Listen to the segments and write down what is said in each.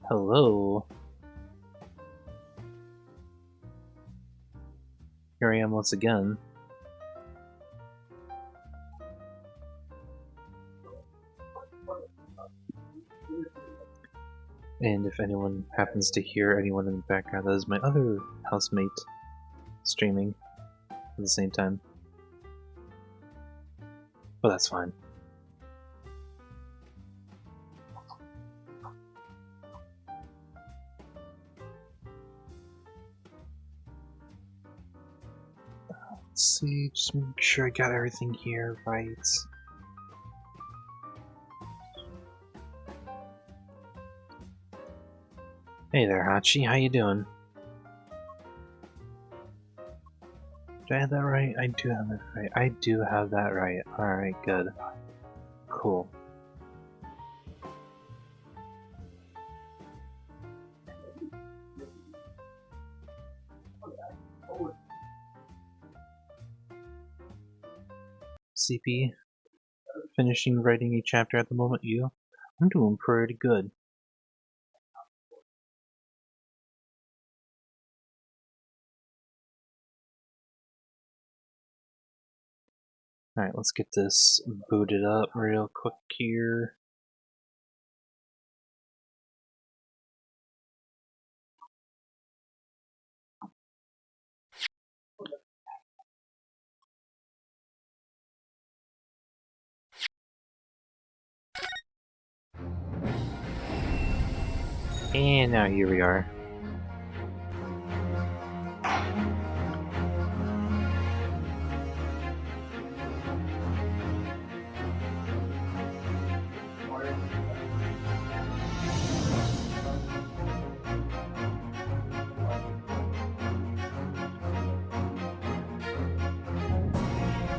Hello. Here I am once again. And if anyone happens to hear anyone in the background, that is my other housemate streaming at the same time. But that's fine. Let's see, just make sure I got everything here right. Hey there, Hachi, how you doing? Did I have that right? I do have that right. I do have that right. Alright, good. Cool. CP, finishing writing a chapter at the moment, you? I'm doing pretty good. Alright, let's get this booted up real quick here. And now here we are.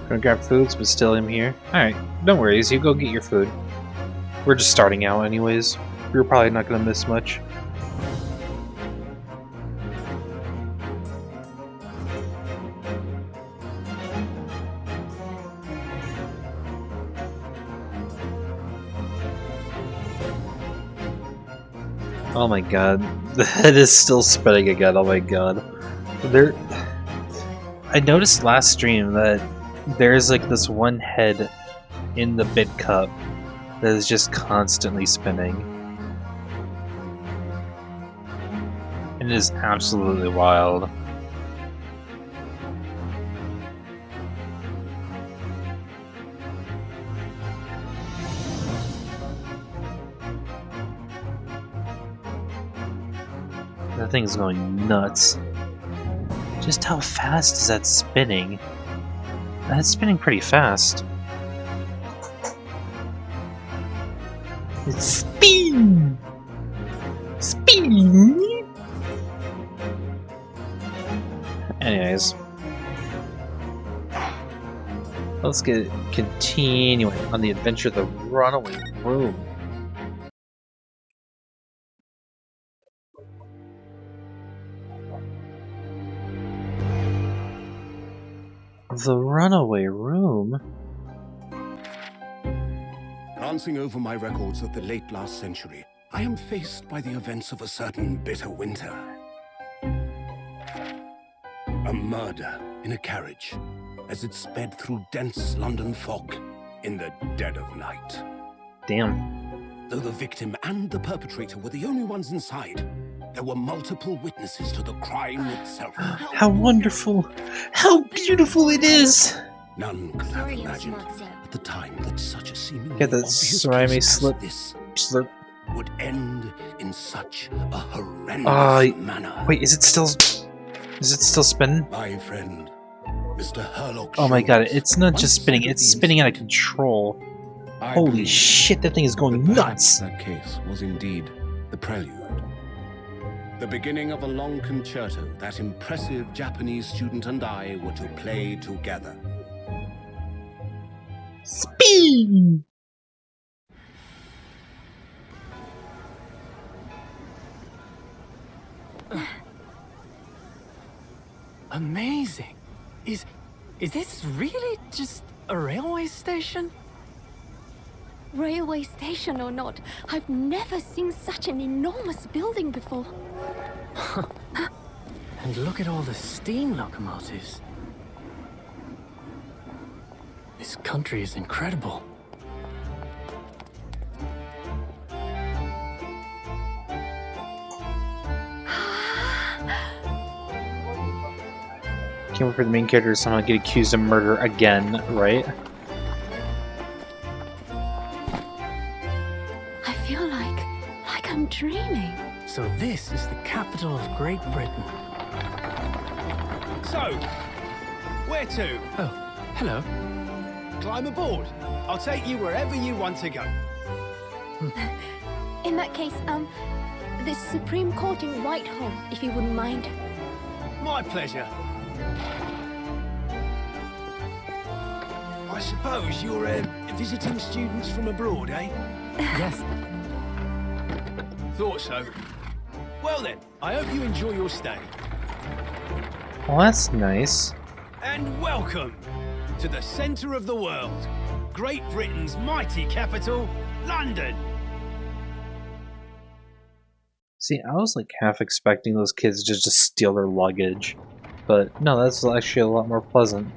Gonna grab foods, but still am here. Alright, no worries, you go get your food. We're just starting out anyways. We're probably not gonna miss much. Oh my god, the head is still spinning again, oh my god. I noticed last stream that there's like this one head in the bit cup that is just constantly spinning. And it is absolutely wild. That thing's going nuts. Just how fast is that spinning? That's spinning pretty fast. It's spin! Spin! Anyways. Let's get continuing on the adventure of the Runaway Room. The Runaway Room? Glancing over my records of the late last century, I am faced by the events of a certain bitter winter. A murder in a carriage as it sped through dense London fog in the dead of night. Damn. Though the victim and the perpetrator were the only ones inside, there were multiple witnesses to the crime itself. How wonderful! How beautiful it is! None could have imagined at the time that such a seemingly Get that obvious slimy case slip. as this Slurp. would end in such a horrendous manner. Wait, is it still spinning? My friend, Mr. Herlock. Oh my god, Jones, it's not once just spinning, said of it's the spinning out of incident, control. "I Holy believe shit, that thing is going that perhaps nuts! That case was indeed the prelude. The beginning of a long concerto that impressive Japanese student and I were to play together. Spin! Amazing. Is this really just a railway station? Railway station or not, I've never seen such an enormous building before. And look at all the steam locomotives. This country is incredible. Can't wait for the main character to somehow get accused of murder again, right? I feel like I'm dreaming. So this is the capital of Great Britain. So, where to? Oh, hello. Climb aboard. I'll take you wherever you want to go. In that case, the Supreme Court in Whitehall, if you wouldn't mind. My pleasure. I suppose you're visiting students from abroad, eh? Yes. Thought so. Well then, I hope you enjoy your stay. Well, that's nice. And welcome to the centre of the world, Great Britain's mighty capital, London. See, I was like half expecting those kids to just steal their luggage. But no, that's actually a lot more pleasant.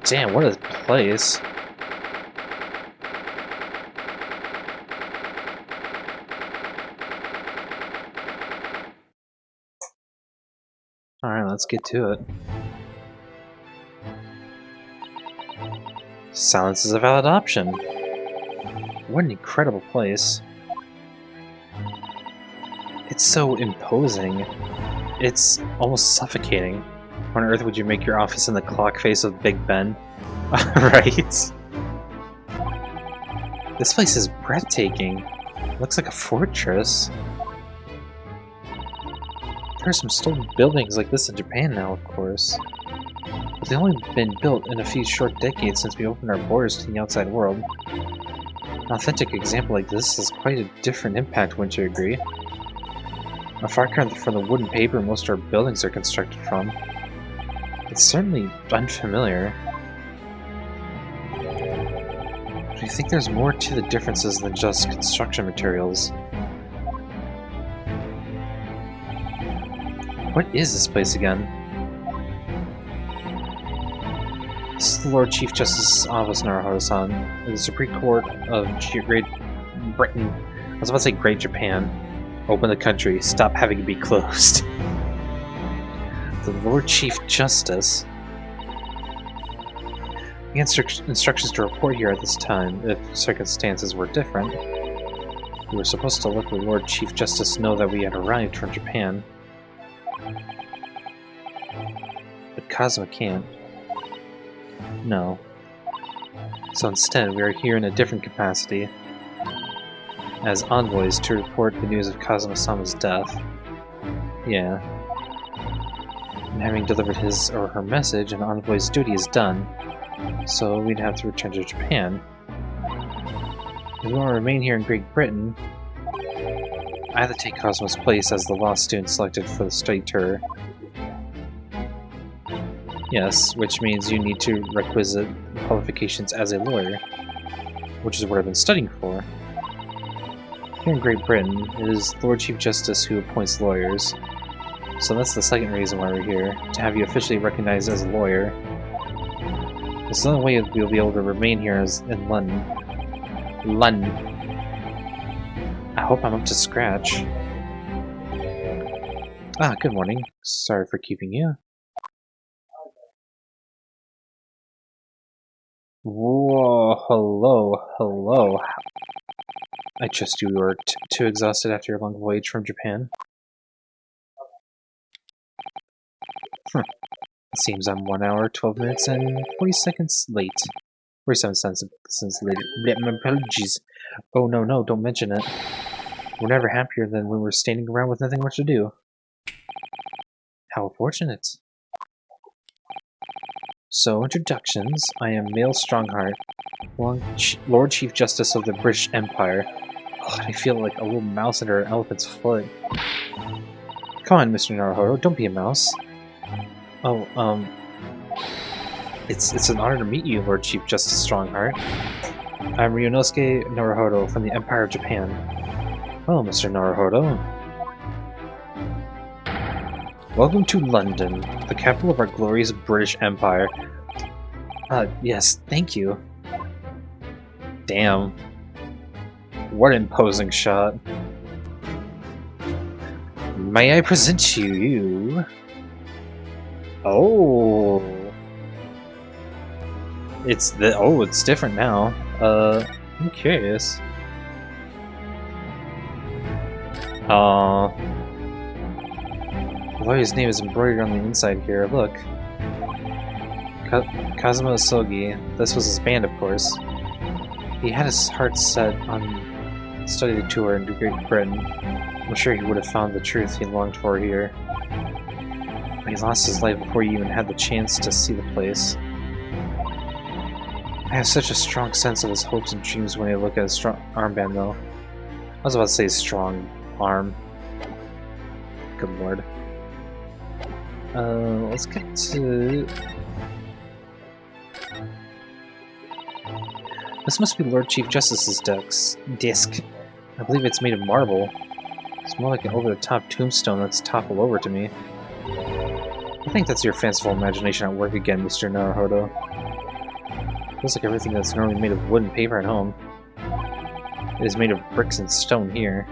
Damn, what a place. Alright, let's get to it. Silence is a valid option. What an incredible place. It's so imposing. It's almost suffocating. Why on earth would you make your office in the clock face of Big Ben? Right? This place is breathtaking. Looks like a fortress. There are some still buildings like this in Japan now, of course. But they've only been built in a few short decades since we opened our borders to the outside world. An authentic example like this has quite a different impact, wouldn't you agree? A far cry from the wooden paper most of our buildings are constructed from. It's certainly unfamiliar. Do you think there's more to the differences than just construction materials? What is this place again? This is the Lord Chief Justice's office, Naruhodo-san, in the Supreme Court of Great Britain. I was about to say Great Japan. Open the country. Stop having it be closed. The Lord Chief Justice. The instructions to report here at this time, if circumstances were different. We were supposed to let the Lord Chief Justice know that we had arrived from Japan. But Cosmo can't. No. So instead, we are here in a different capacity. As envoys to report the news of Kazuma-sama's death. Yeah. And having delivered his or her message, an envoy's duty is done. So we'd have to return to Japan. If we want to remain here in Great Britain, I have to take Cosmo's place as the law student selected for the study tour. Yes, which means you need to requisite qualifications as a lawyer, which is what I've been studying for. Here in Great Britain, it is Lord Chief Justice who appoints lawyers. So that's the second reason why we're here, to have you officially recognized as a lawyer. It's the only way we'll be able to remain here in London. London. I hope I'm up to scratch. Ah, good morning. Sorry for keeping you. Whoa, hello. I trust you were too exhausted after your long voyage from Japan. It seems I'm 1 hour, 12 minutes, and 40 seconds late. 47 seconds late. My apologies. Oh no, don't mention it. We're never happier than when we're standing around with nothing much to do. How fortunate. So, introductions. I am Male Strongheart, Lord Chief Justice of the British Empire. Oh, I feel like a little mouse under an elephant's foot. Come on, Mr. Naruhodo, don't be a mouse. Oh, It's an honor to meet you, Lord Chief Justice Strongheart. I'm Ryunosuke Naruhodo from the Empire of Japan. Well, Mr. Naruhodo. Welcome to London, the capital of our glorious British Empire. Yes, thank you. Damn. What an imposing shot. May I present to you... Oh... It's different now. I'm curious. The lawyer's name is embroidered on the inside here, look. Kazuma Sogi. This was his band, of course. He had his heart set on study tour into Great Britain. I'm sure he would have found the truth he longed for here. But he lost his life before he even had the chance to see the place. I have such a strong sense of his hopes and dreams when I look at his strong armband, though. I was about to say strong arm. Good lord. Let's get to... This must be Lord Chief Justice's disc. I believe it's made of marble. It's more like an over-the-top tombstone that's toppled over to me. I think that's your fanciful imagination at work again, Mr. Naruhodo. Feels like everything that's normally made of wood and paper at home. It is made of bricks and stone here.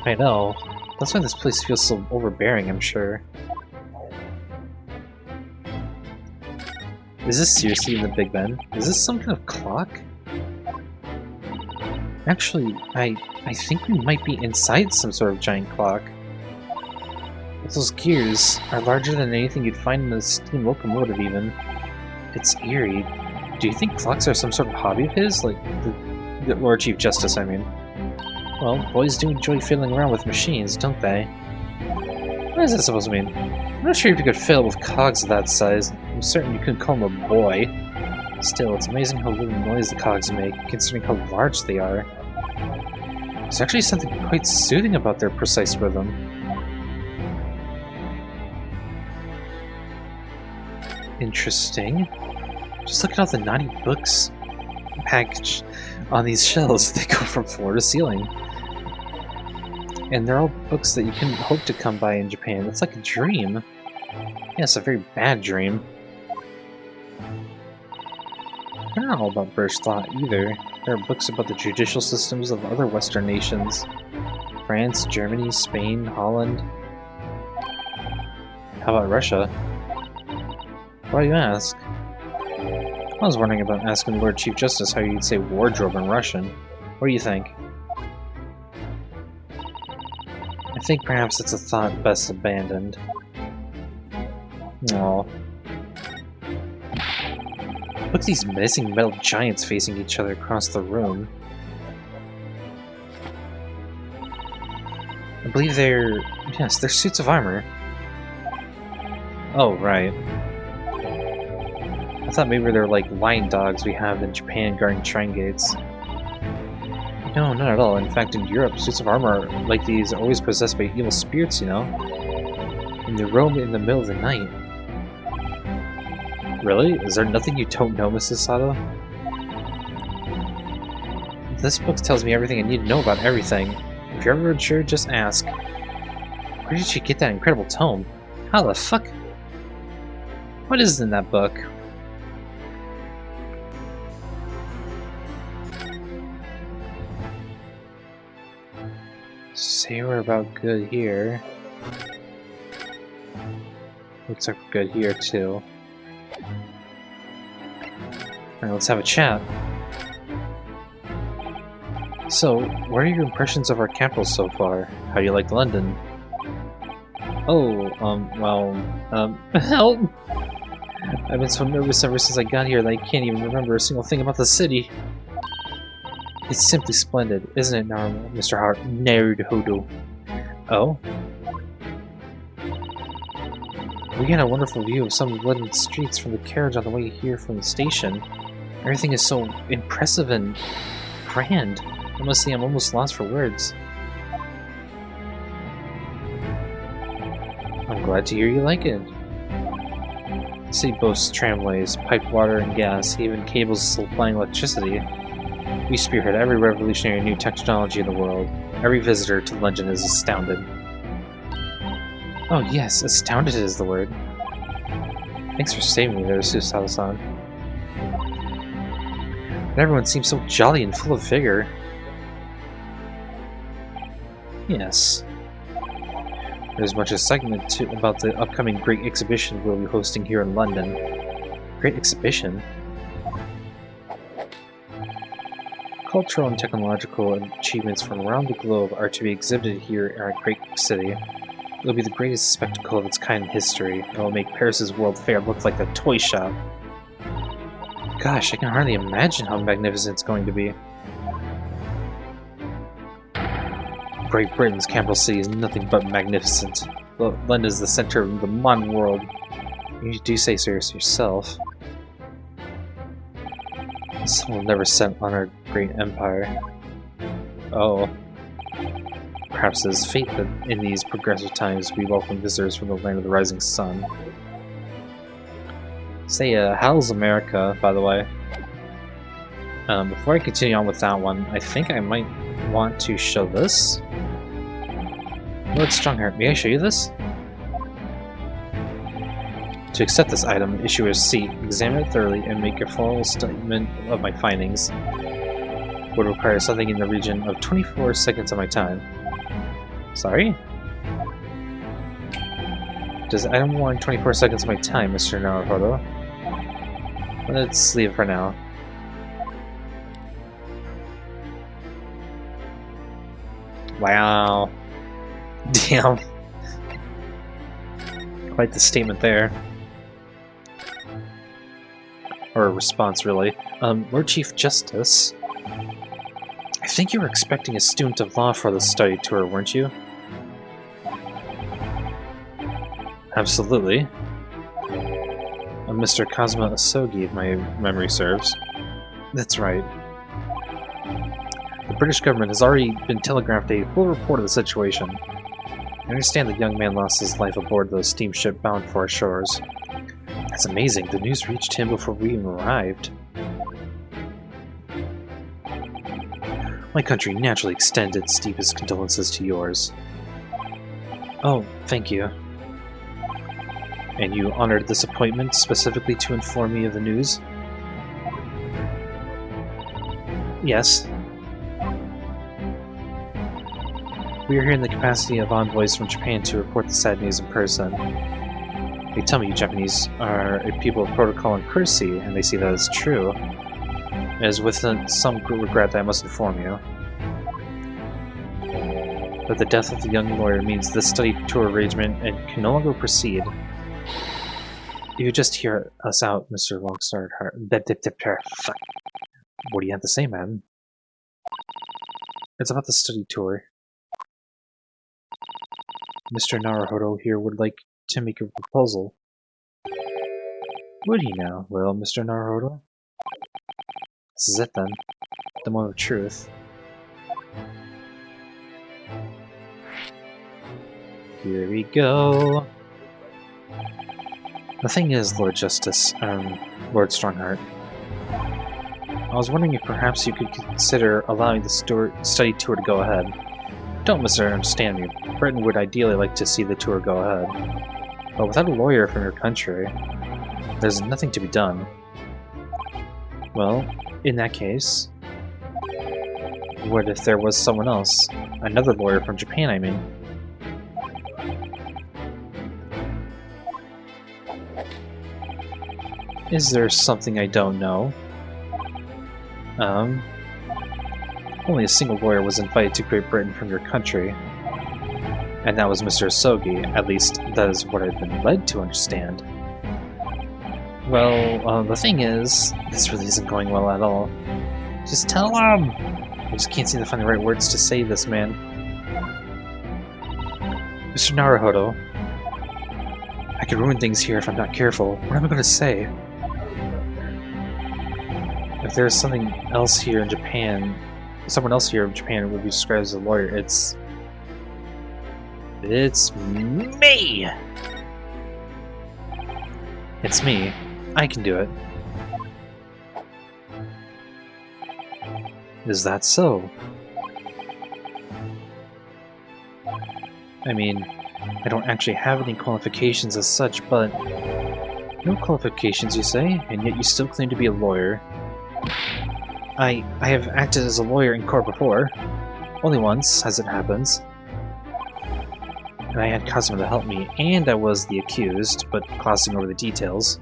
I know. That's why this place feels so overbearing, I'm sure. Is this seriously in the Big Ben? Is this some kind of clock? Actually, I think we might be inside some sort of giant clock. Those gears are larger than anything you'd find in a steam locomotive, even. It's eerie. Do you think clocks are some sort of hobby of his? Like, the Lord Chief Justice, I mean. Well, boys do enjoy fiddling around with machines, don't they? What is that supposed to mean? I'm not sure if you could fiddle with cogs of that size. I'm certain you couldn't call him a boy. Still, it's amazing how little noise the cogs make, considering how large they are. There's actually something quite soothing about their precise rhythm. Interesting. Just look at all the naughty books packaged on these shelves. They go from floor to ceiling. And they're all books that you couldn't hope to come by in Japan. It's like a dream. Yeah, it's a very bad dream. They're not all about British law either. There are books about the judicial systems of other Western nations. France, Germany, Spain, Holland. How about Russia? Why do you ask? I was wondering about asking Lord Chief Justice how you'd say wardrobe in Russian. What do you think? I think perhaps it's a thought best abandoned. Aww. Look at these menacing metal giants facing each other across the room. I believe they're... yes, they're suits of armor. Oh, right. I thought maybe they're like lion dogs we have in Japan guarding shrine gates. No, not at all. In fact, in Europe, suits of armor like these are always possessed by evil spirits, you know? And they roam in the middle of the night. Really? Is there nothing you don't know, Mrs. Sato? This book tells me everything I need to know about everything. If you're ever unsure, just ask. Where did she get that incredible tome? How the fuck? What is in that book? Say we're about good here. Looks like we're good here too. Alright, let's have a chat. So, what are your impressions of our capital so far? How do you like London? Oh, help! I've been so nervous ever since I got here that I can't even remember a single thing about the city. It's simply splendid, isn't it, Mr. Naruhodo? Oh? We get a wonderful view of some of London's streets from the carriage on the way here from the station. Everything is so impressive and grand. I must say I'm almost lost for words. I'm glad to hear you like it. The city boasts tramways, piped water and gas, even cables supplying electricity. We spearhead every revolutionary new technology in the world. Every visitor to London is astounded. Oh yes, astounded is the word. Thanks for saving me there, Susato-san. But everyone seems so jolly and full of vigor. Yes. There's much excitement about the upcoming Great Exhibition we'll be hosting here in London. Great Exhibition? Cultural and technological achievements from around the globe are to be exhibited here in our great city. It will be the greatest spectacle of its kind in history. It will make Paris's World Fair look like a toy shop. Gosh, I can hardly imagine how magnificent it's going to be. Great Britain's capital city is nothing but magnificent. London is the center of the modern world. You do say so yourself. The sun will never set on our great empire. Oh. Perhaps it is fate that in these progressive times we welcome visitors from the land of the rising sun. Say, how's America, by the way? Before I continue on with that one, I think I might want to show this. Lord Strongheart, may I show you this? To accept this item, issue a receipt, examine it thoroughly, and make a formal statement of my findings. Would require something in the region of 24 seconds of my time. Sorry? Does the item warrant 24 seconds of my time, Mr. Naruhodo? Let's leave it for now. Wow. Damn. Quite the statement there. Or a response, really. Lord Chief Justice, I think you were expecting a student of law for the study tour, weren't you? Absolutely. Mr. Kazuma Asogi, if my memory serves. That's right. The British government has already been telegraphed a full report of the situation. I understand the young man lost his life aboard the steamship bound for our shores. That's amazing. The news reached him before we even arrived. My country naturally extends its deepest condolences to yours. Oh, thank you. And you honored this appointment specifically to inform me of the news? Yes. We are here in the capacity of envoys from Japan to report the sad news in person. They tell me you Japanese are a people of protocol and courtesy, and they see that as true. It is with some regret that I must inform you that the death of the young lawyer means this study tour arrangement can no longer proceed. You could just hear us out, Mr. Longsword. Fuck. What do you have to say, man? It's about the study tour. Mr. Naruhodo here would like to make a proposal. Would he now? Well, Mr. Naruhodo? This is it then. The moment of truth. Here we go. The thing is, Lord Justice, Lord Strongheart, I was wondering if perhaps you could consider allowing the study tour to go ahead. Don't misunderstand me. Britain would ideally like to see the tour go ahead. But without a lawyer from your country, there's nothing to be done. Well, in that case, what if there was someone else? Another lawyer from Japan, I mean. Is there something I don't know? Only a single lawyer was invited to Great Britain from your country. And that was Mr. Asogi. At least, that is what I've been led to understand. Well, the thing is, this really isn't going well at all. Just tell him! I just can't seem to find the right words to say this, man. Mr. Naruhodo, I could ruin things here if I'm not careful. What am I going to say? If there's something else here in Japan, someone else here in Japan would be described as a lawyer, it's me! It's me. I can do it. Is that so? I mean, I don't actually have any qualifications as such, but... No qualifications, you say, and yet you still claim to be a lawyer. I have acted as a lawyer in court before. Only once, as it happens. And I had Cosmo to help me, and I was the accused, but glossing over the details.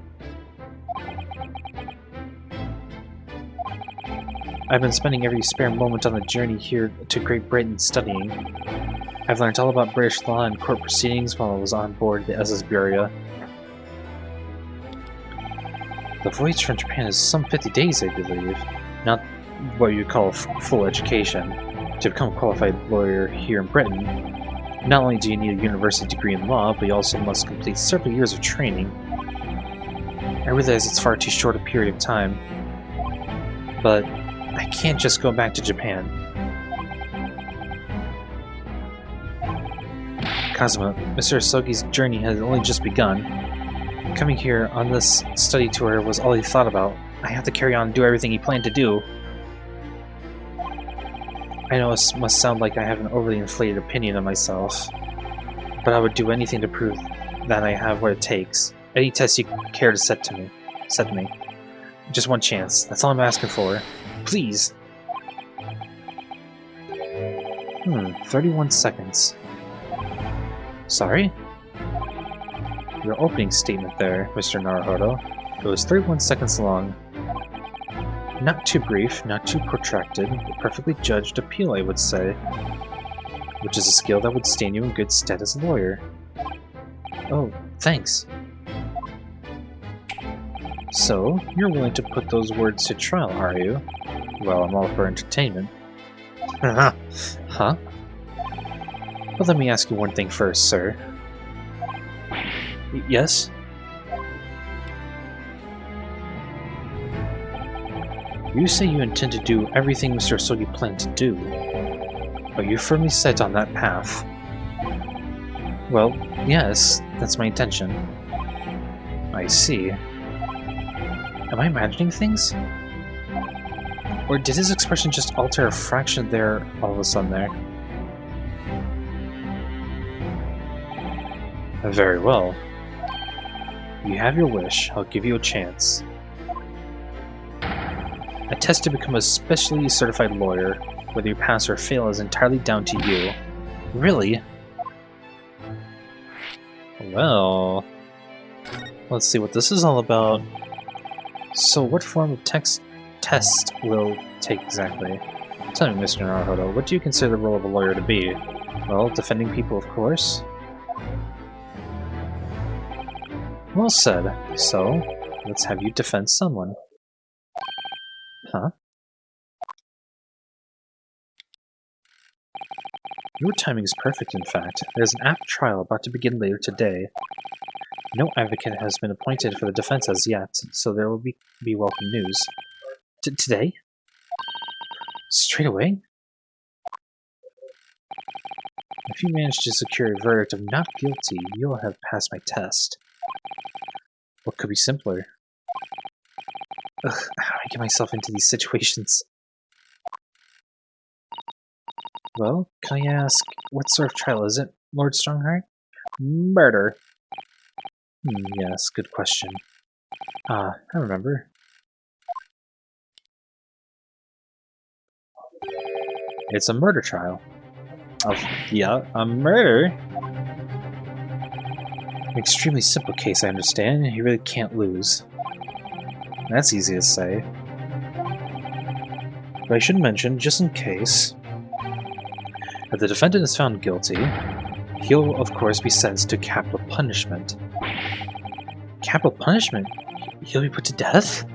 I've been spending every spare moment on the journey here to Great Britain studying. I've learned all about British law and court proceedings while I was on board the SS Buria. The voyage from Japan is some 50 days, I believe. Not what you call full education. To become a qualified lawyer here in Britain, not only do you need a university degree in law, but you also must complete several years of training. I realize it's far too short a period of time, but I can't just go back to Japan. Kazuma, Mr. Asogi's journey has only just begun. Coming here on this study tour was all he thought about. I have to carry on and do everything he planned to do. I know it must sound like I have an overly inflated opinion of myself, but I would do anything to prove that I have what it takes. Any test you care to set to me. Just one chance. That's all I'm asking for. Please! 31 seconds. Sorry? Your opening statement there, Mr. Naruhodo. It was 31 seconds long. Not too brief, not too protracted, a perfectly judged appeal, I would say. Which is a skill that would stand you in good stead as a lawyer. Oh, thanks. So, you're willing to put those words to trial, are you? Well, I'm all for entertainment. Huh? Well, let me ask you one thing first, sir. Yes? You say you intend to do everything Mr. Asogi planned to do. Are you firmly set on that path? Well, yes, that's my intention. I see. Am I imagining things? Or did his expression just alter a fraction there, all of a sudden there? Very well. You have your wish, I'll give you a chance. A test to become a specially certified lawyer. Whether you pass or fail is entirely down to you. Really? Well... let's see what this is all about. So what form of test will take exactly? Tell me, Mr. Naruhodo, what do you consider the role of a lawyer to be? Well, defending people, of course. Well said. So, let's have you defend someone. Huh? Your timing is perfect, in fact. There's an apt trial about to begin later today. No advocate has been appointed for the defense as yet, so there will be welcome news. Today? Straight away? If you manage to secure a verdict of not guilty, you'll have passed my test. What could be simpler? Ugh, how do I get myself into these situations? Well, can I ask, what sort of trial is it, Lord Strongheart? Murder. Yes, good question. I remember. It's a murder trial. Yeah, a murder? An extremely simple case, I understand. You really can't lose. That's easy to say. But I should mention, just in case, if the defendant is found guilty, he'll of course be sentenced to capital punishment. Capital punishment? He'll be put to death?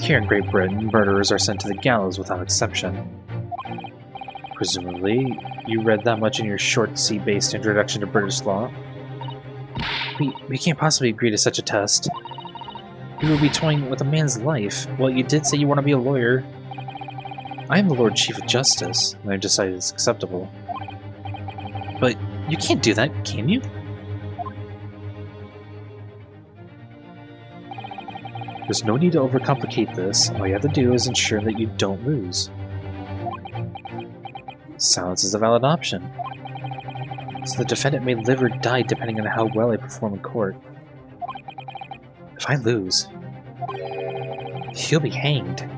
Here in Great Britain, murderers are sent to the gallows without exception. Presumably, you read that much in your short C-based introduction to British law. We can't possibly agree to such a test. You will be toying with a man's life. Well, you did say you want to be a lawyer. I am the Lord Chief of Justice, and I've decided it's acceptable. But you can't do that, can you? There's no need to overcomplicate this. All you have to do is ensure that you don't lose. Silence is a valid option. So the defendant may live or die depending on how well I perform in court. If I lose, he'll be hanged.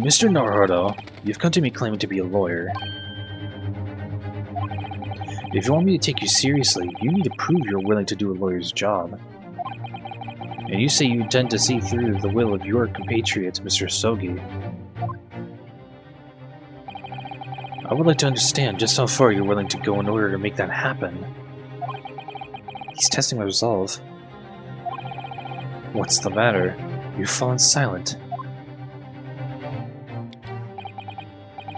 Mr. Naruto, you've come to me claiming to be a lawyer. If you want me to take you seriously, you need to prove you're willing to do a lawyer's job. And you say you intend to see through the will of your compatriot, Mr. Sogi. I would like to understand just how far you're willing to go in order to make that happen. He's testing my resolve. What's the matter? You've fallen silent.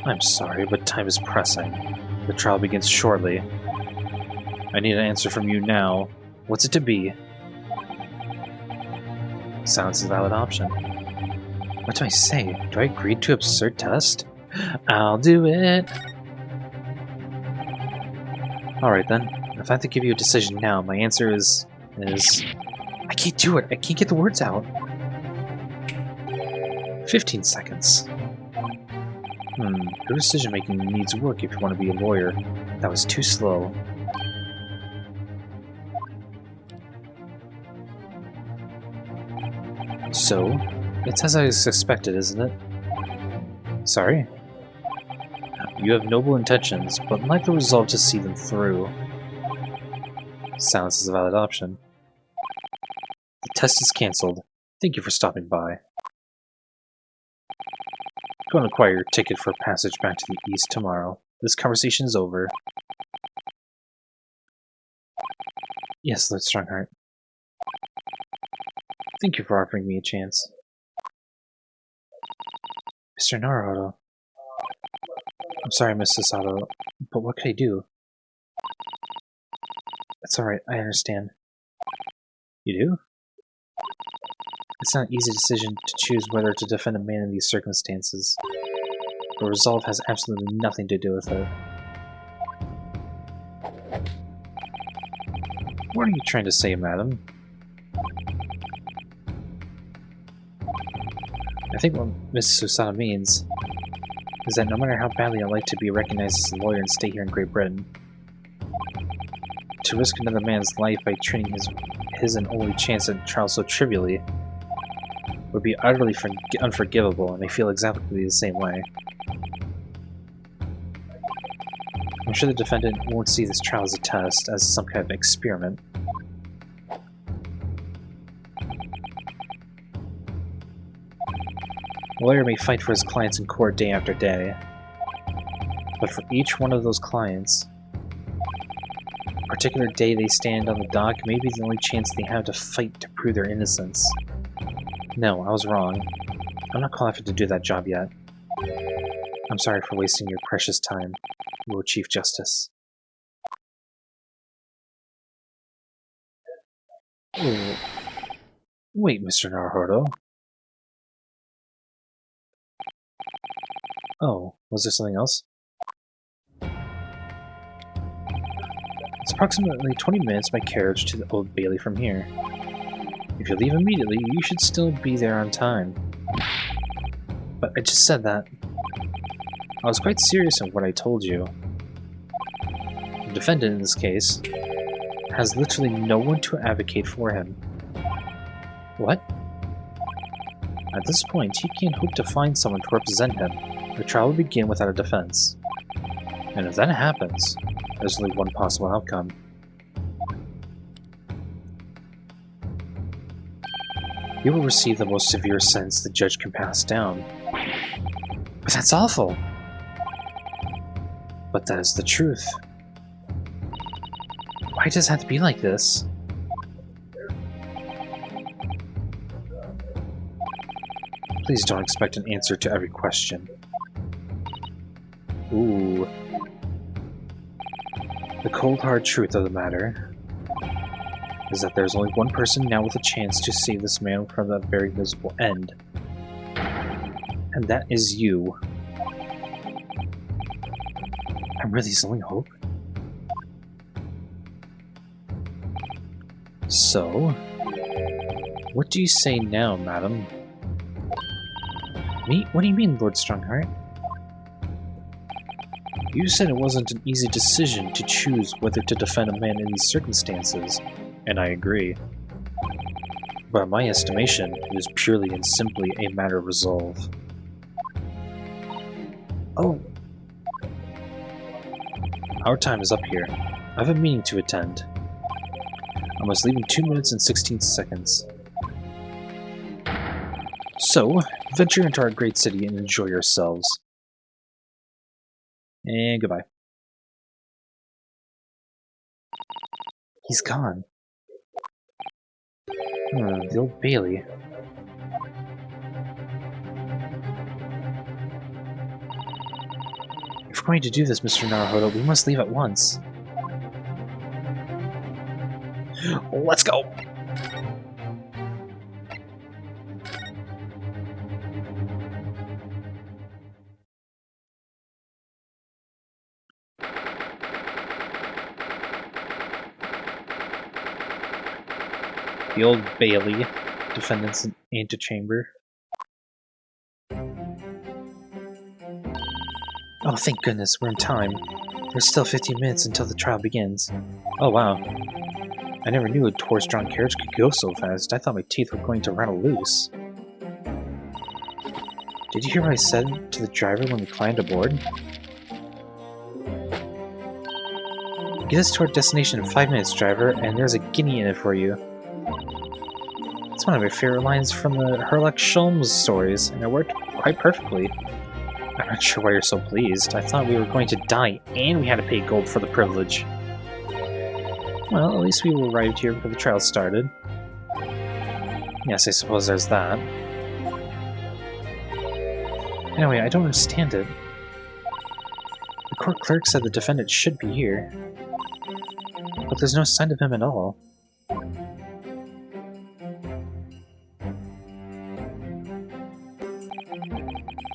I'm sorry, but time is pressing. The trial begins shortly. I need an answer from you now. What's it to be? Silence is a valid option. What do I say? Do I agree to absurd test? I'll do it! Alright then. If I have to give you a decision now, my answer is... I can't do it! I can't get the words out! 15 seconds. Your decision-making needs work if you want to be a lawyer. That was too slow. So, it's as I suspected, isn't it? Sorry? You have noble intentions, but lack the resolve to see them through. Silence is a valid option. The test is cancelled. Thank you for stopping by. Go and acquire your ticket for passage back to the east tomorrow. This conversation is over. Yes, Lord Strongheart. Thank you for offering me a chance. Mr. Naruto. I'm sorry, Miss Sasato, but what could I do? It's alright, I understand. You do? It's not an easy decision to choose whether to defend a man in these circumstances. But resolve has absolutely nothing to do with it. What are you trying to say, madam? I think what Miss Susato means is that no matter how badly I'd like to be recognized as a lawyer and stay here in Great Britain, to risk another man's life by treating his and only chance at trial so trivially would be utterly unforgivable, and I feel exactly the same way. I'm sure the defendant won't see this trial as a test, as some kind of experiment. A lawyer may fight for his clients in court day after day, but for each one of those clients, a particular day they stand on the dock may be the only chance they have to fight to prove their innocence. No, I was wrong. I'm not qualified to do that job yet. I'm sorry for wasting your precious time, Lord Chief Justice. Ooh. Wait, Mr. Naruto. Oh, was there something else? It's approximately 20 minutes by carriage to the Old Bailey from here. If you leave immediately, you should still be there on time. But I just said that. I was quite serious in what I told you. The defendant in this case has literally no one to advocate for him. What? At this point, he can't hope to find someone to represent him. The trial will begin without a defense. And if that happens, there's only one possible outcome. You will receive the most severe sentence the judge can pass down. But that's awful! But that is the truth. Why does it have to be like this? Please don't expect an answer to every question. Ooh. The cold hard truth of the matter is that there's only one person now with a chance to save this man from a very miserable end. And that is you. I'm really his only hope? So, What do you say now, madam? Me? What do you mean, Lord Strongheart? You said it wasn't an easy decision to choose whether to defend a man in these circumstances, and I agree. By my estimation, it is purely and simply a matter of resolve. Oh. Our time is up here. I have a meeting to attend. I must leave in 2 minutes and 16 seconds. So, venture into our great city and enjoy yourselves. And goodbye. He's gone. The Old Bailey. If we're going to do this, Mr. Naruhodo, we must leave at once. Let's go! The Old Bailey, defendant's antechamber. Oh, thank goodness, we're in time. There's still 15 minutes until the trial begins. Oh, wow. I never knew a horse-drawn carriage could go so fast. I thought my teeth were going to rattle loose. Did you hear what I said to the driver when we climbed aboard? Get us to our destination in 5 minutes, driver, and there's a guinea in it for you. It's one of my favorite lines from the Herlock Sholmes stories, and it worked quite perfectly. I'm not sure why you're so pleased. I thought we were going to die, and we had to pay gold for the privilege. Well, at least we arrived here before the trial started. Yes, I suppose there's that. Anyway, I don't understand it. The court clerk said the defendant should be here, but there's no sign of him at all.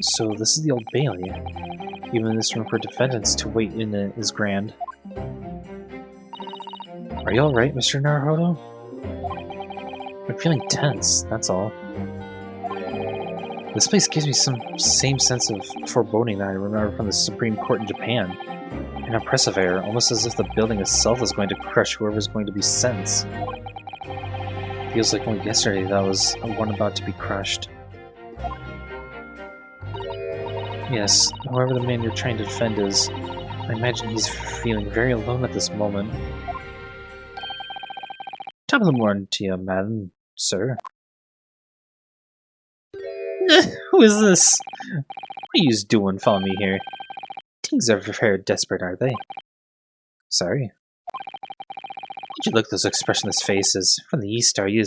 So this is the Old Bailey. Even this room for defendants to wait in it is grand. Are you alright, Mr. Naruhodo? I'm feeling tense, that's all. This place gives me some same sense of foreboding that I remember from the Supreme Court in Japan. An oppressive air, almost as if the building itself is going to crush whoever's going to be sentenced. Feels like only yesterday that was one about to be crushed. Yes, whoever the man you're trying to defend is, I imagine he's feeling very alone at this moment. Top of the morning to you, madam, sir. Who is this? What are you doing following me here? Things are very desperate, are they? Sorry. Did you look at those expressionless faces? From the east, are you?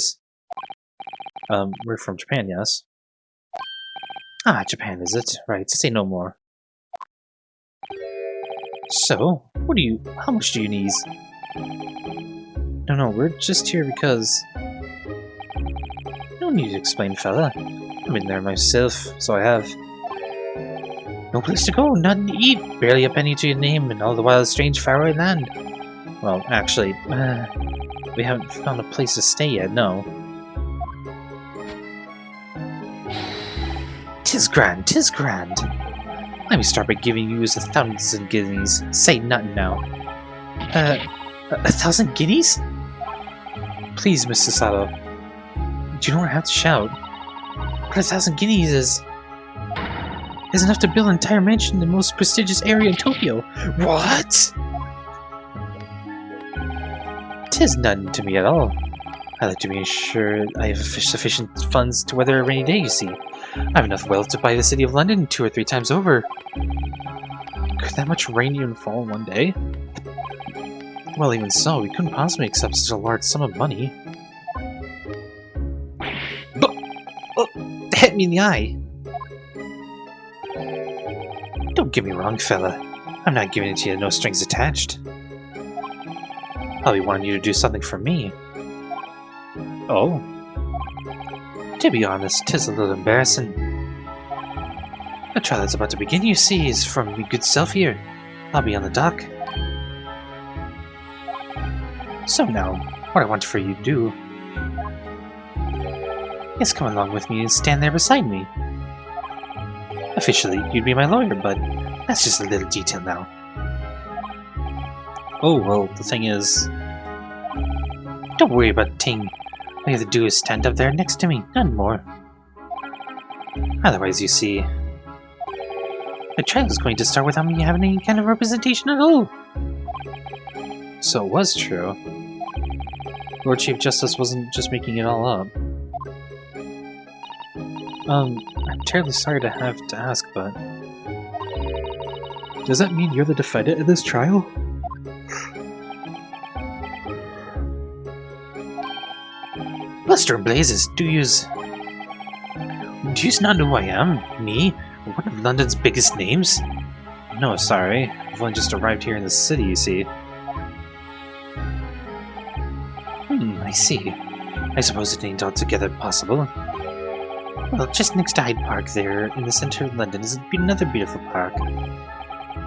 We're from Japan, yes? Ah, Japan, is it? Right, say no more. So, how much do you need? No, we're just here because... No need to explain, fella. I've been there myself, so I have. No place to go, nothing to eat, barely a penny to your name, and all the while strange faraway land. Well, actually, we haven't found a place to stay yet, no. 'Tis grand, 'tis grand. Let me start by giving you as 1,000 guineas. Say nothing now. 1,000 guineas? Please, Mr. Sato. You don't have to shout. But 1,000 guineas is enough to build an entire mansion in the most prestigious area in Tokyo. What? 'Tis nothing to me at all. I like to be sure I have sufficient funds to weather a rainy day, you see. I have enough wealth to buy the city of London 2 or 3 times over. Could that much rain even fall in one day? Well, even so, we couldn't possibly accept such a large sum of money. But, oh, that hit me in the eye. Don't get me wrong, fella. I'm not giving it to you no strings attached. I'll be wanting you to do something for me. Oh? To be honest, 'tis a little embarrassing. The trial that's about to begin, you see, is from me good self here. I'll be on the dock. So now, what I want for you to do... Yes, come along with me and stand there beside me. Officially, you'd be my lawyer, but that's just a little detail now. Oh, well, the thing is... Don't worry about Ting. All you have to do is stand up there next to me, none more. Otherwise, you see... The trial is going to start without me having any kind of representation at all. So it was true. Lord Chief Justice wasn't just making it all up. I'm terribly sorry to have to ask, but... Does that mean you're the defendant in this trial? Buster Blazes, do you not know who I am? Me? One of London's biggest names? No, sorry. I've only just arrived here in the city, you see. I see. I suppose it ain't altogether possible. Well, just next to Hyde Park there, in the centre of London, is another beautiful park.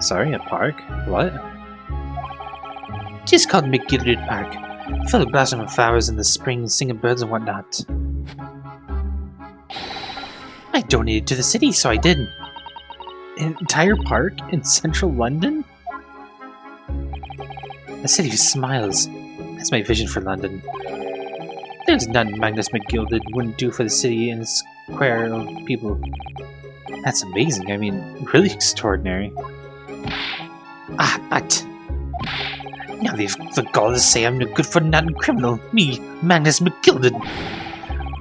Sorry, a park? What? Just called McGilded Park. Full of blossoming flowers in the spring, singing birds and whatnot. I donated to the city, so I did. An entire park in central London? A city who smiles. That's my vision for London. There's nothing Magnus McGilded wouldn't do for the city and its square of people. That's amazing. I mean, really extraordinary. Ah, but... Now they've the gall to say I'm no good for nothing criminal. Me, Magnus McGilded.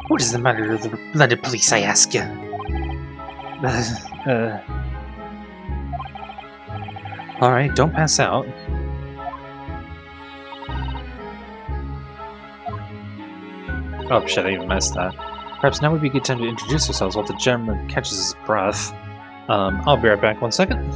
What is the matter with the London police, I ask you? Alright, don't pass out. Oh shit, I even missed that. Perhaps now would be a good time to introduce ourselves while the gentleman catches his breath. I'll be right back 1 second.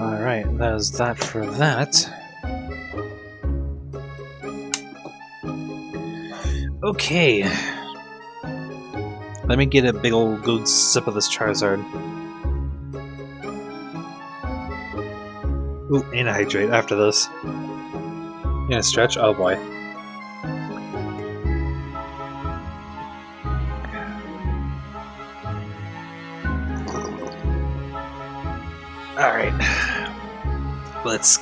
Alright, that is that for that. Okay. Let me get a big old good sip of this Charizard. Ooh, and hydrate after this. And a stretch? Oh boy. Alright. Let's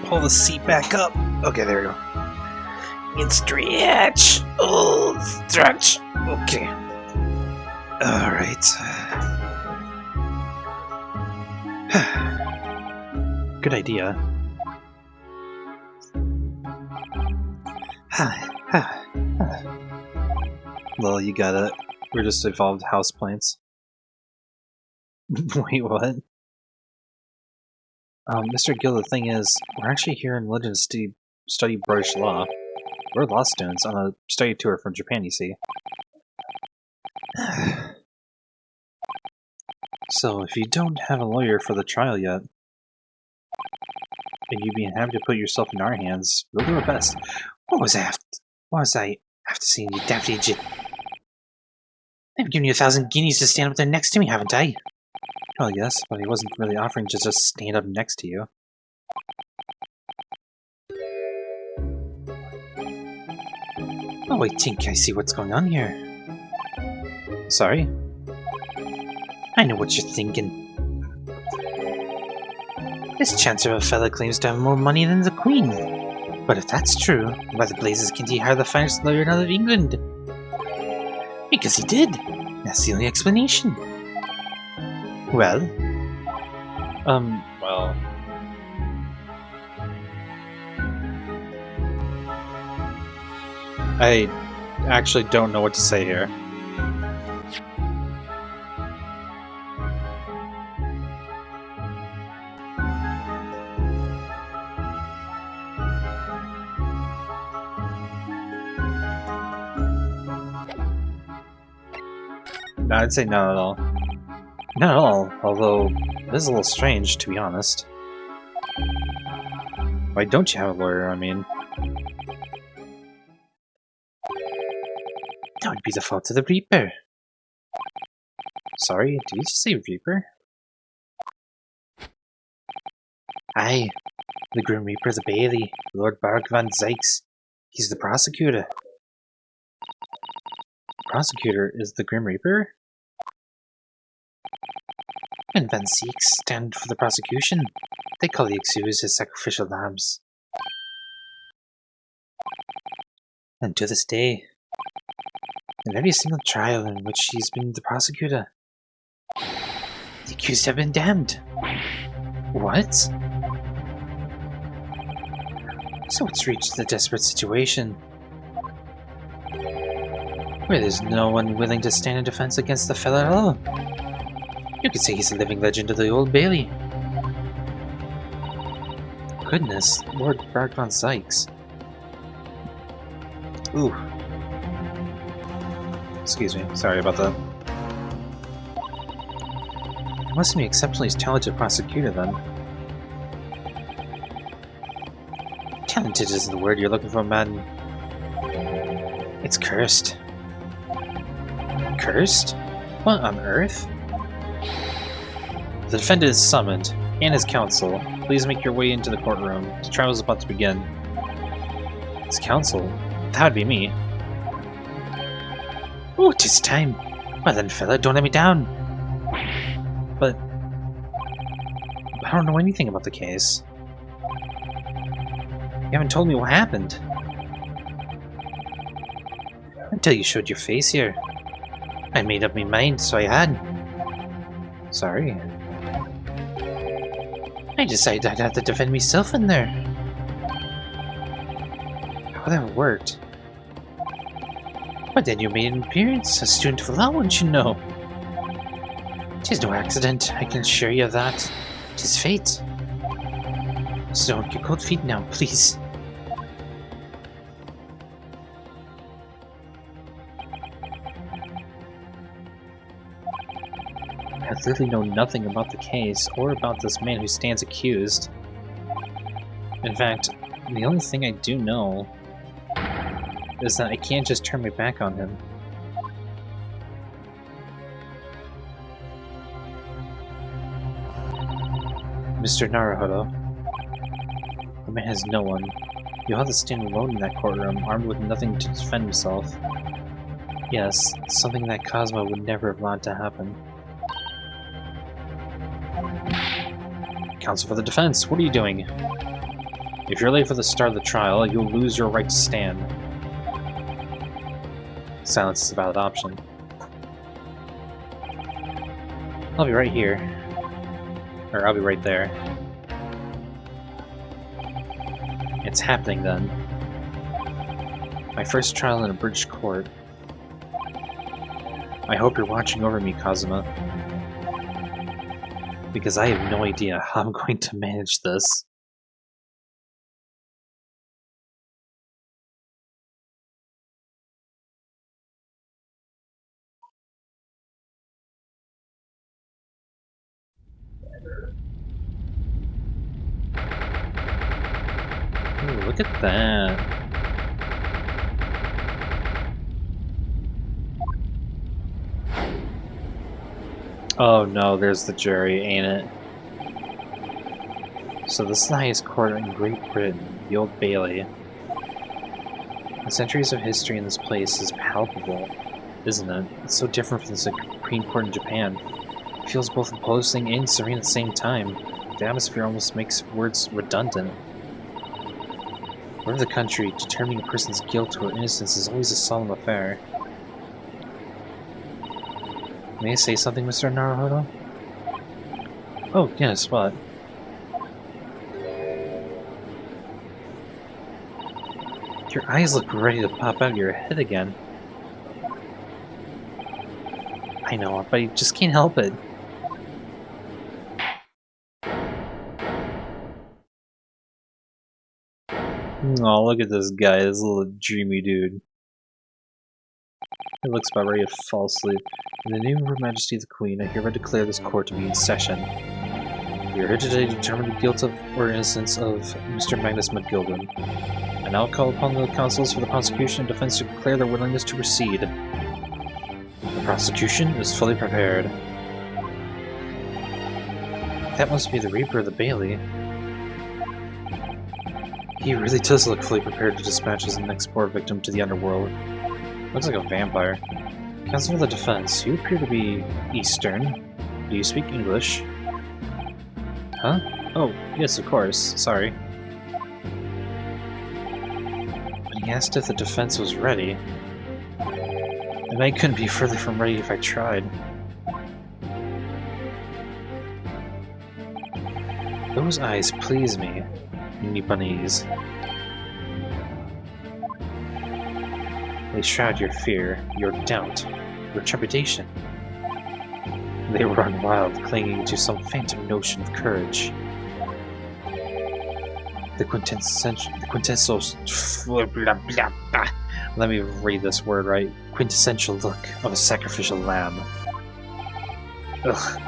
pull the seat back up. Okay, there we go. And stretch! Oh, stretch! Okay. Alright. Good idea. Well, you got it. We're just evolved houseplants. Wait, what? Mr. Gill, the thing is, we're actually here in London to study British law. We're law students on a study tour from Japan, you see. So, if you don't have a lawyer for the trial yet, and you'd be happy to put yourself in our hands, we'll do our best. What was I after seeing you, daft idiot? I've given you 1,000 guineas to stand up there next to me, haven't I? Well, yes, but he wasn't really offering to just stand up next to you. Oh, I think I see what's going on here. Sorry? I know what you're thinking. This Chancellor fella claims to have more money than the Queen. But if that's true, why the blazes can't he hire the finest lawyer in all of England? Because he did. That's the only explanation. Well? Well... I actually don't know what to say here. No, I'd say not at all. Not at all, although it is a little strange, to be honest. Why don't you have a lawyer, I mean? can't be the fault of the Reaper. Sorry, did you just say Reaper? Aye, the Grim Reaper's a Bailey, Lord Barg van Zykes. He's the prosecutor. The prosecutor is the Grim Reaper? And Van Zykes stand for the prosecution. They call the accused his sacrificial lambs. And to this day, in every single trial in which he's been the prosecutor, the accused have been damned. What? So it's reached the desperate situation where there's no one willing to stand in defense against the fella at all. You could say he's a living legend of the Old Bailey. Goodness, Lord Bart von Zykes. Ooh. Excuse me, sorry about that. He must be an exceptionally talented prosecutor then. Talented isn't the word you're looking for, man. It's cursed. Cursed? What on earth? The defendant is summoned, and his counsel. Please make your way into the courtroom. The trial is about to begin. His counsel? That would be me. Oh, 'tis time. Well then, fella, don't let me down. But I don't know anything about the case. You haven't told me what happened. Until you showed your face here. I made up my mind, so I had. Sorry. I decided I'd have to defend myself in there. How that worked. But then you made an appearance, a student of law, wouldn't you know? 'Tis no accident, I can assure you of that. 'Tis fate. So don't get cold feet now, please. I literally know nothing about the case, or about this man who stands accused. In fact, the only thing I do know is that I can't just turn my back on him. Mr. Naruhodo. The man has no one. You'll have to stand alone in that courtroom, armed with nothing to defend himself. Yes, something that Cosmo would never have allowed to happen. Counsel for the defense, what are you doing? If you're late for the start of the trial, you'll lose your right to stand. Silence is a valid option. I'll be right here. Or I'll be right there. It's happening then. My first trial in a British court. I hope you're watching over me, Kazuma. Because I have no idea how I'm going to manage this. Ooh, look at that. Oh no, there's the jury, ain't it? So this is the highest court in Great Britain, the Old Bailey. The centuries of history in this place is palpable, isn't it? It's so different from the Supreme Court in Japan. It feels both imposing and serene at the same time. The atmosphere almost makes words redundant. Wherever the country, determining a person's guilt or innocence is always a solemn affair. May I say something, Mr. Naruhodo? Oh, yes, what? Your eyes look ready to pop out of your head again. I know, but I just can't help it. Oh, look at this guy, this little dreamy dude. He looks about ready to fall asleep. In the name of Her Majesty the Queen, I hereby declare this court to be in session. We are here today to determine the guilt of or innocence of Mr. Magnus McGilden. I now call upon the counsels for the prosecution and defense to declare their willingness to proceed. The prosecution is fully prepared. That must be the Reaper of the Bailey. He really does look fully prepared to dispatch his next poor victim to the underworld. Looks like a vampire. Counsel for the defense, you appear to be Eastern. Do you speak English? Huh? Oh, yes, of course. Sorry. But he asked if the defense was ready. And I couldn't be further from ready if I tried. Those eyes please me, Nipponese. They shroud your fear, your doubt, your trepidation. They run wild, clinging to some phantom notion of courage. The quintessential... Let me read this word right. Quintessential look of a sacrificial lamb. Ugh.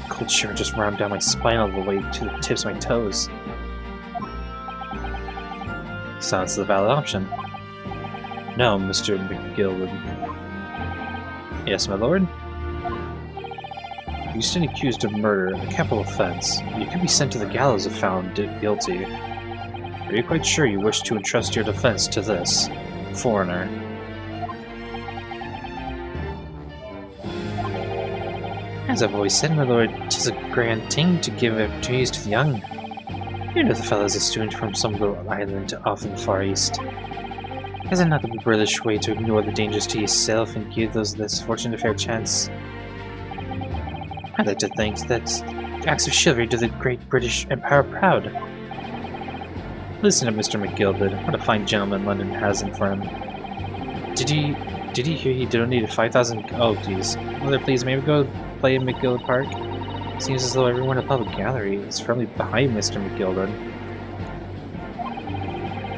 Cold shiver just ran down my spine all the way to the tips of my toes. Sounds the valid option. No, Mr. McGilwood. Yes, my lord? You stand accused of murder, a capital offense. You could be sent to the gallows if found guilty. Are you quite sure you wish to entrust your defense to this foreigner? As I've always said, my lord, 'tis a grand thing to give opportunities to the young. You know the fellow's a student from some little island off in the Far East. Is it not the British way to ignore the dangers to yourself and give those less fortunate a fair chance? I'd like to think that acts of chivalry do the great British Empire proud. Listen to Mr. McGilwood. What a fine gentleman London has in for him. Did he hear he donated 5,000? Oh, geez. Mother, please, maybe go play in McGilwood Park? Seems as though everyone at the public gallery is firmly behind Mr. McGilwood.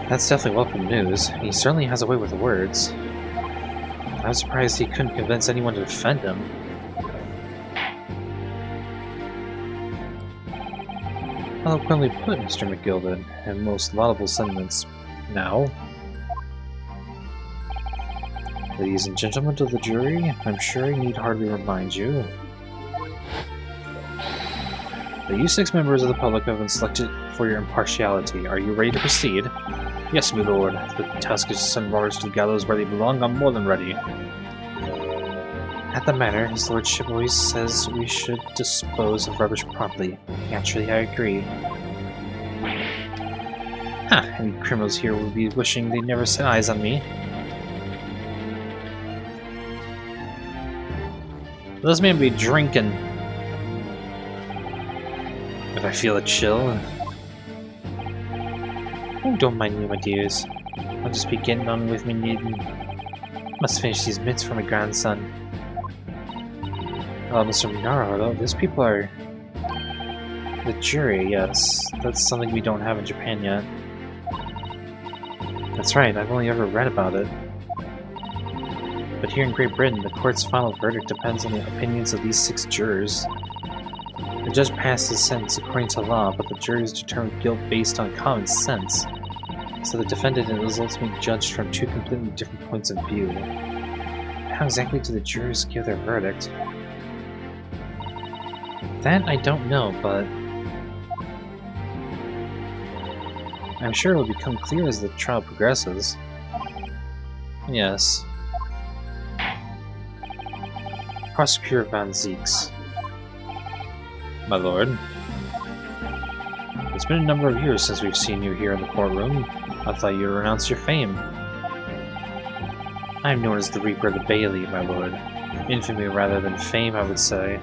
That's definitely welcome news. He certainly has a way with words. I was surprised he couldn't convince anyone to defend him. Eloquently put, Mr. McGilwood, and most laudable sentiments. Now, ladies and gentlemen of the jury, I'm sure I need hardly remind you that you 6 members of the public have been selected for your impartiality. Are you ready to proceed? Yes, my lord. The task is to send robbers to the gallows where they belong. I'm more than ready. At the manor, his lordship always says we should dispose of rubbish promptly. Naturally, I agree. Any criminals here will be wishing they never set eyes on me. This man be drinking. If I feel a chill. Oh, don't mind me, my dears. I'll just be getting on with me knitting. Must finish these mitts for my grandson. Mr. Naruto, these people are... The jury, yes. That's something we don't have in Japan yet. That's right, I've only ever read about it. But here in Great Britain, the court's final verdict depends on the opinions of these 6 jurors. The judge passes sentence according to law, but the juries determine guilt based on common sense. So the defendant is ultimately judged from 2 completely different points of view. How exactly do the jurors give their verdict? That I don't know, but I'm sure it will become clear as the trial progresses. Yes. Prosecutor Van Zeeks. My lord. It's been a number of years since we've seen you here in the courtroom. I thought you'd renounce your fame. I'm known as the Reaper of the Bailey, my lord. Infamy rather than fame, I would say.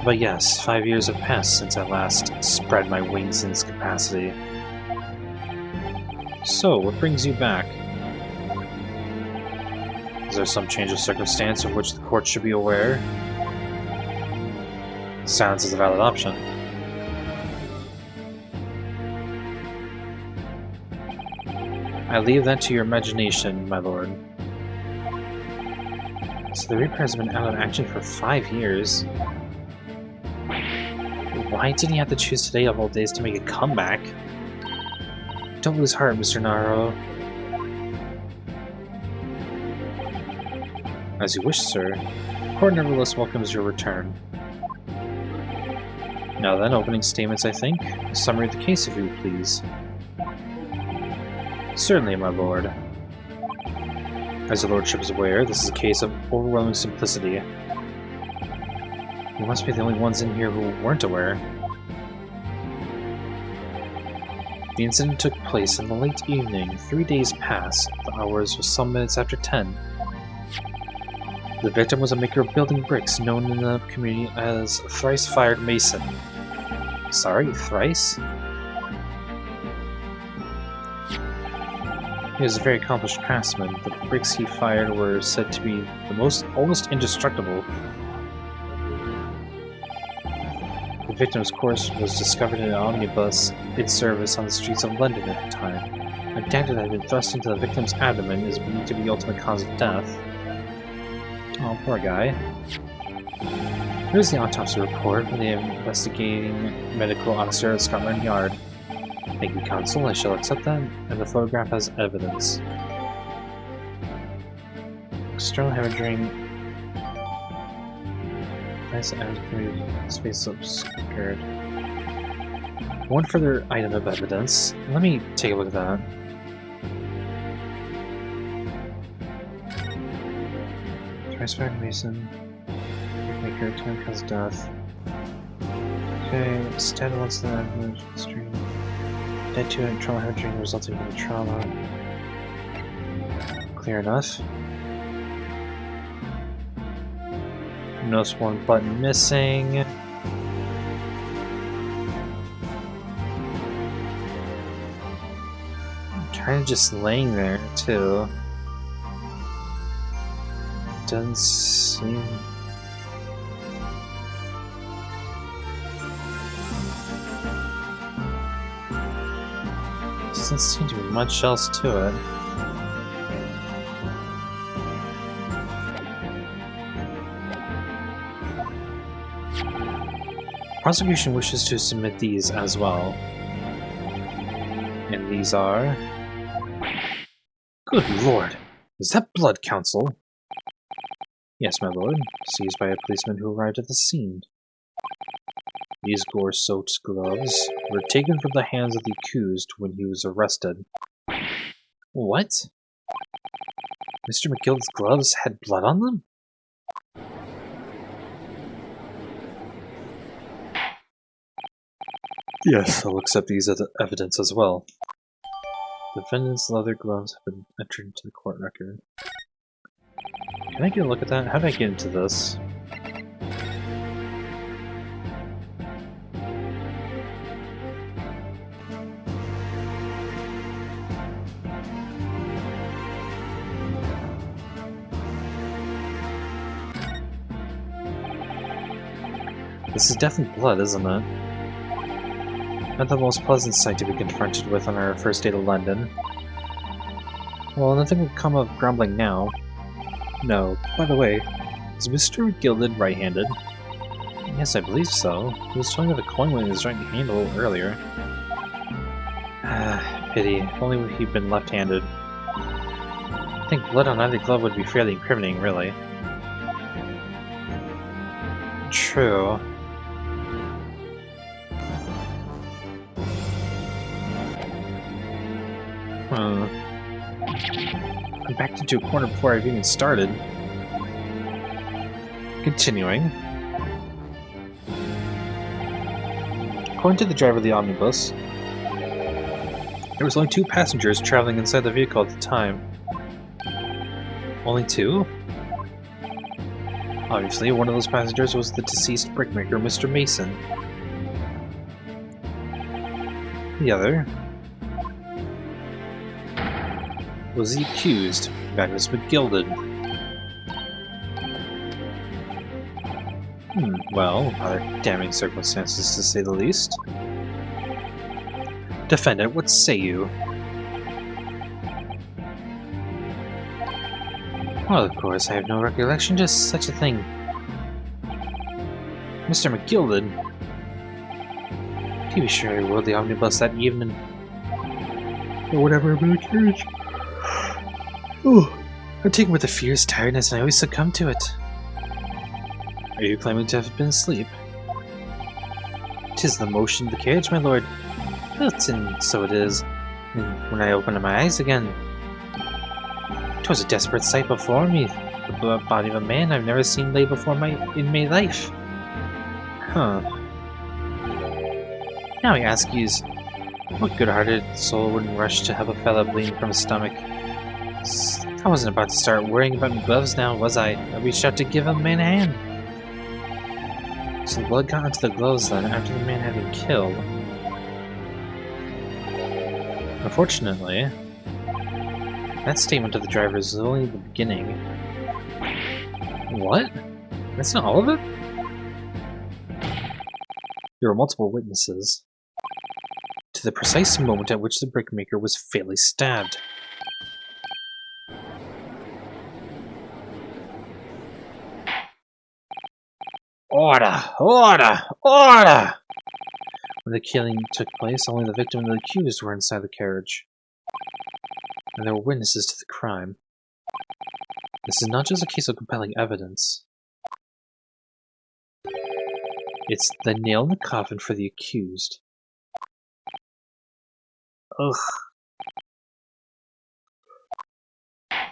But yes, 5 years have passed since I last spread my wings in this capacity. So, what brings you back? Is there some change of circumstance of which the court should be aware? Silence is a valid option. I leave that to your imagination, my lord. So the Reaper has been out of action for 5 years. Why did he have to choose today of all days to make a comeback? Don't lose heart, Mr. Naruto. As you wish, sir. Court nevertheless welcomes your return. Now then, opening statements, I think. A summary of the case, if you would please. Certainly, my lord. As your lordship is aware, this is a case of overwhelming simplicity. You must be the only ones in here who weren't aware. The incident took place in the late evening, 3 days past. The hours was some minutes after 10. The victim was a maker of building bricks known in the community as Thrice-Fired Mason. Sorry, thrice? He was a very accomplished craftsman. The bricks he fired were said to be almost indestructible. The victim's corpse was discovered in an omnibus in service on the streets of London at the time. A dagger that had been thrust into the victim's abdomen is believed to be the ultimate cause of death. Oh, poor guy. Here's the autopsy report from the investigating medical officer at Scotland Yard. Thank you, counsel. I shall accept that, and the photograph as evidence. External hemorrhaging. Nice attitude. Space obscured. One further item of evidence. Let me take a look at that. Thrice-Fired Mason. Maker, time cause death. Okay, stabbed once in the stream. Dead to internal hemorrhaging resulting from the trauma. Clear enough. Notice one button missing. Kind of just laying there too. Doesn't seem. Doesn't seem to be much else to it. Prosecution wishes to submit these as well. And these are... Good lord! Is that blood, counsel? Yes, my lord. Seized by a policeman who arrived at the scene. These gore-soaked gloves were taken from the hands of the accused when he was arrested. What? Mr. McGilld's gloves had blood on them? Yes, I'll accept these as evidence as well. The defendant's leather gloves have been entered into the court record. Can I get a look at that? How did I get into this? This is definitely blood, isn't it? Not the most pleasant sight to be confronted with on our first day to London. Well, nothing will come of grumbling now. No. By the way, is Mr. Gilded right-handed? Yes, I believe so. He was toying with a coin with his right hand a little earlier. Ah, pity. If only he'd been left-handed. I think blood on either glove would be fairly incriminating, really. True. I'm backed into a corner before I've even started. Continuing. According to the driver of the omnibus, there was only 2 passengers traveling inside the vehicle at the time. Only 2? Obviously, one of those passengers was the deceased brickmaker, Mr. Mason. The other was the accused, Magnus McGilded. Well, rather damning circumstances to say the least. Defendant, what say you? Well, of course, I have no recollection, just such a thing. Mr. McGilded? To be sure, I rode the omnibus that evening. Or whatever about a carriage. Oh, I'm taken with a fierce tiredness and I always succumb to it. Are you claiming to have been asleep? 'Tis the motion of the carriage, my lord. And so it is. And when I opened my eyes again, 'twas a desperate sight before me. The body of a man I've never seen lay before in my life. Huh. Now I ask yous, what good-hearted soul wouldn't rush to help a fella bleeding from his stomach? I wasn't about to start worrying about my gloves now, was I? I reached out to give a man a hand. So the blood got into the gloves then, after the man had been killed. Unfortunately, that statement of the driver is only the beginning. What? That's not all of it? There were multiple witnesses to the precise moment at which the brickmaker was fatally stabbed. Order! Order! Order! When the killing took place, only the victim and the accused were inside the carriage. And there were witnesses to the crime. This is not just a case of compelling evidence. It's the nail in the coffin for the accused. Ugh. Thank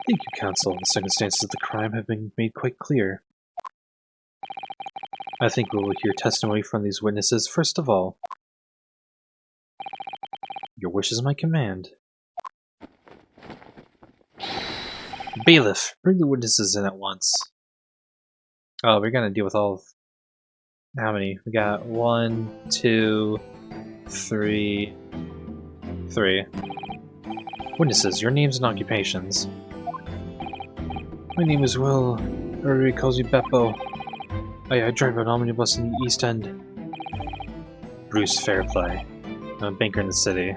you, counsel. The circumstances of the crime have been made quite clear. I think we will hear testimony from these witnesses first of all. Your wish is my command. Bailiff, bring the witnesses in at once. Oh, we're gonna deal with all of... How many? We got 1, 2, 3... 3. Witnesses, your names and occupations. My name is Will. Everybody calls me Beppo. I drive an omnibus in the East End. Bruce Fairplay. I'm a banker in the city.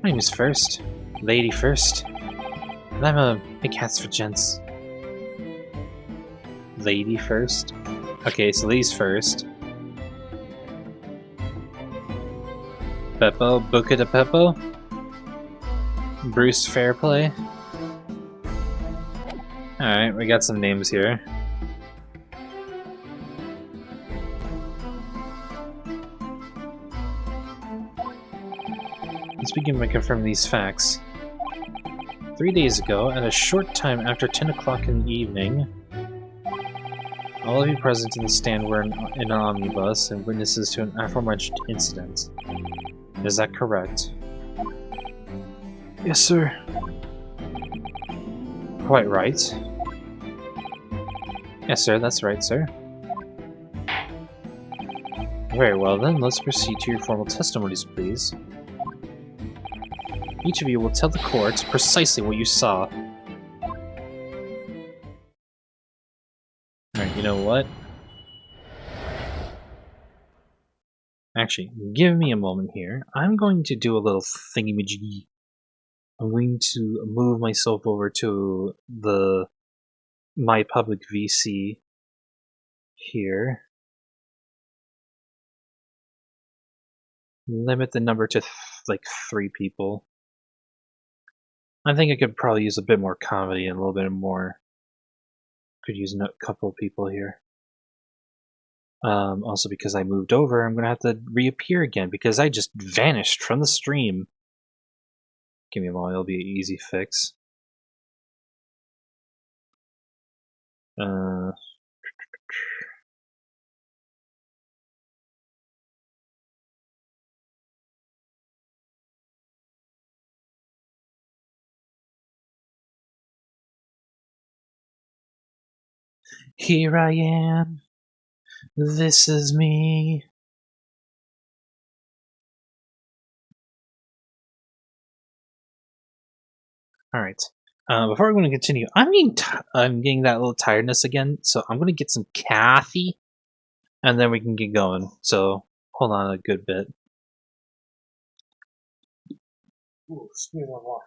My name is First. Lady First. And I'm a big hats for gents. Lady First? Okay, so ladies first. Beppo, Buca de Beppo. Bruce Fairplay. Alright, we got some names here. Let's begin by confirming these facts. 3 days ago, at a short time after 10 o'clock in the evening, all of you present in the stand were in an omnibus and witnesses to an aforementioned incident. Is that correct? Yes, sir. Quite right. Yes, sir, that's right, sir. Very well then, let's proceed to your formal testimonies, please. Each of you will tell the court precisely what you saw. Alright, you know what? Actually, give me a moment here. I'm going to do a little thingy-majiggy. I'm going to move myself over to the My Public VC here. Limit the number to like 3 people. I think I could probably use a bit more comedy and a little bit more. Could use a couple of people here. Also, because I moved over, I'm going to have to reappear again because I just vanished from the stream. Give me a moment, it'll be an easy fix. Here I am. This is me. Alright. Before we're going to continue, I'm getting that little tiredness again, so I'm going to get some coffee, and then we can get going. So, hold on a good bit. Ooh, excuse me, water.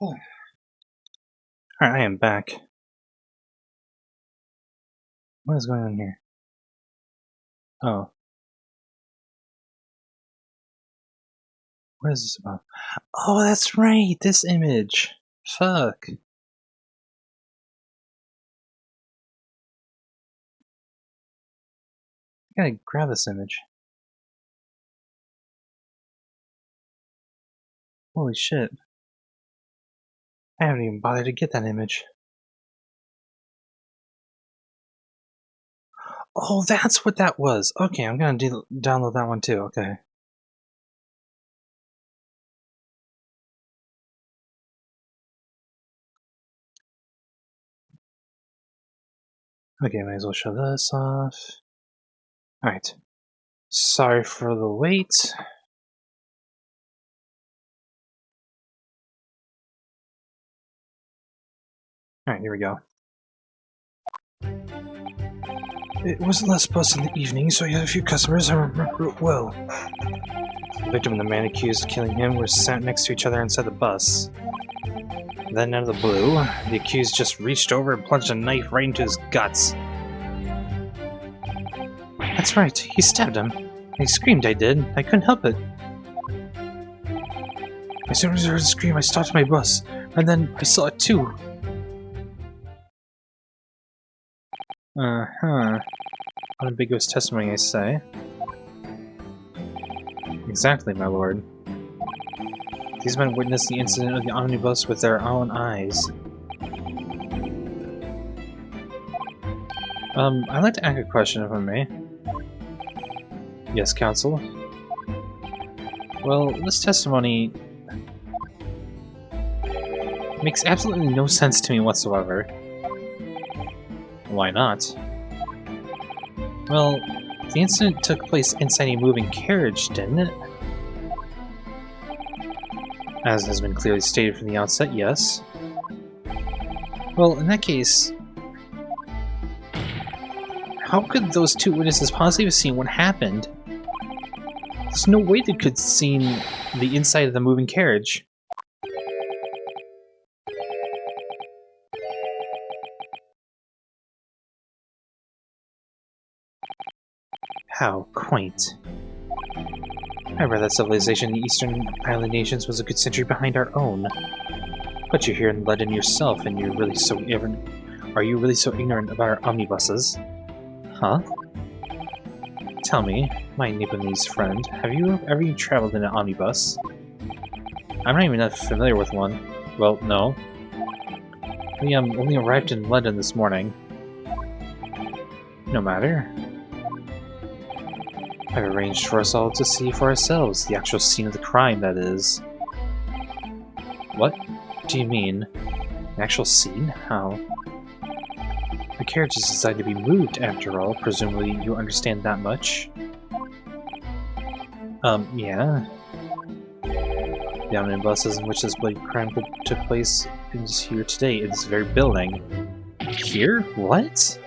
Alright, I am back. What is going on here? Oh. What is this about? Oh, that's right! This image! Fuck. I gotta grab this image. Holy shit. I haven't even bothered to get that image. Oh, that's what that was! Okay, I'm gonna download that one too, okay. Okay, might as well show this off. Alright. Sorry for the wait. Alright, here we go. It was less bus in the evening, so I had a few customers. I remember it well. The victim and the man accused of killing him were sat next to each other inside the bus. Then, out of the blue, the accused just reached over and plunged a knife right into his guts. That's right, he stabbed him. He screamed, I did. I couldn't help it. As soon as I heard a scream, I stopped my bus, and then I saw it too. Uh-huh. Unambiguous testimony, I say. Exactly, my lord. These men witnessed the incident of the omnibus with their own eyes. I'd like to ask a question, if I may. Yes, counsel? Well, this testimony makes absolutely no sense to me whatsoever. Why not? Well, the incident took place inside a moving carriage, didn't it? As has been clearly stated from the outset, yes. Well, in that case, how could those two witnesses possibly have seen what happened? There's no way they could have seen the inside of the moving carriage. How quaint. I read that civilization in the eastern island nations was a good century behind our own. But you're here in London yourself, and you're really so ignorant. Are you really so ignorant about our omnibuses? Huh? Tell me, my Nipponese friend, have you ever traveled in an omnibus? I'm not even that familiar with one. Well, no. We only arrived in London this morning. No matter. I've arranged for us all to see for ourselves the actual scene of the crime, that is. What do you mean? An actual scene? How? The carriage is designed to be moved, after all. Presumably you understand that much? Yeah. The omnibuses in which this bloody crime took place is here today, in this very building. Here? What?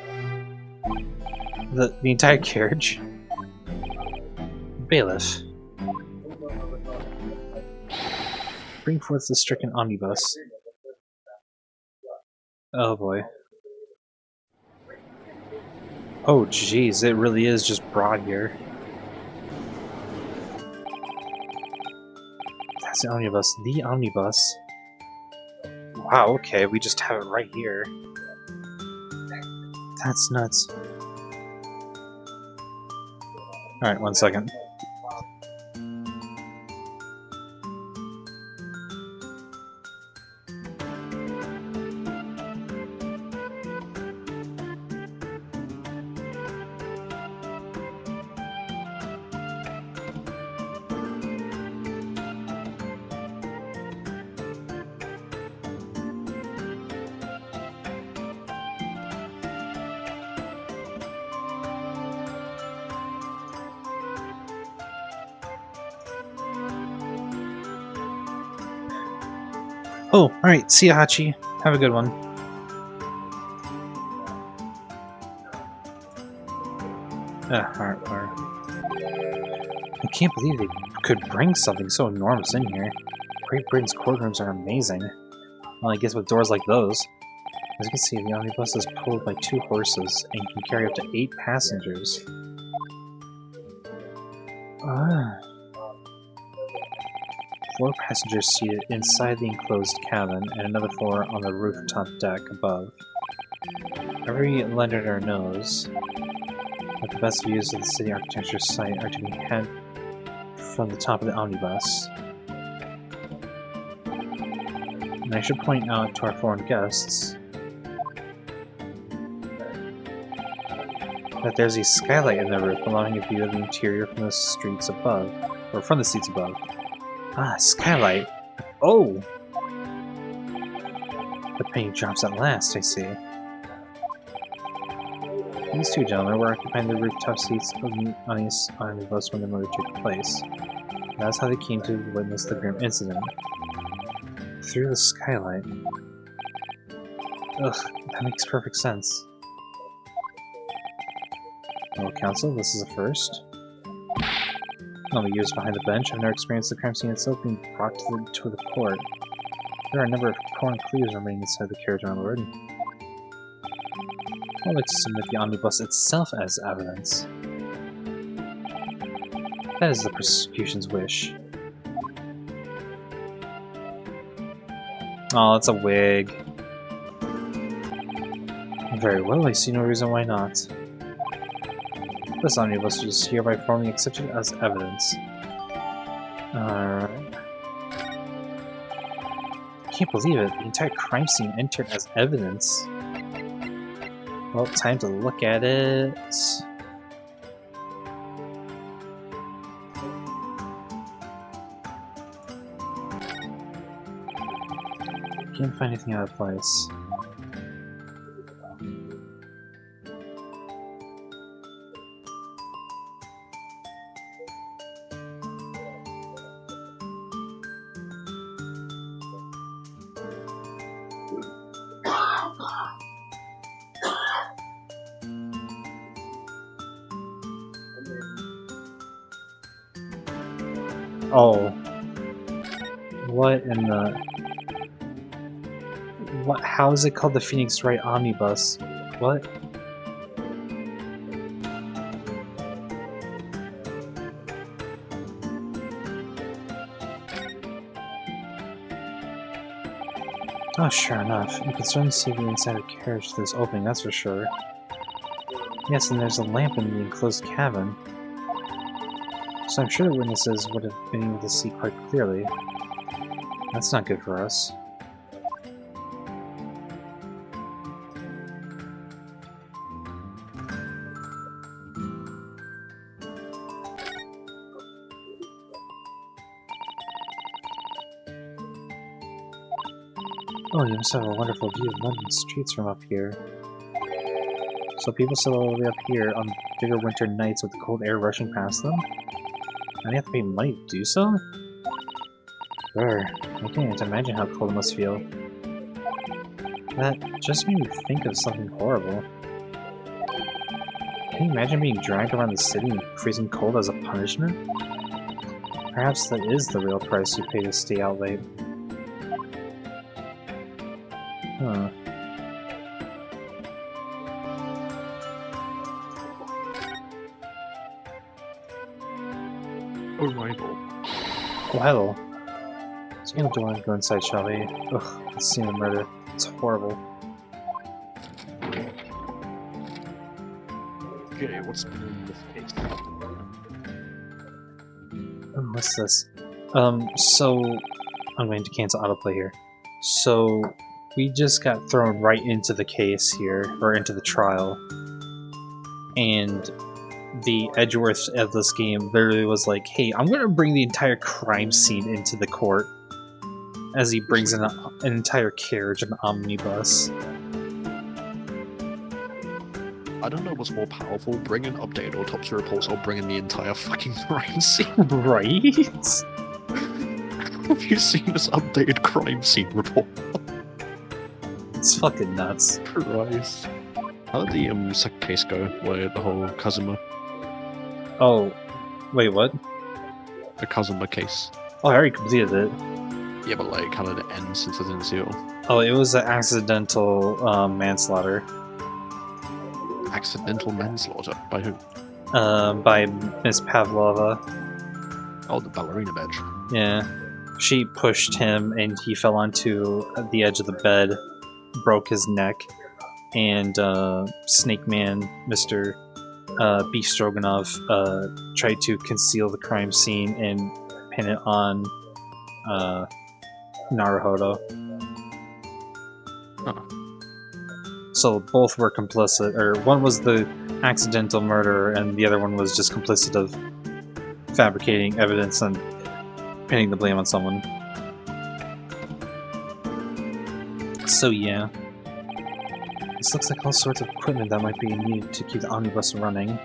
The entire carriage? Bailiff. Bring forth the stricken omnibus. Oh boy. Oh jeez, it really is just broad here. That's the omnibus. The omnibus. Wow, okay, we just have it right here. That's nuts. Alright, 1 second. Oh, alright, see ya, Hachi. Have a good one. Alright. I can't believe they could bring something so enormous in here. Great Britain's courtrooms are amazing. Well, I guess with doors like those. As you can see, the omnibus is pulled by 2 horses and can carry up to 8 passengers. 4 passengers seated inside the enclosed cabin, and another 4 on the rooftop deck above. Every Londoner knows that the best views of the city architecture site are to be had from the top of the omnibus. And I should point out to our foreign guests that there's a skylight in the roof allowing a view of the interior from the streets above, or from the seats above. Ah, skylight! Oh! The penny drops at last, I see. These 2 gentlemen were occupying the rooftop seats on the omnibus when the murder took place. That's how they came to witness the grim incident. Through the skylight. Ugh, that makes perfect sense. Well, counsel, this is a first. In all the years behind the bench, I've never experienced the crime scene itself being brought to the court. There are a number of torn clues remaining inside the carriage, my lord. I'd like to submit the omnibus itself as evidence. That is the prosecution's wish. Oh, it's a wig. Very well, I see no reason why not. This omnibus is hereby formally accepted as evidence. Alright. I can't believe it, the entire crime scene entered as evidence. Well, time to look at it. Can't find anything out of place. Oh. What in the... What? How is it called the Phoenix Wright Omnibus? What? Oh, sure enough. You can certainly see the inside of the carriage through this opening, that's for sure. Yes, and there's a lamp in the enclosed cabin. So I'm sure the witnesses would have been able to see quite clearly. That's not good for us. Oh, you must have a wonderful view of London streets from up here. So people sit all the way up here on bigger winter nights with the cold air rushing past them? And they have to pay money to do so? Brr, I can't even imagine how cold it must feel. That just made me think of something horrible. Can you imagine being dragged around the city in freezing cold as a punishment? Perhaps that is the real price you pay to stay out late. Huh. Arrival. Oh, hello. So you don't want to go inside, shall we? Ugh, the scene of murder. It's horrible. Okay, what's been in this case? Oh, what's this? So... I'm going to cancel autoplay here. So... we just got thrown right into the case here, or into the trial. And... the Edgeworth of this game literally was like, hey, I'm gonna bring the entire crime scene into the court. As he brings in an entire carriage, an omnibus. I don't know what's more powerful, bring an updated autopsy reports or bring in the entire fucking crime scene. Right? Have you seen this updated crime scene report? It's fucking nuts. Christ. How did the second case go, where the whole Kazuma? Oh, wait, what? The Kazuma case. Oh, I already completed it. Yeah, but like, how did it end since I didn't see it all? Oh, it was an accidental manslaughter. Accidental manslaughter by who? By Miss Pavlova. Oh, the ballerina bitch. Yeah. She pushed him and he fell onto the edge of the bed, broke his neck, and Snake Man, Mr. Beef Stroganoff, tried to conceal the crime scene and pin it on Naruhodo. Huh. So both were complicit, or one was the accidental murderer and the other one was just complicit of fabricating evidence and pinning the blame on someone. So yeah. This looks like all sorts of equipment that might be needed to keep the omnibus running.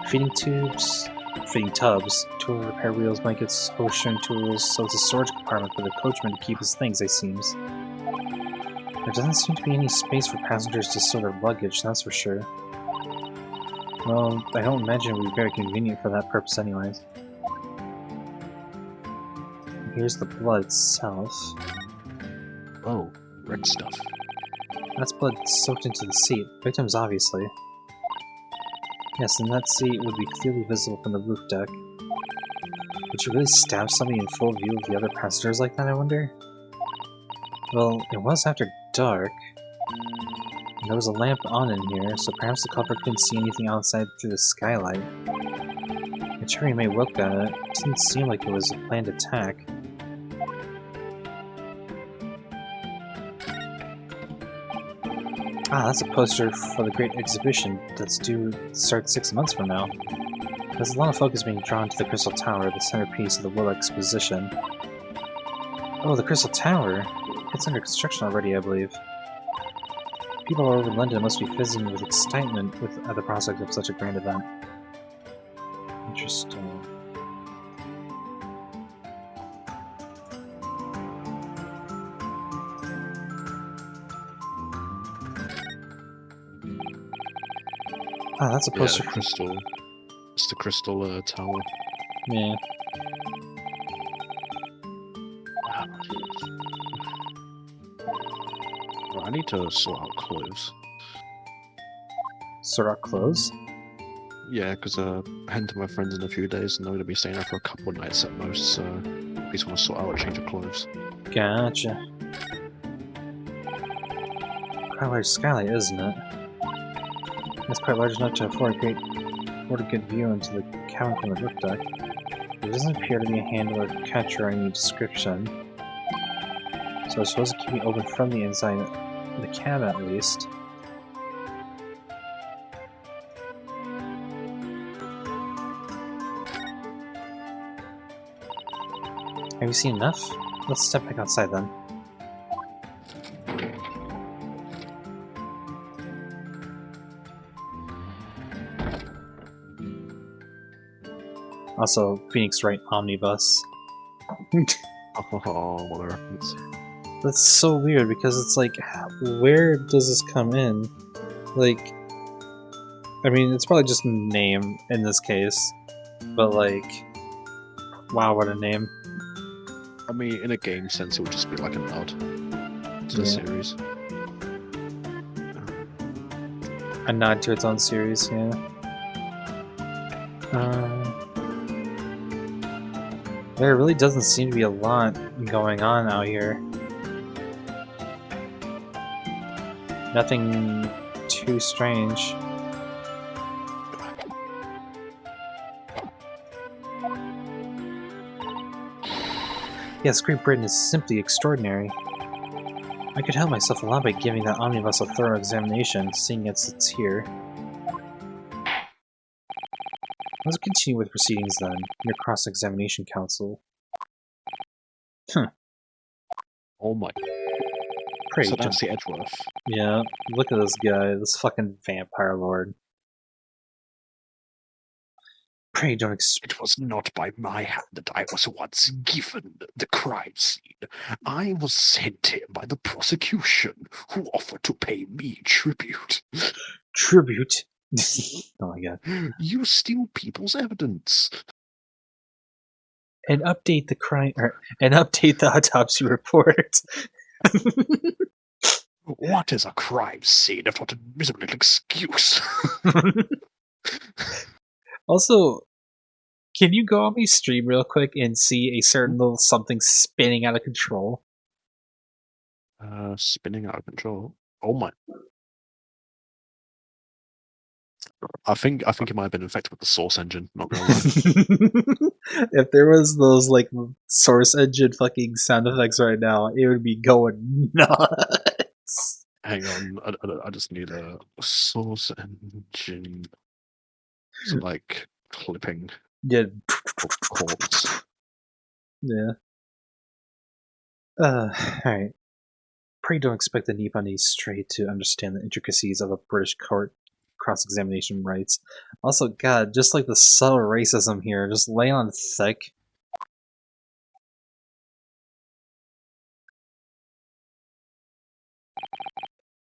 Feeding tubs, feeding tubs, tool repair wheels, blankets, hose-sharing tools, so it's a storage compartment for the coachman to keep his things, it seems. There doesn't seem to be any space for passengers to store their luggage, that's for sure. Well, I don't imagine it would be very convenient for that purpose anyways. Here's the blood itself. Oh, red stuff. That's blood soaked into the seat. Victims, obviously. Yes, and that seat would be clearly visible from the roof deck. Would you really stab somebody in full view of the other passengers like that, I wonder? Well, it was after dark. And there was a lamp on in here, so perhaps the culprit couldn't see anything outside through the skylight. The jury may look at it. It didn't seem like it was a planned attack. Ah, that's a poster for the great exhibition that's due to start 6 months from now. There's a lot of focus being drawn to the Crystal Tower, the centerpiece of the Will Exposition. Oh, the Crystal Tower! It's under construction already, I believe. People all over London must be fizzing with excitement at the prospect of such a grand event. Interesting. Ah, that's a Yeah, poster. the crystal. It's the crystal tower. Yeah. Right, I need to sort out clothes. Sort out clothes? Yeah, because heading to my friends in a few days, and they're going to be staying there for a couple of nights at most, so I just want to sort out a change of clothes. Gotcha. Quite large skylight, isn't it? It's quite large enough to afford a good view into the cabin from the roof deck. There doesn't appear to be a handle or catch or any description. So I suppose it can be opened from the inside of the cab at least. Have you seen enough? Let's step back outside then. Also, Phoenix Wright Omnibus. Oh, what a reference. That's so weird because it's like, where does this come in? Like, I mean, it's probably just a name in this case, but like, wow, what a name. I mean, in a game sense, it would just be like a nod to the series. A nod to its own series, yeah. There really doesn't seem to be a lot going on out here. Nothing too strange. Yes, Great Britain is simply extraordinary. I could help myself a lot by giving that omnibus a thorough examination, seeing as it's here. Let's continue with proceedings then, your cross-examination counsel. Oh my. Pray, So that's the Edgeworth. yeah, look at this guy, this fucking vampire lord. Pray don't It was not by my hand that I was once given the crime scene. I was sent here by the prosecution, who offered to pay me tribute. Tribute? Oh my god. You steal people's evidence. And update the crime, and update the autopsy report. What is a crime scene if not a miserable excuse? Also, can you go on my stream real quick and see a certain little something spinning out of control? Spinning out of control. Oh my! I think it might have been infected with the Source engine. Not gonna lie. If there was those like Source engine fucking sound effects right now, it would be going nuts. Hang on, I just need a Source engine. So like clipping Yeah. corpse. Yeah. Alright. Pray don't expect the Nippon straight to understand the intricacies of a British court cross-examination rights. Also, God, just like the subtle racism here, just lay on thick.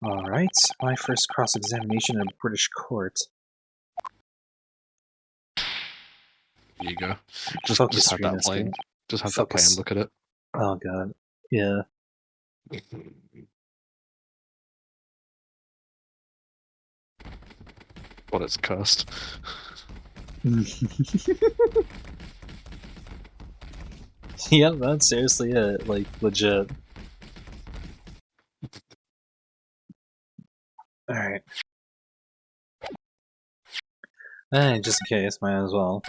Alright, my first cross-examination in a British court. There you go. Just Focus, have that Venus, playing. game. Just have that play and Focus. look at it. Oh God, yeah. God, it's cursed. Yeah, that's seriously it. Like, legit. Alright. Just in case, might as well.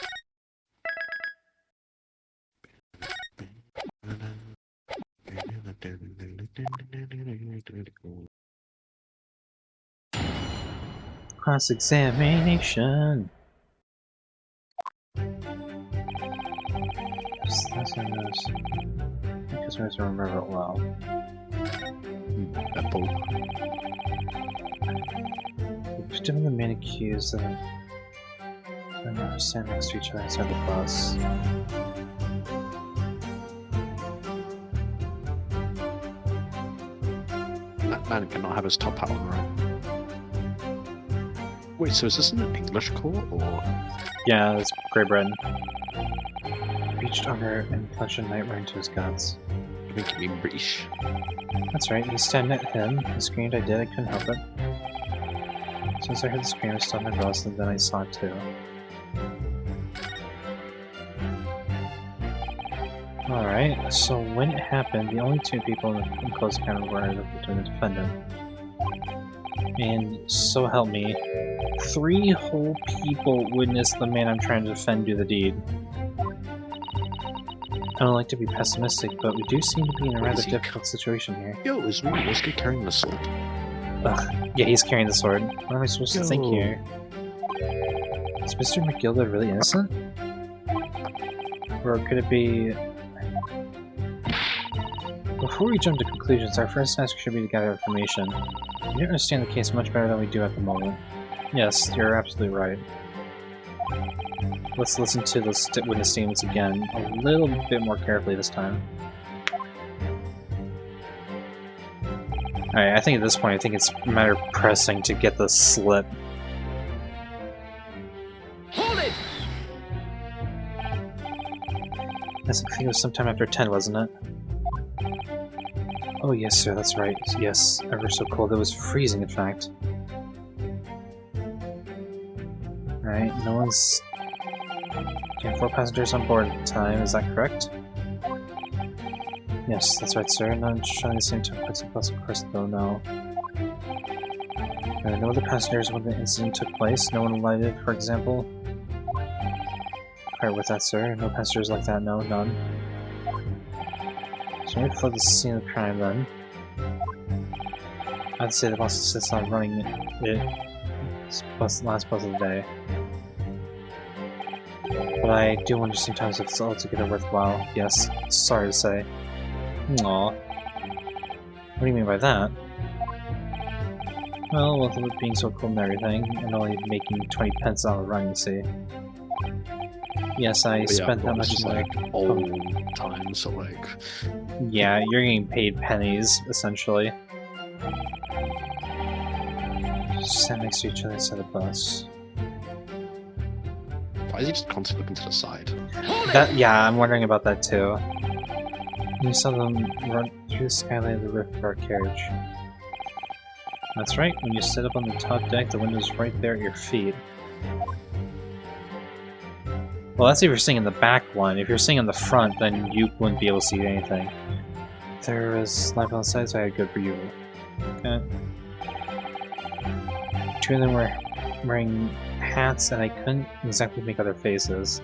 Cross-examination. That's one of those. Customers don't remember it well. Apple. Doing the main accused of them stand next to each other inside the bus. That man cannot have his top hat on, right? Wait, so is this an English court or? Yeah, it's Great Britain. Reached under and punched a knight right into his guts. Making me British. That's right, he stabbed at him. He screamed, I did, I couldn't help it. As soon as I heard the scream, I stopped my bus, and then I saw it too. Alright, so when it happened, the only two people in close encounter were either between the defendant. And so help me, 3 whole people witnessed the man I'm trying to defend do the deed. I don't like to be pessimistic, but we do seem to be in a rather difficult situation here. Yo, is Whiskey carrying the sword? Ugh, yeah, he's carrying the sword. What am I supposed to think here? Is Mr. McGilda really innocent? Or could it be... Before we jump to conclusions, our first task should be to gather information. We don't understand the case much better than we do at the moment. Yes, you're absolutely right. Let's listen to the witness statements again, a little bit more carefully this time. Alright, I think at this point, it's a matter of pressing to get the slip. Hold it! I think it was sometime after 10, wasn't it? Oh yes, sir, that's right. Yes, ever so cold. It was freezing, in fact. Alright, no one's... Okay, 4 passengers on board at the time, is that correct? Yes, that's right, sir. No one showing the same time parts of bus, of course, though, no. There were no other passengers when the incident took place. No one alighted, for example. Quite with that, sir. No passengers like that, no, none. So we fled the scene of the crime then. I'd say the boss insists on running it's last bus of the day. But I do wonder sometimes if it's altogether worthwhile. Yes, sorry to say. Aww. What do you mean by that? Well, with it being so cool and everything, and only making 20 pence out of run, you see. Yes, I spent that much in like old times, so like... Yeah, you're getting paid pennies, essentially. Just sat next to each other inside the bus. Why is he just constantly looking to the side? Yeah, I'm wondering about that too. We saw them run through the skylight of the roof of our carriage. That's right, when you sit up on the top deck, the window's right there at your feet. Well, that's if you're sitting in the back one. If you're sitting in the front, then you wouldn't be able to see anything. There was life on the side, so I had good for you. Okay. Two of them were wearing hats, and I couldn't exactly make out their faces.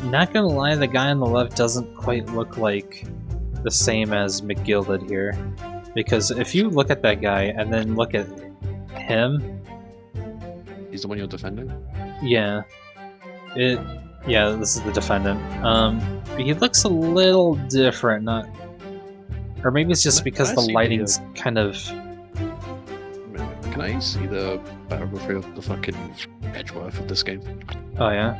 Not gonna lie, the guy on the left doesn't quite look like the same as McGilded here. Because if you look at that guy and then look at him... He's the one you're defending? Yeah. Yeah, this is the defendant. He looks a little different, not... Or maybe it's just because the lighting's kind of... Can I see the biography of the fucking Edgeworth of this game? Oh yeah?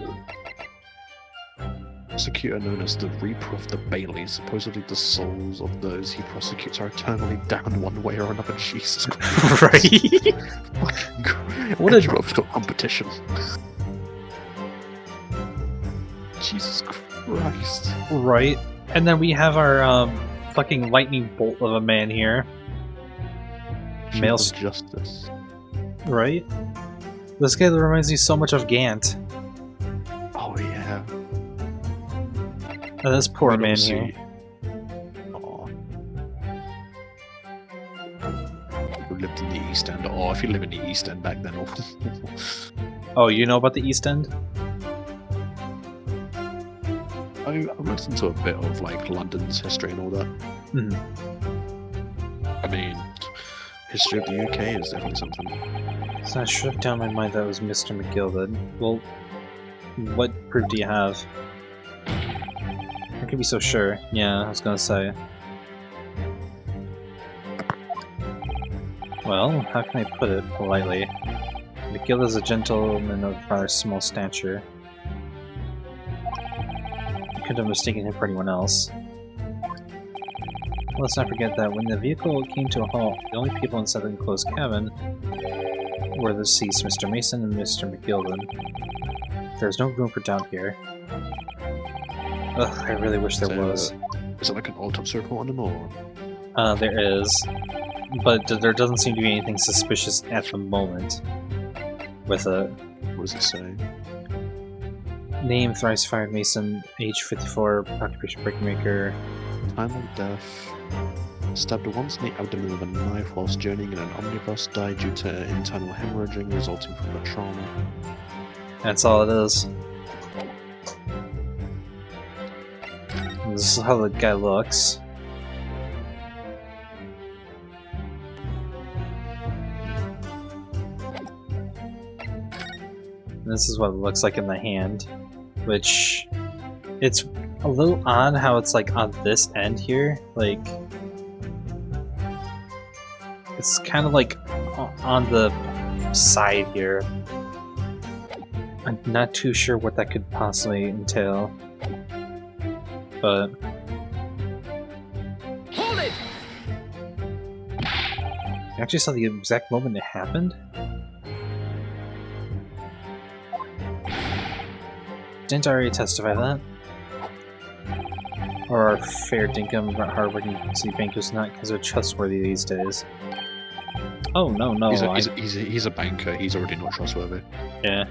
Prosecutor known as the Reaper of the Bailey. Supposedly the souls of those he prosecutes are eternally damned one way or another. Jesus Christ. Right? What Edgeworth's got competition. Jesus Christ. Right. And then we have our fucking lightning bolt of a man here. Male justice. Right? This guy reminds me so much of Gant. Oh yeah. And this poor man here. Aw. Who lived in the East End? Oh, if you live in the East End back then. Oh, you know about the East End? I looked into a bit of like London's history and all that. Mm-hmm. I mean, history of the UK is definitely something. So I should have down my mind that was Mr. McGilded. Well, what proof do you have? I could be so sure. Yeah, I was gonna say. Well, how can I put it politely? McGill is a gentleman of rather small stature. I could have mistaken him for anyone else. Let's not forget that when the vehicle came to a halt, the only people inside the enclosed cabin were the deceased Mr. Mason and Mr. McGilden. There's no room for doubt here. Ugh, I really wish there was. Is it like an autopsy report on him, or? There is. But there doesn't seem to be anything suspicious at the moment with it. What does it say? Name, thrice fired Mason, age 54, occupation brickmaker. Time of death. Stabbed once in the abdomen with a knife whilst journeying in an omnibus. Died due to internal hemorrhaging resulting from the trauma. That's all it is. This is how the guy looks. And this is what it looks like in the hand, which it's a little odd how it's like on this end here, like it's kind of like on the side here. I'm not too sure what that could possibly entail, but Hold it! I actually saw the exact moment it happened. Didn't I already testify that? Or our fair dinkum hardworking city bankers not because they're trustworthy these days. Oh no, no. He's a banker. He's already not trustworthy. Yeah.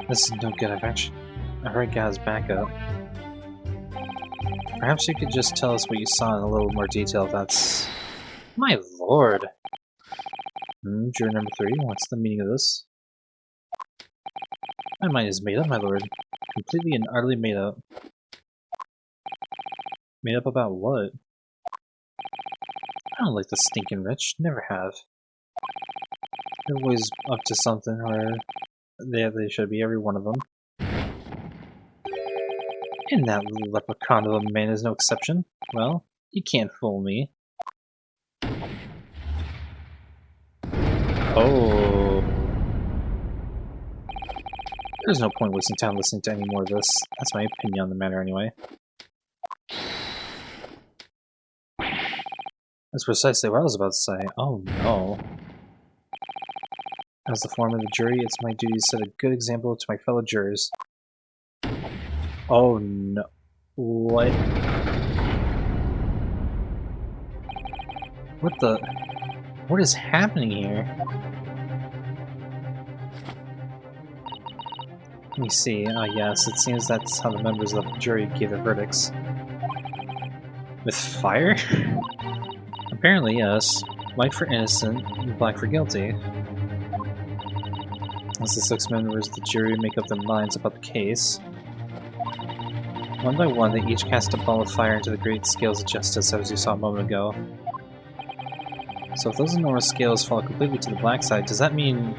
This is no good. I heard Gaz back up. Perhaps you could just tell us what you saw in a little more detail. That's... My lord! Juror number 3, what's the meaning of this? My mind is made up, my lord. Completely and utterly made up. Made up about what? I don't like the stinking rich. Never have. They're always up to something, or they should be, every one of them. And that little leprechaun of a man is no exception. Well, you can't fool me. Oh. There's no point wasting time listening to any more of this. That's my opinion on the matter anyway. That's precisely what I was about to say. Oh no. As the foreman of the jury, it's my duty to set a good example to my fellow jurors. Oh no. What? What the? What is happening here? Let me see. Ah, yes, it seems that's how the members of the jury gave their verdicts. With fire? Apparently, yes. White for innocent, and black for guilty. As the 6 members of the jury make up their minds about the case, one by one, they each cast a ball of fire into the great scales of justice, as you saw a moment ago. So if those enormous scales fall completely to the black side, does that mean...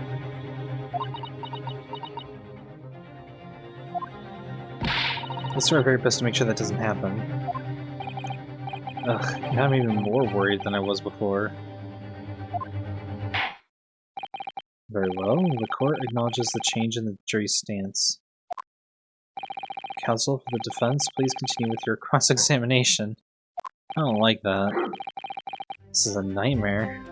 Let's do our very best to make sure that doesn't happen. Ugh, now I'm even more worried than I was before. Very well, the court acknowledges the change in the jury's stance. Counsel for the defense, please continue with your cross-examination. I don't like that. This is a nightmare.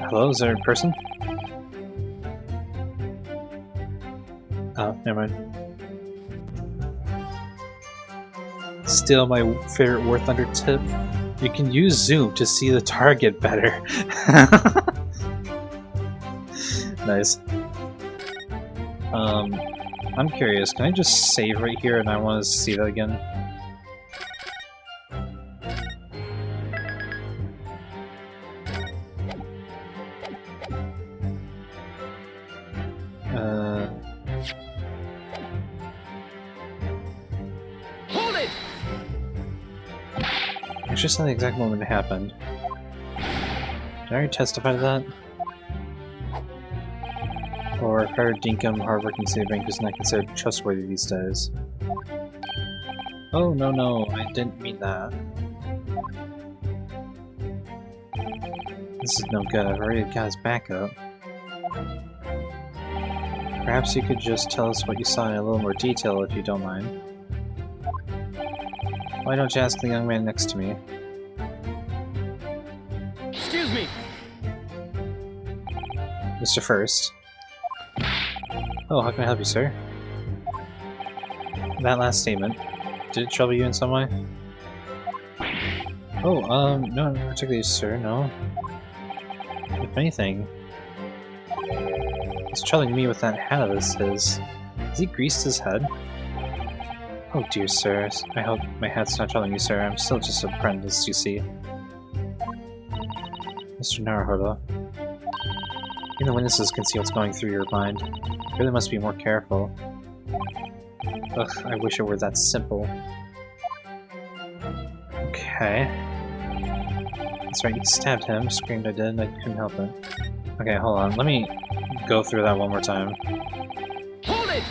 Hello, is there a person? Oh, never mind. Still my favorite War Thunder tip. You can use zoom to see the target better. Nice. I'm curious, can I just save right here and I want to see that again? Hold it! It's just not the exact moment it happened. Did I already testify to that? Or if I heard Dinkum, hardworking city bank is not considered trustworthy these days. Oh, no, I didn't mean that. This is no good, I've already got his back up. Perhaps you could just tell us what you saw in a little more detail if you don't mind. Why don't you ask the young man next to me? Excuse me! Mr. First. Oh, how can I help you, sir? That last statement, did it trouble you in some way? Oh, no, not particularly, sir, no. If anything, it's troubling me with that hat of his. Has he greased his head? Oh dear, sir. I hope my hat's not troubling you, sir. I'm still just a apprentice, you see. Mr. Naruhodo. Even the witnesses can see what's going through your mind. You really must be more careful. Ugh, I wish it were that simple. Okay. That's right, you stabbed him, screamed I did, and I couldn't help it. Okay, hold on, let me go through that one more time. Hold it!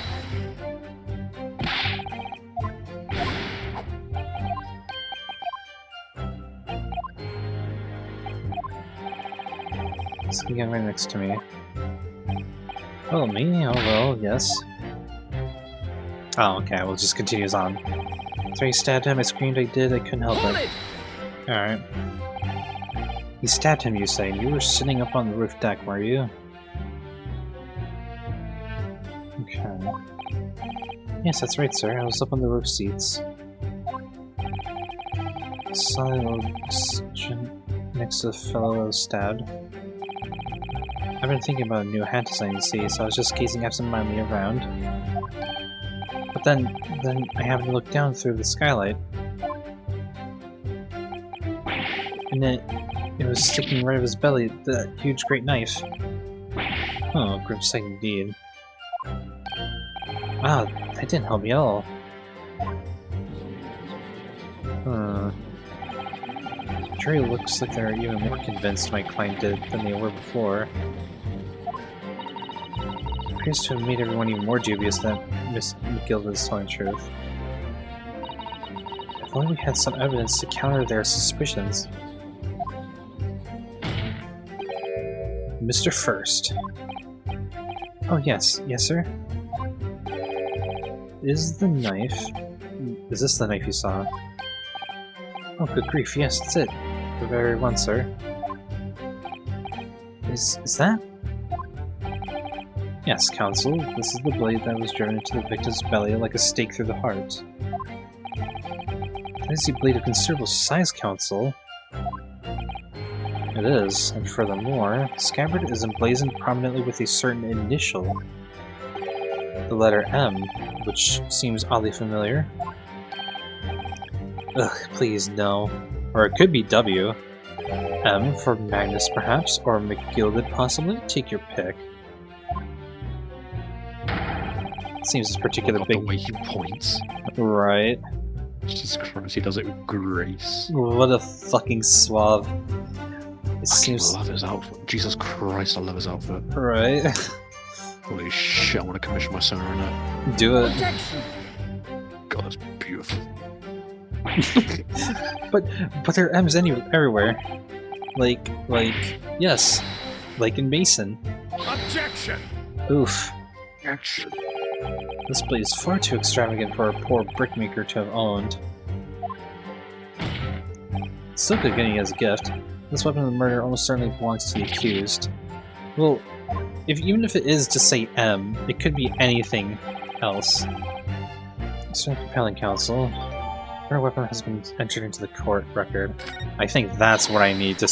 This is the young man next to me. Oh, me? Oh, well, yes. Oh, okay, we'll just continue on. So he stabbed him, I screamed I did, I couldn't help it. Alright. He stabbed him, you say, and you were sitting up on the roof deck, were you? Okay. Yes, that's right, sir. I was up on the roof seats. Saw the old next to the fellow that was stabbed. I've been thinking about a new hat design, you see, so I was just gazing absentmindedly around. But then I happened to look down through the skylight. And it was sticking right of his belly, that huge great knife. Oh, grim sight indeed. Wow, that didn't help me at all. The jury looks like they're even more convinced my client did than they were before. It appears to have made everyone even more dubious that Miss McGill is telling the truth. If only we had some evidence to counter their suspicions. Mr. First. Oh yes, yes sir? Is this the knife you saw? Oh good grief, yes, that's it. The very one, sir. Is that? Yes, Counsel, this is the blade that was driven into the victim's belly like a stake through the heart. That is a blade of considerable size, Counsel. It is, and furthermore, the scabbard is emblazoned prominently with a certain initial. The letter M, which seems oddly familiar. Ugh, please no. Or it could be W. M for Magnus, perhaps, or McGilded, possibly. Take your pick. Seems this particular God, big. the way he points. Right. Jesus Christ, he does it with grace. What a fucking suave. It I seems. love his outfit. Jesus Christ, I love his outfit. Right. Holy shit, I want to commission my sonar in it. Do it. God, that's beautiful. but there are M's everywhere. Like, yes. Like in Mason. Objection! Oof. Action. This blade is far too extravagant for a poor brickmaker to have owned. Still good getting it as a gift. This weapon of the murder almost certainly belongs to the accused. Well, even if it is to say M, it could be anything else. So compelling, Counsel. Her weapon has been entered into the court record. I think that's what I need to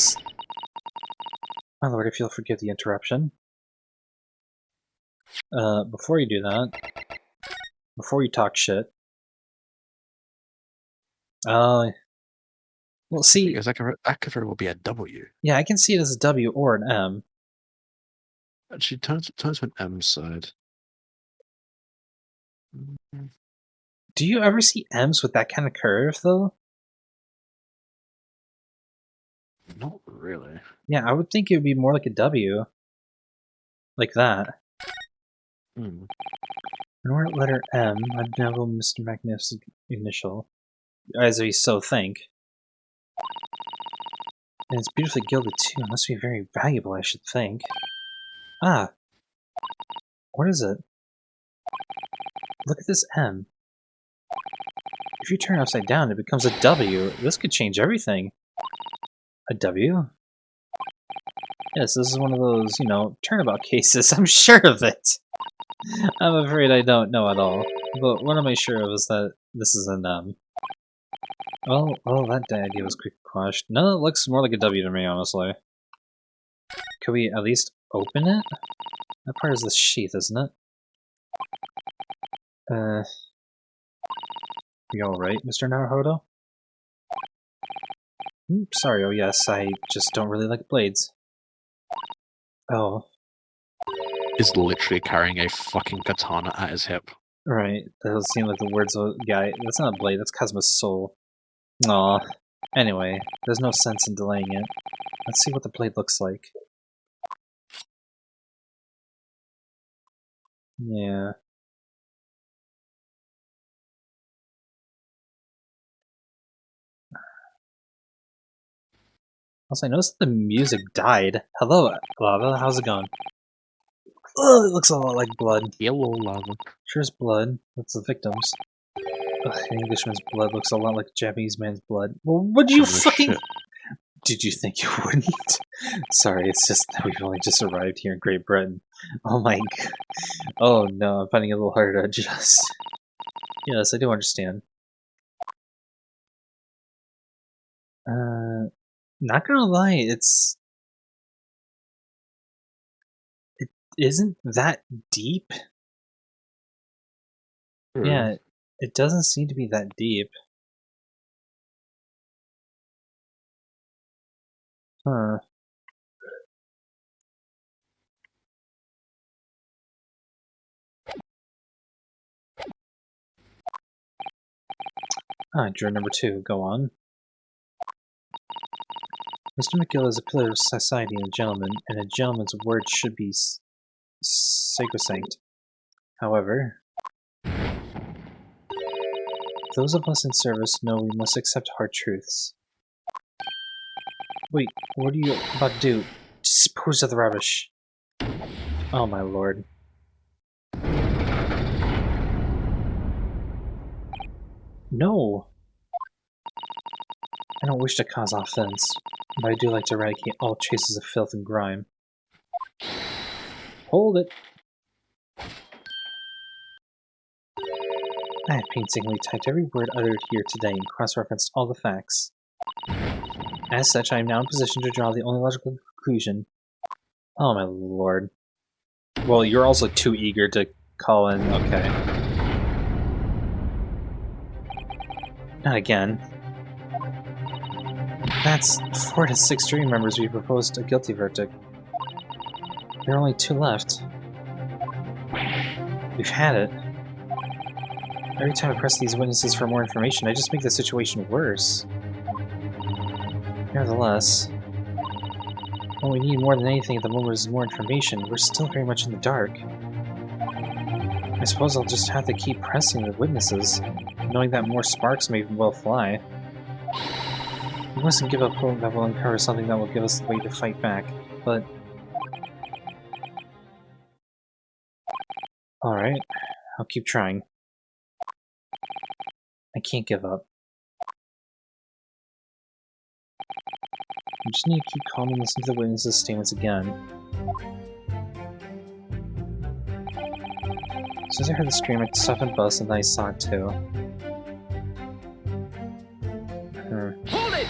My lord, if you'll forgive the interruption. Before you do that, before you talk shit. Well, see... Because that could very well be a W. Yeah, I can see it as a W or an M. Actually, turns to an M side. Do you ever see M's with that kind of curve, though? Not really. Yeah, I would think it would be more like a W. Like that. Hmm. Nor letter M, undeniable Mr. Magnificent initial. As we so think. And it's beautifully gilded too. It must be very valuable, I should think. Ah! What is it? Look at this M. If you turn it upside down, it becomes a W. This could change everything. A W? Yes, this is one of those, you know, turnabout cases. I'm sure of it! I'm afraid I don't know at all. But what am I sure of is that this is an M. Oh, that idea was quick quashed. No, it looks more like a W to me, honestly. Could we at least open it? That part is the sheath, isn't it? You alright, Mr. Naruhodo? Sorry, oh yes, I just don't really like blades. Oh. Is literally carrying a fucking katana at his hip. Right, that doesn't seem like the words of a guy. That's not a blade, that's Cosmo's soul. Aw. Anyway, there's no sense in delaying it. Let's see what the blade looks like. Yeah. Also, I noticed the music died. Hello, Lava, how's it going? Ugh, it looks a lot like blood. Yellow lava. Sure is blood. That's the victims. Ugh, an Englishman's blood looks a lot like a Japanese man's blood. Well, would you fucking... Shit. Did you think you wouldn't? Sorry, it's just that we've only just arrived here in Great Britain. Oh my god. Oh no, I'm finding it a little harder to adjust. Yes, I do understand. Not gonna lie, it isn't that deep. Yeah, it doesn't seem to be that deep. Huh. Juror number 2, go on. Mr. McGill is a pillar of society and a gentleman's word should be sacrosanct. However, those of us in service know we must accept hard truths. Wait, what are you about to do? Dispose of the rubbish. Oh my lord. No! I don't wish to cause offense, but I do like to eradicate all traces of filth and grime. Hold it! I have painstakingly typed every word uttered here today and cross-referenced all the facts. As such, I am now in position to draw the only logical conclusion. Oh my lord. Well, you're also too eager to call in. Okay. Not again. That's 4 to 6 jury members we proposed a guilty verdict. There are only 2 left. We've had it. Every time I press these witnesses for more information, I just make the situation worse. Nevertheless, what we need more than anything at the moment is more information. We're still very much in the dark. I suppose I'll just have to keep pressing the witnesses, knowing that more sparks may well fly. We mustn't give up hope that we'll uncover something that will give us the way to fight back, but... Alright, I'll keep trying. I can't give up. I just need to keep calm and listen to the witnesses' statements again. As soon as I heard the scream, I stopped and bust, and then I saw it too. Hold it!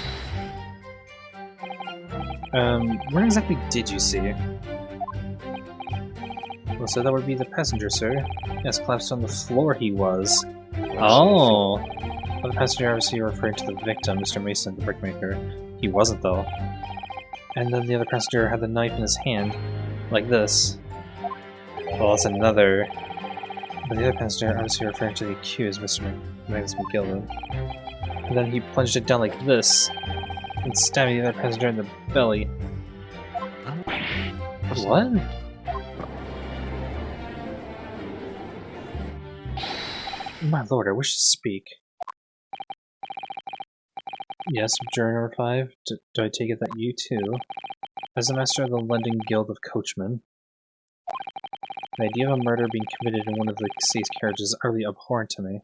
Where exactly did you see? Well, so that would be the passenger, sir. Yes, collapsed on the floor he was. Oh! Well, the passenger obviously referring to the victim, Mr. Mason, the brickmaker. He wasn't, though. And then the other passenger had the knife in his hand, like this. Well, that's another... But the other passenger obviously referring to the accused, Mr. Magnus McGilden. And then he plunged it down like this, and stabbed the other passenger in the belly. What? My lord, I wish to speak. Yes, juror number 5. Do I take it that you too, as a master of the London Guild of Coachmen, the idea of a murder being committed in one of the state's carriages is utterly abhorrent to me.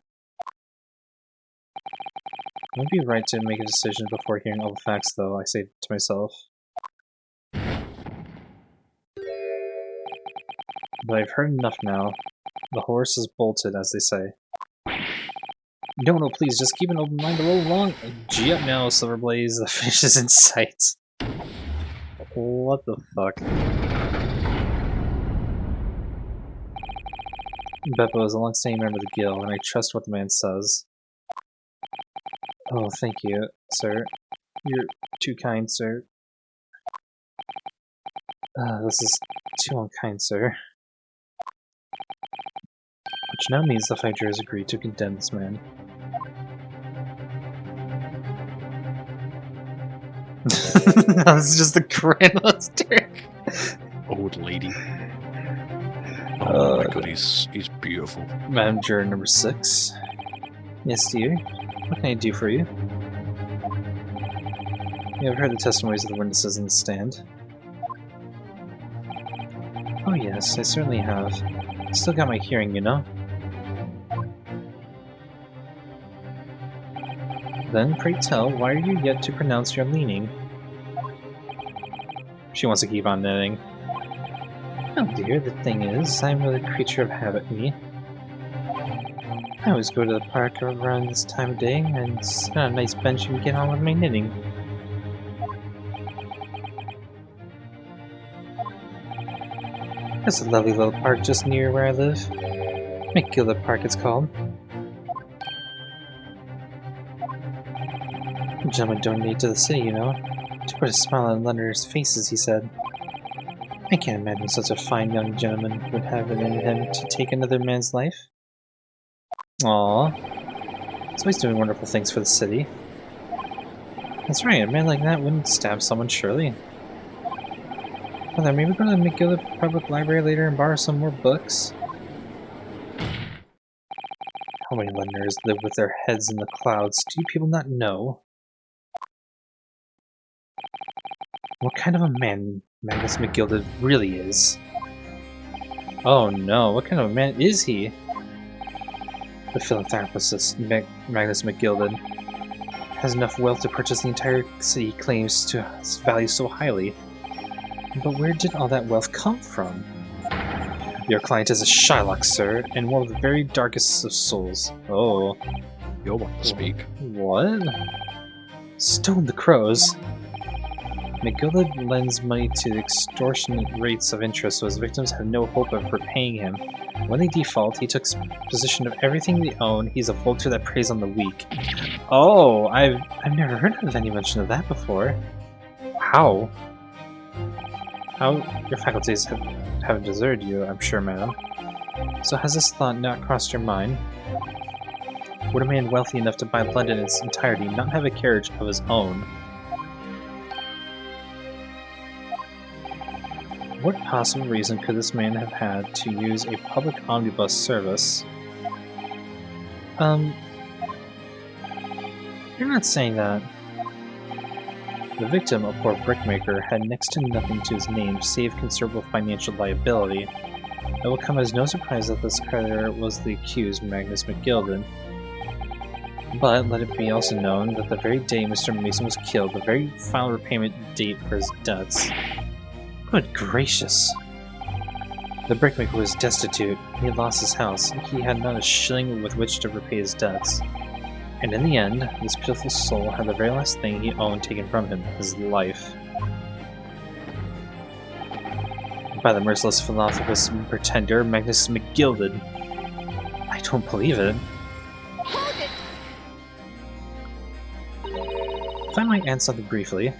It would be right to make a decision before hearing all the facts, though, I say to myself. But I've heard enough now. The horse is bolted, as they say. No, please, just keep an open mind a little long. Gee up now, Silverblaze, the finish is in sight. What the fuck? Beppo is a long-standing member of the guild, and I trust what the man says. Oh, thank you, sir. You're too kind, sir. This is too unkind, sir. Which now means the 5 jurors agreed to condemn this man. This is just the Grandmaster. Old lady. Oh my god, he's beautiful. Madam Juror number 6. Yes, dear. What can I do for you? You have heard the testimonies of the witnesses in the stand. Oh yes, I certainly have. Still got my hearing, you know. Then, pray tell, why are you yet to pronounce your leaning? She wants to keep on knitting. Oh dear, the thing is, I'm a creature of habit, me. I always go to the park around this time of day and sit on a nice bench and get on with my knitting. There's a lovely little park just near where I live. McGilda Park it's called. The gentleman donated to the city, you know, to put a smile on Londoners' faces, he said. I can't imagine such a fine young gentleman would have it in him to take another man's life. Aww. So he's doing wonderful things for the city. That's right, a man like that wouldn't stab someone, surely. Well then, maybe go to the McGilda Public Library later and borrow some more books? How many Londoners live with their heads in the clouds? Do you people not know? What kind of a man Magnus McGilden really is? Oh no, what kind of a man is he? The philanthropist Magnus McGilden has enough wealth to purchase the entire city he claims to value so highly. But where did all that wealth come from? Your client is a Shylock, sir, and one of the very darkest of souls. Oh. You're one to speak. What? Stone the crows. McGillard lends money to extortionate rates of interest so his victims have no hope of repaying him. When they default, he took possession of everything they own. He's a vulture that preys on the weak. Oh, I've never heard of any mention of that before. How? How your faculties have deserted you, I'm sure, madam. So has this thought not crossed your mind? Would a man wealthy enough to buy London in its entirety not have a carriage of his own? What possible reason could this man have had to use a public omnibus service? You're not saying that. The victim, a poor brickmaker, had next to nothing to his name save considerable financial liability. It will come as no surprise that this creditor was the accused, Magnus McGilden. But let it be also known that the very day Mr. Mason was killed, the very final repayment date for his debts. Good gracious! The brickmaker was destitute. He had lost his house. He had not a shilling with which to repay his debts. And in the end, this pitiful soul had the very last thing he owned taken from him, his life. By the merciless philanthropist and pretender, Magnus McGilden. I don't believe it. Hold it! If I might add something briefly.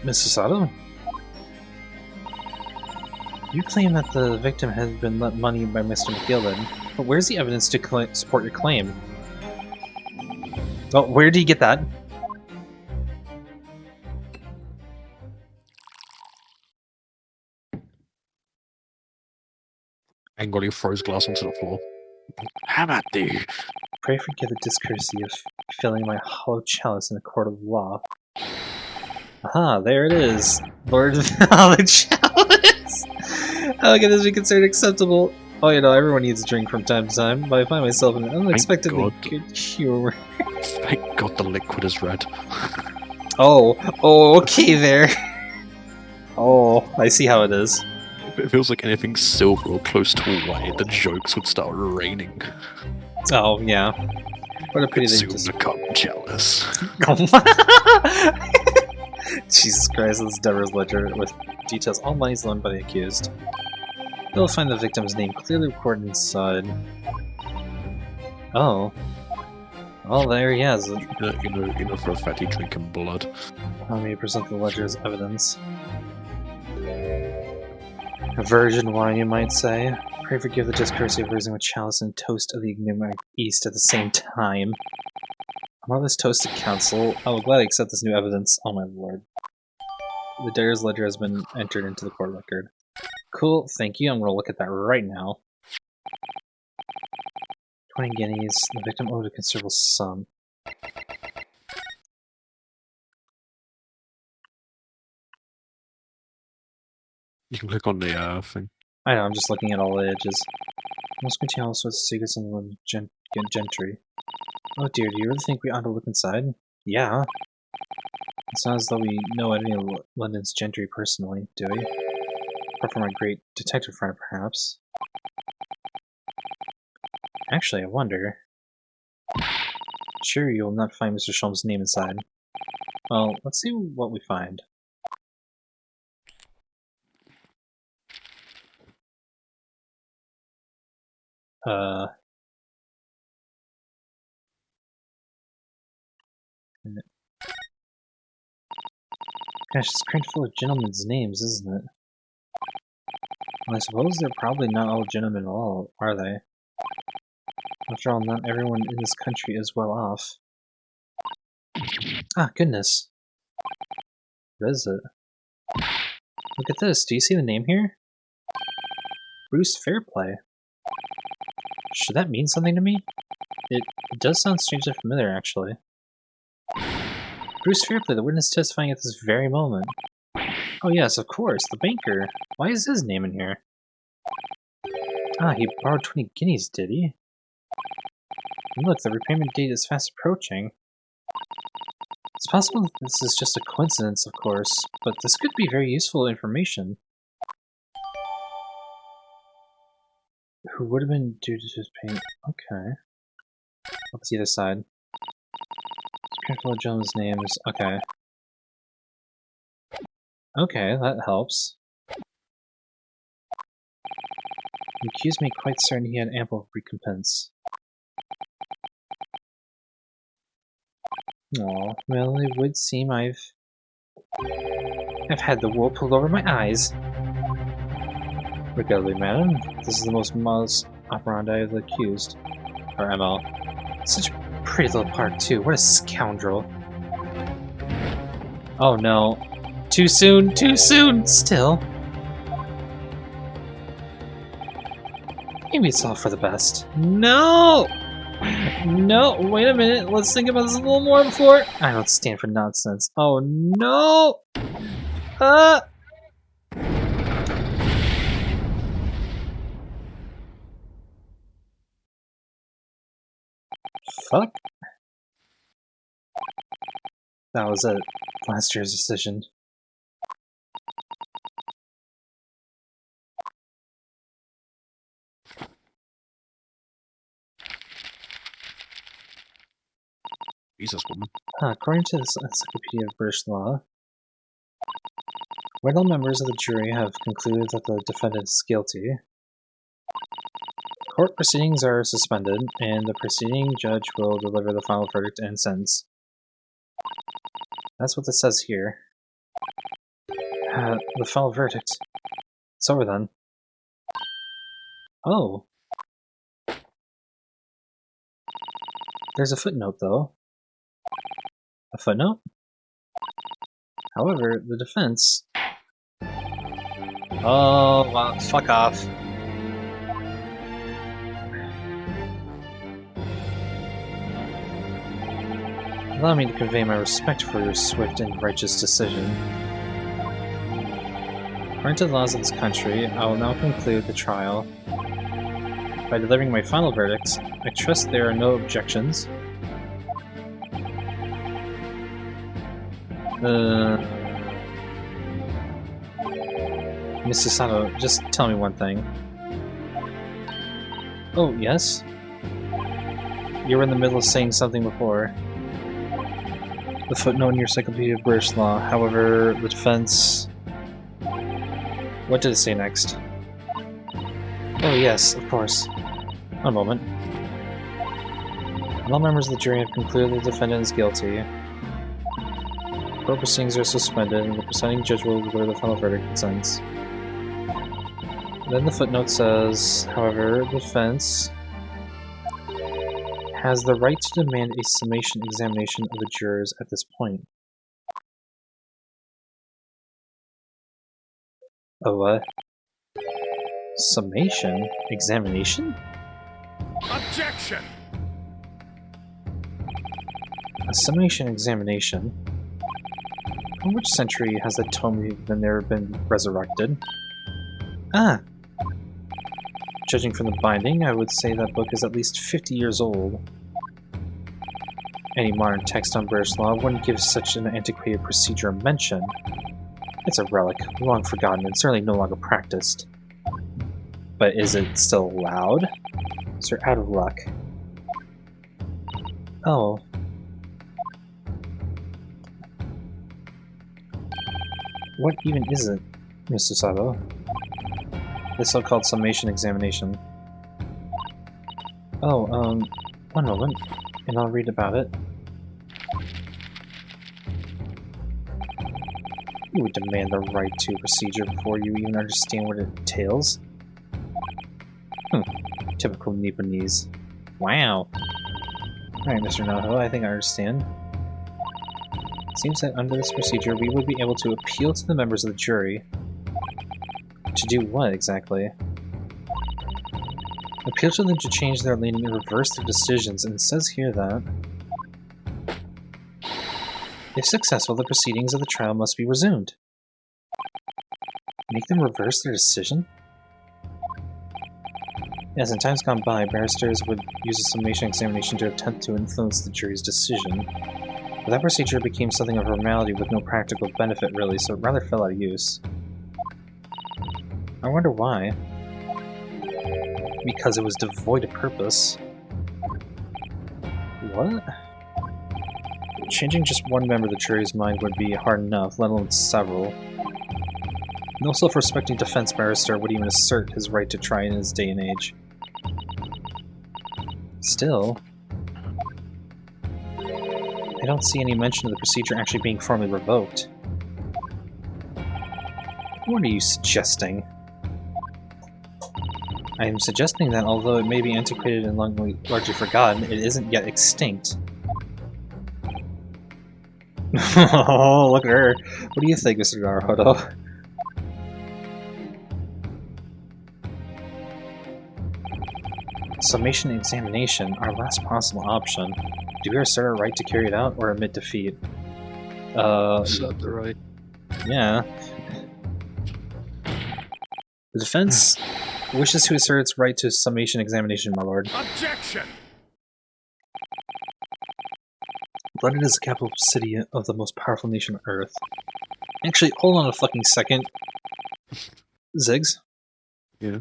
Mr. Sato? You claim that the victim had been lent money by Mr. McGilden, but where's the evidence to support your claim? Oh, where did you get that? Angrily throws glass onto the floor. How about thee? Pray forgive the discourtesy of filling my hollow chalice in a court of law. Aha, there it is! Lord of the hollow chalice! How can this be considered acceptable? Oh, you know, everyone needs a drink from time to time, but I find myself in an unexpectedly good humor. Thank God the liquid is red. Oh, okay there. Oh, I see how it is. If it feels like anything silver or close to white, the jokes would start raining. Oh, yeah. What a pity Could they soon just... become jealous. Jesus Christ, this Deborah's ledger with details all monies loaned by the accused. You'll find the victim's name clearly recorded inside. Oh. Well, there he has it. You know for a fact he's drinking blood. Allow me to present the ledger as evidence. A virgin wine, you might say. Pray forgive the discourtesy of raising a chalice and toast of the enigmatic East at the same time. While this toast to counsel, I will gladly accept this new evidence. Oh my lord. The debtor's ledger has been entered into the court record. Cool, thank you. I'm gonna look at that right now. 20 guineas. The victim owed a considerable sum. You can click on the thing. I know, I'm just looking at all the edges. Must contain all sorts of secrets in the gentry. Oh dear, do you really think we ought to look inside? Yeah. It's not as though we know any of London's gentry personally, do we? Apart from our great detective friend, perhaps. Actually, I wonder. Sure, you will not find Mr. Sholmes' name inside. Well, let's see what we find. Gosh, it's cranked full of gentlemen's names, isn't it? Well, I suppose they're probably not all gentlemen at all, are they? After all, not everyone in this country is well off. Ah, goodness. What is it? Look at this, do you see the name here? Bruce Fairplay. Should that mean something to me? It does sound strangely familiar, actually. Bruce Fairplay, the witness testifying at this very moment. Oh yes, of course, the banker. Why is his name in here? Ah, he borrowed 20 guineas, did he? And look, the repayment date is fast approaching. It's possible that this is just a coincidence, of course, but this could be very useful information. who would have been due to his pain. Okay. Let's see this side. Careful of Jones' names. Okay. Okay, that helps. He accused me quite certain he had ample recompense. Aw, well, it would seem I've had the wool pulled over my eyes. Regrettably, madam, this is the most modus operandi of the accused. Or ML. Such a pretty little part, too. What a scoundrel. Oh no. Too soon, too soon, still. Maybe it's all for the best. No! No, wait a minute. Let's think about this a little more before. I don't stand for nonsense. Oh no! Fuck. That was it. Last year's decision. Jesus, woman. According to this Encyclopedia of British Law, when all members of the jury have concluded that the defendant is guilty, court proceedings are suspended, and the proceeding judge will deliver the final verdict and sentence. That's what this says here. The final verdict. It's over then. Oh. There's a footnote, though. A footnote? However, the defense... Oh, well, fuck off. Allow me to convey my respect for your swift and righteous decision. According to the laws of this country, I will now conclude the trial. By delivering my final verdict, I trust there are no objections. Mr. Sato, just tell me one thing. Oh, yes? You were in the middle of saying something before. The footnote in your Encyclopedia of British Law. However, the defense... What did it say next? Oh yes, of course. One moment. All members of the jury have concluded the defendant is guilty. Court proceedings are suspended, and the presiding judge will deliver the final verdict and sentence. Then the footnote says, however, the defense has the right to demand a summation examination of the jurors at this point. A what? Summation? Examination? Objection! A summation examination? From which century has the tome never been resurrected? Ah! Judging from the binding, I would say that book is at least 50 years old. Any modern text on British law wouldn't give such an antiquated procedure a mention. It's a relic, long forgotten, and certainly no longer practiced. But is it still allowed? So you're out of luck. Oh. What even is it, Mr. Sato? The so-called summation examination. Oh, one moment, and I'll read about it. You would demand the right to procedure before you even understand what it entails? Typical Nipponese. Wow. Alright, Mr. Noho, I think I understand. It seems that under this procedure, we would be able to appeal to the members of the jury. To do what, exactly? Appeal to them to change their leaning and reverse their decisions, and it says here that if successful, the proceedings of the trial must be resumed. Make them reverse their decision? Yes, in times gone by, barristers would use a summation examination to attempt to influence the jury's decision. But that procedure became something of a formality with no practical benefit, really, so it rather fell out of use. I wonder why. because it was devoid of purpose. What? Changing just one member of the jury's mind would be hard enough, let alone several. No self-respecting defense barrister would even assert his right to try in his day and age. Still, I don't see any mention of the procedure actually being formally revoked. What are you suggesting? I am suggesting that although it may be antiquated and largely forgotten, it isn't yet extinct. Oh, look at her. What do you think, Mr. Naruhodo? Summation examination, our last possible option. Do we assert our right to carry it out or admit defeat? Assert the right. Yeah. The defense wishes to assert its right to summation examination, my lord. Objection! London is the capital city of the most powerful nation on Earth. Actually, hold on a fucking second. Ziggs? Yeah.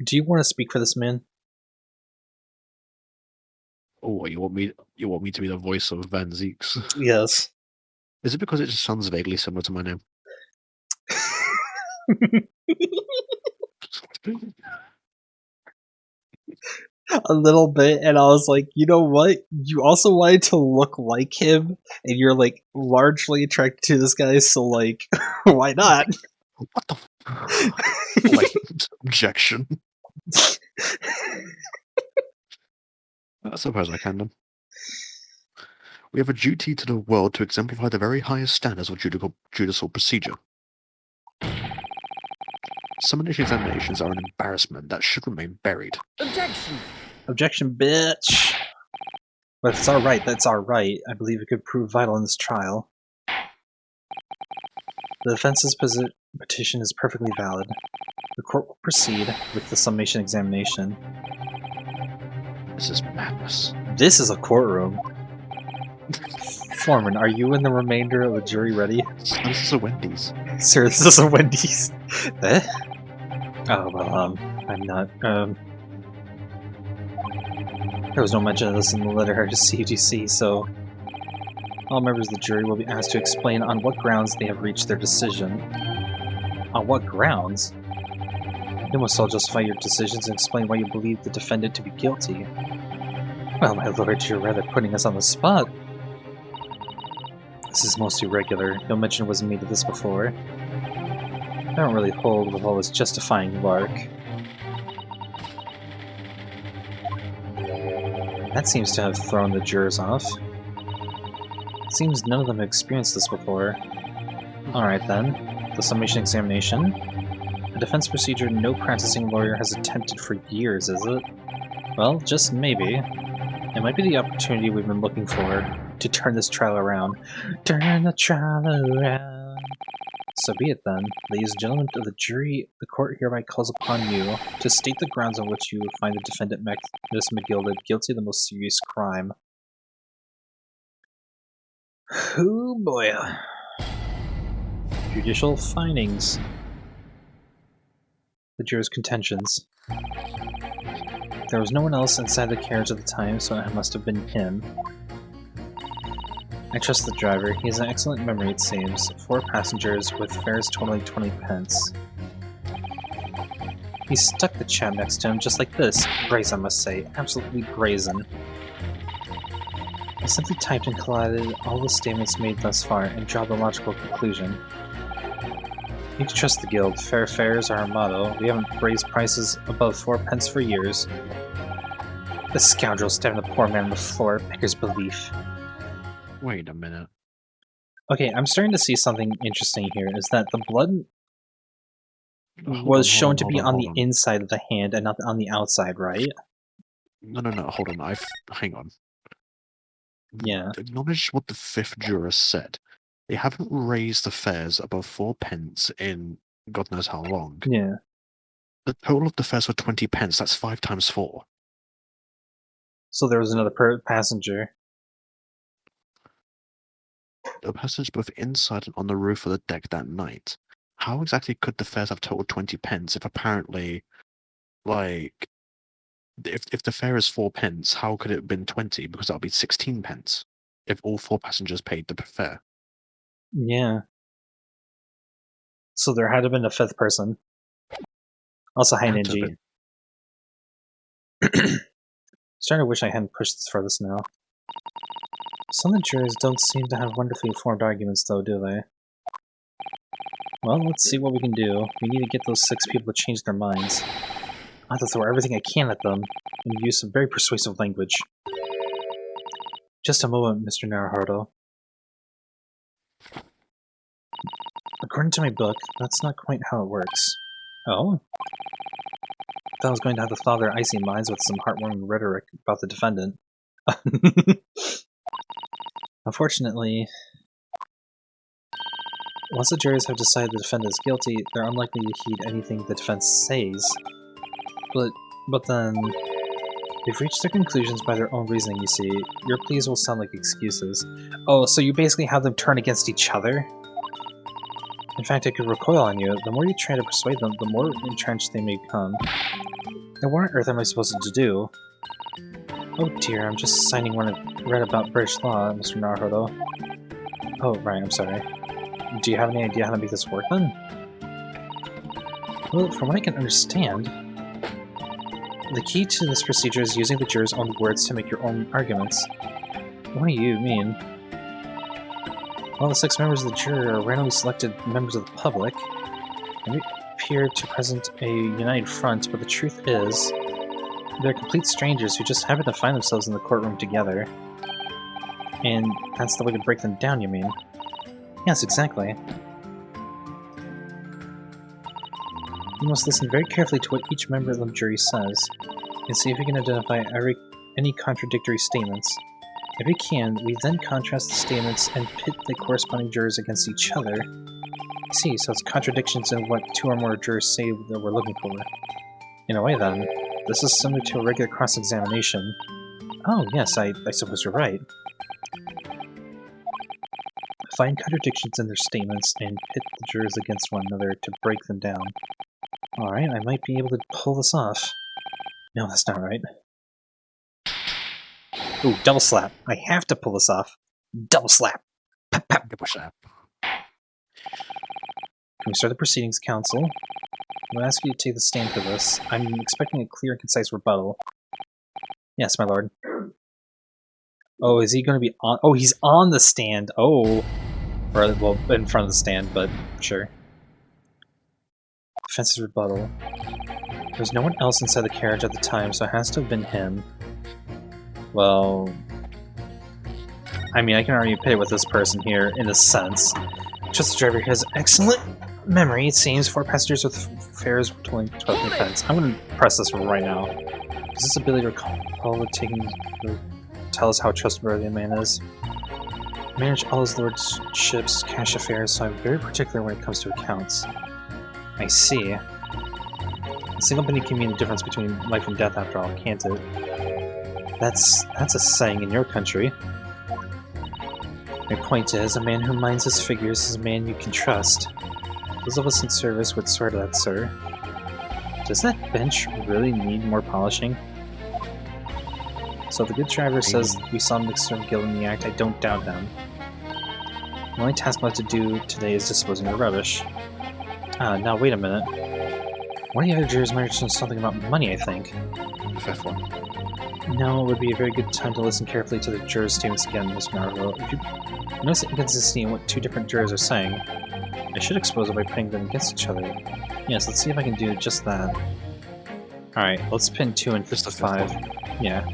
Do you want to speak for this man? Oh, you want me to be the voice of Van Zeeks? Yes. Is it because it just sounds vaguely similar to my name? A little bit, and I was like, you know what? You also wanted to look like him, and you're like largely attracted to this guy, so like, why not? What the blatant objection? I suppose I can then. We have a duty to the world to exemplify the very highest standards of judicial procedure. Summation examinations are an embarrassment that should remain buried. Objection! Objection, bitch. But it's alright, that's alright. I believe it could prove vital in this trial. The defense's petition is perfectly valid. The court will proceed with the summation examination. This is madness. This is a courtroom. Foreman, are you and the remainder of the jury ready? This is a Wendy's. Sir, this is a Wendy's. Eh? Oh, well, I'm not, There was no mention of this in the letter to CUTC, so all members of the jury will be asked to explain on what grounds they have reached their decision. On what grounds? You must all justify your decisions and explain why you believe the defendant to be guilty. Well, my lord, you're rather putting us on the spot. This is most irregular. No mention was made of this before. I don't really hold with all this justifying lark. That seems to have thrown the jurors off. It seems none of them have experienced this before. Alright then, the summation examination. A defense procedure no practicing lawyer has attempted for years, is it? Well, just maybe. It might be the opportunity we've been looking for to turn this trial around. Turn the trial around. So be it then. Ladies and gentlemen of the jury, the court hereby calls upon you to state the grounds on which you find the defendant Miss McGilded guilty of the most serious crime. Oh boy. Judicial findings. The jurors' contentions. There was no one else inside the carriage at the time, so it must have been him. I trust the driver. He has an excellent memory, it seems. 4 passengers, with fares totaling 20 pence. He stuck the chap next to him just like this. Brazen, I must say. Absolutely brazen. I simply typed and collided all the statements made thus far, and draw the logical conclusion. You can trust the guild. Fair fares are our motto. We haven't raised prices above 4 pence for years. The scoundrel stabbing the poor man on the floor beggars belief. Wait a minute. Okay, I'm starting to see something interesting here, is that the blood Hold was on, shown to be on hold the on. inside of the hand and not on the outside, right? No, hold on. Hang on. Yeah. Acknowledge what the 5th juror said. They haven't raised the fares above 4 pence in God knows how long. Yeah. The total of the fares were 20 pence. That's 5 times 4. So there was another passenger. The passengers both inside and on the roof of the deck that night. How exactly could the fares have totaled 20 pence if apparently Like, if the fare is 4 pence, how could it have been 20? Because that would be 16 pence if all 4 passengers paid the fare. Yeah. So there had to have been a 5th person. Also, hi, Had to have Ninji. been. Starting to wish I hadn't pushed this furthest now. Some of the jurors don't seem to have wonderfully formed arguments, though, do they? Well, let's see what we can do. We need to get those 6 people to change their minds. I have to throw everything I can at them, and use some very persuasive language. Just a moment, Mr. Naruhodo. According to my book, that's not quite how it works. Oh? I thought I was going to have to thaw their icy minds with some heartwarming rhetoric about the defendant. Unfortunately, once the jurors have decided the defendant is guilty, they're unlikely to heed anything the defense says. But then, they've reached their conclusions by their own reasoning, you see. Your pleas will sound like excuses. Oh, so you basically have them turn against each other? In fact, I could recoil on you. The more you try to persuade them, the more entrenched they may become. Then what on earth am I supposed to do? Oh dear, I'm just signing one I read about British law, Mr. Naruhodo. Oh, right, I'm sorry. Do you have any idea how to make this work, then? Well, from what I can understand, the key to this procedure is using the jurors' own words to make your own arguments. What do you mean? Well, the 6 members of the jury are randomly selected members of the public, and they appear to present a united front, but the truth is, they're complete strangers who just happen to find themselves in the courtroom together. And that's the way to break them down, you mean? Yes, exactly. You must listen very carefully to what each member of the jury says, and see if you can identify any contradictory statements. If you can, we then contrast the statements and pit the corresponding jurors against each other. See, so it's contradictions in what 2 or more jurors say that we're looking for. In a way, then, this is similar to a regular cross-examination. Oh, yes, I suppose you're right. Find contradictions in their statements and pit the jurors against one another to break them down. Alright, I might be able to pull this off. No, that's not right. Ooh, double slap. I have to pull this off. Double slap. Pap, pap. Double slap. Can we start the proceedings, counsel? I'll ask you to take the stand for this. I'm expecting a clear and concise rebuttal. Yes, my lord. Oh, is he going to be on? Oh, he's on the stand. Oh. Or, well, in front of the stand, but sure. Defense's rebuttal. There's no one else inside the carriage at the time, so it has to have been him. Well, I mean, I can already pit it with this person here, in a sense. Just the driver has excellent memory, it seems. 4 passengers with fares totaling 12 pence. I'm going to press this right now. Does this ability recall the taking tell us how trustworthy a man is? I manage all his lordship's cash affairs, so I'm very particular when it comes to accounts. I see. A single penny can mean the difference between life and death after all, can't it? That's a saying in your country. My point is, a man who minds his figures is a man you can trust. Those of us in service would swear to that, sir. Does that bench really need more polishing? So if the good driver says we saw him mix some guilt in the act, I don't doubt him. The only task left to do today is disposing of the rubbish. Now wait a minute. One of the other jurors mentioned something about money, I think. The 5th one. No, it would be a very good time to listen carefully to the jurors' statements again, Mr. Naruhodo. If you notice inconsistency in what 2 different jurors are saying, I should expose it by putting them against each other. Yes, let's see if I can do just that. Alright, let's pin 2 and Just the 55. 5th one. Yeah.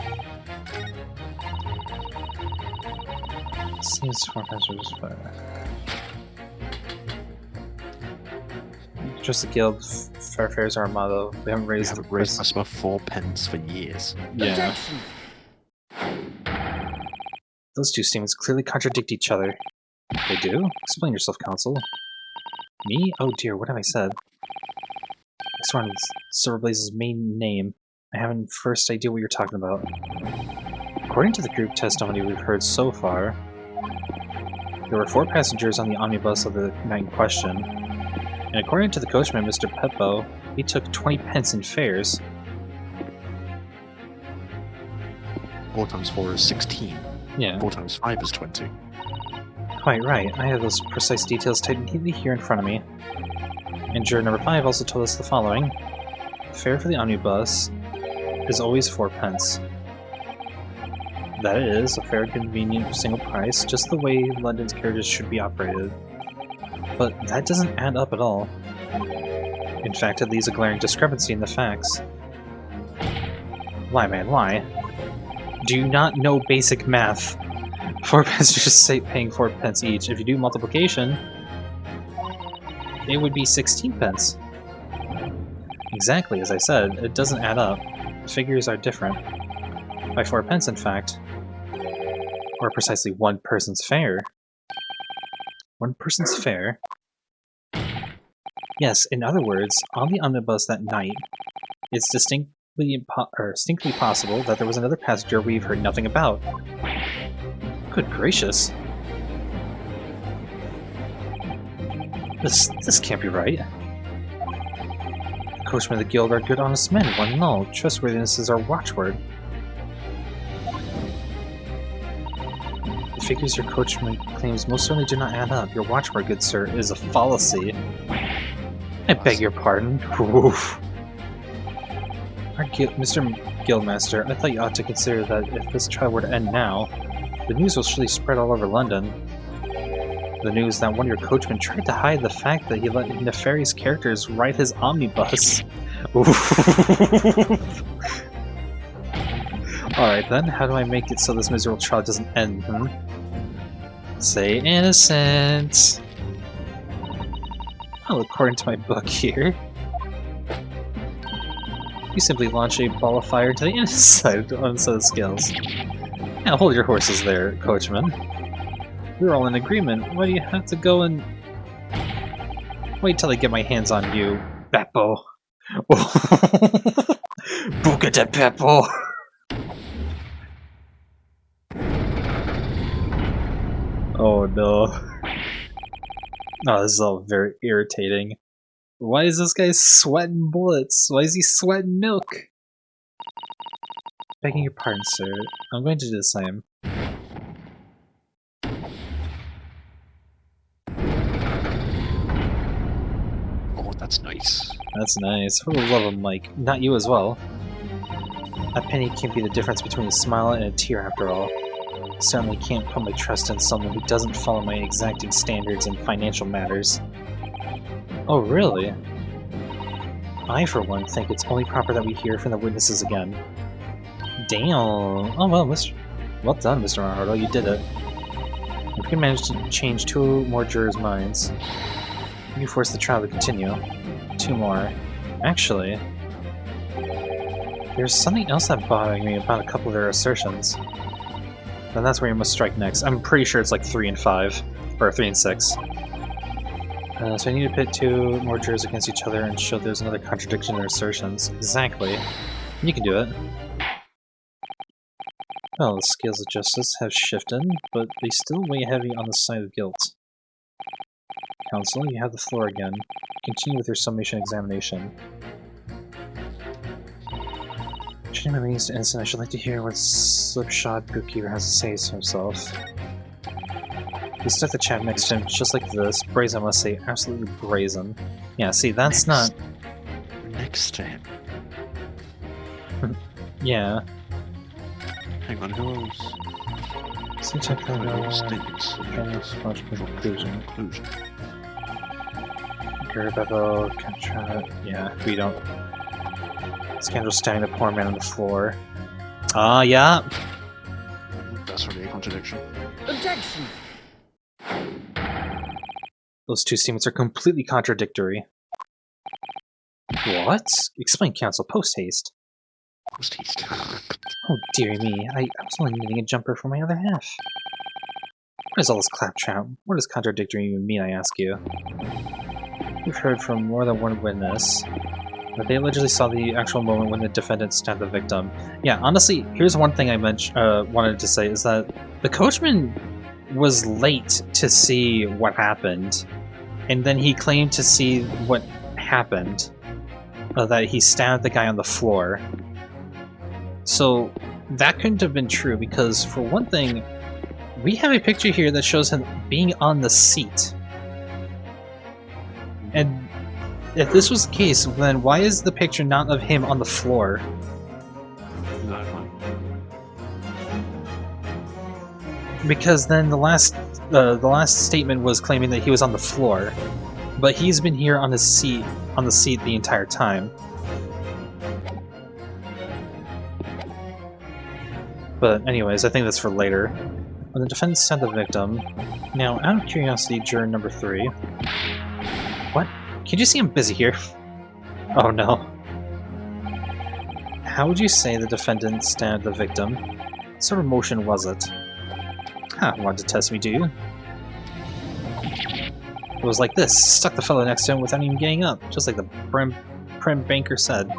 Seems 4 passengers, but... Just the guild, fair fares are our motto. We haven't raised the price. Us above 4 pence for years. Yeah. Those 2 statements clearly contradict each other. They do? Explain yourself, counsel. Me? Oh dear, what have I said? I swear on Silver Blaze's main name. I haven't first idea what you're talking about. According to the group testimony we've heard so far, there were 4 passengers on the omnibus of the night in question. And according to the coachman, Mr. Peppo, he took 20 pence in fares. 4 times 4 is 16. Yeah, 4 times 5 is 20. quite right. I have those precise details typed neatly here in front of me. And juror number 5 also told us the following. Fare for the omnibus is always 4 pence. That is, a fair, convenient, single price, just the way London's carriages should be operated. But that doesn't add up at all. In fact, it leaves a glaring discrepancy in the facts. Why, man, why? Do you not know basic math? 4 pence, you're just paying 4 pence each. If you do multiplication, it would be 16 pence. Exactly, as I said, it doesn't add up. The figures are different. By 4 pence, in fact. Or precisely 1 person's fare. 1 person's fare? Yes, in other words, on the omnibus that night, it's distinctly possible that there was another passenger we've heard nothing about. Good gracious. This can't be right. The coachmen of the guild are good, honest men, one and all. Trustworthiness is our watchword. The figures your coachman claims most certainly do not add up. Your watchword, good sir, is a fallacy. I beg your pardon. Oof. Mr. Guildmaster, I thought you ought to consider that if this trial were to end now, the news will surely spread all over London. The news that one of your coachmen tried to hide the fact that he let nefarious characters ride his omnibus. Alright then, how do I make it so this miserable trial doesn't end, Say innocent! Well, according to my book here, you simply launch a ball of fire to the inside of the scales. Now hold your horses there, coachman. We're all in agreement. Why do you have to go and... Wait till I get my hands on you, Beppo. Buca de Beppo! Oh no. Oh, this is all very irritating. Why is this guy sweating bullets? Why is he sweating milk? Begging your pardon, sir. I'm going to do the same. Oh, that's nice. That's nice. For the love of Mike. Not you as well. A penny can't be the difference between a smile and a tear after all. Certainly can't put my trust in someone who doesn't follow my exacting standards in financial matters. Oh, really? I, for one, think it's only proper that we hear from the witnesses again. Damn! Oh well, well done, Mr. Arhardo, you did it. If we can manage to change 2 more jurors' minds, you force the trial to continue. 2 more. Actually, there's something else that's bothering me about a couple of their assertions. Then that's where you must strike next. I'm pretty sure it's like 3 and 5. Or 3 and 6. So I need to pit 2 more jurors against each other and show there's another contradiction in their assertions. Exactly. You can do it. Well, the scales of justice have shifted, but they still weigh heavy on the side of guilt. Counsel, you have the floor again. Continue with your summation examination. Treating my means to innocent, I should like to hear what slipshod bookkeeper has to say to himself. He stuck the chap next to him just like this. Brazen, I must say, absolutely brazen. Yeah, see, that's not... Next to him. Yeah. Hang on, who else? Conclusion. Yeah, we don't... Scandal stabbing the poor man on the floor. Ah, yeah. That's really a contradiction. Objection! Those 2 statements are completely contradictory. What? Explain, counsel, post-haste. Post-haste. Oh, dearie me, I was only knitting a jumper for my other half. What is all this claptrap? What does contradictory even mean, I ask you? We've heard from more than one witness that they allegedly saw the actual moment when the defendant stabbed the victim. Yeah, honestly, here's one thing I wanted to say, is that the coachman was late to see what happened, and then he claimed to see what happened, that he stabbed the guy on the floor. So, that couldn't have been true because, for one thing, we have a picture here that shows him being on the seat. And if this was the case, then why is the picture not of him on the floor? Exactly. Because then the last statement was claiming that he was on the floor, but he's been here on the seat the entire time. But anyways, I think that's for later. When the defendant stabbed the victim. Now, out of curiosity, juror number 3. What? Can you see I'm busy here? Oh no. How would you say the defendant stabbed the victim? What sort of motion was it? Huh, wanted to test me, do you? It was like this. Stuck the fellow next to him without even getting up, just like the prim banker said.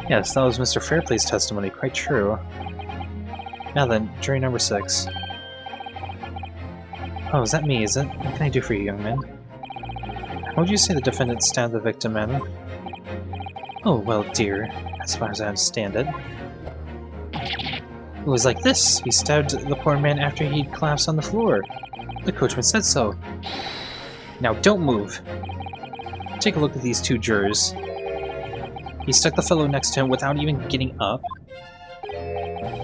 Yes, that was Mr. Fairplay's testimony, quite true. Now then, jury number 6. Oh, is that me, is it? What can I do for you, young man? How would you say the defendant stabbed the victim, madam? Oh, well, dear, as far as I understand it. It was like this. He stabbed the poor man after he'd collapsed on the floor. The coachman said so. Now don't move. Take a look at these 2 jurors. He stuck the fellow next to him without even getting up.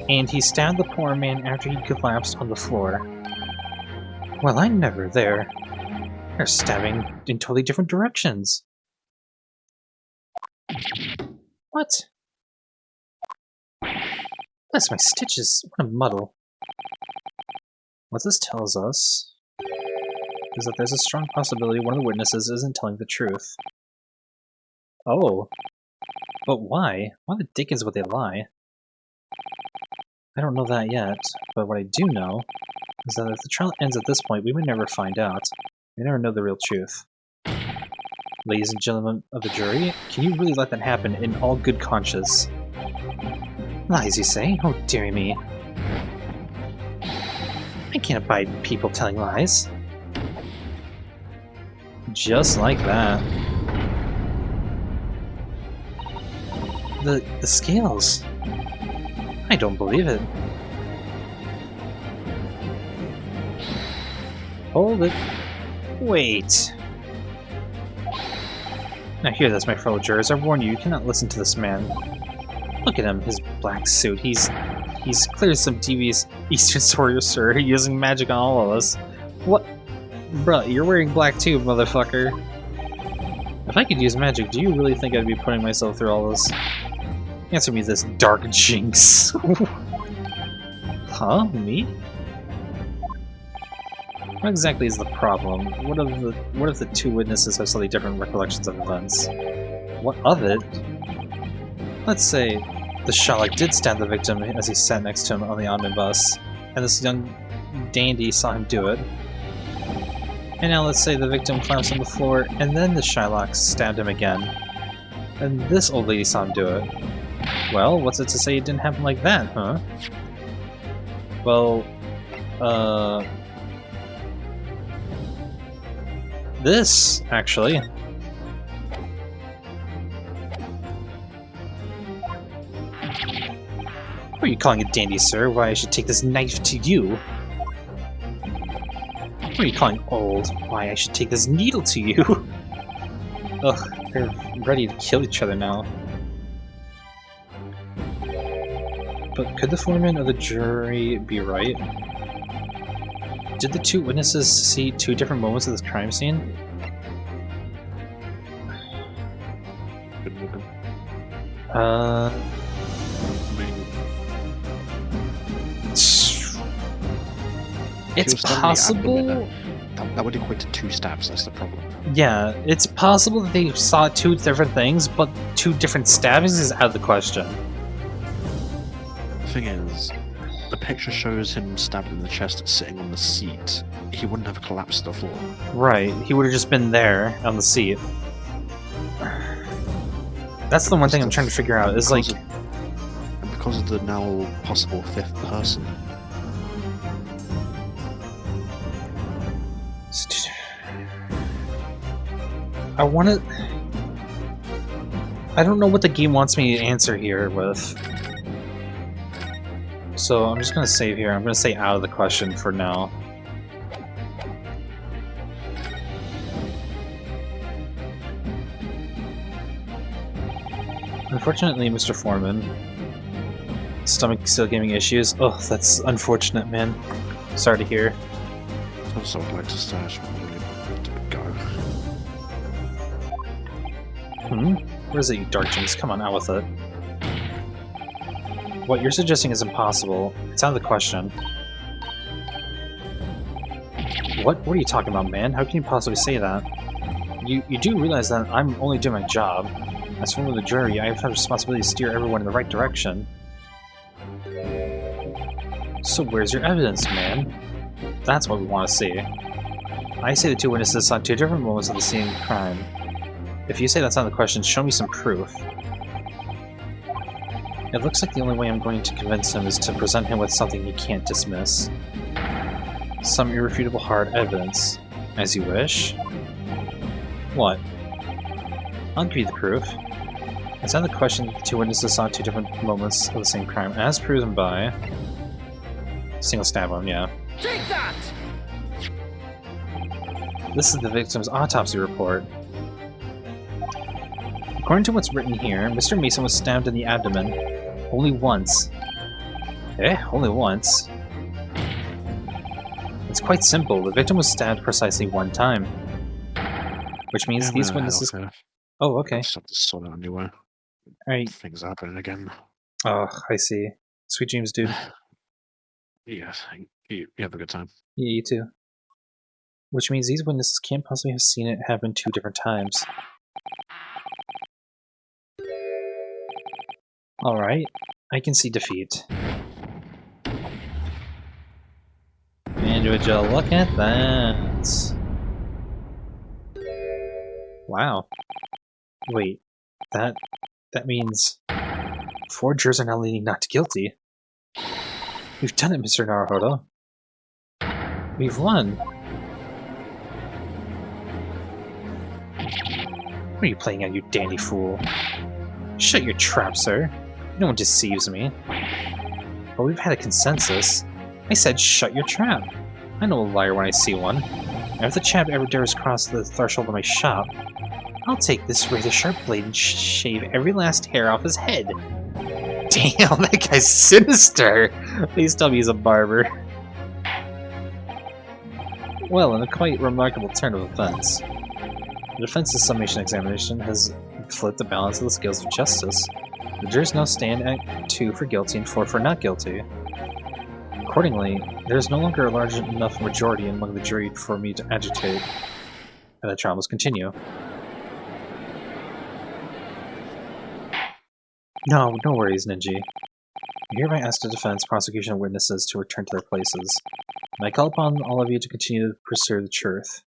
And he stabbed the poor man after he collapsed on the floor. Well, I'm never there. They're stabbing in totally different directions. What? Bless my stitches, what a muddle. What this tells us is that there's a strong possibility one of the witnesses isn't telling the truth. Oh. But why? Why the dickens would they lie? I don't know that yet, but what I do know is that if the trial ends at this point, we may never find out. We never know the real truth. Ladies and gentlemen of the jury, can you really let that happen in all good conscience? Lies, you say? Oh, dearie me. I can't abide people telling lies. Just like that. The scales. I don't believe it. Hold it. Wait. Now hear this, my fellow jurors. I warn you, you cannot listen to this man. Look at him, his black suit. He's clearly some devious Eastern sorcerer using magic on all of us. What? Bruh, you're wearing black too, motherfucker. If I could use magic, do you really think I'd be putting myself through all this? Answer me this, dark jinx. Huh? Me? What exactly is the problem? What if the 2 witnesses have slightly different recollections of events? What of it? Let's say the Sherlock did stab the victim as he sat next to him on the omnibus, and this young dandy saw him do it. And now let's say the victim collapsed on the floor, and then the Shylock stabbed him again. And this old lady saw him do it. Well, what's it to say it didn't happen like that, huh? Well, this, actually. What are you calling a dandy, sir? Why, I should take this knife to you. What are you calling old? Why, I should take this needle to you. Ugh, they're ready to kill each other now. But could the foreman of the jury be right? Did the 2 witnesses see 2 different moments of this crime scene? Good looking. Uh... I mean, It's possible... That would equate to 2 stabs, that's the problem. Yeah, it's possible that they saw 2 different things, but 2 different stabbings is out of the question. The thing is, the picture shows him stabbed in the chest sitting on the seat. He wouldn't have collapsed to the floor. Right, he would have just been there on the seat. That's the one thing I'm trying to figure out, is like... And because of the now possible 5th person. I want to... I don't know what the game wants me to answer here with. So I'm just gonna save here. I'm gonna say out of the question for now. Unfortunately, Mr. Foreman, stomach still giving issues. Oh, that's unfortunate, man. Sorry to hear. Also, I'd like to stash my really to go. Where is it, you dark jinx? Come on, out with it. What you're suggesting is impossible. It's out of the question. What are you talking about, man? How can you possibly say that? You do realize that I'm only doing my job. As one of the jury, I have a responsibility to steer everyone in the right direction. So where's your evidence, man? That's what we want to see. I say the two witnesses saw two different moments of the same crime. If you say that's not the question, show me some proof. It looks like the only way I'm going to convince him is to present him with something he can't dismiss. Some irrefutable hard evidence. As you wish. What? I'll give you the proof. It's not the question that the two witnesses saw two different moments of the same crime, as proven by... Single stab wound, yeah. Take that! This is the victim's autopsy report. According to what's written here, Mr. Mason was stabbed in the abdomen only once. Eh? Only once? It's quite simple. The victim was stabbed precisely one time. Which means these witnesses... Oh, okay. Just have to sort out anyway. Alright. Things happening again. Oh, I see. Sweet dreams, dude. Yes, you have a good time. Yeah, you too. Which means these witnesses can't possibly have seen it happen two different times. Alright, I can see defeat. And would you look at that? Wow. Wait, that means 4 jurors are now leaning not guilty. We've done it, Mr. Naruhodo. We've won. What are you playing at, you dandy fool? Shut your trap, sir. No one deceives me. But we've had a consensus. I said shut your trap. I know a liar when I see one. And if the chap ever dares cross the threshold of my shop, I'll take this razor-sharp blade and shave every last hair off his head. Damn, that guy's sinister! Please tell me he's a barber. Well, in a quite remarkable turn of events, the defense's summation examination has flipped the balance of the scales of justice. The jurors now stand at 2 for guilty and 4 for not guilty. Accordingly, there is no longer a large enough majority among the jury for me to agitate, and the trial must continue. No worries, Ninji. I hereby ask the defense, prosecution, and witnesses to return to their places, and I call upon all of you to continue to pursue the truth.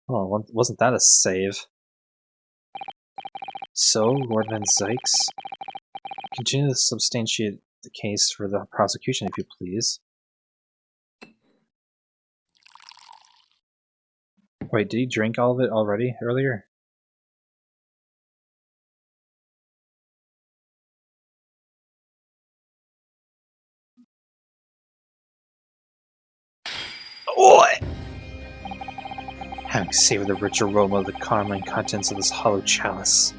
Oh, wasn't that a save? So, Lord Van Zykes, continue to substantiate the case for the prosecution, if you please. Wait, did he drink all of it already, earlier? What? Having savored the rich aroma of the carmine contents of this hollow chalice.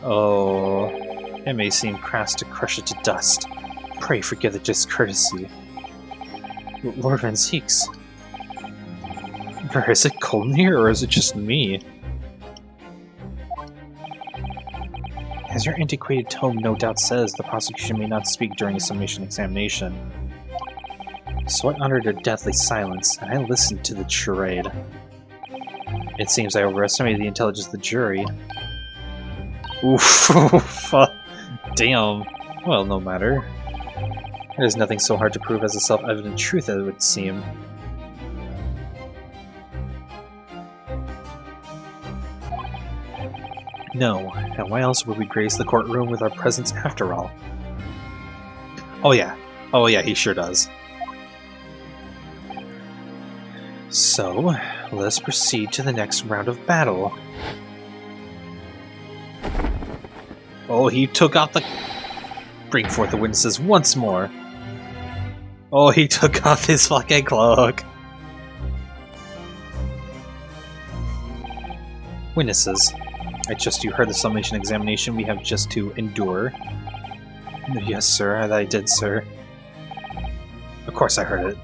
Oh, it may seem crass to crush it to dust. Pray forgive the discourtesy. Lord Van Zykes. Is it cold in here, or is it just me? As your antiquated tome no doubt says, the prosecution may not speak during a summation examination. So I honored a deathly silence, and I listened to the charade. It seems I overestimated the intelligence of the jury. Oof, damn. Well, no matter. There's nothing so hard to prove as a self-evident truth, as it would seem. No, and why else would we grace the courtroom with our presence after all? Oh yeah, he sure does. So, let us proceed to the next round of battle. Oh, he took out the... Bring forth the witnesses once more. Oh, he took off his fucking cloak. Witnesses. I trust you heard the summation examination we have just to endure. Yes, sir, I did, sir. Of course I heard it.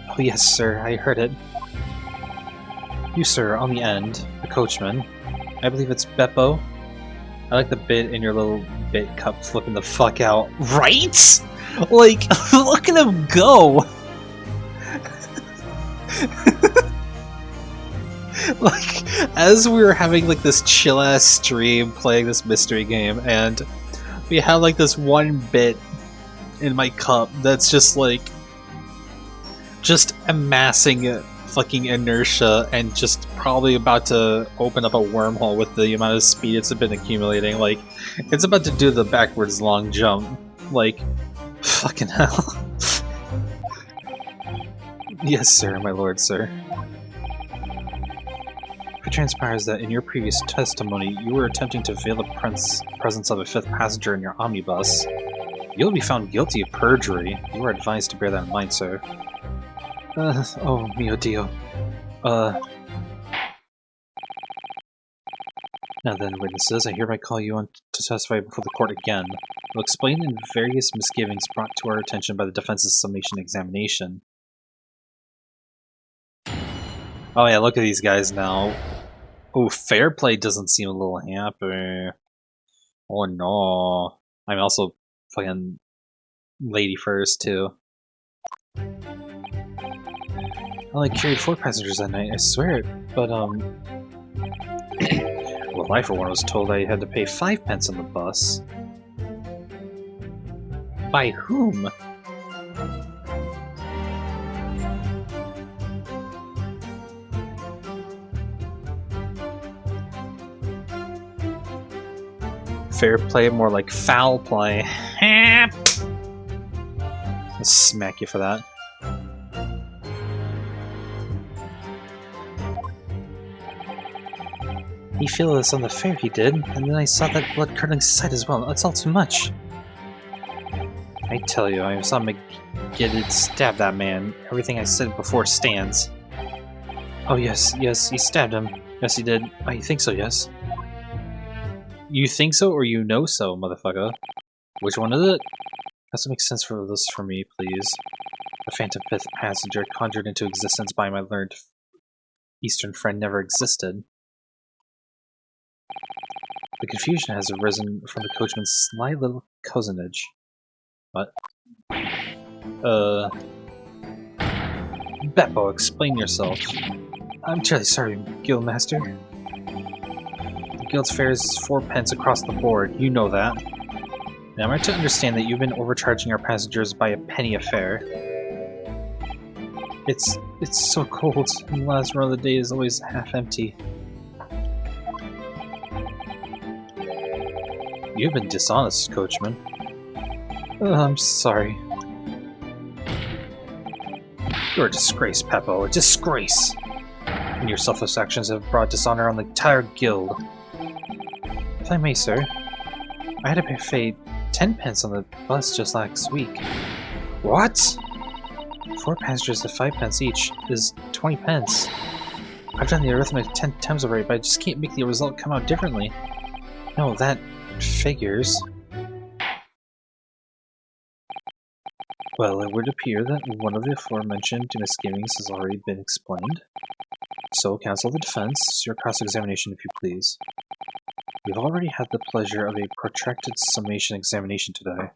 Oh, yes, sir, I heard it. You, sir, on the end, the coachman. I believe it's Beppo. I like the bit in your little bit cup flipping the fuck out. Right? Like, look at him go! Like, as we were having like this chill ass stream playing this mystery game, and we have like this one bit in my cup that's just like just amassing fucking inertia and just probably about to open up a wormhole with the amount of speed it's been accumulating. Like, it's about to do the backwards long jump. Like, fucking hell. Yes, sir, my lord, sir. It transpires that in your previous testimony, you were attempting to veil the presence of a fifth passenger in your omnibus. You'll be found guilty of perjury. You are advised to bear that in mind, sir. Oh, mio dio. Now then, witnesses, I hereby call you on to testify before the court again. We'll explain the various misgivings brought to our attention by the defense's summation examination. Oh yeah, look at these guys now. Oh, fair play doesn't seem a little happy. Oh no. I'm also fucking lady first, too. I only carried 4 passengers that night, I swear it, but, well, I for one was told I had to pay 5 pence on the bus. By whom? Fair play, more like foul play. I'll smack you for that. He filled us on the fare, he did, and then I saw that blood-curdling sight as well. That's all too much. I tell you, I saw McGidded stab that man. Everything I said before stands. Oh yes, he stabbed him. Yes, he did. I think so, yes. You think so, or you know so, motherfucker? Which one is it? Has to make sense for this for me, please. The phantom fifth passenger conjured into existence by my learned Eastern friend never existed. The confusion has arisen from the coachman's sly little cousinage. What? Beppo, explain yourself. I'm terribly sorry, Guildmaster. The guild's fare is 4 pence across the board, you know that. Now am I to understand that you've been overcharging our passengers by a penny a fare? It's so cold, and the last run of the day is always half empty. You've been dishonest, coachman. I'm sorry. You're a disgrace, Peppo, a disgrace! And your selfless actions have brought dishonor on the entire guild. If I may, sir, I had to pay 10 pence on the bus just last week. What? 4 passengers at 5 pence each is 20 pence. I've done the arithmetic 10 times already, but I just can't make the result come out differently. No, that figures. Well, it would appear that one of the aforementioned misgivings has already been explained. So, counsel the defense, your cross-examination if you please. We've already had the pleasure of a protracted summation examination today.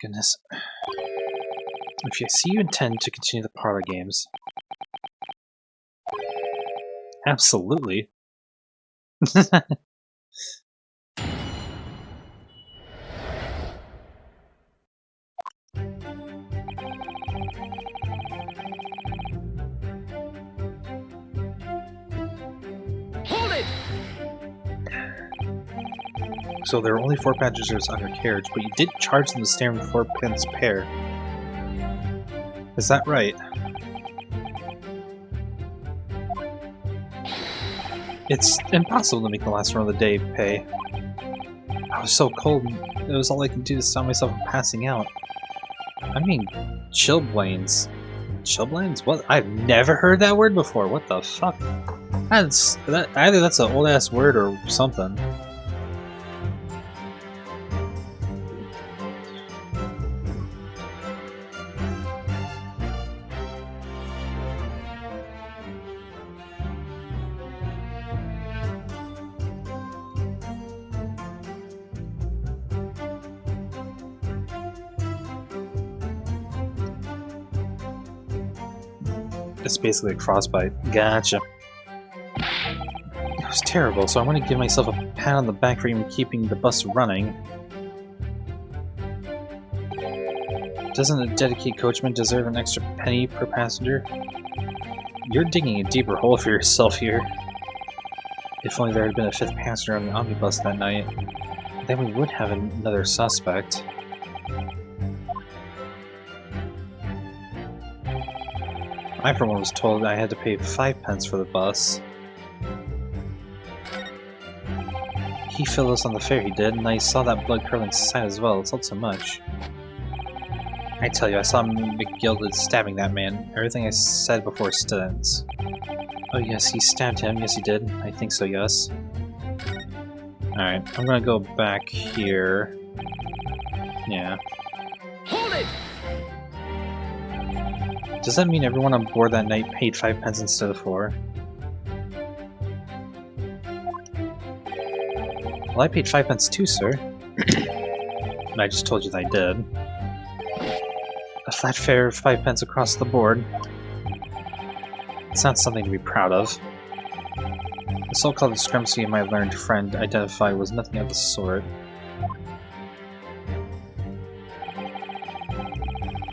Goodness. If you see you intend to continue the parlor games. Absolutely. So there were only 4 passengers on your carriage, but you did charge them the standard 4 pence pair. Is that right? It's impossible to make the last run of the day pay. I was so cold, and it was all I could do to stop myself from passing out. I mean, chilblains. Chilblains? What? I've never heard that word before. What the fuck? Either that's an old ass word or something. It's basically a frostbite. Gotcha. It was terrible, so I want to give myself a pat on the back for even keeping the bus running. Doesn't a dedicated coachman deserve an extra penny per passenger? You're digging a deeper hole for yourself here. If only there had been a 5th passenger on the omnibus that night, then we would have another suspect. I, for one, was told I had to pay 5 pence for the bus. He filled us on the fare, he did, and I saw that blood-curdling sight as well. It's not so much. I tell you, I saw McGilded stabbing that man. Everything I said before stands. Oh yes, he stabbed him. Yes, he did. I think so, yes. Alright, I'm gonna go back here. Yeah. Hold it! Does that mean everyone on board that night paid 5 pence instead of 4? Well, I paid 5 pence too, sir. And I just told you that I did. A flat fare of 5 pence across the board. It's not something to be proud of. The so-called discrepancy my learned friend identified was nothing of the sort.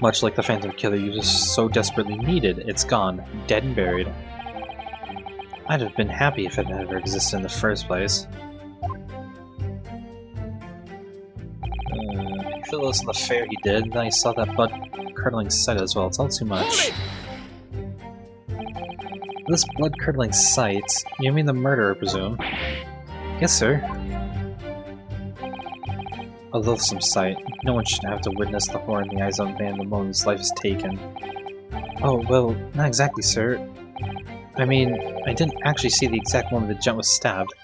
Much like the phantom killer you just so desperately needed, it's gone, dead and buried. I'd have been happy if it never existed in the first place. He filled us on the fare, he did, and then I saw that blood-curdling sight as well. It's not too much. This blood-curdling sight? You mean the murderer, I presume? Yes, sir. A loathsome sight. No one should have to witness the horror in the eyes of a man the moment his life is taken. Oh, well, not exactly, sir. I mean, I didn't actually see the exact moment the gent was stabbed.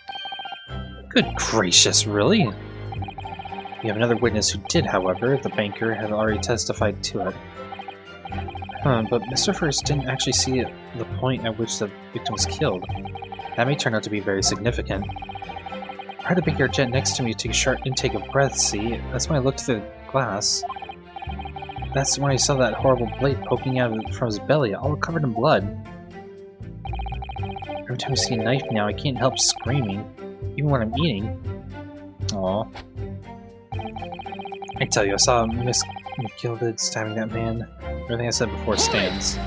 Good gracious, really? We have another witness who did, however. The banker had already testified to it. But Mr. First didn't actually see the point at which the victim was killed. That may turn out to be very significant. I heard a big jet next to me take a sharp intake of breath, see? That's when I looked through the glass. That's when I saw that horrible blade poking out from his belly, all covered in blood. Every time I see a knife now, I can't help screaming, even when I'm eating. Aww. I tell you, I saw Miss McGilded stabbing that man. Everything I said before stands.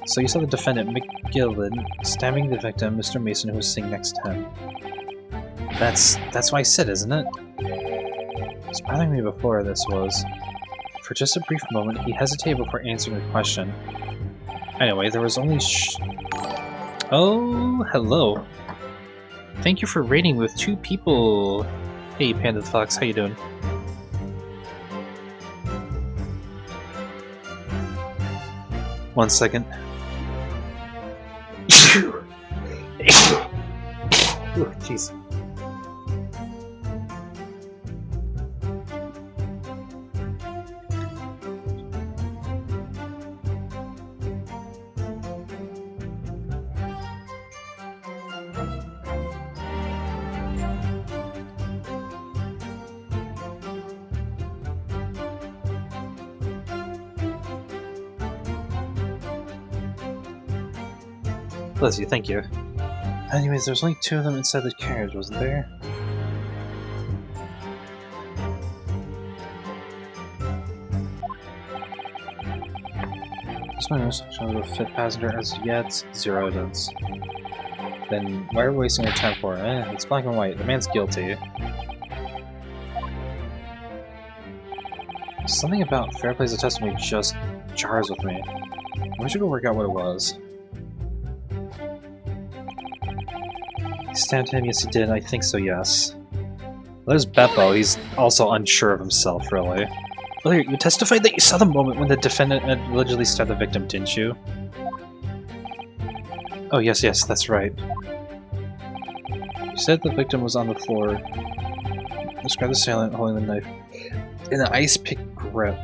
So you saw the defendant, McGilded, stabbing the victim, Mr. Mason, who was sitting next to him. That's what I said, isn't it? It was bothering me before this was. For just a brief moment, he hesitated before answering the question. Anyway, there was only Oh, hello. Thank you for raiding with 2 people. Hey, Panda the Fox, how you doing? One second. Jeez. Bless you, thank you. Anyways, there's only 2 of them inside the carriage, wasn't there? Just my notice, show the 5th passenger as yet, 0 evidence. Then why are we wasting our time for it? It's black and white. The man's guilty. Something about fair plays of testimony just jars with me. We should go work out what it was. He stabbed him, yes he did, I think so, yes. There's Beppo, he's also unsure of himself, really. Well, you testified that you saw the moment when the defendant allegedly stabbed the victim, didn't you? Oh, yes, that's right. You said the victim was on the floor. Describe the assailant holding the knife in an ice pick grip.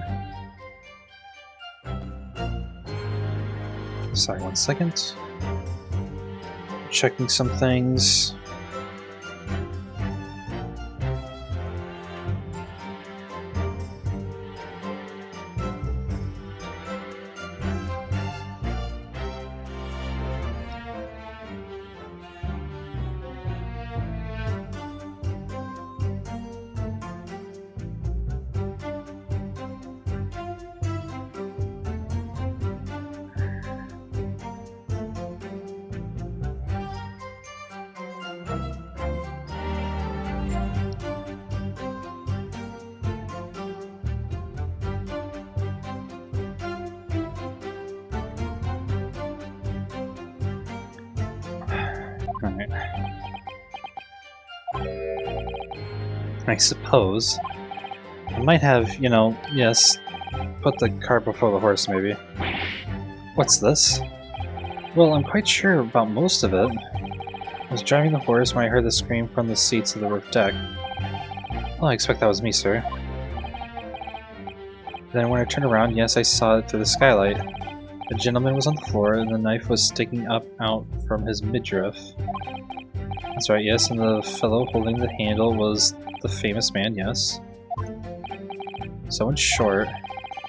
Sorry, 1 second. Checking some things. Alright. I suppose I might have, you know, yes, put the cart before the horse, maybe. What's this? Well, I'm quite sure about most of it. I was driving the horse when I heard the scream from the seats of the roof deck. Well, I expect that was me, sir. Then when I turned around, yes, I saw it through the skylight. The gentleman was on the floor, and the knife was sticking up out from his midriff. That's right, yes, and the fellow holding the handle was the famous man, yes. So in short,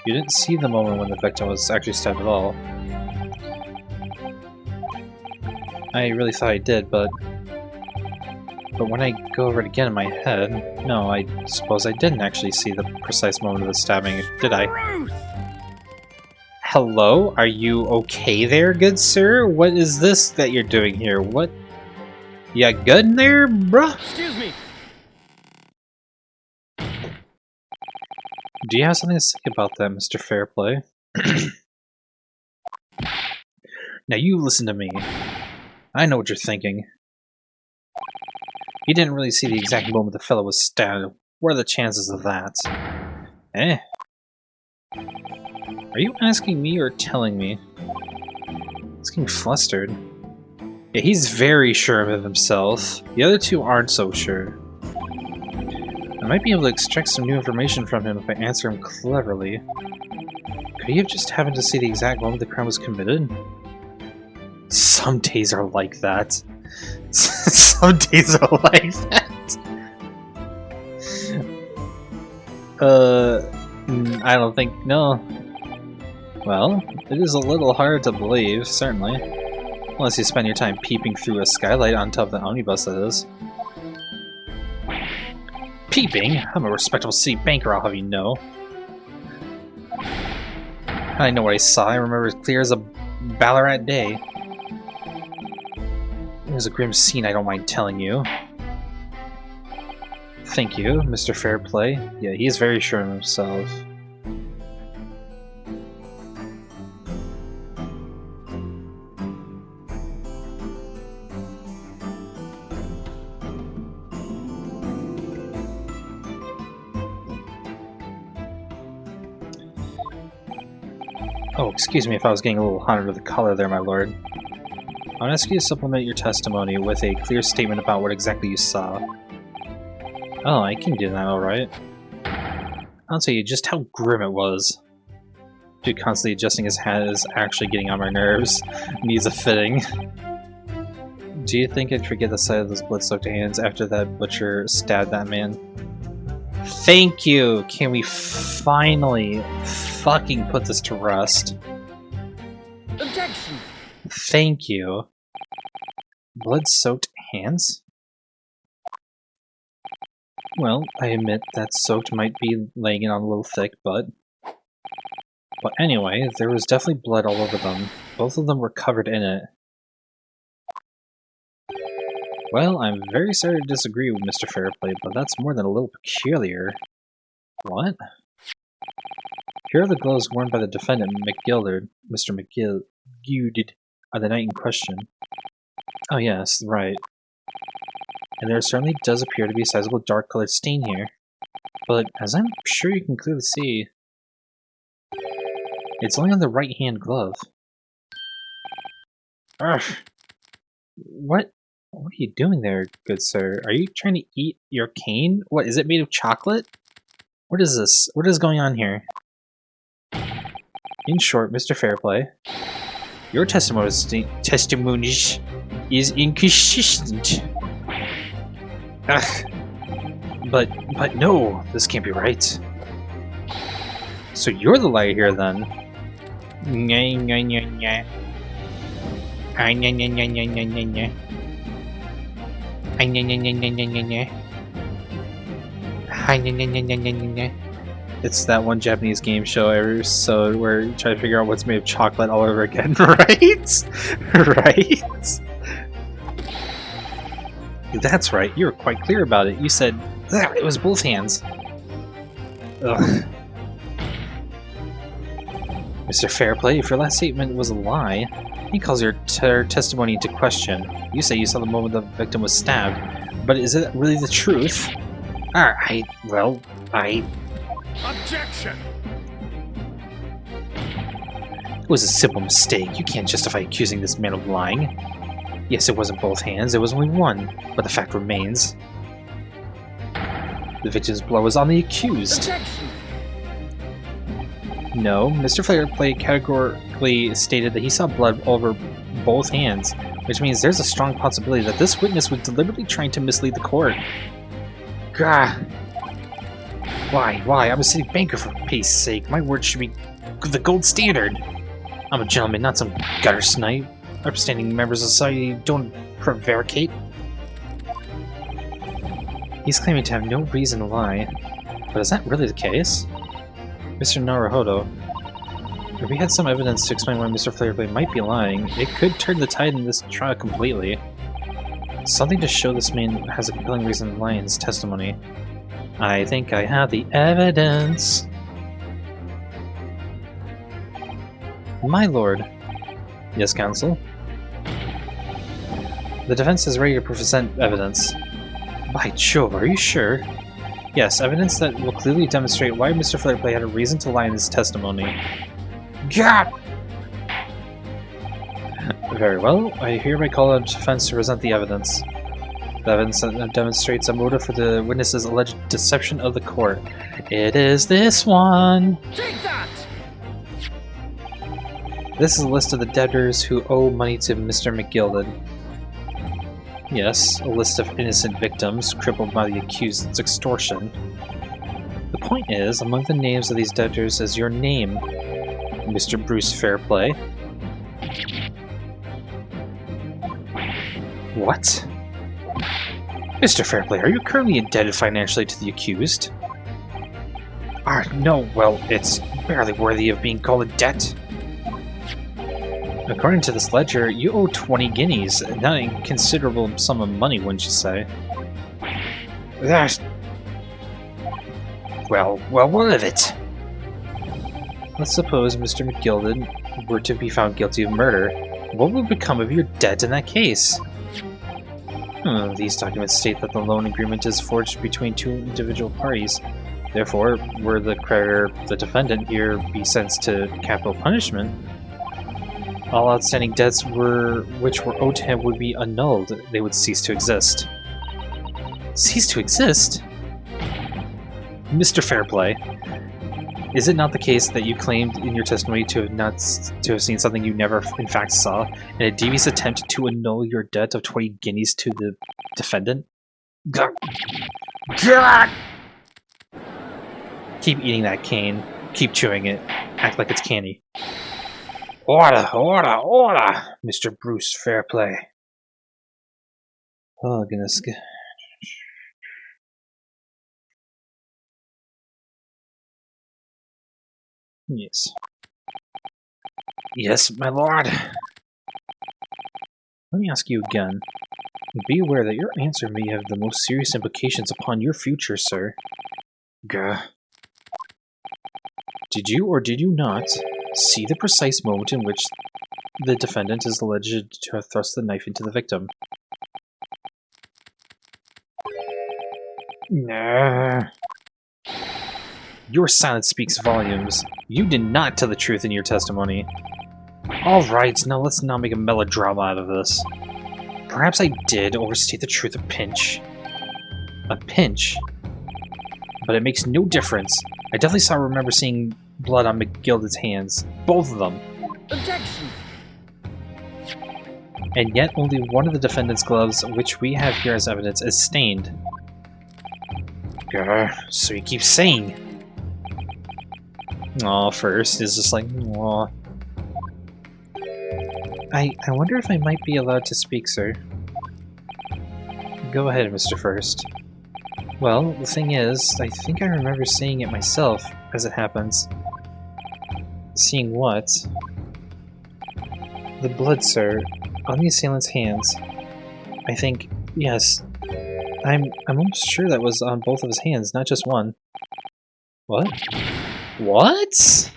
you didn't see the moment when the victim was actually stabbed at all. I really thought I did, but when I go over it again in my head, no, I suppose I didn't actually see the precise moment of the stabbing, did I? Hello? Are you okay there, good sir? What is this that you're doing here? What? You good in there, bruh? Excuse me. Do you have something to say about that, Mr. Fairplay? Now you listen to me. I know what you're thinking. You didn't really see the exact moment the fellow was stabbed. What are the chances of that? Eh? Are you asking me or telling me? He's getting flustered. Yeah, he's very sure of himself. The other two aren't so sure. I might be able to extract some new information from him if I answer him cleverly. Could he have just happened to see the exact moment the crime was committed? Some days are like that. Some days are like that. I don't think... no. Well, it is a little hard to believe, certainly. Unless you spend your time peeping through a skylight on top of the omnibus, that is. Peeping? I'm a respectable city banker, I'll have you know. I know what I saw. I remember as clear as a Ballarat day. It was a grim scene, I don't mind telling you. Thank you, Mr. Fairplay. Yeah, he is very sure of himself. Oh, excuse me if I was getting a little hot under the collar there, my lord. I would ask you to supplement your testimony with a clear statement about what exactly you saw. Oh, I can do that, alright. I'll tell you just how grim it was. Dude constantly adjusting his hat is actually getting on my nerves. Needs a fitting. Do you think I'd forget the sight of those blood-soaked hands after that butcher stabbed that man? Thank you! Can we finally fucking put this to rest? Objection! Thank you. Blood-soaked hands? Well, I admit that soaked might be laying it on a little thick, but anyway, there was definitely blood all over them. Both of them were covered in it. Well, I'm very sorry to disagree with Mr. Fairplay, but that's more than a little peculiar. What? Here are the gloves worn by the defendant, McGilded, Mr. McGilded, on the night in question. Oh yes, right. And there certainly does appear to be a sizable dark-colored stain here. But, as I'm sure you can clearly see, it's only on the right-hand glove. Ugh! What are you doing there, good sir? Are you trying to eat your cane? What, is it made of chocolate? What is this? What is going on here? In short, Mr. Fairplay, your testimony is inconsistent. Ugh. But no, this can't be right. So you're the liar here, then? Nya nya nya nya. Nya nya nya nya nya nya nya. Nya nya nya nya nya nya nya. Nya nya nya nya nya nya. It's that one Japanese game show every so where you try to figure out what's made of chocolate all over again, right? Right? That's right, you were quite clear about it. You said, it was both hands. Ugh. Mr. Fairplay, if your last statement was a lie, he calls your testimony into question. You say you saw the moment the victim was stabbed, but is it really the truth? Objection! It was a simple mistake. You can't justify accusing this man of lying. Yes, it wasn't both hands, it was only one, but the fact remains. The victim's blood was on the accused. Objection! No, Mr. Fairplay categorically stated that he saw blood over both hands, which means there's a strong possibility that this witness was deliberately trying to mislead the court. Gah! Why? I'm a city banker, for peace sake. My word should be the gold standard. I'm a gentleman, not some gutter snipe. Upstanding members of society don't prevaricate. He's claiming to have no reason to lie, but is that really the case? Mr. Naruhodo, if we had some evidence to explain why Mr. Fairplay might be lying, it could turn the tide in this trial completely. Something to show this man has a compelling reason to lie in his testimony. I think I have the evidence. My lord. Yes, counsel? The defense is ready to present evidence. By Jove, are you sure? Yes, evidence that will clearly demonstrate why Mr. Fairplay had a reason to lie in his testimony. God! Very well, I hereby call on the defense to present the evidence. The evidence that demonstrates a motive for the witness's alleged deception of the court. It is this one! Take that! This is a list of the debtors who owe money to Mr. McGilded. Yes, a list of innocent victims crippled by the accused's extortion. The point is, among the names of these debtors is your name, Mr. Bruce Fairplay. What? Mr. Fairplay, are you currently indebted financially to the accused? No, well, it's barely worthy of being called a debt. According to this ledger, you owe 20 guineas, not a considerable sum of money, wouldn't you say? That... Well, what of it? Let's suppose Mr. McGilded were to be found guilty of murder. What would become of your debt in that case? These documents state that the loan agreement is forged between two individual parties. Therefore, were the creditor, the defendant, here be sentenced to capital punishment, all outstanding debts which were owed to him would be annulled. They would cease to exist. Cease to exist? Mr. Fairplay, is it not the case that you claimed in your testimony to have seen something you never in fact saw, in a devious attempt to annul your debt of 20 guineas to the defendant? Keep eating that cane. Keep chewing it. Act like it's candy. Order! Mr. Bruce Fairplay. Oh, goodness. Yes. Yes, my lord. Let me ask you again. Be aware that your answer may have the most serious implications upon your future, sir. Gah. Did you or did you not see the precise moment in which the defendant is alleged to have thrust the knife into the victim? Nah. Your silence speaks volumes. You did not tell the truth in your testimony. Alright, now let's not make a melodrama out of this. Perhaps I did overstate the truth a pinch. A pinch? But it makes no difference. I definitely remember seeing blood on McGilded's hands. Both of them. Objection! And yet only one of the defendant's gloves, which we have here as evidence, is stained. Grr, so you keep saying. Aw, first is just like, aw. I wonder if I might be allowed to speak, sir. Go ahead, Mr. First. Well, the thing is, I think I remember seeing it myself, as it happens. Seeing what? The blood, sir, on the assailant's hands. I think, yes. I'm almost sure that was on both of his hands, not just one. What? What?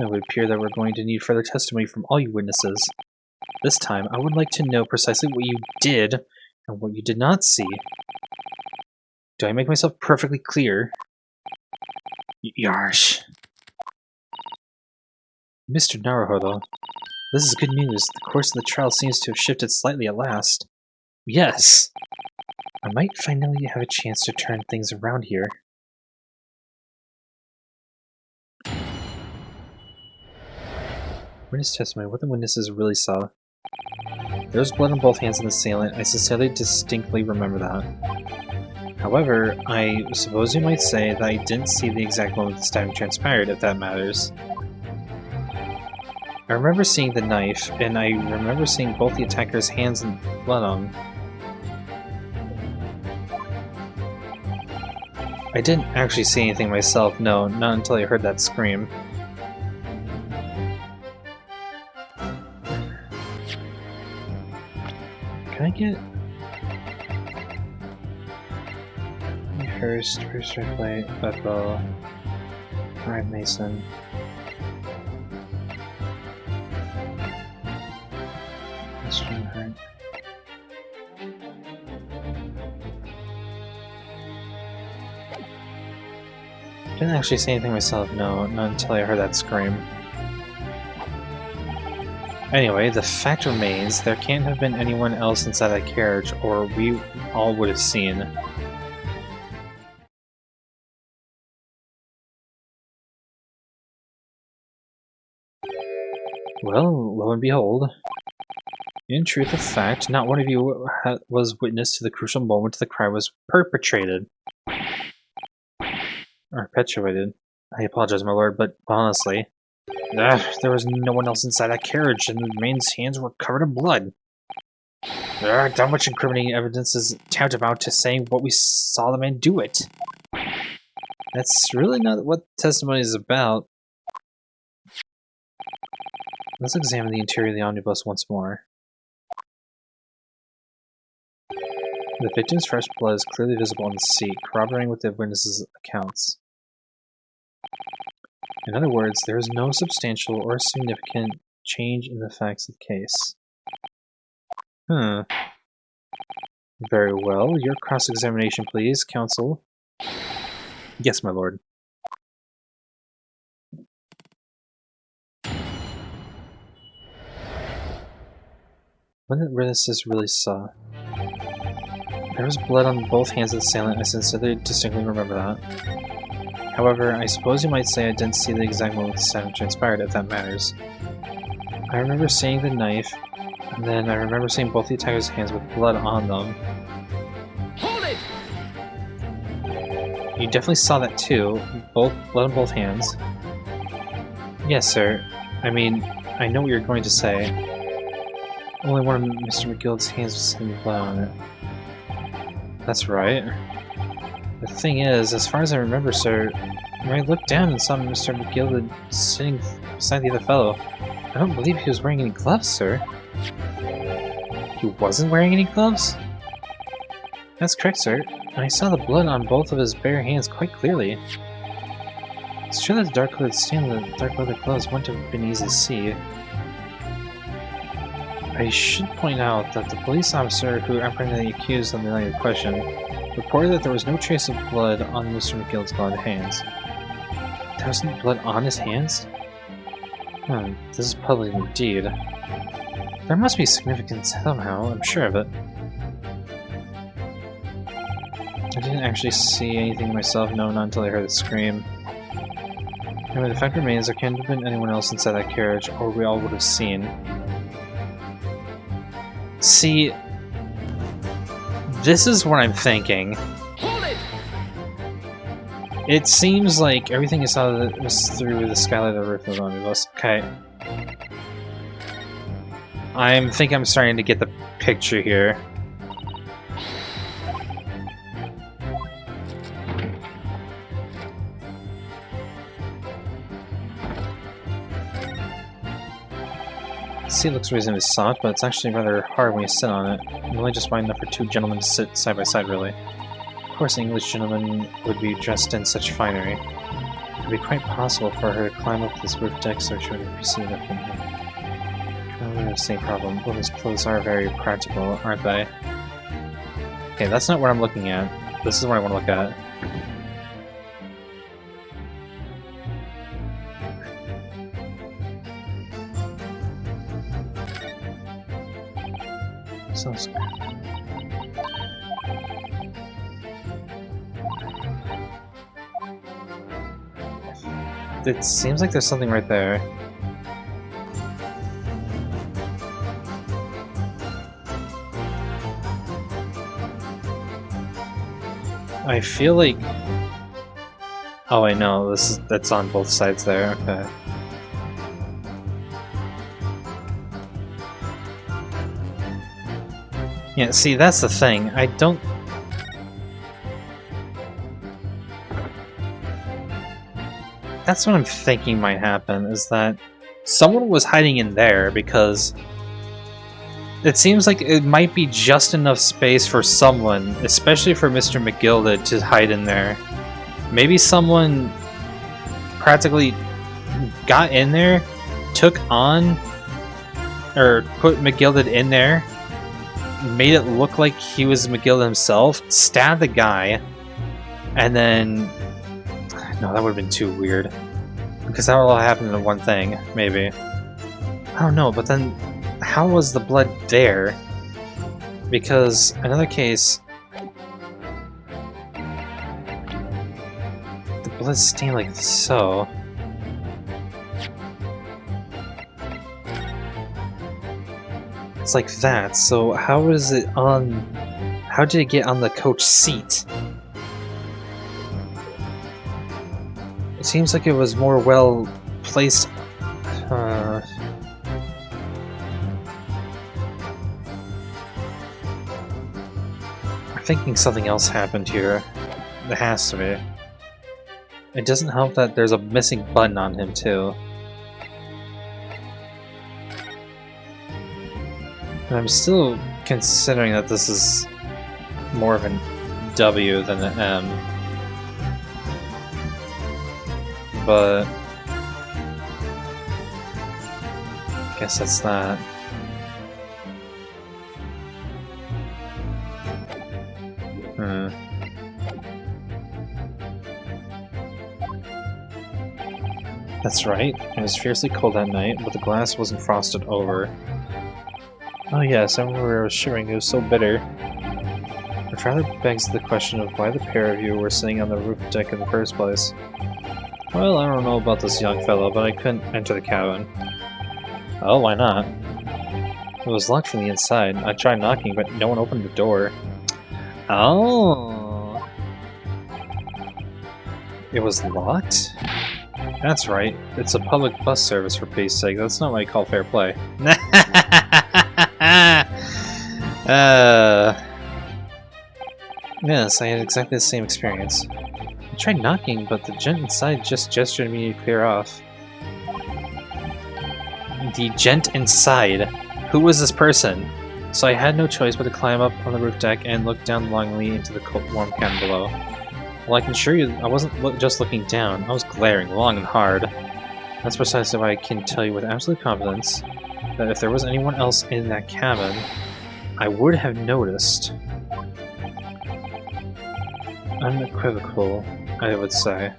It would appear that we're going to need further testimony from all you witnesses. This time, I would like to know precisely what you did and what you did not see. Do I make myself perfectly clear? Yarsh. Mr. Naruhodo, this is good news. The course of the trial seems to have shifted slightly at last. Yes! I might finally have a chance to turn things around here. Witness testimony. What the witnesses really saw. There was blood on both hands of the assailant. I sincerely distinctly remember that. However, I suppose you might say that I didn't see the exact moment the stabbing transpired, if that matters. I remember seeing the knife, and I remember seeing both the attacker's hands and blood on. I didn't actually see anything myself, no, not until I heard that scream. Can I get... First plate, Bedbow, Ryan Mason. Hurt. Didn't actually say anything myself, no, not until I heard that scream. Anyway, the fact remains, there can't have been anyone else inside that carriage, or we all would have seen. Well, lo and behold. In truth of fact, not one of you was witness to the crucial moment the crime was perpetrated. Or perpetuated. I apologize, my lord, but honestly, there was no one else inside that carriage, and the man's hands were covered in blood. Not much incriminating evidence is tantamount to saying what we saw the man do it. That's really not what testimony is about. Let's examine the interior of the omnibus once more. The victim's fresh blood is clearly visible on the seat, corroborating with the witnesses' accounts. In other words, there is no substantial or significant change in the facts of the case. Very well. Your cross-examination, please, counsel. Yes, my lord. What did witnesses really saw? There was blood on both hands of the assailant. I sincerely distinctly remember that. However, I suppose you might say I didn't see the exact moment the stabbing transpired, if that matters. I remember seeing the knife, and then I remember seeing both the attacker's hands with blood on them. Hold it! You definitely saw that too. Both blood on both hands. Yes, sir. I mean, I know what you're going to say. Only one of Mr. McGild's hands was having blood on it. That's right. The thing is, as far as I remember, sir, When I looked down and saw Mr. McGilded sitting beside the other fellow, I don't believe he was wearing any gloves, sir. He wasn't wearing any gloves? That's correct, sir. And I saw the blood on both of his bare hands quite clearly. It's true that the dark-colored stain and the dark leather gloves wouldn't have been easy to see. I should point out that the police officer who apprehended the accused on the night of question reported that there was no trace of blood on Mr. McGild's gloved hands. There wasn't blood on his hands? This is puzzling indeed. There must be significance somehow, I'm sure of it. I didn't actually see anything myself, no, not until I heard the scream. Anyway, the fact remains there can't have been anyone else inside that carriage, or we all would have seen. See, this is what I'm thinking. Hold it! It seems like everything is through the skylight of the roof of the omnibus. Okay. I think I'm starting to get the picture here. Seat looks reasonably soft, but it's actually rather hard when you sit on it. Only just wide enough for two gentlemen to sit side by side, really. Of course, an English gentleman would be dressed in such finery. It would be quite possible for her to climb up this roof deck so she wouldn't be seen up in here. We have the same problem. Women's clothes are very practical, aren't they? Okay, that's not what I'm looking at. This is what I want to look at. Sounds good. It seems like there's something right there. I feel like... Oh, I know. That's on both sides there. Okay. Yeah, see, that's the thing. I don't... That's what I'm thinking might happen, is that someone was hiding in there because it seems like it might be just enough space for someone, especially for Mr. McGilded, to hide in there. Maybe someone practically got in there, took on, or put McGilded in there, made it look like he was McGilded himself, stabbed the guy, and then... No, that would have been too weird. Because that would all happen in one thing, maybe. I don't know, but then how was the blood there? Because another case... The blood stained like so. It's like that, so how is it on... How did it get on the coach seat? It seems like it was more well placed... I'm thinking something else happened here. There has to be. It doesn't help that there's a missing button on him, too. And I'm still considering that this is more of an W than an M. But I guess that's that. That's right. It was fiercely cold that night, but the glass wasn't frosted over. Oh yes, I remember I was shivering. It was so bitter. Which rather begs the question of why the pair of you were sitting on the roof deck in the first place. Well, I don't know about this young fellow, but I couldn't enter the cabin. Oh, why not? It was locked from the inside. I tried knocking, but no one opened the door. Oh. It was locked? That's right. It's a public bus service, for peace sake. That's not what I call fair play. Yes, I had exactly the same experience. tried knocking, but the gent inside just gestured me to clear off. The gent inside? Who was this person? So I had no choice but to climb up on the roof deck and look down longingly into the cold, warm cabin below. Well, I can assure you I wasn't just looking down, I was glaring long and hard. That's precisely why I can tell you with absolute confidence that if there was anyone else in that cabin, I would have noticed. Unequivocal, I would say.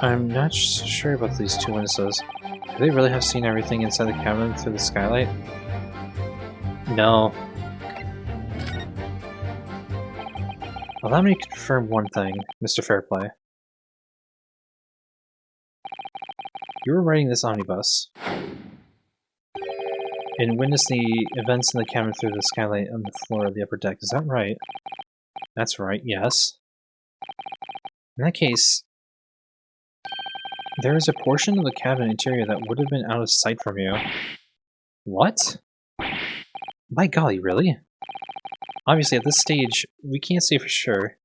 I'm not sure about these two witnesses. Could they really have seen everything inside the cabin through the skylight? No. Allow me to confirm one thing, Mr. Fairplay. You were riding this omnibus and witnessed the events in the cabin through the skylight on the floor of the upper deck, is that right? That's right, yes. In that case, there is a portion of the cabin interior that would have been out of sight from you. What? By golly, really? Obviously, at this stage, we can't say for sure.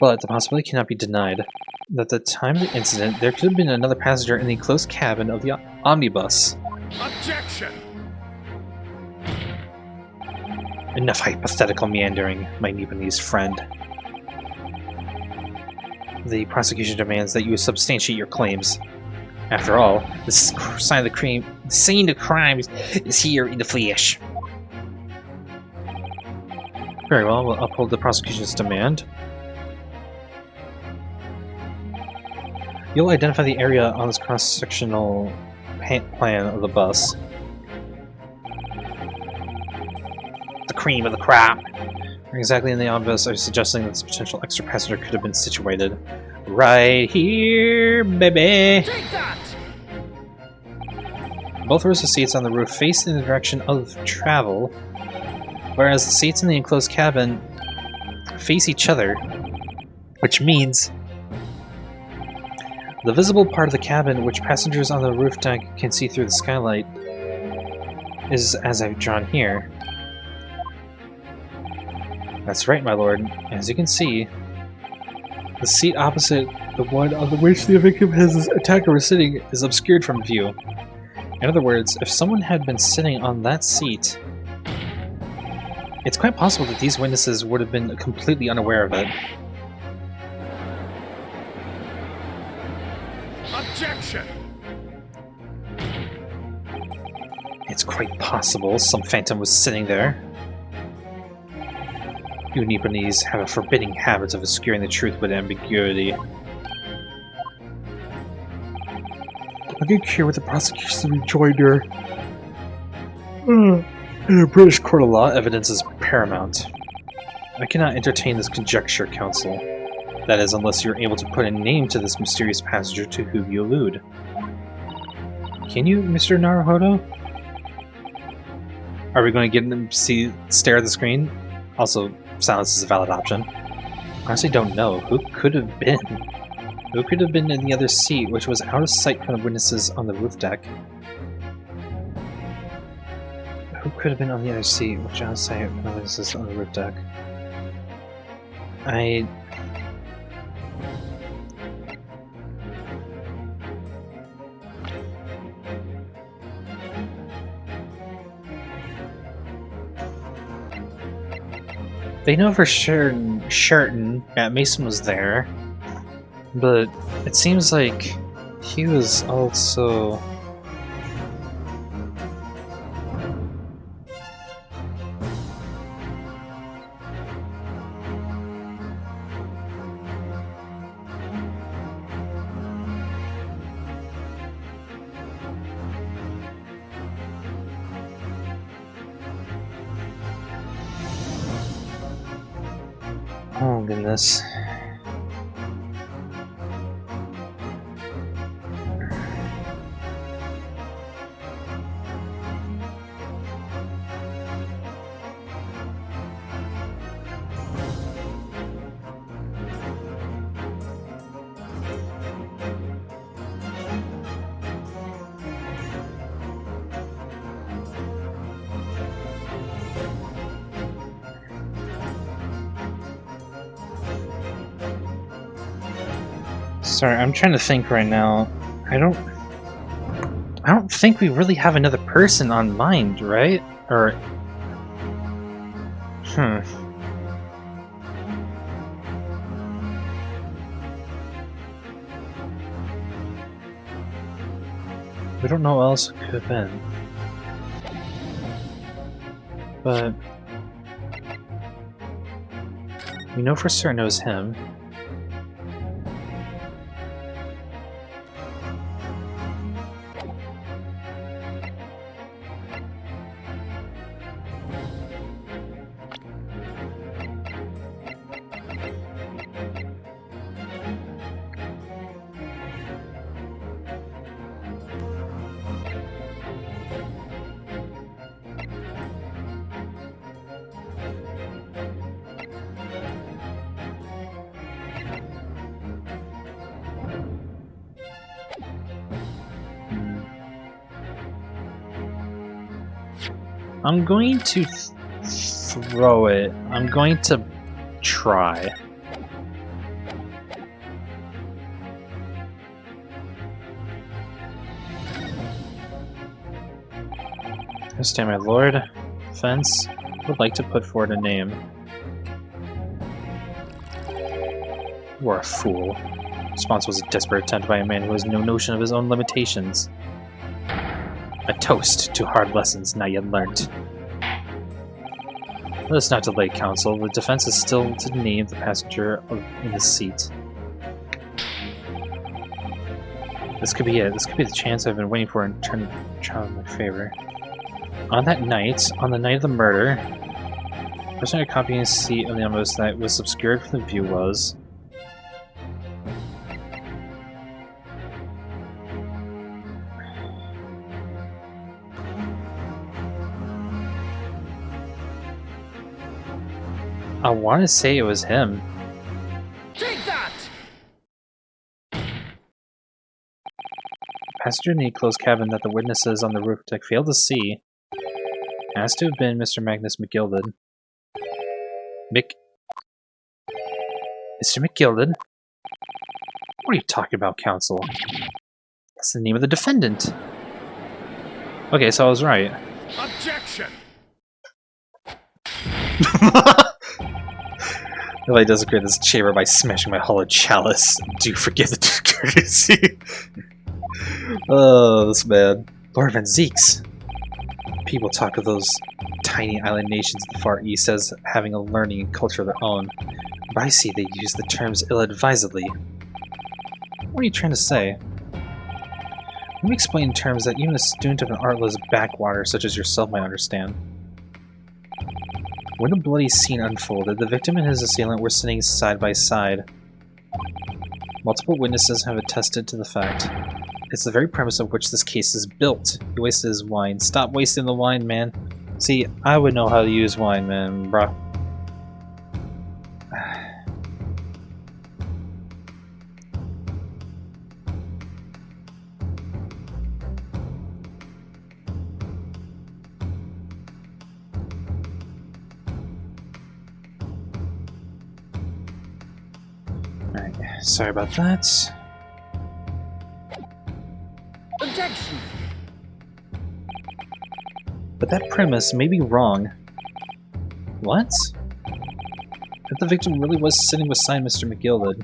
But the possibility cannot be denied that at the time of the incident, there could have been another passenger in the enclosed cabin of the omnibus. Objection! Enough hypothetical meandering, my Nipponese friend. The prosecution demands that you substantiate your claims. After all, the scene of crime is here in the flesh. Very well, we'll uphold the prosecution's demand. You'll identify the area on this cross-sectional plan of the bus. The cream of the crop. Where exactly in the omnibus are you suggesting that this potential extra passenger could have been situated? Right here, baby! Take that! Both rows of seats on the roof face in the direction of travel, whereas the seats in the enclosed cabin face each other, which means the visible part of the cabin, which passengers on the roof deck can see through the skylight, is as I've drawn here. That's right, my lord. As you can see, the seat opposite the one on which the victim and his attacker was sitting is obscured from view. In other words, if someone had been sitting on that seat, it's quite possible that these witnesses would have been completely unaware of it. Objection! It's quite possible some phantom was sitting there. You Nipponese have a forbidding habit of obscuring the truth with ambiguity. I get Keare with the prosecution's rejoinder. In a British court of law, evidence is paramount. I cannot entertain this conjecture, counsel. That is, unless you're able to put a name to this mysterious passenger to whom you allude. Can you, Mr. Naruhodo? Are we going to get him to stare at the screen? Also, silence is a valid option. I honestly don't know. Who could have been? Who could have been in the other seat, which was out of sight from the witnesses on the roof deck? Who could have been on the other seat, which was out of sight from the witnesses on the roof deck? They know for certain that Mason was there, but it seems like he was also... Oh goodness. Sorry, I'm trying to think right now. I don't think we really have another person on mind, right? Or we don't know what else it could have been. But we know for certain it was him. I'm going to throw it. I'm going to try. This time, my lord, Fence would like to put forward a name. You are a fool. Response was a desperate attempt by a man who has no notion of his own limitations. A toast to hard lessons not yet learnt. Let us not delay, counsel. The defense is still to name the passenger in the seat. This could be it. This could be the chance I've been waiting for and turn the trial in my favor. On that night, on the night of the murder, the person occupying the seat of the omnibus that was obscured from the view was... I want to say it was him. Take that! Passenger in the closed cabin that the witnesses on the roof deck failed to see has to have been Mr. Magnus McGilded. Mr. McGilded? What are you talking about, counsel? That's the name of the defendant. Okay, so I was right. Objection! Nobody does create this chamber by smashing my hollow chalice. Do forgive the discourtesy. Oh, this man. Lord Van Zeeks. People talk of those tiny island nations in the Far East as having a learning and culture of their own. But I see they use the terms ill-advisedly. What are you trying to say? Let me explain in terms that even a student of an artless backwater such as yourself might understand. When the bloody scene unfolded, the victim and his assailant were sitting side by side. Multiple witnesses have attested to the fact. It's the very premise of which this case is built. He wasted his wine. Stop wasting the wine, man. See, I would know how to use wine, man, bruh. Alright, sorry about that. Objection! But that premise may be wrong. What? If the victim really was sitting beside Mr. McGilded,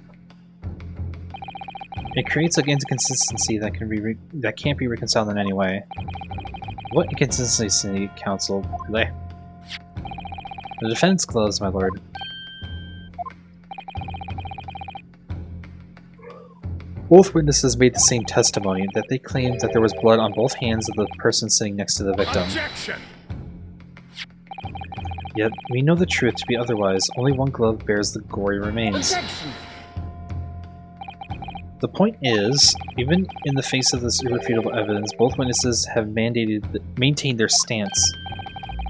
it creates an inconsistency that can't be reconciled in any way. What inconsistency, counsel? The defendant's closed, my lord. Both witnesses made the same testimony, that they claimed that there was blood on both hands of the person sitting next to the victim. Objection! Yet, we know the truth to be otherwise. Only one glove bears the gory remains. Objection! The point is, even in the face of this irrefutable evidence, both witnesses have maintained their stance.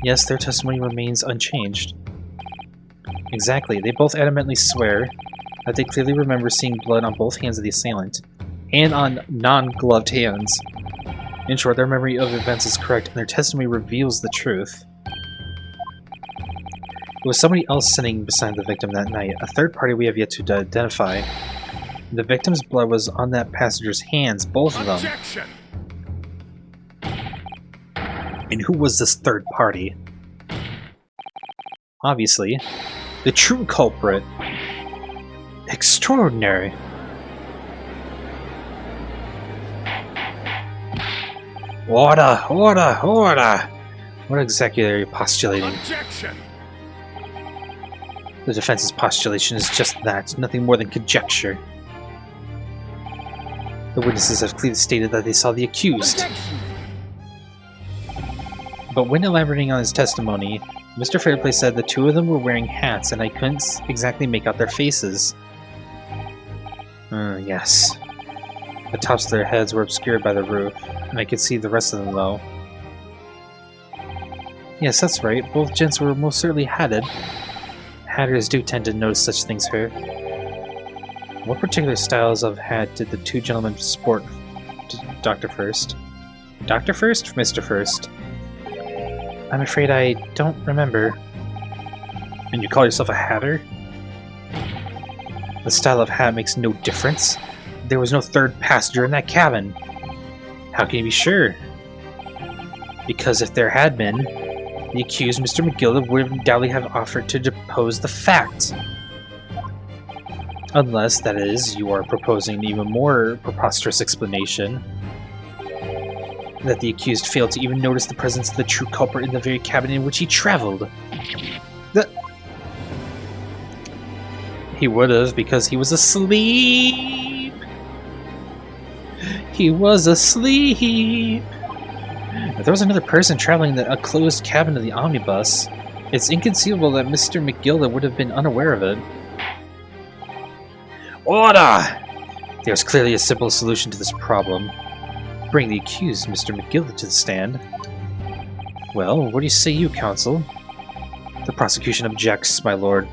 Yes, their testimony remains unchanged. Exactly, they both adamantly swear that they clearly remember seeing blood on both hands of the assailant, and on non-gloved hands. In short, their memory of events is correct, and their testimony reveals the truth. It was somebody else sitting beside the victim that night, a third party we have yet to identify. The victim's blood was on that passenger's hands, both of them. Objection! And who was this third party? Obviously, the true culprit. Extraordinary. Order! Order! Order! What exactly are you postulating? Objection! The defense's postulation is just that, nothing more than conjecture. The witnesses have clearly stated that they saw the accused. Objection! But when elaborating on his testimony, Mr. Fairplay said the two of them were wearing hats and I couldn't exactly make out their faces. Yes. The tops of their heads were obscured by the roof, and I could see the rest of them though. Yes, that's right, both gents were most certainly hatted. Hatters do tend to notice such things here. What particular styles of hat did the two gentlemen sport, Dr. First? Dr. First? Mr. First? I'm afraid I don't remember. And you call yourself a hatter? The style of hat makes no difference. There was no third passenger in that cabin. How can you be sure? Because if there had been, the accused, Mr. McGilda, would undoubtedly have offered to depose the fact. Unless, that is, you are proposing an even more preposterous explanation. That the accused failed to even notice the presence of the true culprit in the very cabin in which he traveled. He would have, because he was asleep. He was asleep. If there was another person traveling in a closed cabin of the omnibus, it's inconceivable that Mr. McGilda would have been unaware of it. Order! There's clearly a simple solution to this problem. Bring the accused, Mr. McGilda, to the stand. Well, what do you say, you counsel? The prosecution objects, my lord.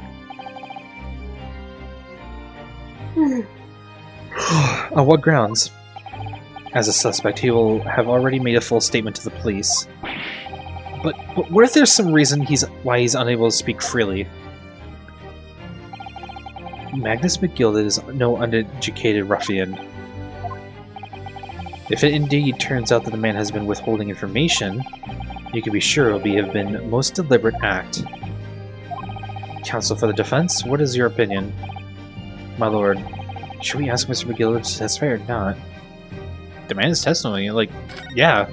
On what grounds? As a suspect, he will have already made a full statement to the police. But what if there's some reason why he's unable to speak freely? Magnus McGilda is no uneducated ruffian. If it indeed turns out that the man has been withholding information, you can be sure it will have been a most deliberate act. Counsel for the defense, what is your opinion? My lord, should we ask Mr. McGilda to testify or not? Demand his testimony, yeah.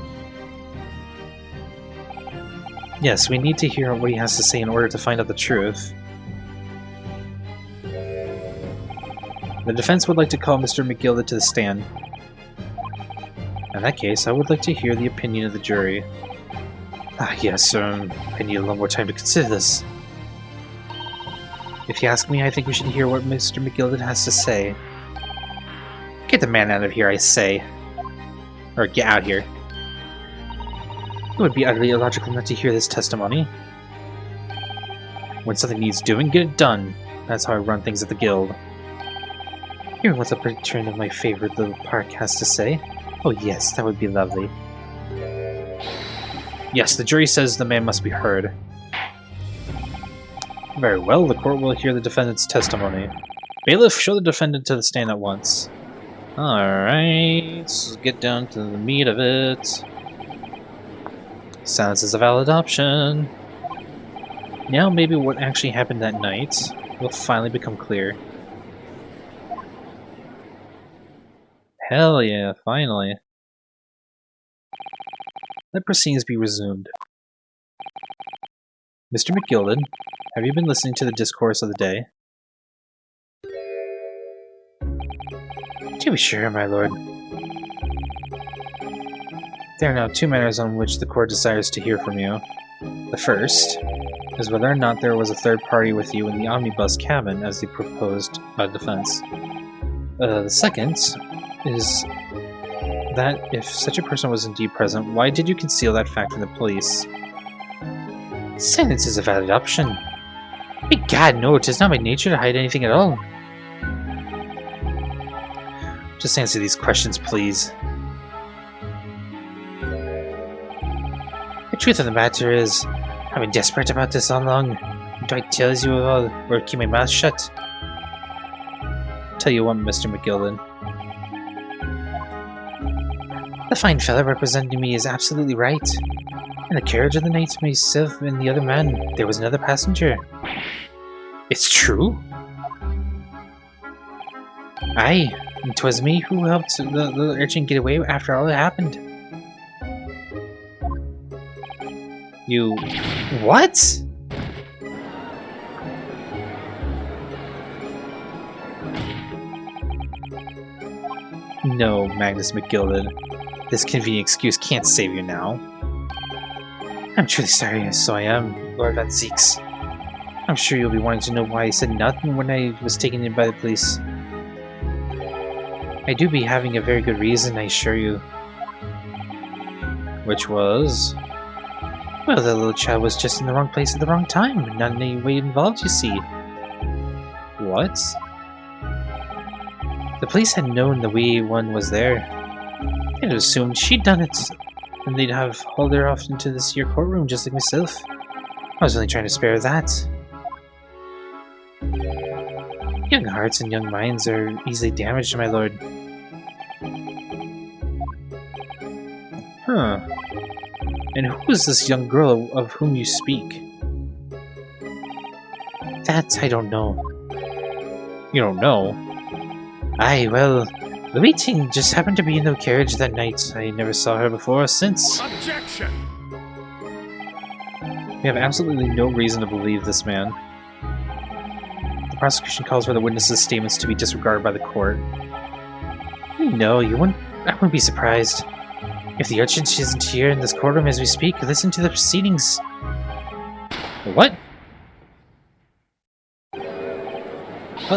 Yes, we need to hear what he has to say in order to find out the truth. The defense would like to call Mr. McGilda to the stand. In that case, I would like to hear the opinion of the jury. Yes, I need a little more time to consider this. If you ask me, I think we should hear what Mr. McGilda has to say. Get the man out of here, I say. Or get out here. It would be utterly illogical not to hear this testimony. When something needs doing, get it done. That's how I run things at the guild. Hear what the patron of my favorite little park has to say. Oh yes, that would be lovely. Yes, the jury says the man must be heard. Very well, the court will hear the defendant's testimony. Bailiff, show the defendant to the stand at once. Alright, let's get down to the meat of it. Silence is a valid option. Now maybe what actually happened that night will finally become clear. Hell yeah, finally. Let proceedings be resumed. Mr. McGilden, have you been listening to the discourse of the day? To be sure, my lord. There are now two matters on which the court desires to hear from you. The first is whether or not there was a third party with you in the omnibus cabin as the proposed defense. The second is that if such a person was indeed present, why did you conceal that fact from the police? Silence is a valid option. Egad, no, it is not my nature to hide anything at all. Just answer these questions, please. The truth of the matter is, I've been desperate about this all along. Do I tell you all, or keep my mouth shut? tell you what, Mr. McGilden. The fine fella representing me is absolutely right. In the carriage of the night, myself and the other man, there was another passenger. It's true? Aye, and 'twas me who helped the little urchin get away after all that happened. You... what? No, Magnus McGilden. This convenient excuse can't save you now. I'm truly sorry, so I am, Lord Van Zeeks. I'm sure you'll be wanting to know why I said nothing when I was taken in by the police. I do be having a very good reason, I assure you. Which was... well, the little child was just in the wrong place at the wrong time, not in any way involved, you see. What? The police had known the wee one was there. They'd have assumed she'd done it, and they'd have hauled her off into this here courtroom just like myself. I was only trying to spare that. Young hearts and young minds are easily damaged, my lord. Huh. And who is this young girl of whom you speak? That I don't know. You don't know? Aye, well, the wee thing just happened to be in the carriage that night. I never saw her before or since. Objection! We have absolutely no reason to believe this man. The prosecution calls for the witnesses' statements to be disregarded by the court. No, I wouldn't be surprised. If the urchin isn't here in this courtroom as we speak, listen to the proceedings. What?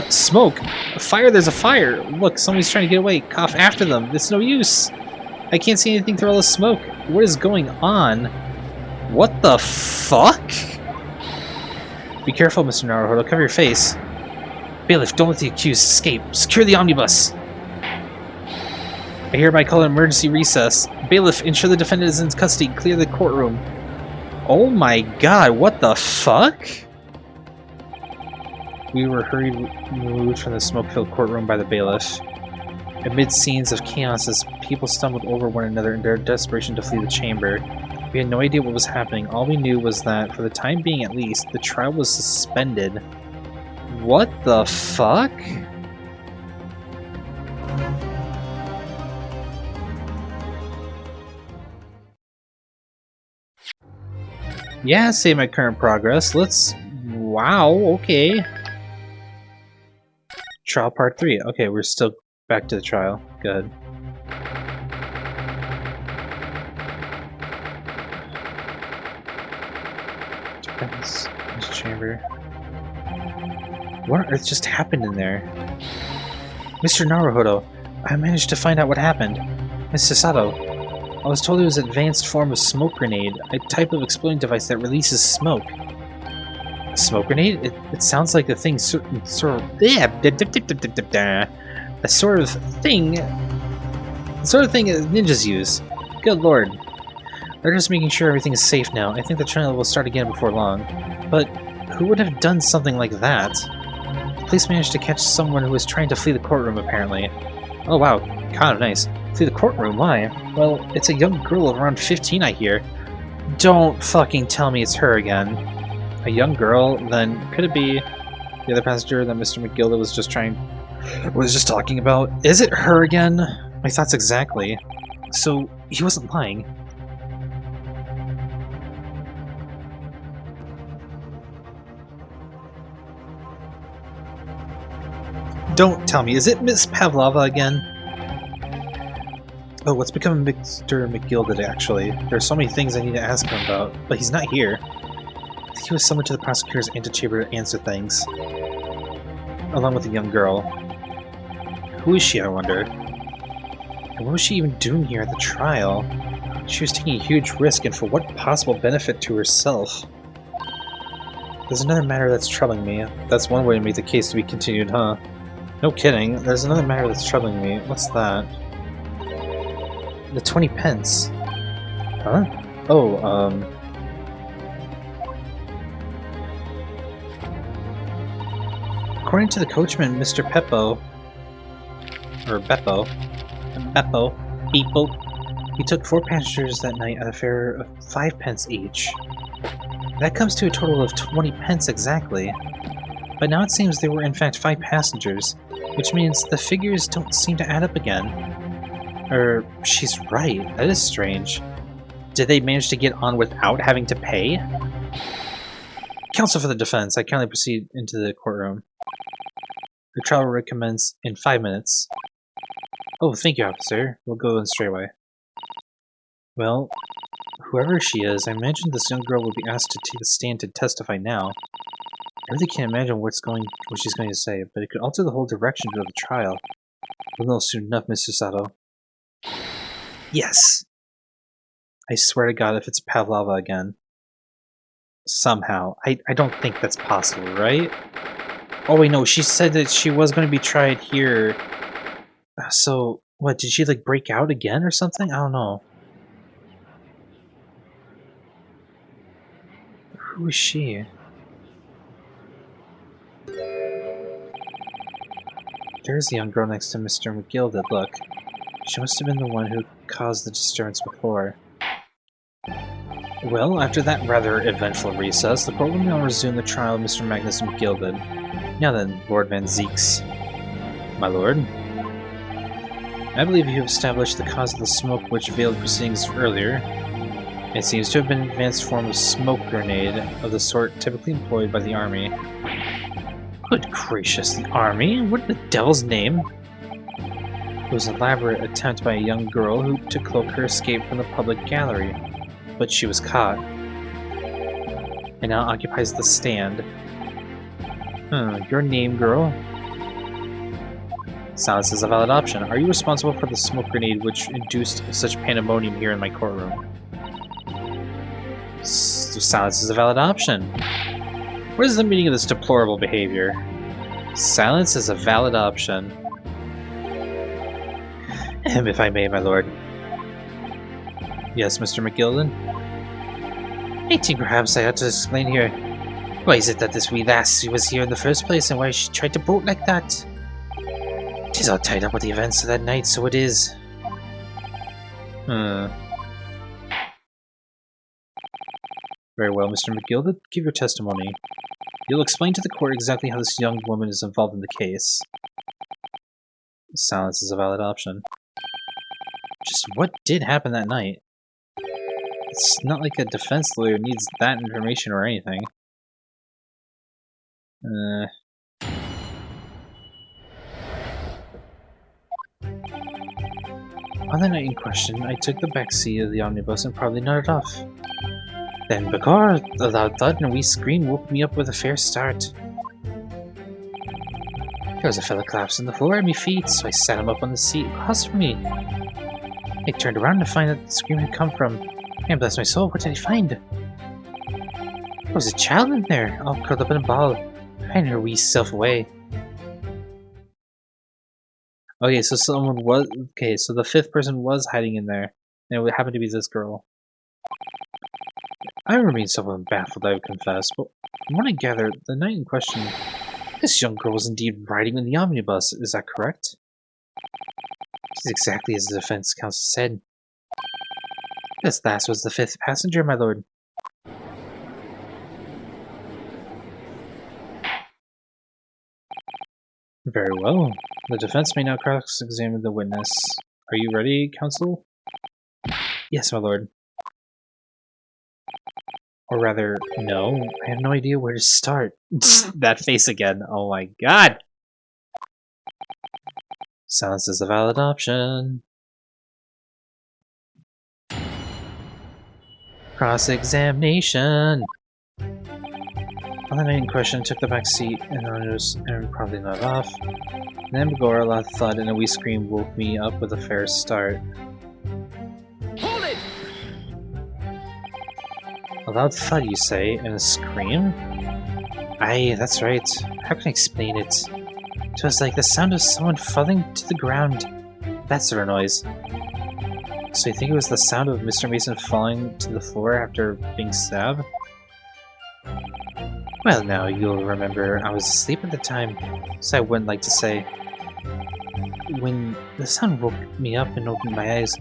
Smoke! A fire, there's a fire! Look, somebody's trying to get away. Cough after them. It's no use. I can't see anything through all this smoke. What is going on? What the fuck? Be careful, Mr. Naruhodo. Cover your face. Bailiff, don't let the accused escape. Secure the omnibus. I hereby call an emergency recess. Bailiff, ensure the defendant is in custody. Clear the courtroom. Oh my god, what the fuck? We were hurriedly removed from the smoke-filled courtroom by the bailiff. Amid scenes of chaos as people stumbled over one another in their desperation to flee the chamber. We had no idea what was happening. All we knew was that, for the time being at least, the trial was suspended. What the fuck? Yeah, save my current progress. Let's... wow, okay. Trial part 3. Okay, we're still back to the trial. Good. This chamber. What on earth just happened in there? Mr. Naruhodo, I managed to find out what happened. Mr. Sato, I was told it was an advanced form of smoke grenade, a type of exploding device that releases smoke. A smoke grenade? It sounds like the thing sort of thing ninjas use. Good lord. They're just making sure everything is safe now. I think the trial will start again before long. But who would have done something like that? The police managed to catch someone who was trying to flee the courtroom, apparently. Oh wow, kind of nice. Flee the courtroom? Why? Well, it's a young girl of around 15, I hear. Don't fucking tell me it's her again. A young girl? Then could it be the other passenger that Mr. McGilda was just talking about? Is it her again? My thoughts exactly. So, he wasn't lying. Don't tell me, is it Miss Pavlova again? Oh, what's become of Mr. McGilda, actually? There are so many things I need to ask him about, but he's not here. I think he was summoned to the prosecutor's antechamber to answer things. Along with a young girl. Who is she, I wonder? And what was she even doing here at the trial? She was taking a huge risk, and for what possible benefit to herself? There's another matter that's troubling me. That's one way to make the case to be continued, huh? No kidding. There's another matter that's troubling me. What's that? The 20 pence. Huh? Oh, according to the coachman, Mr. Peppo, or Beppo. Beppo. People. We took 4 passengers that night at a fare of 5 pence each. That comes to a total of 20 pence exactly. But now it seems there were in fact 5 passengers, which means the figures don't seem to add up again. She's right, that is strange. Did they manage to get on without having to pay? Counsel for the defense, I kindly proceed into the courtroom. The trial will commence in 5 minutes. Oh, thank you, officer. We'll go in straight away. Well, whoever she is, I imagine this young girl will be asked to take the stand to testify now. I really can't imagine what she's going to say, but it could alter the whole direction of the trial. We'll know soon enough, Mr. Sato. Yes! I swear to God if it's Pavlova again. Somehow. I don't think that's possible, right? Oh wait, no, she said that she was going to be tried here. So, what, did she like break out again or something? I don't know. Who is she? There's the young girl next to Mr. McGilded, look. She must have been the one who caused the disturbance before. Well, after that rather eventful recess, the court will now resume the trial of Mr. Magnus McGilded. Now then, Lord Van Zeeks. My lord? I believe you have established the cause of the smoke which veiled proceedings earlier. It seems to have been an advanced form of smoke grenade of the sort typically employed by the army. Good gracious, the army? What in the devil's name? It was an elaborate attempt by a young girl who, to cloak her escape from the public gallery. But she was caught. And now occupies the stand. Your name, girl? Silence is a valid option. Are you responsible for the smoke grenade which induced such pandemonium here in my courtroom? Silence is a valid option. What is the meaning of this deplorable behavior? Silence is a valid option. If I may, my lord. Yes, Mr. McGilded? I think perhaps I ought to explain here. Why is it that this wee lass was here in the first place, and why she tried to bolt like that? 'Tis all tied up with the events of that night, so it is. Very well, Mr. McGilded, give your testimony. You'll explain to the court exactly how this young woman is involved in the case. Silence is a valid option. Just what did happen that night? It's not like a defense lawyer needs that information or anything. On the night in question, I took the back seat of the omnibus and probably nodded off. Then, begar, a loud thud and a wee scream woke me up with a fair start. There was a fella collapsed on the floor at my feet, so I sat him up on the seat across from me. I turned around to find that the scream had come from. And bless my soul, what did I find? There was a child in there, all curled up in a ball, hiding her wee self away. Okay, so someone was. Okay, so the 5th person was hiding in there, and it happened to be this girl. I remain somewhat baffled, I would confess, but from what I gather, the night in question, this young girl was indeed riding in the omnibus, is that correct? It is exactly as the defense counsel said. This last was the 5th passenger, my lord. Very well. The defense may now cross-examine the witness. Are you ready, counsel? Yes, my lord. Or rather, no. I have no idea where to start. That face again. Oh my god! Silence is a valid option. Cross-examination! On the night in question, took the back seat and probably not off. Then before a loud thud and a wee scream woke me up with a fair start. Hold it! A loud thud, you say, and a scream? Aye, that's right. How can I explain it? It was like the sound of someone falling to the ground. That sort of noise. So you think it was the sound of Mr. Mason falling to the floor after being stabbed? Well, now, you'll remember I was asleep at the time, so I wouldn't like to say. When the sound woke me up and opened my eyes.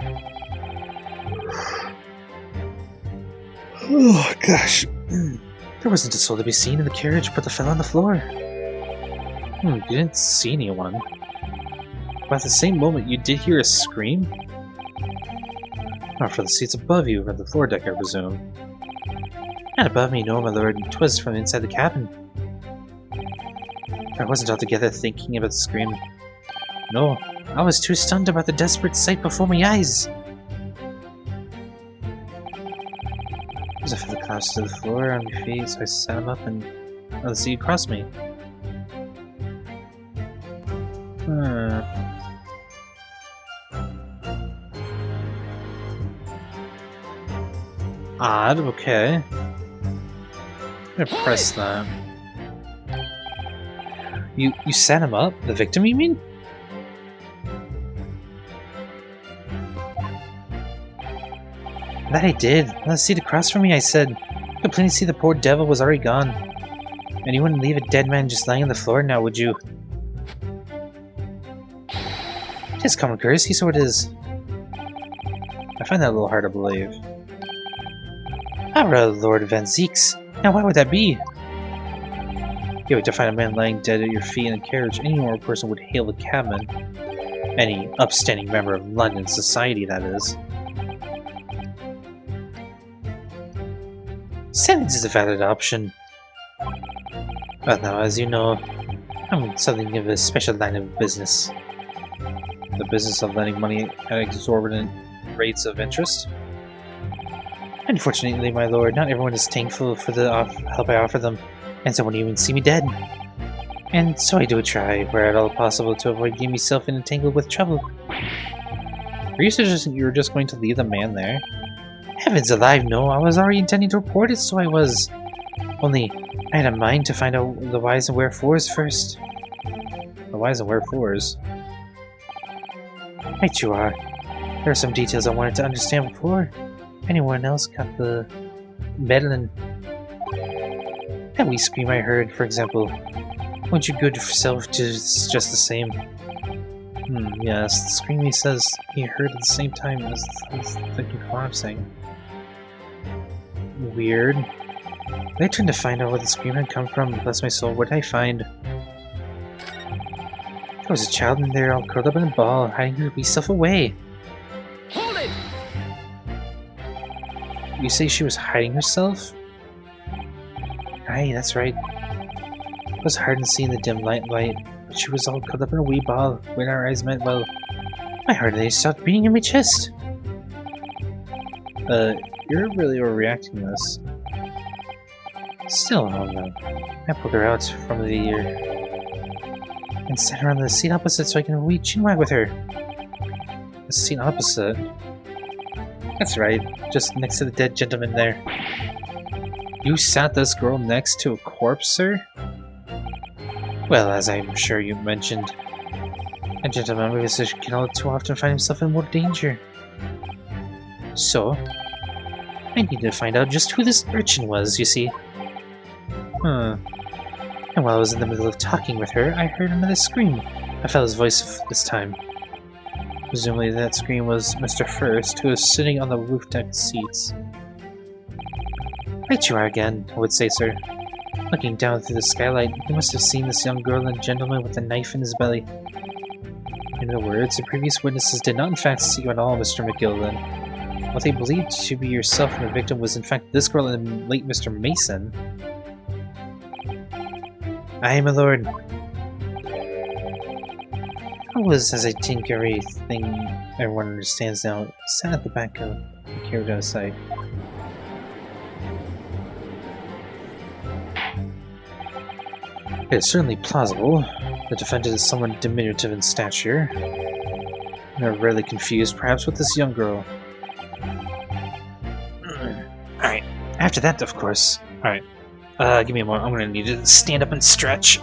Oh, gosh. There wasn't a soul to be seen in the carriage but the fellow on the floor. You didn't see anyone. But at the same moment, you did hear a scream? Not from the seats above you, from the floor deck, I presume. Not above me, no, my lord. 'Twas from inside the cabin. I wasn't altogether thinking about the scream. No, I was too stunned about the desperate sight before my eyes. As I fell close to the floor on my feet, so I sat him up and the sea crossed me. Odd, okay. I'm gonna press that. You set him up? The victim, you mean? That I did. On the seat across from me, I said, I could plainly see the poor devil was already gone. And you wouldn't leave a dead man just lying on the floor now, would you? It is common courtesy, so it is. I find that a little hard to believe. Ah, Lord Van Zeeks. Now, why would that be? You would to find a man lying dead at your feet in a carriage. Any normal person would hail the cabman. Any upstanding member of London society, that is. Silence is a valid option. But now, as you know, I'm in something of a special line of business. The business of lending money at exorbitant rates of interest. Unfortunately, my lord, not everyone is thankful for the help I offer them, and some won't even see me dead. And so I do try, where at all possible, to avoid getting myself entangled with trouble. Are you suggesting you were just going to leave the man there? Heavens alive, no, I was already intending to report it, so I was. Only, I had a mind to find out the whys and wherefores first. The whys and wherefores? Right you are. There are some details I wanted to understand before anyone else got the meddling. That wee scream I heard, for example. Won't your good self do just the same? Yes, the scream he says he heard at the same time as the collapsing. Weird. When I turned to find out where the scream had come from, bless my soul, what did I find? There was a child in there all curled up in a ball, hiding her wee self away. Hold it! You say she was hiding herself? Aye, that's right. It was hard to see in the dim light, but she was all curled up in a wee ball. When our eyes met, well, my heart nearly stopped beating in my chest. You're really overreacting to this. Still, no. I pulled her out from the ear and set her on the seat opposite so I can wee chinwag with her. The seat opposite? That's right, just next to the dead gentleman there. You sat this girl next to a corpse, sir? Well, as I'm sure you mentioned, a gentleman with this can all too often find himself in more danger. So, I needed to find out just who this urchin was, you see. And while I was in the middle of talking with her, I heard another scream. A fellow's voice this time. Presumably that scream was Mr. First, who was sitting on the roof deck seats. Right you are again, I would say, sir. Looking down through the skylight, you must have seen this young girl and gentleman with a knife in his belly. In other words, the previous witnesses did not in fact see you at all, Mr. McGilden. What they believed to be yourself and the victim was in fact this girl and the late Mr. Mason. Aye, my lord. I was, as I think everything everyone understands now, sat at the back of the carriage out of sight. It is certainly plausible. The defendant is somewhat diminutive in stature. They're rarely confused, perhaps, with this young girl. Alright, after that, of course. Alright, give me a moment. I'm gonna need to stand up and stretch.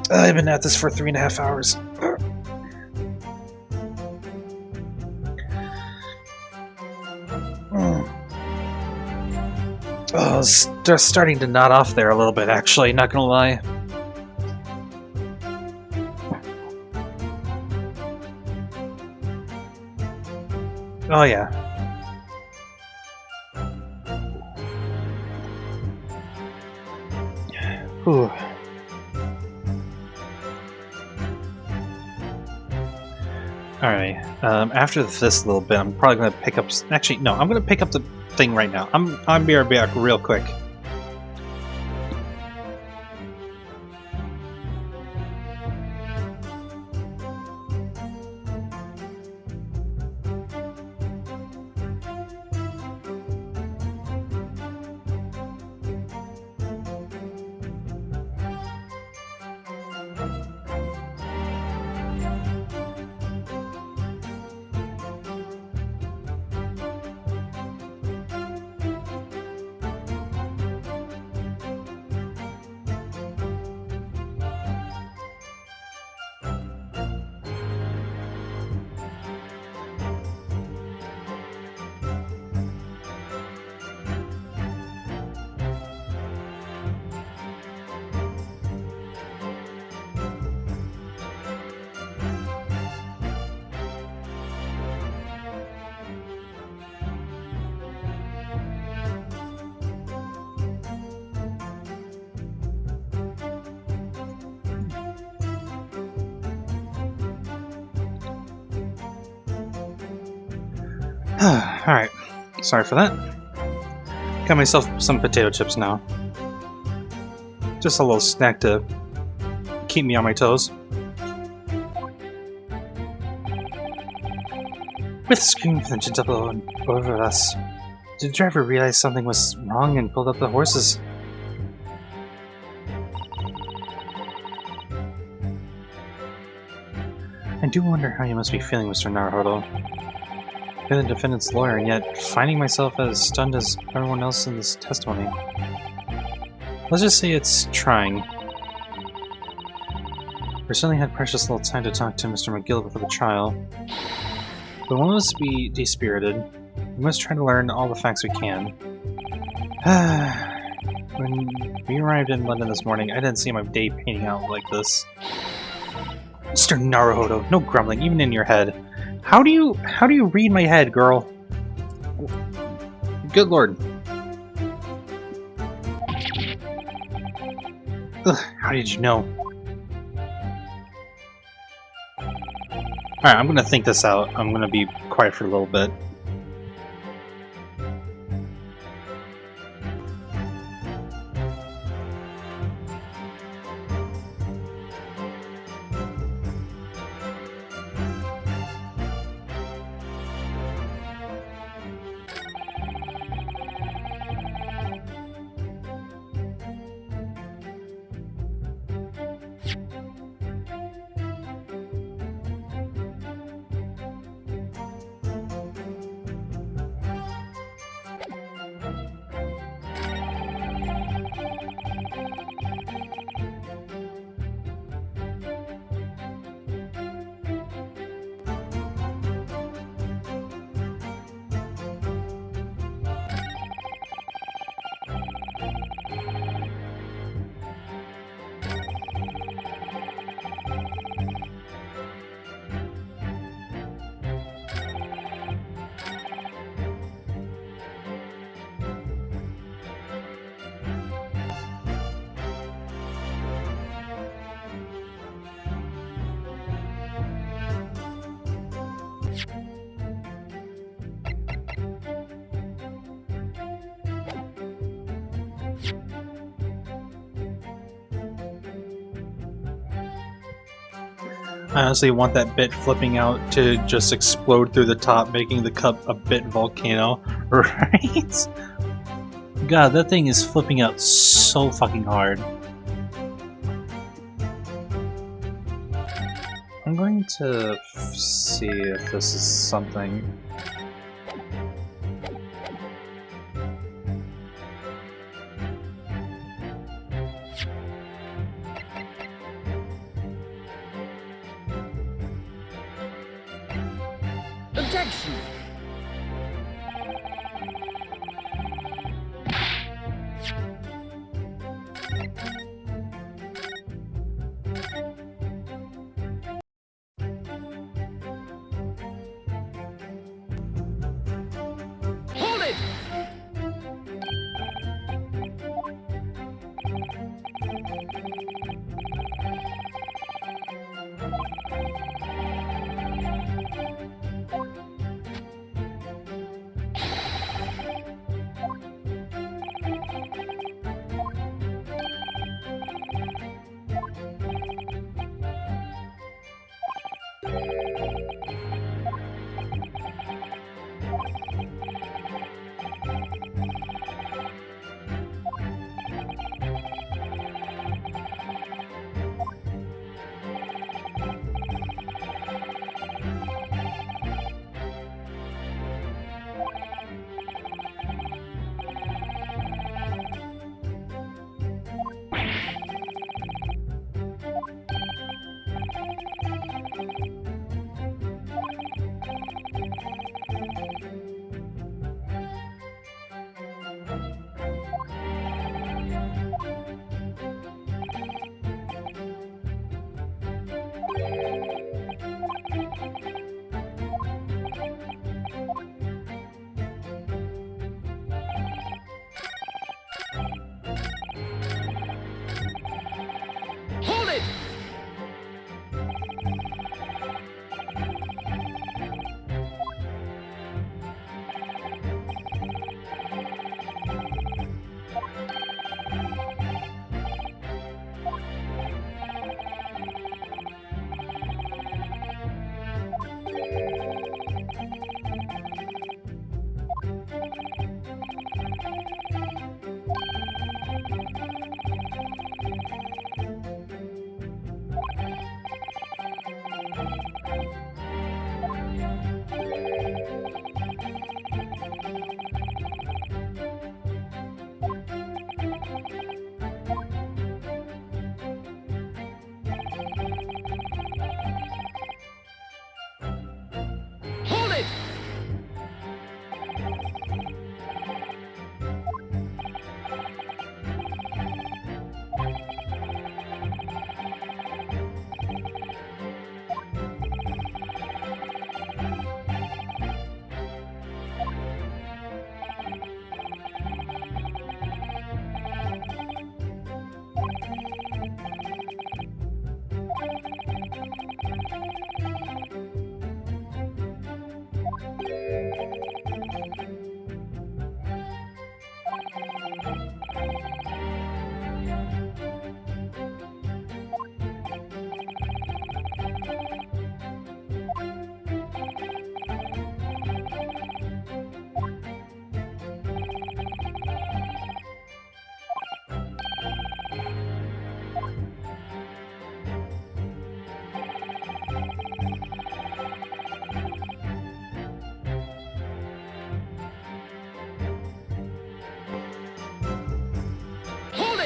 I've been at this for 3.5 hours. Oh, they're starting to nod off there a little bit, actually, not gonna lie. Oh, yeah. Whew. Alright, after this little bit, I'm probably gonna pick up... Actually, no, I'm gonna pick up the thing right now. I'm be right back real quick. Alright, sorry for that. Got myself some potato chips now. Just a little snack to keep me on my toes. With a scream from the gentle over us, did the driver realize something was wrong and pulled up the horses? I do wonder how you must be feeling, Mr. Naruhodo. You're the defendant's lawyer, and yet finding myself as stunned as everyone else in this testimony. Let's just say it's trying. We certainly had precious little time to talk to Mr. McGill before the trial. But we must be dispirited. We must try to learn all the facts we can. When we arrived in London this morning, I didn't see my day painting out like this. Mr. Naruhodo, no grumbling, even in your head. How do you read my head, girl? Good lord. Ugh, how did you know? Alright, I'm gonna think this out. I'm gonna be quiet for a little bit. I honestly want that bit flipping out to just explode through the top, making the cup a bit volcano, right? God, that thing is flipping out so fucking hard. I'm going to see if this is something. Objection!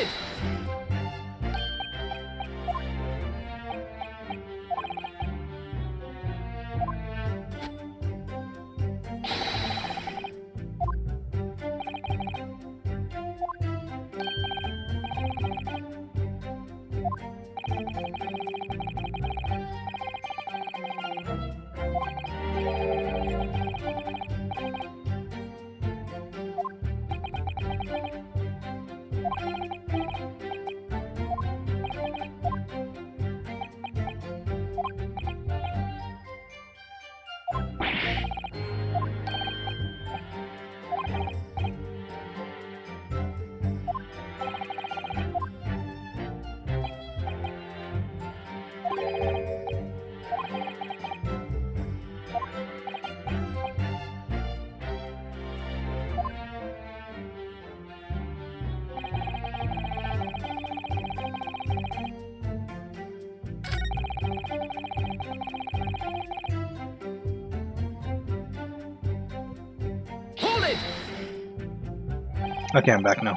Hold it! Hold it! Okay, I'm back now.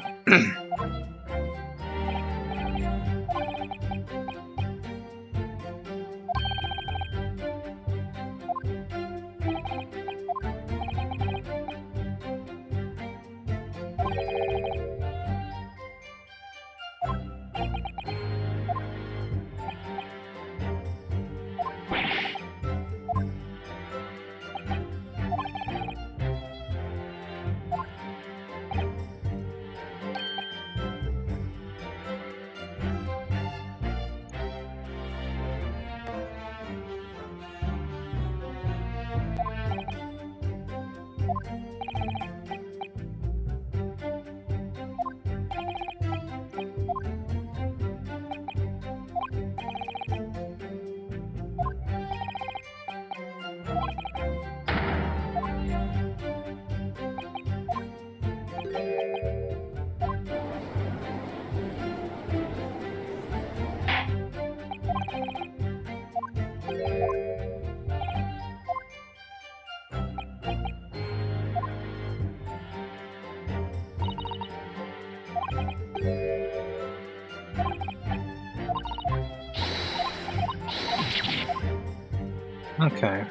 Okay.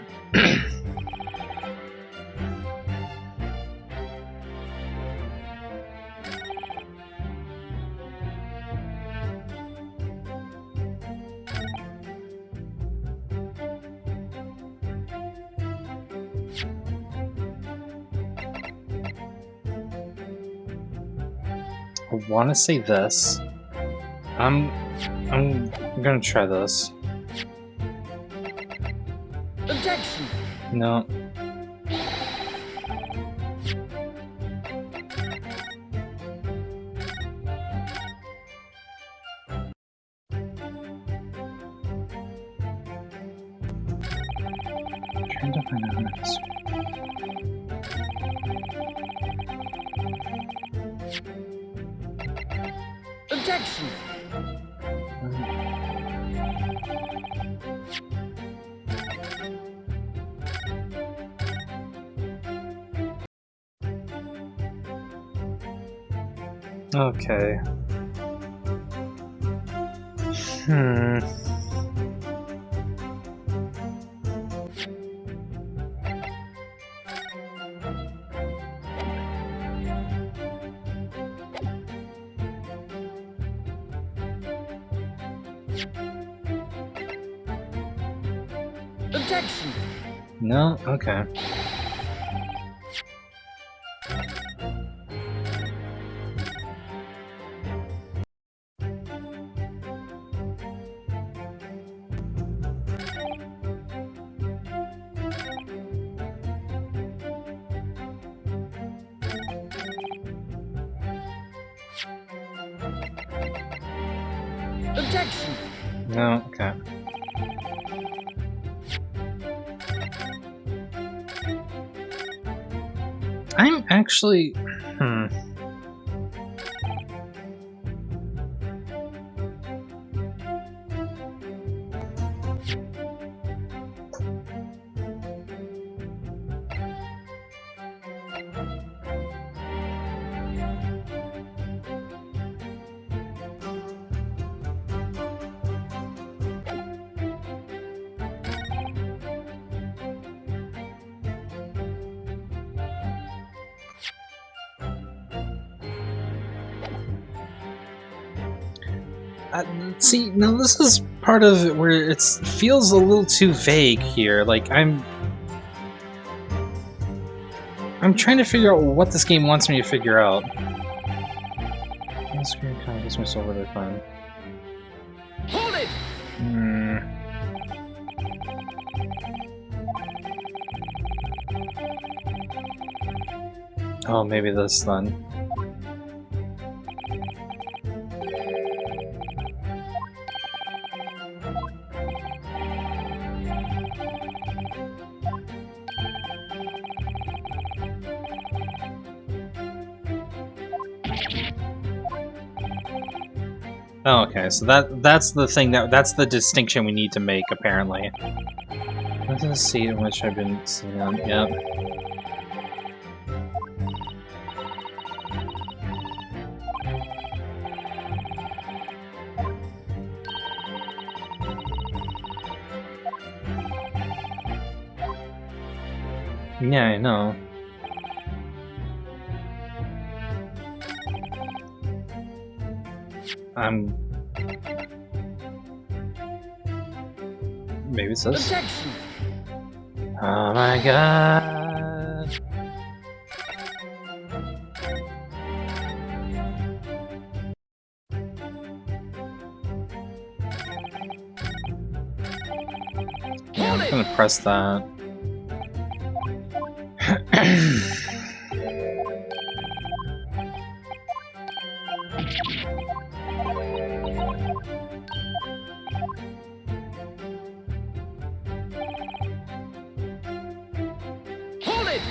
I want to say this. I'm gonna try this. Objection! No. Trying to find out how this. Objection! Okay. Hmm. Objection! No? Okay. Objection! No? Okay. I'm actually... Hmm. See, now this is part of it where it feels a little too vague here. Like, I'm trying to figure out what this game wants me to figure out. Screen kind of dismissal really fun. Hold it! Oh, maybe this then. Oh, okay, so that's the thing that's the distinction we need to make apparently. This is a seat in which I've been sitting on. Yep. Yeah, I know. Maybe it's this. Objection! Oh my god. Yeah, I'm gonna press that. Hold it!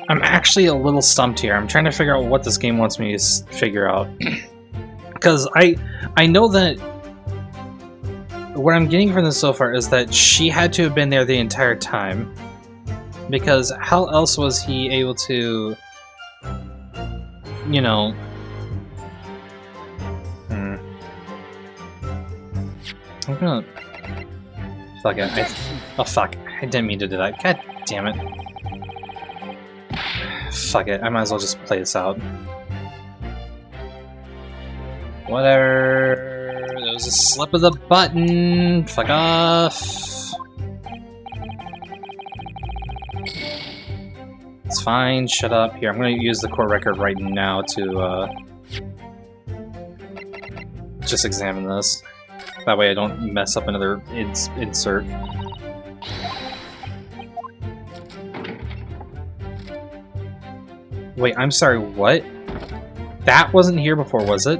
I'm actually a little stumped here. I'm trying to figure out what this game wants me to figure out. Because I know that what I'm getting from this so far is that she had to have been there the entire time. Because how else was he able to, you know... I'm gonna... Fuck it. Oh fuck, I didn't mean to do that. God damn it. Fuck it, I might as well just play this out. Whatever. There was a slip of the button. Fuck off. It's fine, shut up. Here, I'm gonna use the core record right now to just examine this. That way I don't mess up another insert. Wait, I'm sorry, what? That wasn't here before, was it?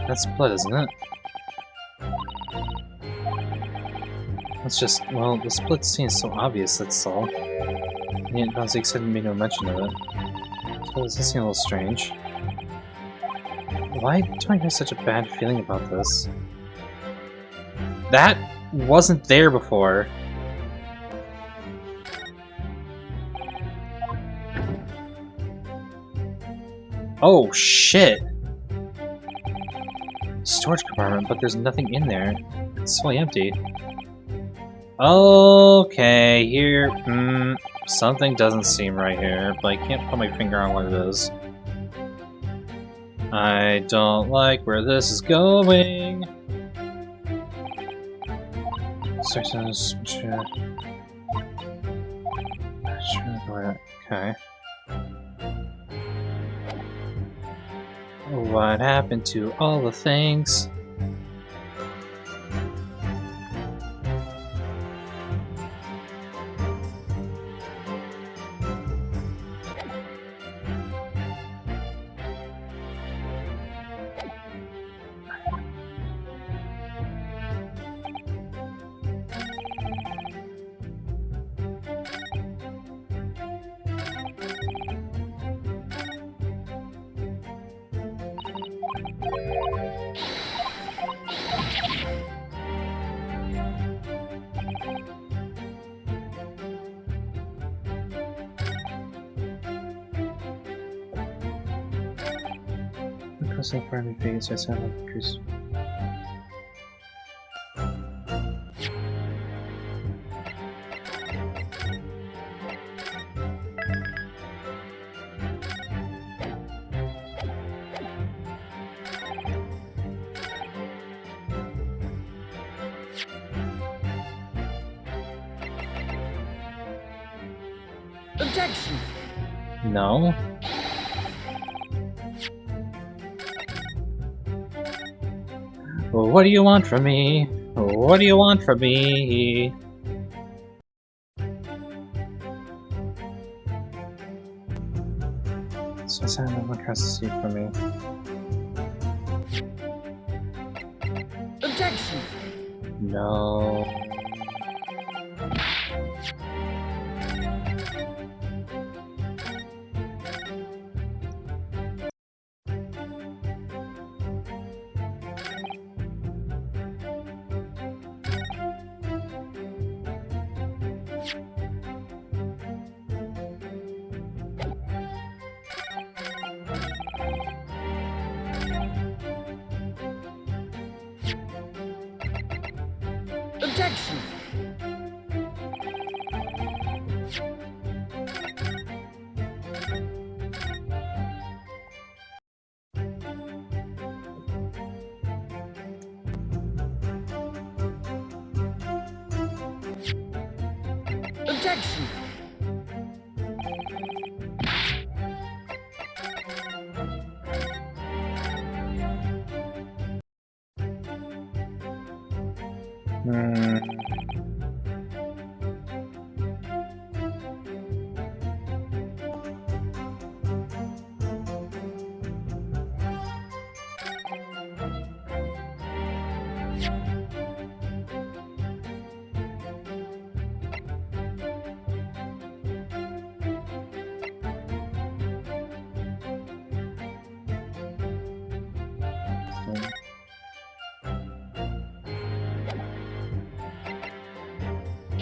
That's blood, isn't it? It's just, well, the split scene is so obvious, that's all. And yet Bowsy said made no mention of it. So does this seem a little strange? Why do I have such a bad feeling about this? That wasn't there before. Oh, shit! Storage compartment, but there's nothing in there. It's fully empty. Okay, here... something doesn't seem right here, but I can't put my finger on what it is. I don't like where this is going. Okay. What happened to all the things? Because of friendly face, I sound like a Chris. Objection! No. Well, what do you want from me? What do you want from me? So I said no one tries to see it from me. Objection! No. Objection! Objection!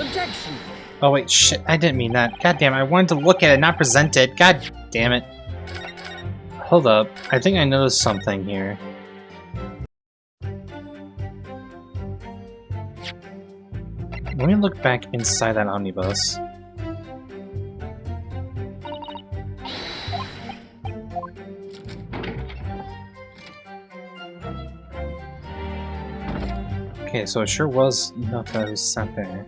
Objection! Oh wait, shit, I didn't mean that. God damn it, I wanted to look at it, not present it. God damn it. Hold up, I think I noticed something here. Let me look back inside that omnibus. Okay, so it sure was enough that I was sat there.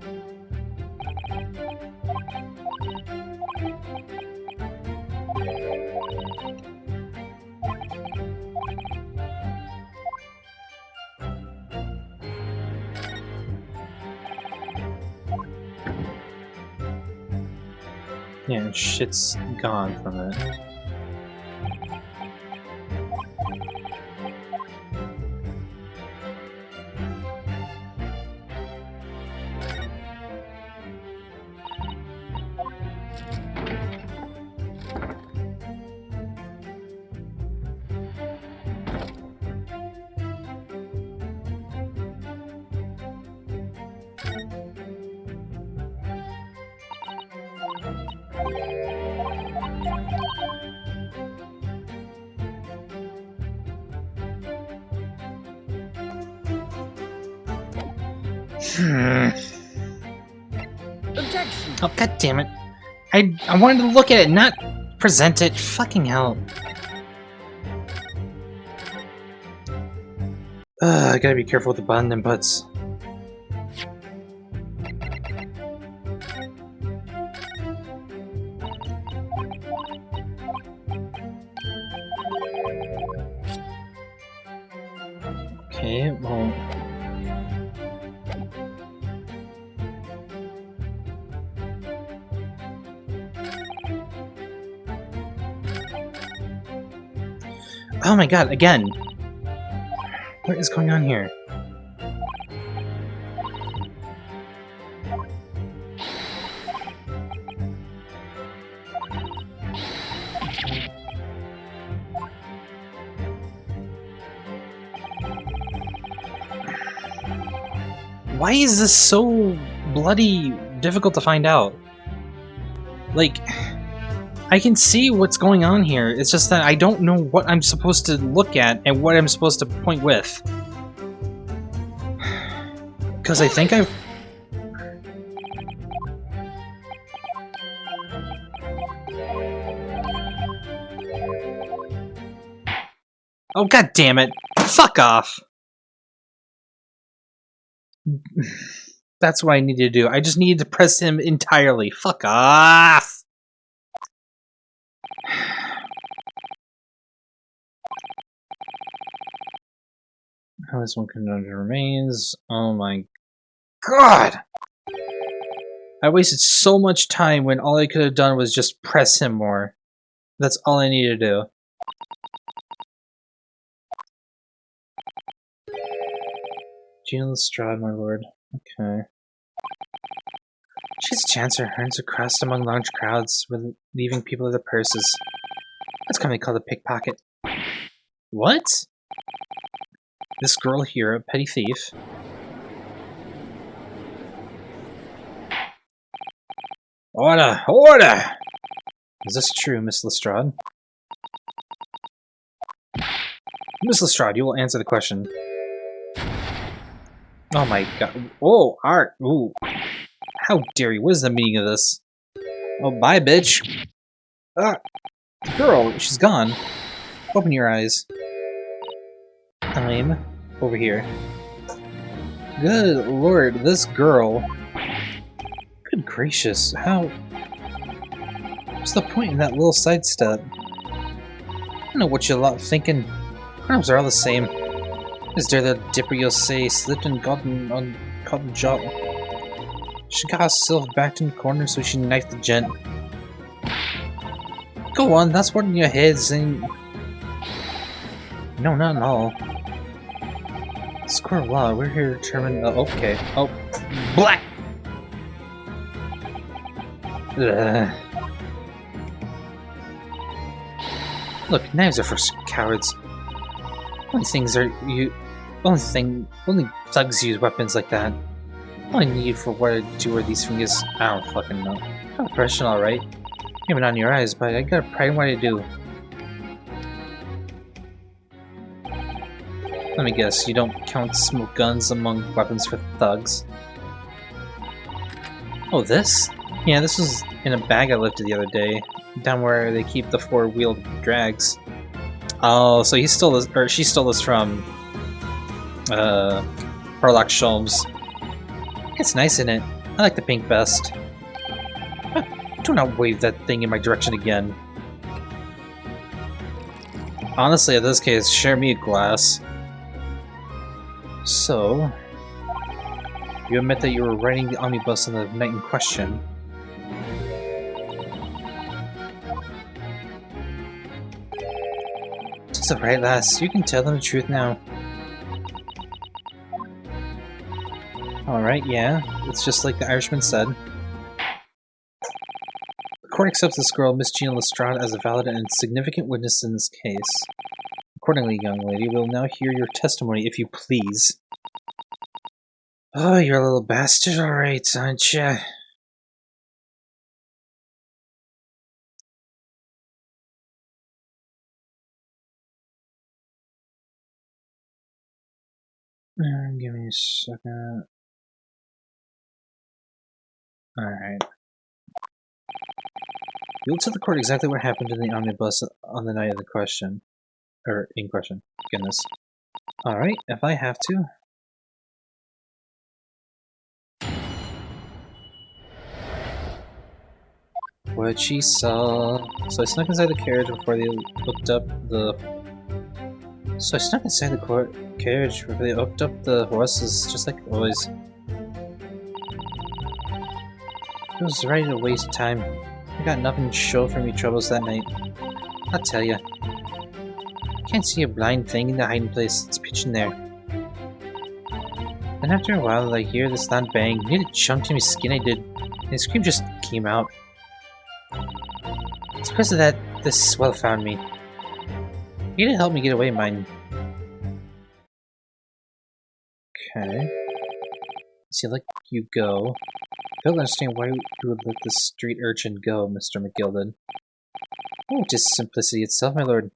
Yeah, shit's gone from it. Objection! Oh, god damn it. I wanted to look at it, not present it. Fucking hell. I gotta be careful with the button inputs. Okay, well... Oh my god, again! What is going on here? Why is this so bloody difficult to find out? Like, I can see what's going on here. It's just that I don't know what I'm supposed to look at and what I'm supposed to point with. Because I think I've... Oh, god damn it. Fuck off. That's what I needed to do. I just needed to press him entirely. Fuck off! How this one conundrum remains. Oh my god! I wasted so much time when all I could have done was just press him more. That's all I needed to do. Gina Lestrade, my lord. Okay. She has a chance her earns a crust among large crowds, relieving people of their purses. That's commonly called a pickpocket. What? This girl here, a petty thief. Order! Order! Is this true, Miss Lestrade? Miss Lestrade, you will answer the question. Oh my god. Oh, Art! Ooh. How dare you? What is the meaning of this? Oh, bye, bitch! Ah! Girl, she's gone. Open your eyes. I'm over here. Good lord, this girl. Good gracious, how... What's the point in that little sidestep? I don't know what you're lot thinking. Crimes are all the same. Is there the dipper you'll say slipped and gotten on cotton job? She got herself backed in the corner so she knifed the gent. Go on, that's what in your head saying. No, not at all. Squirrel law, we're here determined. Okay. Oh, black! Ugh. Look, knives are for cowards. Only thugs use weapons like that. All I need for what I do are these fingers. I don't fucking know. I'm a professional, alright. Maybe not in your eyes, but I got a pride in what I do. Let me guess, you don't count smoke guns among weapons for thugs. Oh, this? Yeah, this was in a bag I lifted the other day, down where they keep the four-wheeled drags. Oh, so he stole this, or she stole this from Harlock Sholmes. It's nice, isn't it? I like the pink best. Do not wave that thing in my direction again. Honestly, in this case, share me a glass. So, you admit that you were riding the omnibus on the night in question. It's alright, lass. You can tell them the truth now. Alright, yeah. It's just like the Irishman said. The court accepts this girl, Miss Gina Lestrade, as a valid and significant witness in this case. Accordingly, young lady, we'll now hear your testimony, if you please. Oh, you're a little bastard, alright, aren't ya? Give me a second. Alright. You'll tell the court exactly what happened in the omnibus on the night of the question. Or, in question. Goodness. Alright, if I have to. What she saw. So I snuck inside the carriage before they hooked up the... So I snuck inside the carriage before they hooked up the horses, just like always. It was right a waste of time. I got nothing to show for me troubles that night. I'll tell ya. Can't see a blind thing in the hiding place. It's pitch in there. Then after a while, I hear this loud bang. Nearly jumped to my skin, I did. And the scream just came out. It's because of that this swell found me. He didn't help me get away, mine. Okay. See, let you go. I don't understand why you would let this street urchin go, Mr. McGilden. Oh, just simplicity itself, my lord.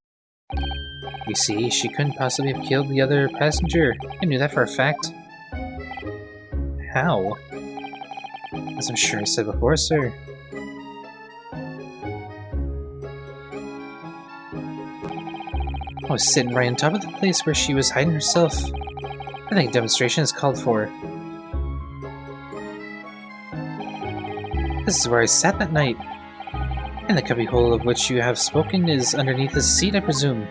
You see, she couldn't possibly have killed the other passenger. I knew that for a fact. How? As I'm sure I said before, sir. I was sitting right on top of the place where she was hiding herself. I think a demonstration is called for. This is where I sat that night. And the cubbyhole of which you have spoken is underneath the seat, I presume.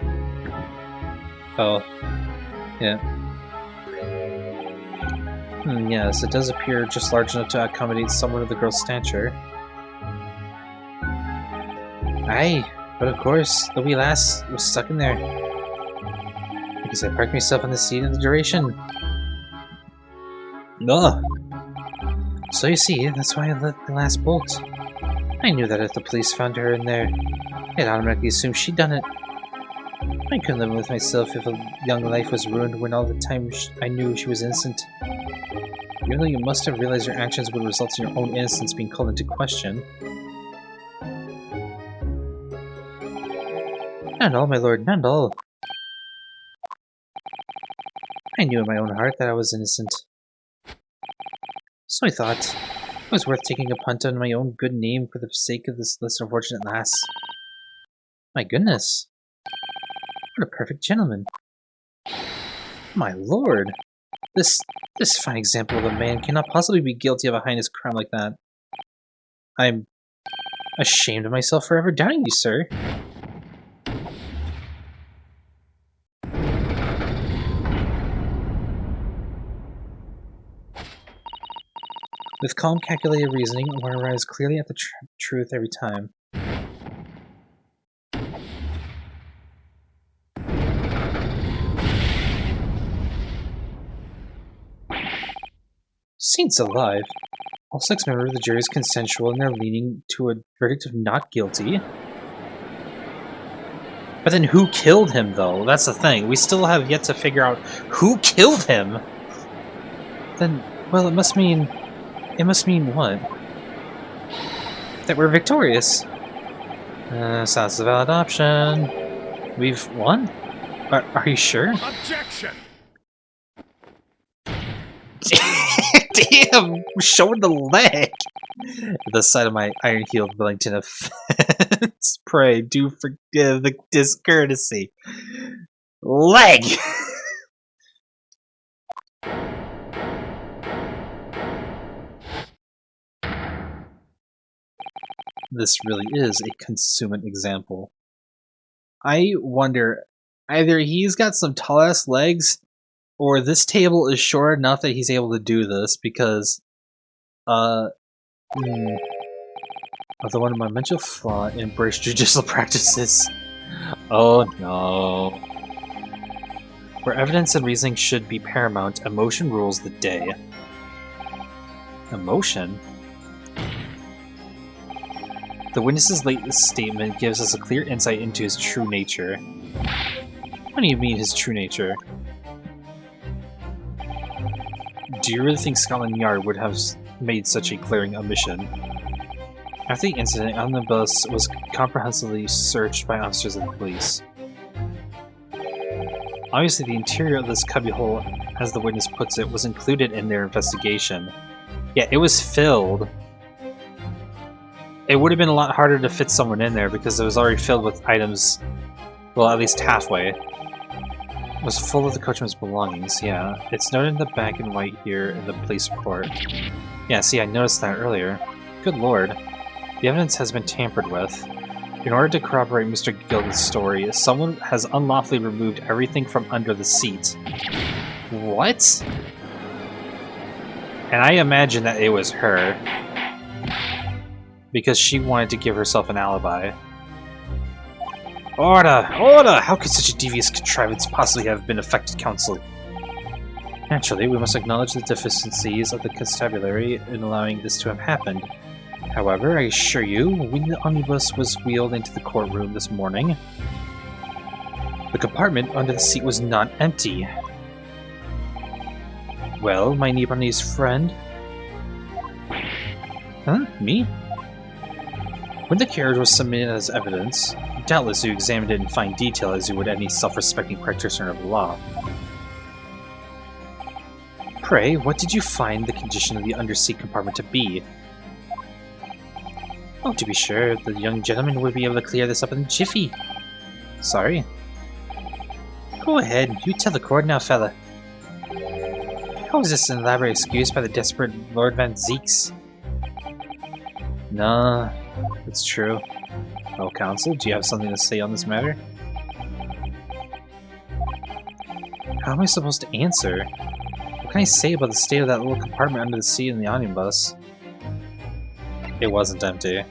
Oh. Yeah. Yes, it does appear just large enough to accommodate someone of the girl's stature. Aye, but of course, the wee lass was stuck in there. Because I parked myself on the seat in the duration. Ugh! So you see, that's why I let the lass bolt. I knew that if the police found her in there, I'd automatically assume she'd done it. I couldn't live with myself if a young life was ruined when all the time I knew she was innocent. Even though you must have realized your actions would result in your own innocence being called into question. Not all, my lord, not all. I knew in my own heart that I was innocent. So I thought it was worth taking a punt on my own good name for the sake of this less unfortunate lass. My goodness. What a perfect gentleman. My lord. This fine example of a man cannot possibly be guilty of a heinous crime like that. I'm ashamed of myself for ever doubting you, sir. With calm, calculated reasoning, one arrives clearly at the truth every time. Saints alive! All 6 members of the jury is consensual and they're leaning to a verdict of not guilty. But then who killed him, though? That's the thing. We still have yet to figure out who killed him! Then, well, it must mean what? That we're victorious. Sounds a valid option. We've won? Are you sure? Objection! Damn! Showing the leg! The side of my iron-heeled Wellington offense. Pray, do forgive the discourtesy. Leg! This really is a consummate example. I wonder, either he's got some tall-ass legs, or this table is short enough that he's able to do this, because, of the one of my mental flaw, embrace judicial practices. Oh no. Where evidence and reasoning should be paramount, emotion rules the day. Emotion? The witness's latest statement gives us a clear insight into his true nature. What do you mean, his true nature? Do you really think Scotland Yard would have made such a glaring omission? After the incident, the omnibus was comprehensively searched by officers of the police. Obviously, the interior of this cubbyhole, as the witness puts it, was included in their investigation. Yeah, it was filled. It would have been a lot harder to fit someone in there because it was already filled with items, well, at least halfway. It was full of the coachman's belongings, yeah. It's noted in the back in white here in the police report. Yeah, see, I noticed that earlier. Good lord. The evidence has been tampered with. In order to corroborate Mr. Gilden's story, someone has unlawfully removed everything from under the seat. What? And I imagine that it was her. Because she wanted to give herself an alibi. Order! Order! How could such a devious contrivance possibly have been affected, Counsel? Naturally, we must acknowledge the deficiencies of the constabulary in allowing this to have happened. However, I assure you, when the omnibus was wheeled into the courtroom this morning, the compartment under the seat was not empty. Well, my Nipponese friend? Huh? Me? When the carriage was submitted as evidence, doubtless you examined it in fine detail as you would any self-respecting practitioner of the law. Pray, what did you find the condition of the undersea compartment to be? Oh, to be sure, the young gentleman would be able to clear this up in a jiffy. Sorry. Go ahead, you tell the court now, fella. How is this an elaborate excuse by the desperate Lord Van Zeeks? Nah, it's true. Well, counsel, do you have something to say on this matter? How am I supposed to answer? What can I say about the state of that little compartment under the sea in the omnibus? It wasn't empty.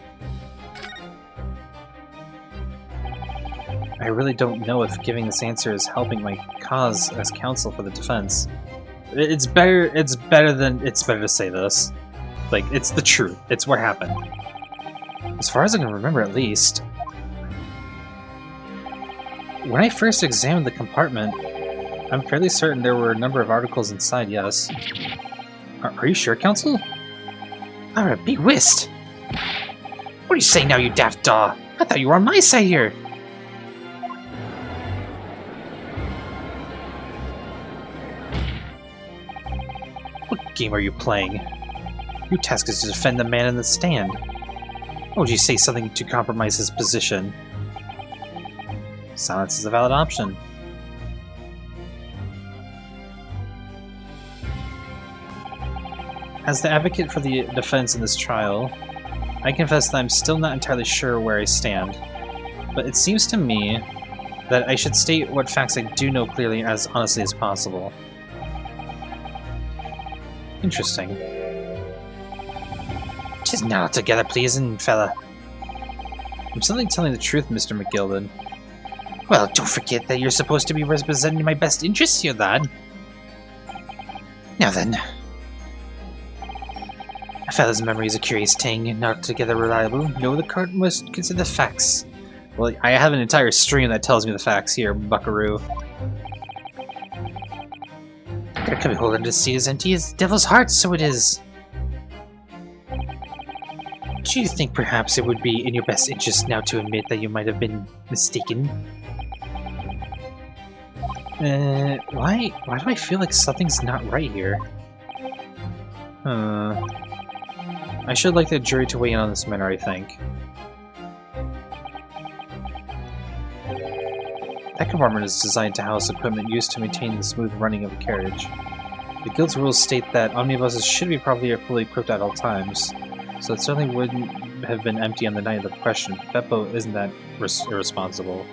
I really don't know if giving this answer is helping my cause as counsel for the defense. It's better to say this. Like, it's the truth. It's what happened. As far as I can remember, at least. When I first examined the compartment, I'm fairly certain there were a number of articles inside, yes. Are you sure, counsel? Alright, be whist! What are you saying now, you daft daw? I thought you were on my side here! What game are you playing? Your task is to defend the man in the stand. Or would you say something to compromise his position? Silence is a valid option. As the advocate for the defense in this trial, I confess that I'm still not entirely sure where I stand, but it seems to me that I should state what facts I do know clearly as honestly as possible. Interesting. Just now together, pleasin', fella. I'm simply telling the truth, Mr. McGilden. Well, don't forget that you're supposed to be representing my best interests here, lad. Now then. A fella's memory is a curious thing, not altogether reliable. No, the court must consider the facts. Well, I have an entire stream that tells me the facts here, buckaroo. Their cubbyhole under the sea is empty as the devil's heart, so it is. Do you think perhaps it would be in your best interest now to admit that you might have been mistaken? Why do I feel like something's not right here? I should like the jury to weigh in on this matter, I think. That compartment is designed to house equipment used to maintain the smooth running of a carriage. The Guild's rules state that omnibuses should be properly fully equipped at all times, so it certainly wouldn't have been empty on the night of the question. Beppo isn't that irresponsible.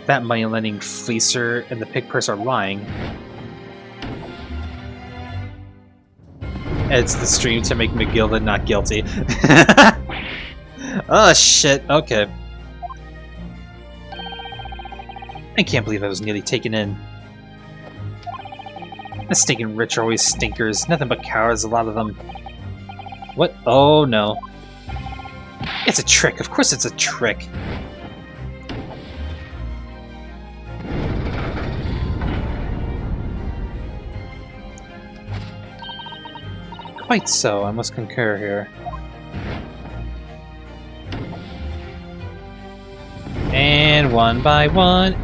That money-lending fleecer and the pig purse are lying. It's the stream to make McGilden not guilty. Oh shit, okay. I can't believe I was nearly taken in. The stinking rich are always stinkers. Nothing but cowards, a lot of them. What? Oh no. It's a trick. Of course it's a trick. Quite so, I must concur here. And one by one,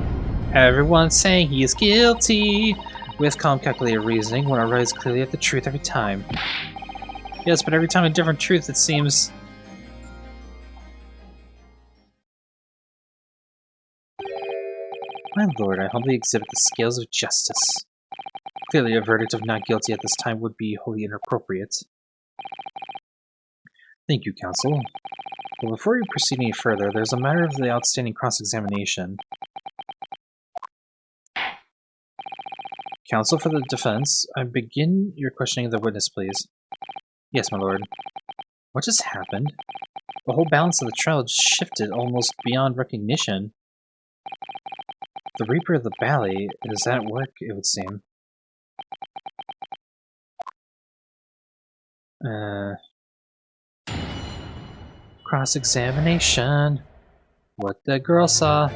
everyone's saying he is guilty. With calm, calculated reasoning, one arrives clearly at the truth every time. Yes, but every time a different truth, it seems. My lord, I humbly exhibit the scales of justice. Clearly, a verdict of not guilty at this time would be wholly inappropriate. Thank you, counsel. But before we proceed any further, there's a matter of the outstanding cross-examination. Counsel for the defense, I begin your questioning of the witness, please. Yes, my lord. What just happened? The whole balance of the trial just shifted almost beyond recognition. The Reaper of the Valley is at work, it would seem. Cross-examination. What the girl saw.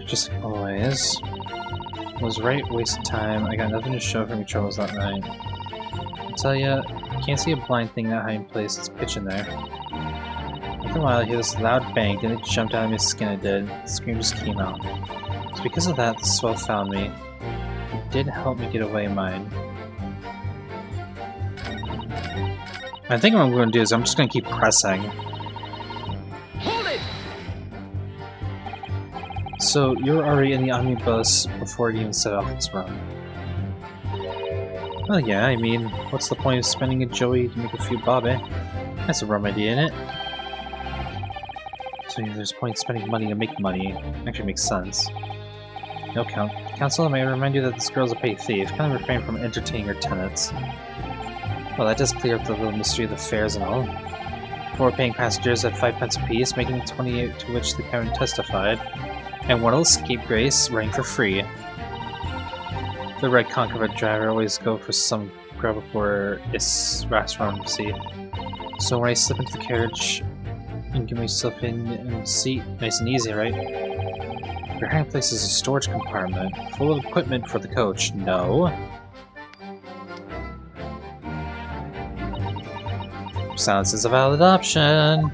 Just like always. Was right, waste of time. I got nothing to show for me troubles that night. I tell ya, can't see a blind thing in that hiding place. It's pitch in there. After a while, I hear this loud bang, then it jumped out of my skin. I did. The scream just came out. It's because of that the swell found me. It did help me get away mine. I think what I'm going to do is I'm just going to keep pressing. Hold it! So, you're already in the omnibus before it even set off its run. Well, yeah, I mean, what's the point of spending a Joey to make a few bob, eh? That's a rum idea, isn't it? So there's a point in spending money to make money. Actually makes sense. No counsel, may I remind you that this girl's a paid thief. Kind of refrain from entertaining her tenants. Well, that does clear up the little mystery of the fares and all. 4 paying passengers at 5 pence apiece, making 28 to which the captain testified. And one will scapegrace running for free. The red conch of a driver always go for some grub before it's restaurant, see. So when I slip into the carriage and get myself in the seat, nice and easy, right? Your hiding place is a storage compartment full of equipment for the coach. No. Silence is a valid option.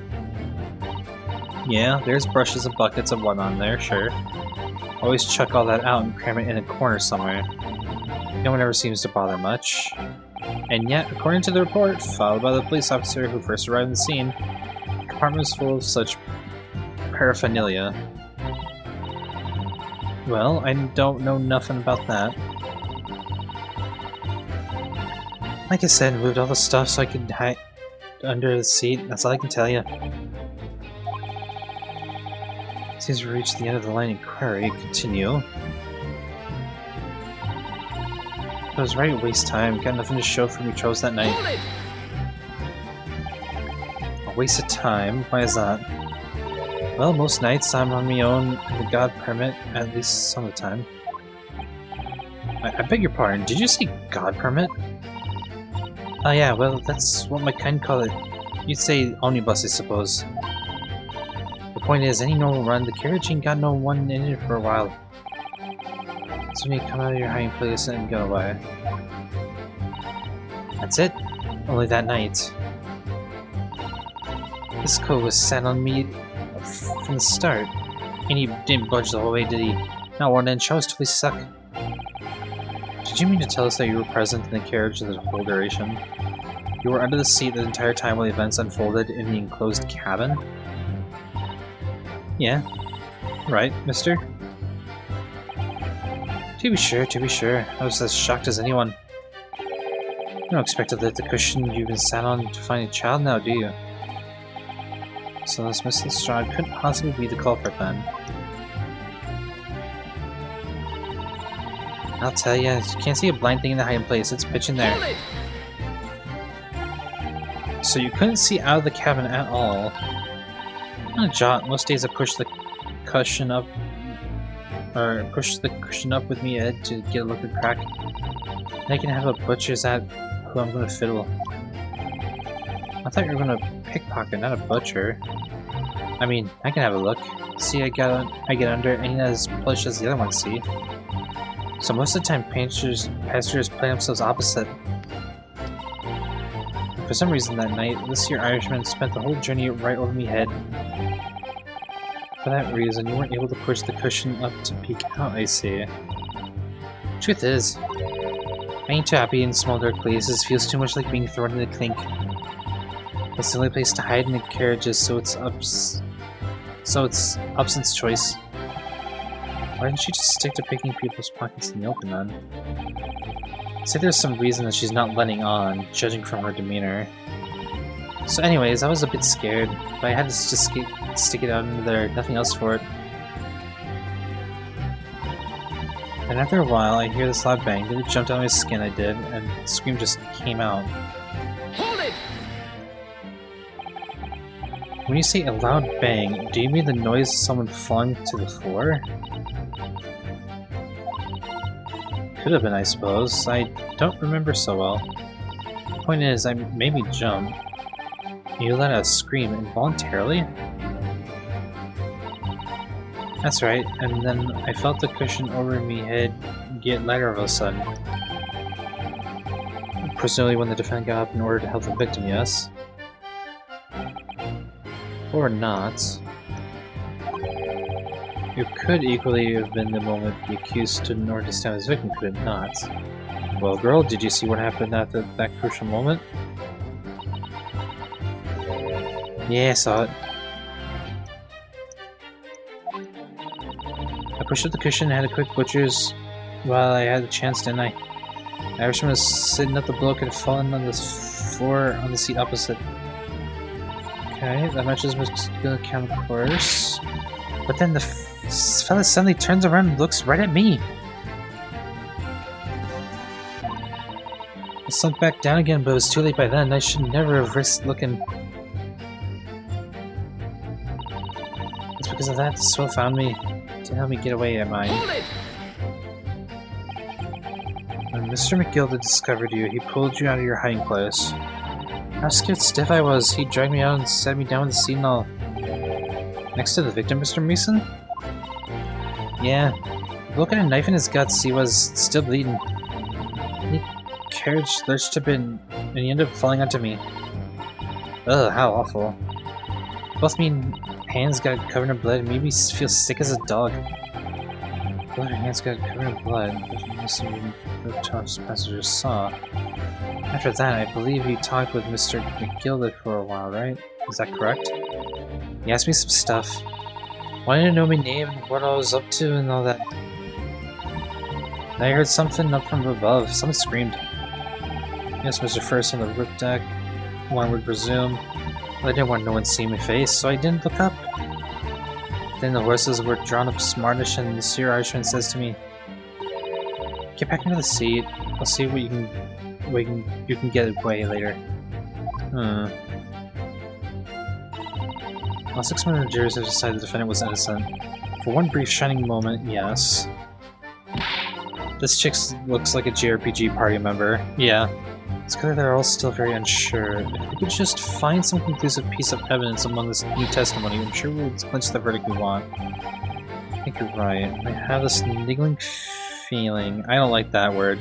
Yeah, there's brushes and buckets and whatnot in there, sure. Always chuck all that out and cram it in a corner somewhere. No one ever seems to bother much. And yet, according to the report, filed by the police officer who first arrived on the scene, the compartment was full of such paraphernalia. Well, I don't know nothing about that. Like I said, moved all the stuff so I could hide under the seat. That's all I can tell you. Seems we reached the end of the line in Keare. Continue. I was right, waste time. Got nothing to show for me chose that night. A waste of time? Why is that? Well, most nights I'm on my own in the god permit, at least some of the time. I beg your pardon, did you say god permit? Oh yeah, well, that's what my kind call it. You'd say omnibus, I suppose. The point is, any normal run, the carriage ain't got no one in it for a while. So when you come out of your hiding place and go away. That's it. Only that night. This code was set on me from the start. And he didn't budge the whole way, did he? Not one inch. I was totally stuck. Did you mean to tell us that you were present in the carriage the whole duration? You were under the seat the entire time while the events unfolded in the enclosed cabin? Yeah. Right, mister? To be sure. I was as shocked as anyone. You don't expect to lift the cushion you've been sat on to find a child now, do you? So this Miss Lestrade couldn't possibly be the culprit then. I'll tell you, you can't see a blind thing in the hiding place. It's pitch in there. So you couldn't see out of the cabin at all. Not a jot. Most days I push the cushion up, with me, Ed, to get a look at the crack. And I can have a butcher's at who I'm gonna fiddle. I thought you were gonna pickpocket, not a butcher. I mean, I can have a look. See, I get under it, ain't as plush as the other ones, see? So most of the time, passengers play themselves opposite. And for some reason that night, this here Irishman spent the whole journey right over me head. For that reason, you weren't able to push the cushion up to peek out, I see. Truth is, I ain't too happy in small dark places. Feels too much like being thrown in a clink. It's the only place to hide in the carriages, so it's Upson's choice. Why didn't she just stick to picking people's pockets in the open then? Say there's some reason that she's not letting on, judging from her demeanor. So anyways, I was a bit scared, but I had to just stick it out into there, nothing else for it. And after a while, I hear this loud bang, then it jumped out of my skin, I did, and the scream just came out. Hold it! When you say a loud bang, do you mean the noise of someone falling to the floor? Could have been, I suppose. I don't remember so well. The point is, I made me jump. You let out a scream involuntarily? That's right, and then I felt the cushion over me head get lighter all of a sudden. Presumably when the defendant got up in order to help the victim, yes? Or not. It could equally have been the moment the accused stood in order to stab his victim, could it not? Well, girl, did you see what happened at that crucial moment? Yeah, I saw it. I pushed up the cushion and had a quick butcher's while I had the chance, didn't I? The Irishman was sitting up the blow, could have fallen on the floor on the seat opposite. Okay, that matches muscular count, of course. But then the fella suddenly turns around and looks right at me. I sunk back down again, but it was too late by then. I should never have risked looking. It's because of that the swell found me to help me get away at mine. When Mr. McGilda discovered you, he pulled you out of your hiding place. How scared stiff I was. He dragged me out and set me down with the seat and all. Next to the victim, Mr. Mason? Yeah. Look at a knife in his guts. He was still bleeding. The carriage lurched a bit, and he ended up falling onto me. Ugh, how awful. Both me and hands got covered in blood and made me feel sick as a dog. Both her hands got covered in blood, which Mr. Rooftop's passengers saw. After that, I believe you talked with Mr. McGilda for a while, right? Is that correct? He asked me some stuff. Wanted to know my name and what I was up to and all that. And I heard something up from above. Someone screamed. Yes, Mr. First on the roof deck. One would presume. Well, I didn't want no one seeing my face, so I didn't look up. Then the horses were drawn up smartish, and Monsieur Irishman says to me, "Get back into the seat. I'll see what you can get away later." All 6 men of the jurors have decided the defendant was innocent. For one brief shining moment, yes. This chick looks like a JRPG party member. Yeah. It's clear they're all still very unsure. If we could just find some conclusive piece of evidence among this new testimony, I'm sure we'll clinch the verdict we want. I think you're right. I have this niggling feeling. I don't like that word.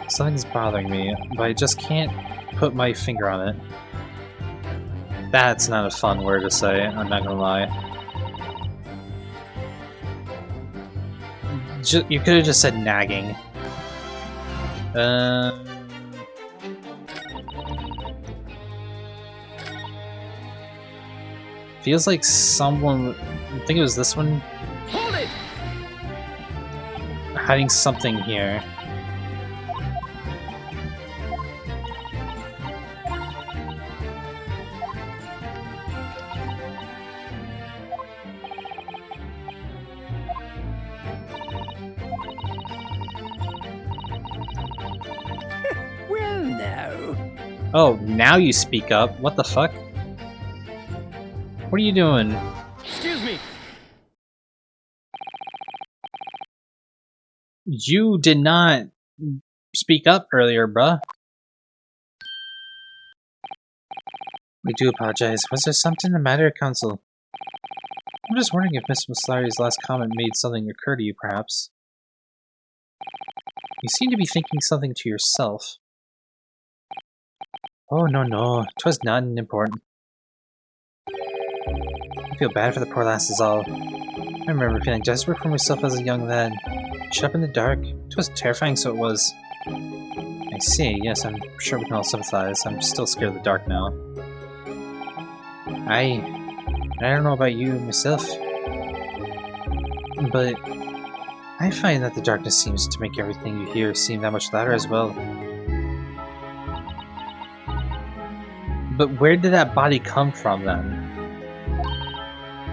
Something's bothering me, but I just can't put my finger on it. That's not a fun word to say, I'm not gonna lie. You could have just said nagging. Feels like someone, I think it was this one, Hold it! hiding something here. Well, no. Oh, now you speak up. What the fuck? What are you doing? Excuse me. You did not speak up earlier, bruh. We do apologize. Was there something the matter, Counsel? I'm just wondering if Miss Slattery's last comment made something occur to you, perhaps. You seem to be thinking something to yourself. Oh, no. 'Twas nothing important. I feel bad for the poor lass is all. I remember feeling desperate for myself as a young lad. Shut up in the dark. 'Twas terrifying, so it was. I see, yes, I'm sure we can all sympathize. I'm still scared of the dark now. I don't know about you myself, but I find that the darkness seems to make everything you hear seem that much louder as well. But where did that body come from then?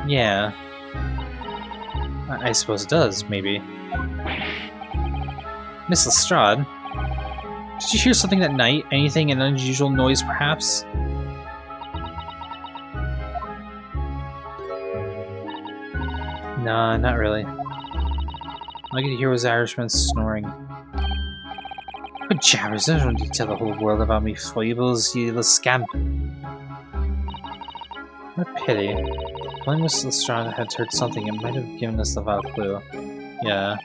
Yeah. I suppose it does, maybe. Miss Lestrade? Did you hear something that night? Anything, an unusual noise, perhaps? Nah, not really. All I could hear was the Irishman snoring. But jabbers, I don't need to tell the whole world about me foibles, you little scamp. What a pity. If only Miss Lestrade had heard something, it might have given us the vital clue. Yeah.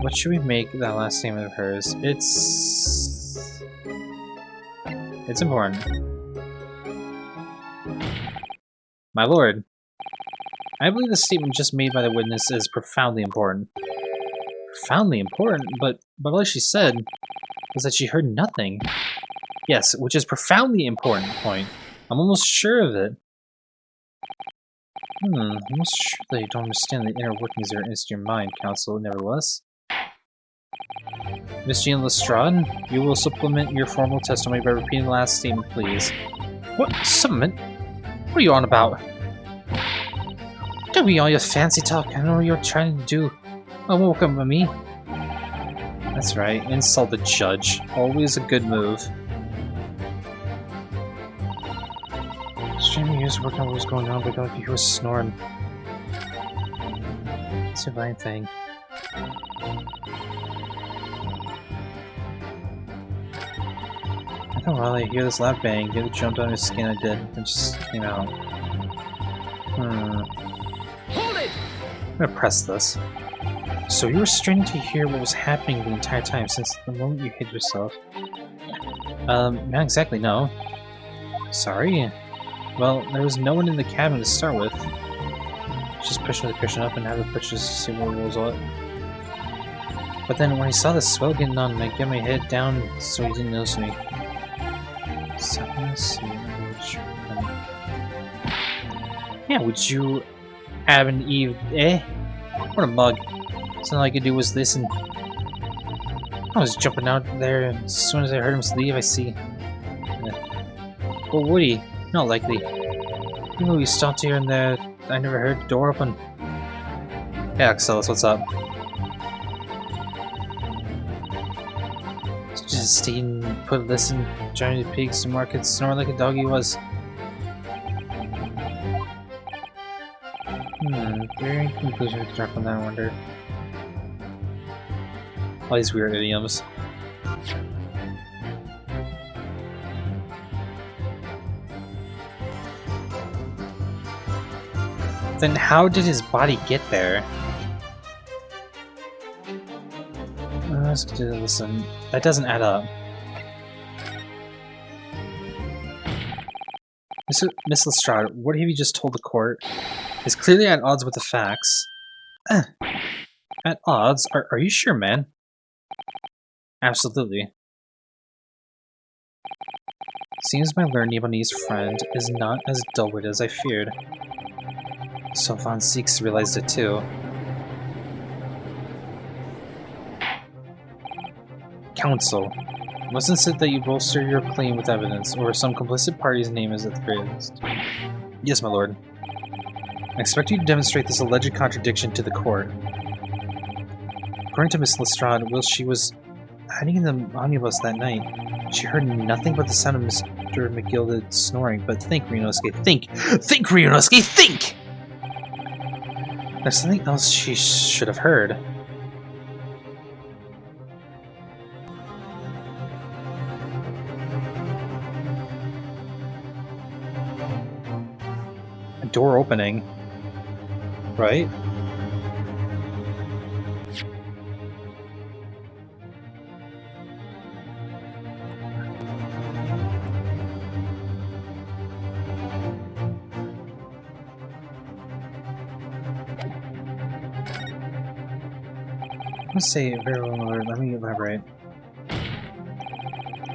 What should we make that last statement of hers? It's important. My lord, I believe the statement just made by the witness is profoundly important. Profoundly important? But all she said was that she heard nothing. Yes, which is profoundly important point. I'm almost sure of it. I'm almost sure that you don't understand the inner workings of your mind, Counsel, nevertheless. Miss Jean Lestrade, you will supplement your formal testimony by repeating the last statement, please. What? Supplement? What are you on about? Don't be all your fancy talk. I know what you're trying to do. Oh, welcome to me. That's right. Insult the judge. Always a good move. Streaming years working on what was going on, but don't you hear snoring. It's your blind thing. After a while, I hear this loud bang. It jumped on his skin. I did. It just came out. Hold it! I'm gonna press this. So you were straining to hear what was happening the entire time since the moment you hid yourself? Not exactly, no. Sorry. Well, there was no one in the cabin to start with. Just pushed the cushion up and had the pictures to see what was what. But then when I saw the swell getting on, I get my head down so he didn't notice me. So let's see. Yeah, would you have an Eve? Eh? What a mug. So all I could do was listen. I was jumping out there, and as soon as I heard him leave, I see. Well, Woody, not likely. Even though we stopped here and there, I never heard the door open. Hey, Axelis, what's up? Just eating, put a listen, trying to pigs to market, snore like a dog he was. Very conclusion to draw from that, I wonder. All these weird idioms. Then how did his body get there? Let's do listen. That doesn't add up. Miss Lestrade, what have you just told the court? Is clearly at odds with the facts. At odds? Are you sure, man? Absolutely. Seems my learned Ebony's friend is not as dull-witted as I feared. So Von Seeks realized it too. Counsel, mustn't it that you bolster your claim with evidence, or some complicit party's name is at the greatest? Yes, my lord. I expect you to demonstrate this alleged contradiction to the court. According to Miss Lestrade, while she was hiding in the omnibus that night, she heard nothing but the sound of Mr. McGilded snoring. But think, Ryunosuke, think! Think, Ryunosuke, think! There's something else she should have heard. A door opening. Right? Let's say very well, Lord. Let me elaborate.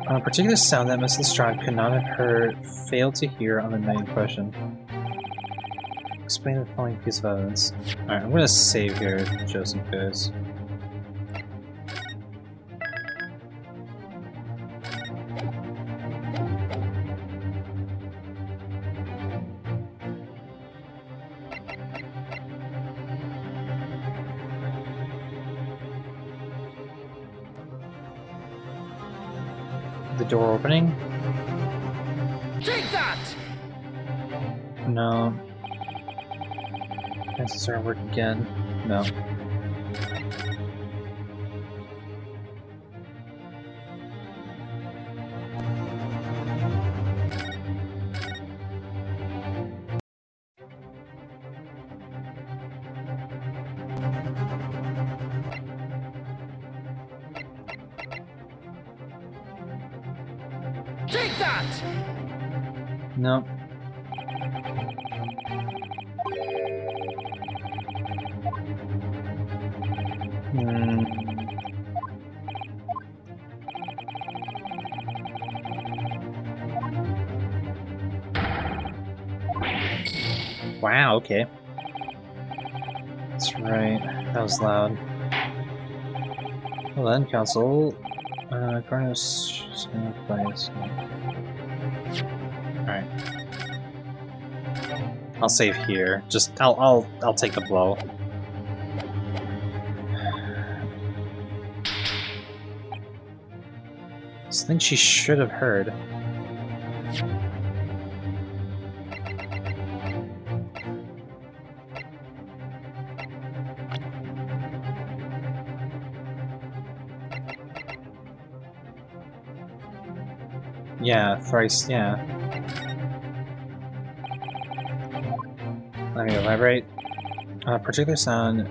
On a particular sound that Miss Lestrade could not have heard, failed to hear on the night in question. Explain the following piece of evidence. Alright, I'm gonna save here, just in case. The door opening? Take that! No. Necessary work again? No. Take that! No. Wow, okay. That's right. That was loud. Well then, Council. Garnos. Alright. I'll save here. Just I'll take the blow. Something she should have heard. Yeah, thrice, yeah. Let me elaborate. Particular sound.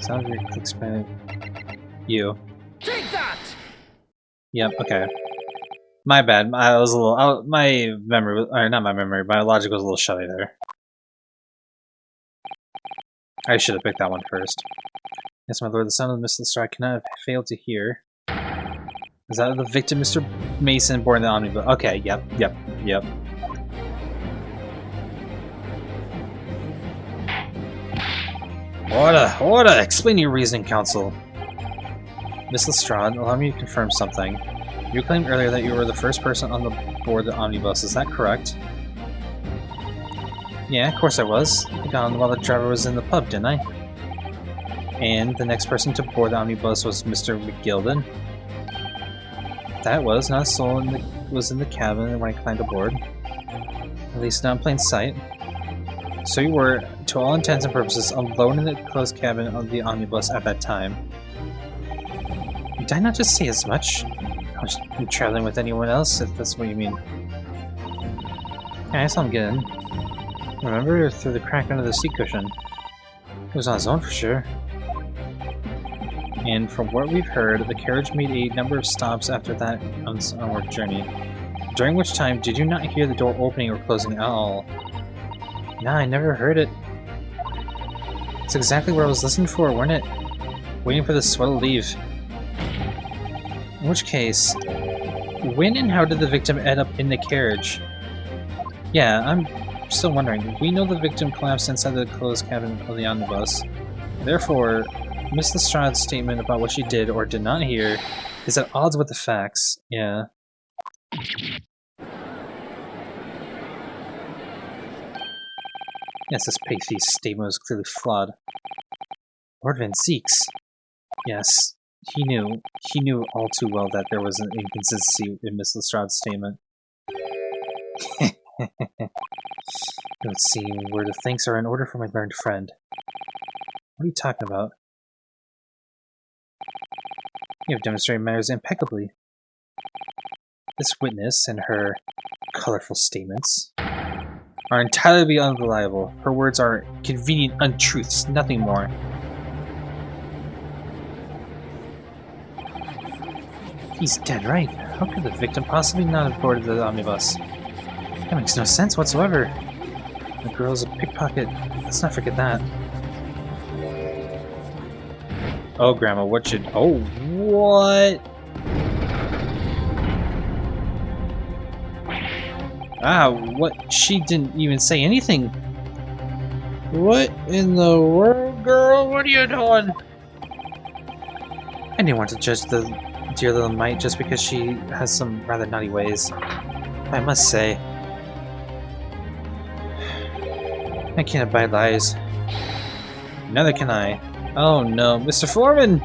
Sound of your clicks by you. Take that! Yep, okay. My bad. I was a little. My memory, or not my memory, my logic was a little shoddy there. I should have picked that one first. Yes, my lord, the sound of the missile strike cannot have failed to hear. Is that the victim, Mr. Mason, born in the omnibus? Okay, yep. Order! Explain your reasoning, Council. Miss Lestrade, allow me to confirm something. You claimed earlier that you were the first person on the board the omnibus, is that correct? Yeah, of course I was. I got on while the driver was in the pub, didn't I? And the next person to board the omnibus was Mr. McGilden. That was, not a soul was in the cabin when I climbed aboard. At least not in plain sight. So you were, to all intents and purposes, alone in the closed cabin of the omnibus at that time. Did I not just say as much? I was traveling with anyone else, if that's what you mean. Yeah, I saw him get in. Remember, through the crack under the seat cushion. He was on his own for sure. And from what we've heard, the carriage made a number of stops after that onward journey. During which time, did you not hear the door opening or closing at all? Nah, I never heard it. It's exactly what I was listening for, wasn't it? Waiting for the swell to leave. In which case, when and how did the victim end up in the carriage? Yeah, I'm still wondering. We know the victim collapsed inside the closed cabin of the omnibus. Therefore, Miss Lestrade's statement about what she did or did not hear is at odds with the facts. Yeah. Yes, this pay-thief's statement was clearly flawed. Lord Van Zeeks. Yes, he knew all too well that there was an inconsistency in Miss Lestrade's statement. It would seem word of thanks are in order for my learned friend. What are you talking about? You have demonstrated matters impeccably. This witness and her colorful statements are entirely unreliable. Her words are convenient untruths, nothing more. He's dead right. How could the victim possibly not have boarded the omnibus? That makes no sense whatsoever. The girl's a pickpocket. Let's not forget that. Oh, Grandma, what should... Oh, what? Ah, what? She didn't even say anything. What in the world, girl? What are you doing? I didn't want to judge the dear little mite just because she has some rather naughty ways. I must say, I can't abide lies. Neither can I. Oh no, Mr. Foreman!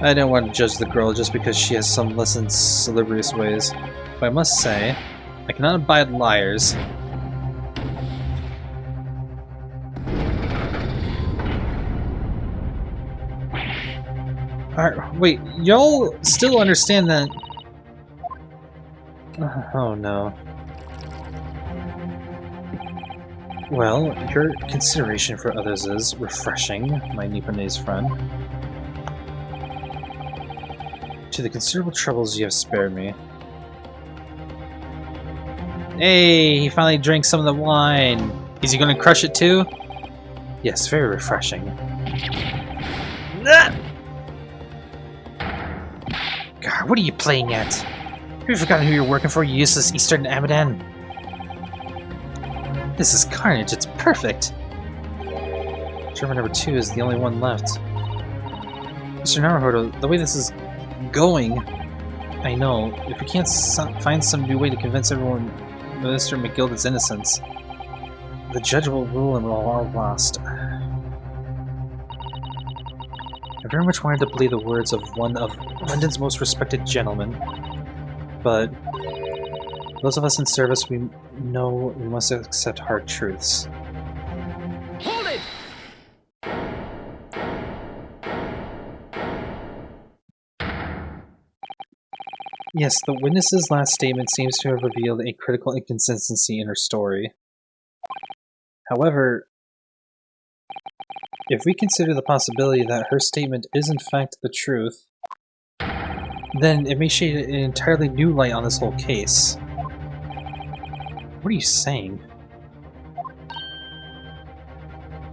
I don't want to judge the girl just because she has some less than salubrious ways. But I must say, I cannot abide liars. Alright, wait, y'all still understand that... Oh no. Well, your consideration for others is refreshing, my Nipponese friend. to the considerable troubles you have spared me. Hey, he finally drank some of the wine. Is he going to crush it too? Yes, very refreshing. Ah! God, what are you playing at? Have you forgotten who you're working for, you useless Eastern Abadan? This is carnage, it's perfect! German number 2 is the only one left. Mr. Naruhodo, the way this is going, I know. If we can't find some new way to convince everyone Mr. McGilded's innocence, the judge will rule and we're all lost. I very much wanted to believe the words of one of London's most respected gentlemen, but those of us in service, we know we must accept hard truths. Hold it! Yes, the witness's last statement seems to have revealed a critical inconsistency in her story. However, if we consider the possibility that her statement is in fact the truth, then it may shed an entirely new light on this whole case. What are you saying?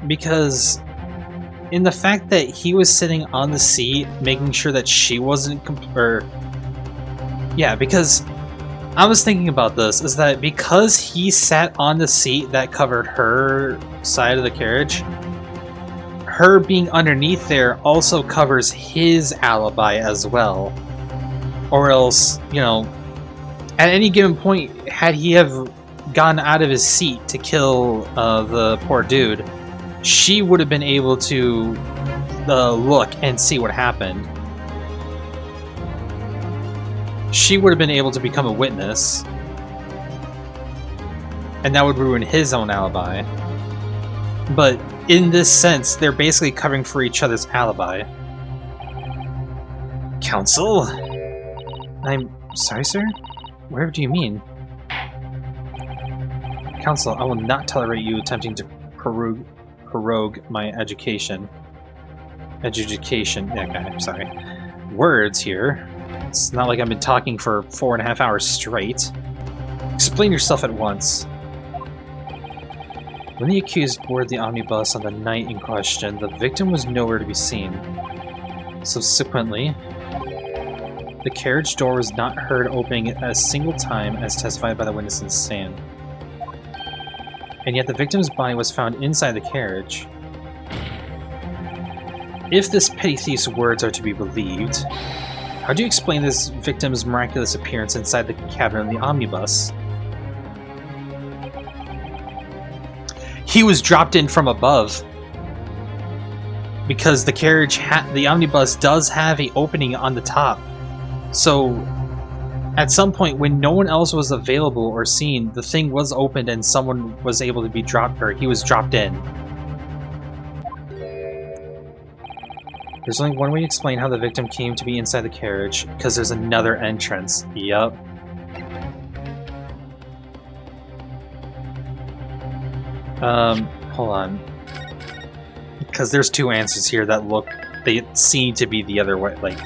Because in the fact that he was sitting on the seat, making sure that she wasn't yeah, because I was thinking about this, is that because he sat on the seat that covered her side of the carriage, her being underneath there also covers his alibi as well. Or else, you know, at any given point, had he have gone out of his seat to kill the poor dude, she would have been able to look and see what happened. She would have been able to become a witness. And that would ruin his own alibi. But in this sense, they're basically covering for each other's alibi. Counsel? I'm sorry, sir? Whatever do you mean? Counsel, I will not tolerate you attempting to prorogue my education. Yeah, okay, I'm sorry. Words here. It's not like I've been talking for 4.5 hours straight. Explain yourself at once. When the accused boarded the omnibus on the night in question, the victim was nowhere to be seen. Subsequently, the carriage door was not heard opening at a single time as testified by the witness in the stand. And yet the victim's body was found inside the carriage. If this petty thief's words are to be believed, how do you explain this victim's miraculous appearance inside the cabin of the omnibus? He was dropped in from above. Because the carriage, the omnibus does have an opening on the top. So, at some point when no one else was available or seen, the thing was opened and someone was able to be dropped, or he was dropped in. There's only one way to explain how the victim came to be inside the carriage, because there's another entrance. Yup. Hold on. Because there's two answers here that look, they seem to be the other way, like...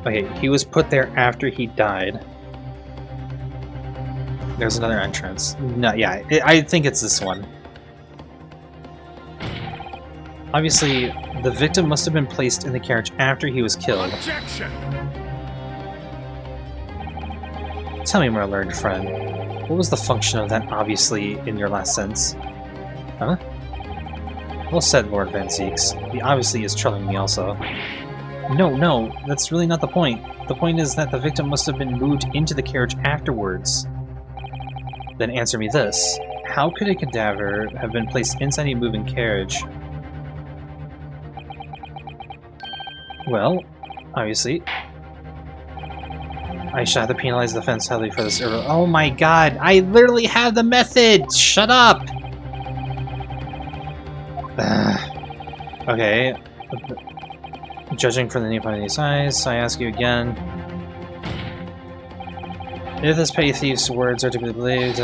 Okay, he was put there after he died. There's another entrance. No, yeah, I think it's this one. Obviously, the victim must have been placed in the carriage after he was killed. Objection! Tell me, my learned friend, what was the function of that obviously in your last sentence? Huh? Well said, Lord Van Zeeks. The obviously is troubling me also. No, that's really not the point. The point is that the victim must have been moved into the carriage afterwards. Then answer me this. How could a cadaver have been placed inside a moving carriage? Well, obviously, I shall have to penalize the offense heavily for this. Oh my god, I literally have the method! Shut up! Okay. Judging from the name of these eyes, I ask you again. If this petty thief's words are to be believed...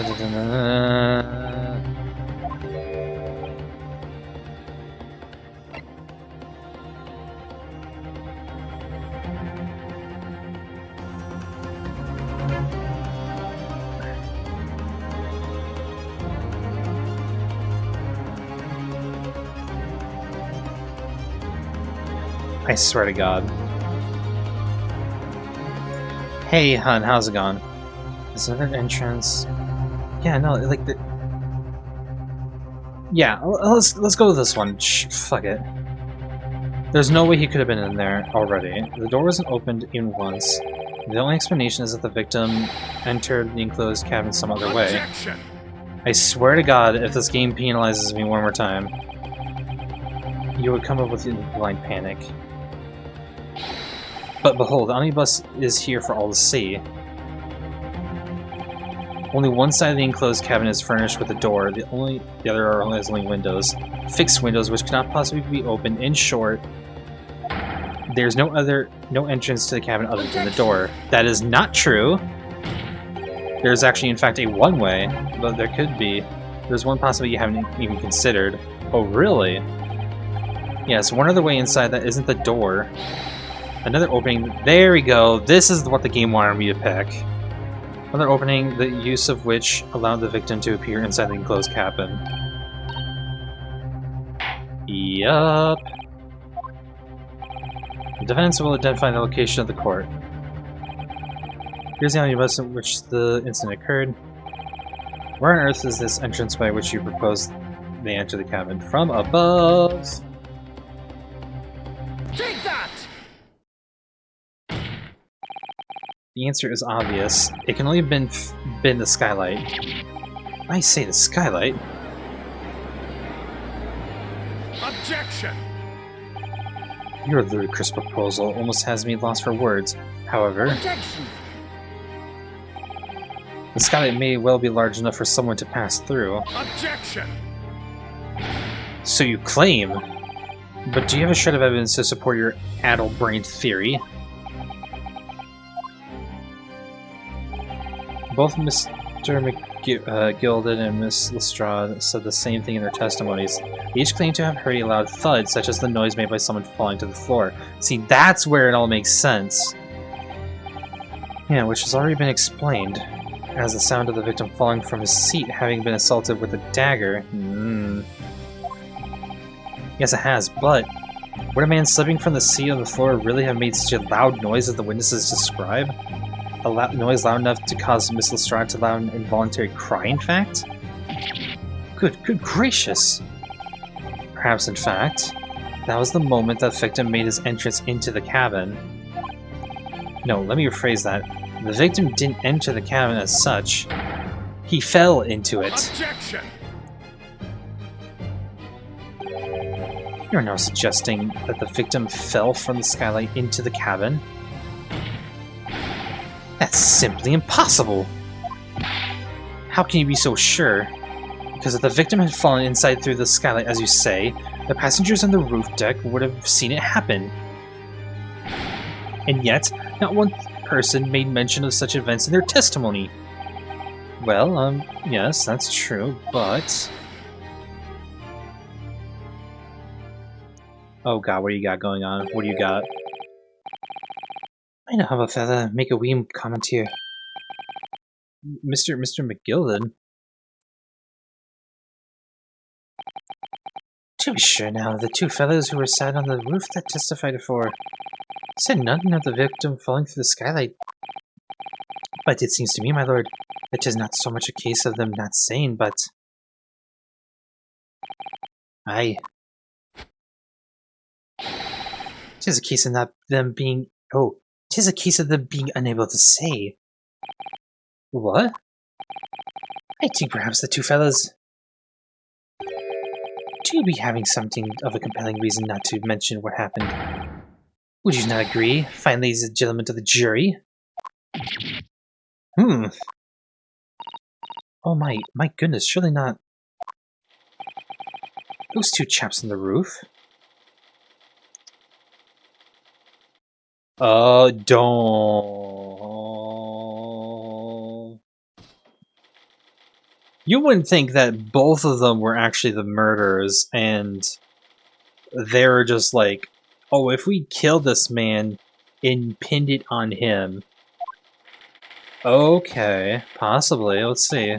I swear to God. Hey, hun, how's it going? Is there an entrance? Yeah, no, like the... Yeah, let's go with this one. Fuck it. There's no way he could have been in there already. The door wasn't opened even once. The only explanation is that the victim entered the enclosed cabin some other way. Objection! I swear to God, if this game penalizes me one more time, you would come up with a blind panic. But behold, the omnibus is here for all to see. Only one side of the enclosed cabin is furnished with a door, the other are only windows. Fixed windows which cannot possibly be opened. In short, there's no entrance to the cabin other than the door. That is not true. There's actually, in fact, a one-way, but there could be. There's one possibility you haven't even considered. Oh, really? Yes, one other way inside that isn't the door. Another opening. There we go. This is what the game wanted me to pick. Another opening, the use of which allowed the victim to appear inside the enclosed cabin. Yup. The defendants will identify the location of the court. Here's the omnibus in which the incident occurred. Where on earth is this entrance by which you propose they enter the cabin? From above! Take that! The answer is obvious. It can only have been the skylight. I say the skylight. Objection! Your ludicrous proposal almost has me lost for words. However, Objection! the skylight may well be large enough for someone to pass through. Objection! So you claim. But do you have a shred of evidence to support your addle-brained theory? Both Mr. McGilden and Miss Lestrade said the same thing in their testimonies. They each claimed to have heard a loud thud, such as the noise made by someone falling to the floor. See, that's where it all makes sense. Yeah, which has already been explained, as the sound of the victim falling from his seat having been assaulted with a dagger. Yes, it has, but would a man slipping from the seat on the floor really have made such a loud noise as the witnesses describe? A noise loud enough to cause Miss Lestrade to allow an involuntary cry, in fact? Good gracious! Perhaps, in fact, that was the moment that the victim made his entrance into the cabin. No, let me rephrase that. The victim didn't enter the cabin as such. He fell into it. Objection! You're now suggesting that the victim fell from the skylight into the cabin? That's simply impossible! How can you be so sure? Because if the victim had fallen inside through the skylight, as you say, the passengers on the roof deck would have seen it happen. And yet, not one person made mention of such events in their testimony. Well, yes, that's true, but... Oh god, what do you got going on? What do you got? I know how about fella make a wee comment here. Mr. McGilden? To be sure now, the two fellows who were sat on the roof that testified before said nothing of the victim falling through the skylight. But it seems to me, my lord, that 'tis not so much a case of them not saying, but... Aye. 'Tis a case of not them being... Oh, 'tis a case of them being unable to say. What? I think perhaps the two fellows do be having something of a compelling reason not to mention what happened. Would you not agree, fine ladies and gentlemen of the jury? Oh my goodness, surely not... Those two chaps on the roof? Don't... You wouldn't think that both of them were actually the murderers, and they were just like, oh, if we kill this man and pinned it on him. Okay, possibly. Let's see.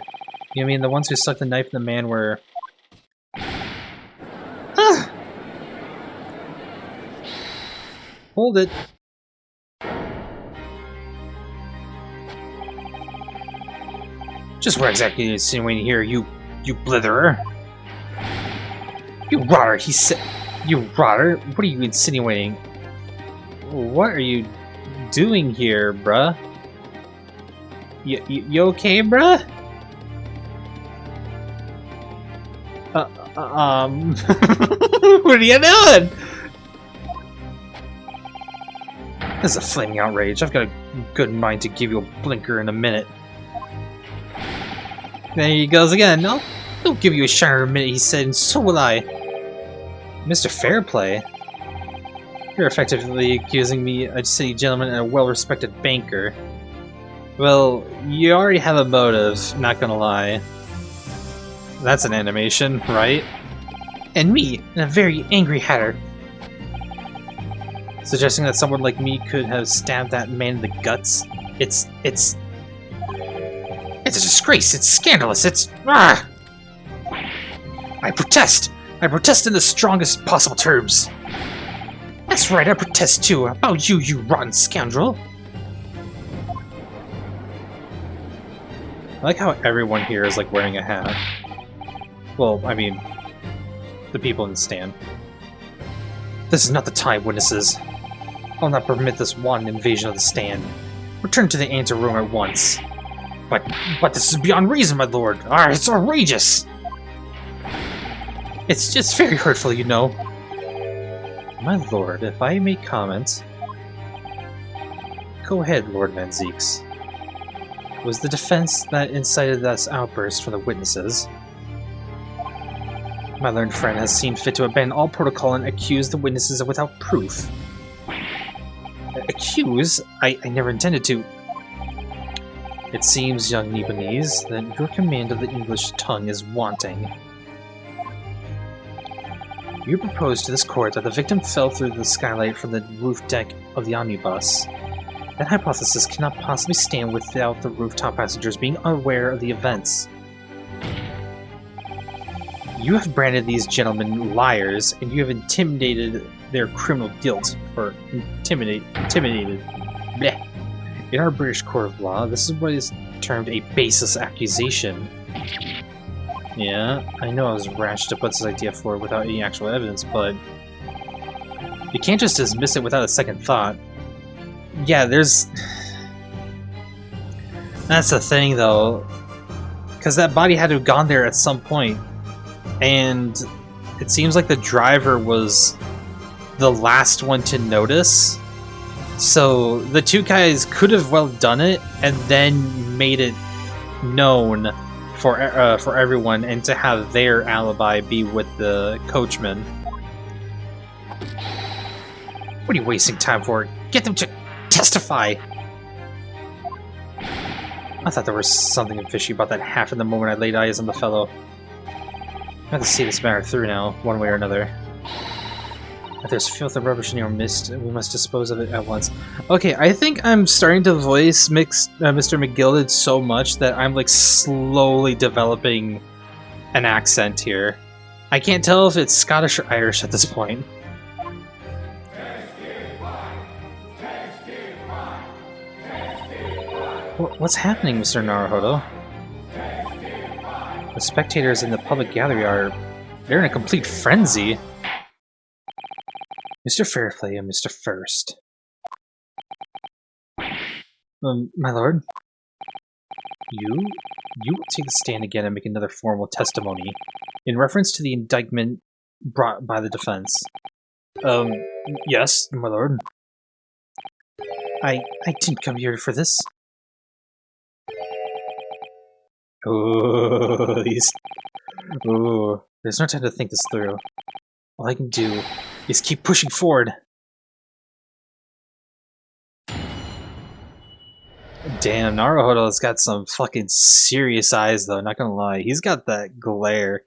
You mean the ones who stuck the knife in the man were... Hold it. Just where exactly are you insinuating here, you blitherer? You rotter, he said. You rotter? What are you insinuating? What are you doing here, bruh? You okay, bruh? What are you doing? This is a flaming outrage. I've got a good mind to give you a blinker in a minute. There he goes again. No, he'll give you a shiner in a minute, he said, and so will I. Mr. Fairplay? You're effectively accusing me, a city gentleman and a well-respected banker. Well, you already have a motive, not gonna lie. That's an animation, right? And me, and a very angry hatter. Suggesting that someone like me could have stabbed that man in the guts? It's a disgrace, it's scandalous, it's... Ah! I protest! I protest in the strongest possible terms! That's right, I protest too, about you, you rotten scoundrel! I like how everyone here is like wearing a hat. Well, I mean, the people in the stand. This is not the time, witnesses. I'll not permit this wanton invasion of the stand. Return to the anteroom at once. But this is beyond reason, my lord. Ah, it's outrageous. It's just very hurtful, you know. My lord, if I may comment... Go ahead, Lord Manzeeks. It was the defense that incited this outburst from the witnesses. My learned friend has seen fit to abandon all protocol and accuse the witnesses of without proof. Accuse? I never intended to. It seems, young Nibonese, that your command of the English tongue is wanting. You propose to this court that the victim fell through the skylight from the roof deck of the omnibus. That hypothesis cannot possibly stand without the rooftop passengers being unaware of the events. You have branded these gentlemen liars, and you have intimidated their criminal guilt, or intimidated. Bleh. In our British court of law, this is what is termed a baseless accusation. Yeah, I know I was rash to put this idea forward without any actual evidence, but you can't just dismiss it without a second thought. Yeah, there's... That's the thing, though. Because that body had to have gone there at some point. And it seems like the driver was the last one to notice. So the two guys could have well done it and then made it known for everyone, and to have their alibi be with the coachman. What are you wasting time for? Get them to testify! I thought there was something fishy about that half in the moment I laid eyes on the fellow. I have to see this matter through now, one way or another. If there's filth and rubbish in your midst, we must dispose of it at once. Okay, I think I'm starting to voice Mr. McGilded so much that I'm like slowly developing an accent here. I can't tell if it's Scottish or Irish at this point. What's happening, Mr. Naruhodo? The spectators in the public gallery they're in a complete frenzy. Mr. Fairplay and Mr. First. My lord? You will take the stand again and make another formal testimony in reference to the indictment brought by the defense. Yes, my lord. I didn't come here for this. Oh, there's no time to think this through. All I can do is keep pushing forward. Damn, Naruhodo's got some fucking serious eyes, though, not gonna lie. He's got that glare.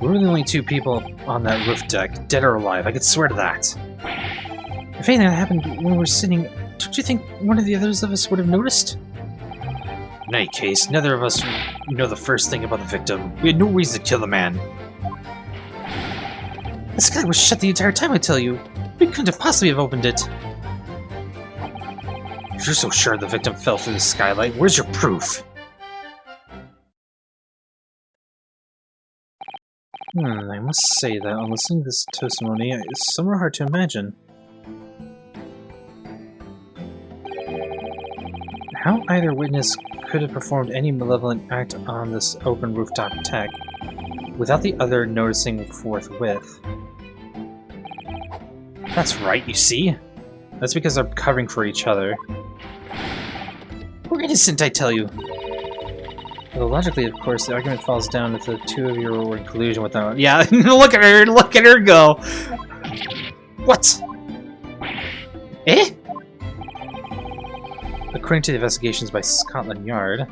We were the only two people on that roof deck, dead or alive, I could swear to that. If anything had happened when we were sitting, don't you think one of the others of us would have noticed? In any case, neither of us know the first thing about the victim. We had no reason to kill the man. The sky was shut the entire time, I tell you. We couldn't have possibly have opened it. If you're so sure the victim fell through the skylight, where's your proof? I must say that on listening to this testimony, it's somewhat hard to imagine how either witness could have performed any malevolent act on this open rooftop deck without the other noticing forthwith. That's right, you see? That's because they're covering for each other. We're innocent, I tell you! Although logically, of course, the argument falls down if the two of you were in collusion with them. Yeah, look at her go! What? Eh? According to the investigations by Scotland Yard,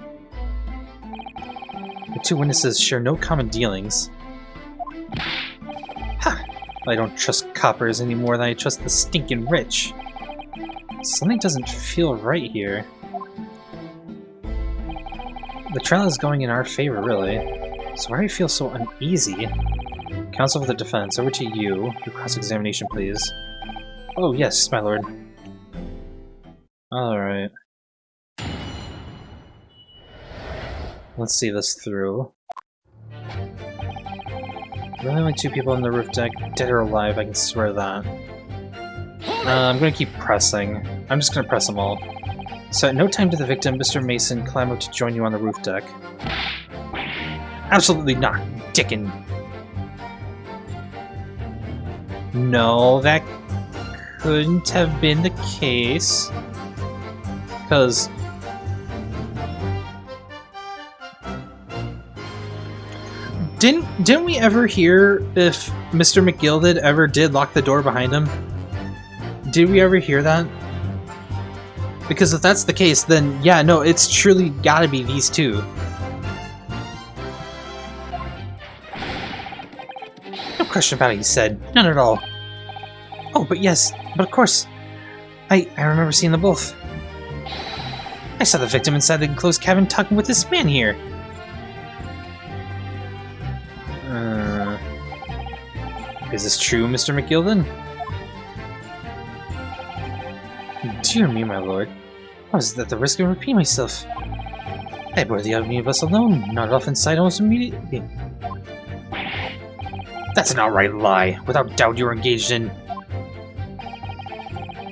the two witnesses share no common dealings. Ha! I don't trust coppers any more than I trust the stinking rich. Something doesn't feel right here. The trial is going in our favor, really. So why do I feel so uneasy? Counsel for the defense, over to you. Your cross-examination, please. Oh, yes, my lord. Alright. Let's see this through. Really only two people on the roof deck, dead or alive, I can swear that. I'm gonna keep pressing. I'm just gonna press them all. So at no time did the victim, Mr. Mason, climb up to join you on the roof deck. Absolutely not, Dickin. No, that couldn't have been the case. Because... Didn't we ever hear if Mr. McGilded ever did lock the door behind him? Did we ever hear that? Because if that's the case, then yeah, no, it's truly gotta be these two. No question about it, he said. None at all. Oh, but yes, but of course. I remember seeing them both. I saw the victim inside the enclosed cabin talking with this man here. Is this true, Mr. McGilden? Dear me, my lord. I was at the risk of repeating myself. I boarded the omnibus alone, not off inside almost immediately. That's an outright lie. Without doubt you were engaged in...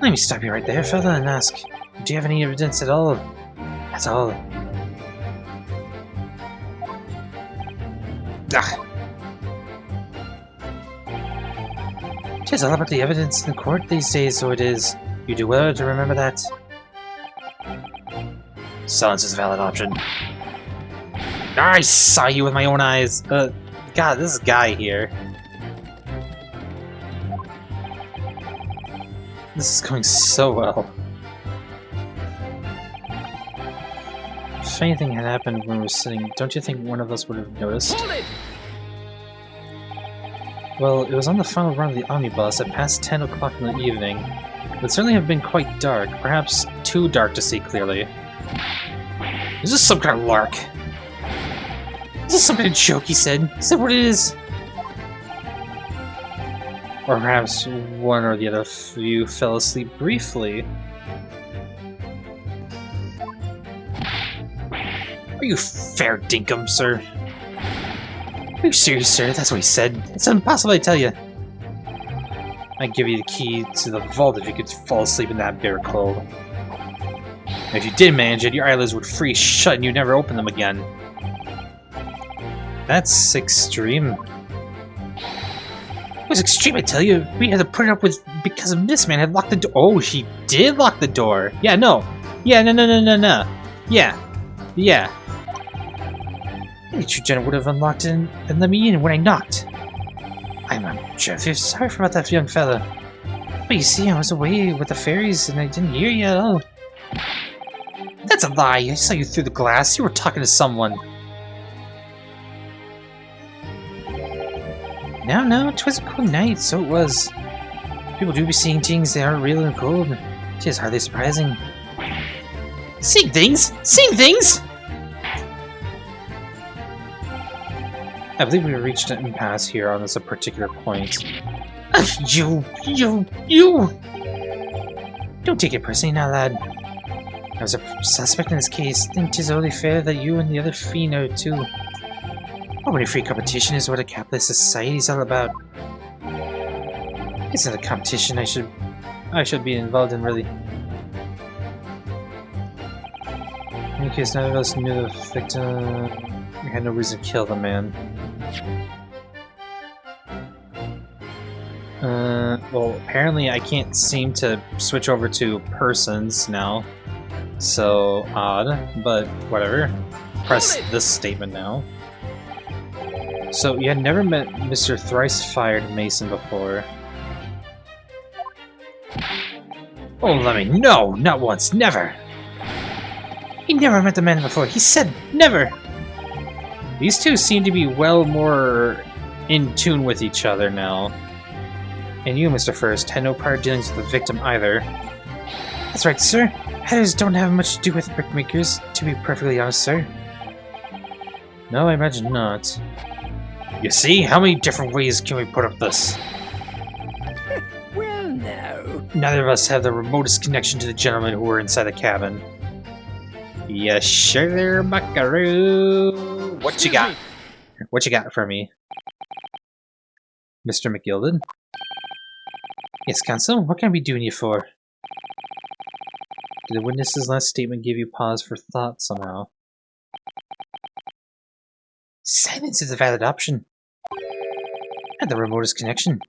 Let me stop you right there, fella, and ask, do you have any evidence at all? That's all. Ah. Tis all about the evidence in court these days, so it is. You do well to remember that. Silence is a valid option. I saw you with my own eyes. God, this guy here. This is going so well. If anything had happened when we were sitting, don't you think one of us would have noticed? Well, it was on the final run of the omnibus at past 10 o'clock in the evening. It would certainly have been quite dark, perhaps too dark to see clearly. Is this some kind of lark? Is this some kind of joke, he said? Is that what it is? Or perhaps one or the other of you fell asleep briefly. Are you fair dinkum, sir? Are you serious, sir? That's what he said. It's impossible, I tell you. I'd give you the key to the vault if you could fall asleep in that bitter cold. And if you did manage it, your eyelids would freeze shut and you'd never open them again. That's extreme. It was extreme, I tell you. We had to put it up with because this man had locked the door. Oh, he did lock the door. Yeah, no. Yeah, no. Yeah. The true Jenna would have unlocked it and let me in when I knocked. I'm Jeff. Sorry about that young fella. But you see, I was away with the fairies and I didn't hear you at all. That's a lie. I saw you through the glass. You were talking to someone. No, it was a cool night, so it was. People do be seeing things that aren't real and cold. It is hardly surprising. Seeing things? Seeing things? I believe we reached an impasse here on this particular point. You! Don't take it personally now, lad. I was a suspect in this case. Think 'tis only fair that you and the other fee know too. Only free competition is what a capitalist society is all about. It's not a competition I should be involved in, really. In any case, none of us knew the victim. We had no reason to kill the man. Well, apparently I can't seem to switch over to persons now. So odd, but whatever. Press this statement now. So, you had never met Mr. Thrice-Fired Mason before. Oh, Lemmy, no! Not once, never! He never met the man before, he said never! These two seem to be well more in tune with each other now. And you, Mr. First, had no prior dealings with the victim either. That's right, sir. Hatters don't have much to do with brickmakers, to be perfectly honest, sir. No, I imagine not. You see? How many different ways can we put up this? Well, no. Neither of us have the remotest connection to the gentlemen who were inside the cabin. Yes, sure, buckaroo. What you got? What you got for me? Mr. McGilded? Yes, Counsel, what can I be doing you for? Did the witness's last statement give you pause for thought somehow? Silence is a valid option. Not the remotest connection.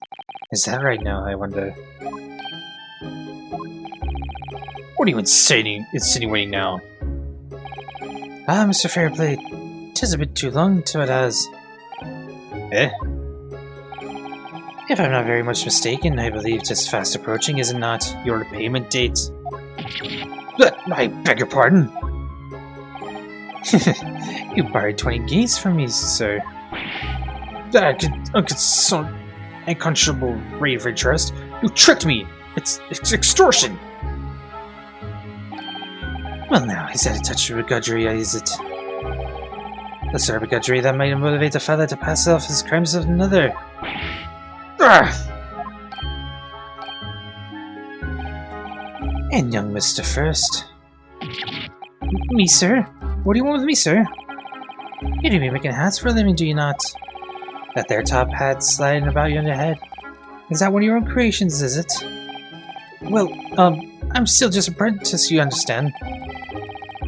Is that right now, I wonder? What are you insinuating now? Ah, Mr. Fairplay, 'tis a bit too long till it has. Eh? If I'm not very much mistaken, I believe 'tis fast approaching, is it not? Your payment date? I beg your pardon? You borrowed 20 guineas from me, sir. That unconscionable rate of interest. You tricked me! It's extortion! Well now, is that a touch of begrudgery, is it? The sort of begrudgery that might motivate a fellow to pass off his crimes of another. And young Mr. First. Me, sir? What do you want with me, sir? You do be making hats for a living, do you not? That there top hat sliding about you on your head. Is that one of your own creations, is it? Well, I'm still just an apprentice, you understand.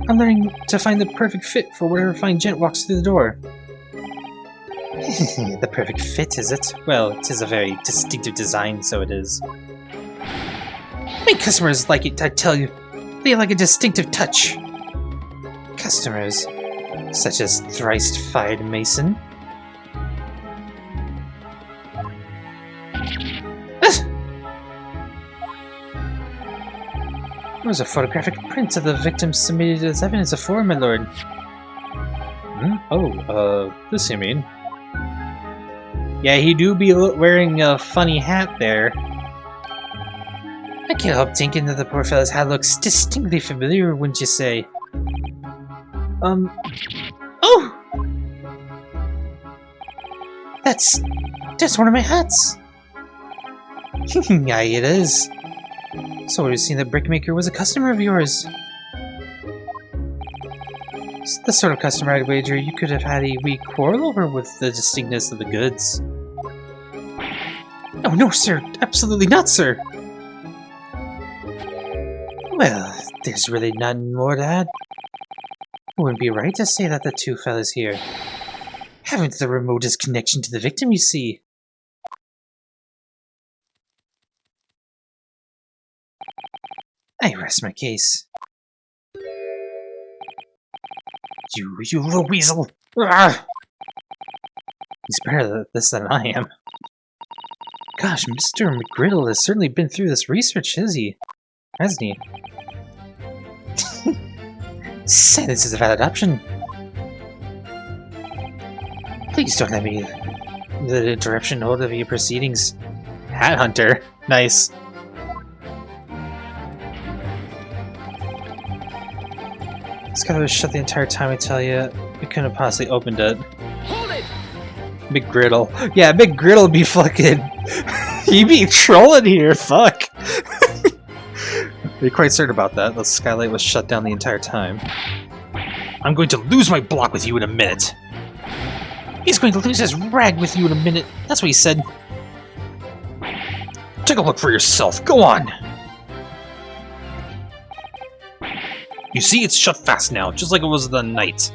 I'm learning to find the perfect fit for whatever fine gent walks through the door. The perfect fit, is it? Well, it is a very distinctive design, so it is. My customers like it, I tell you. They like a distinctive touch. Customers, such as Thrice-Fired Mason. There was a photographic print of the victim submitted as evidence of fraud, my lord. Oh, this you mean? Yeah, he do be wearing a funny hat there. I can't help thinking that the poor fellow's hat looks distinctly familiar, wouldn't you say? Oh! That's one of my hats! Aye, it is. So we've seen the brickmaker was a customer of yours. It's the sort of customer I'd wager you could have had a wee quarrel over with the distinctness of the goods. Oh no, sir! Absolutely not, sir! Well, there's really nothing more to add. It wouldn't be right to say that the two fellas here haven't the remotest connection to the victim, you see. I rest my case. You little weasel! Ah! He's better at this than I am. Gosh, Mr. McGriddle has certainly been through this research, hasn't he? Silence is a valid option. Please don't let me the interruption hold of your proceedings. Hat Hunter. Nice. This guy was shut the entire time, I tell you. We couldn't have possibly opened it. Hold it! McGriddle. Yeah, McGriddle be fucking You be trolling here, fuck! You're quite certain about that. The skylight was shut down the entire time. I'm going to lose my block with you in a minute. He's going to lose his rag with you in a minute. That's what he said. Take a look for yourself. Go on. You see, it's shut fast now, just like it was the night.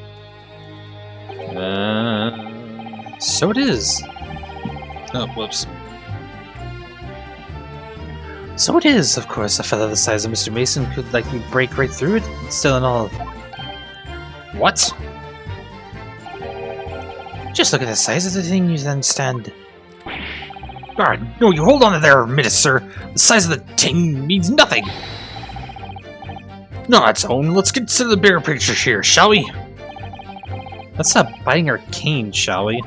So it is. Oh, whoops. So it is, of course. A feather the size of Mr. Mason could likely break right through it. Still in all. What? Just look at the size of the thing you understand. God, no, you hold on there a minute, sir. The size of the thing means nothing. No, that's own. Let's consider the bigger picture here, shall we? Let's stop biting our cane, shall we?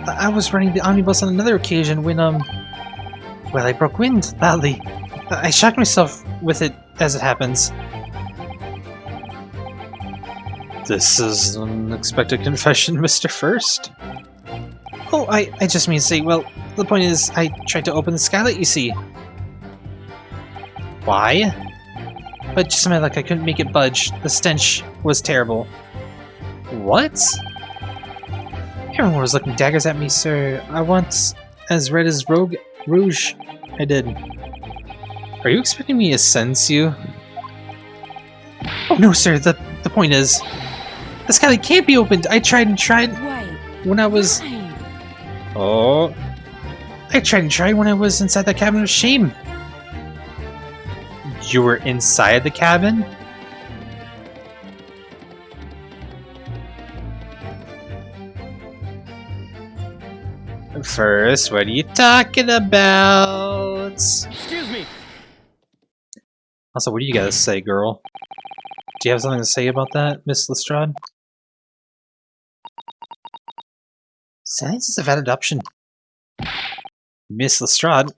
I was running the omnibus on another occasion when, well, I broke wind loudly. I shocked myself with it as it happens. This is an unexpected confession, Mr. First. Oh, I just mean to say, well, the point is, I tried to open the skylight, you see. Why? But just something like I couldn't make it budge. The stench was terrible. What? Everyone was looking daggers at me, sir. I once as red as rouge. I did. Are you expecting me to sense you? Oh no, sir. The point is, the skylight can't be opened. I tried and tried when I was. Oh, I tried and tried when I was inside that cabin of shame. You were inside the cabin? First, what are you talking about? Excuse me. Also, what do you gotta say, girl? Do you have something to say about that, Miss Lestrade? Science is a valid option. Miss Lestrade?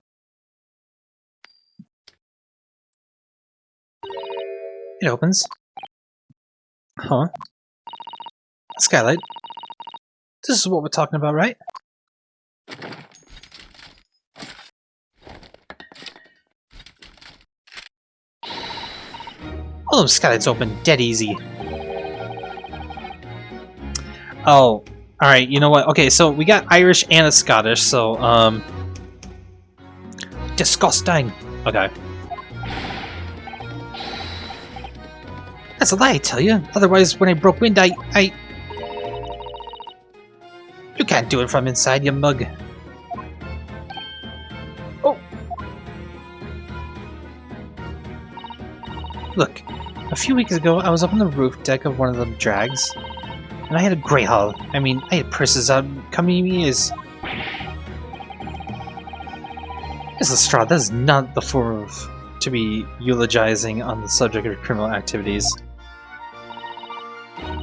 It opens. Huh? A skylight. This is what we're talking about, right? All those skylights open dead easy. Oh, alright, you know what? Okay, so we got Irish and a Scottish, so, disgusting. Okay. That's a lie, I tell you. Otherwise, when I broke wind, I... You can't do it from inside, you mug. Oh! Look, a few weeks ago, I was up on the roof deck of one of the drags, and I had a great haul. I mean, I had purses out coming to me as... Miss Lestrade, that is not the form of... to be eulogizing on the subject of criminal activities.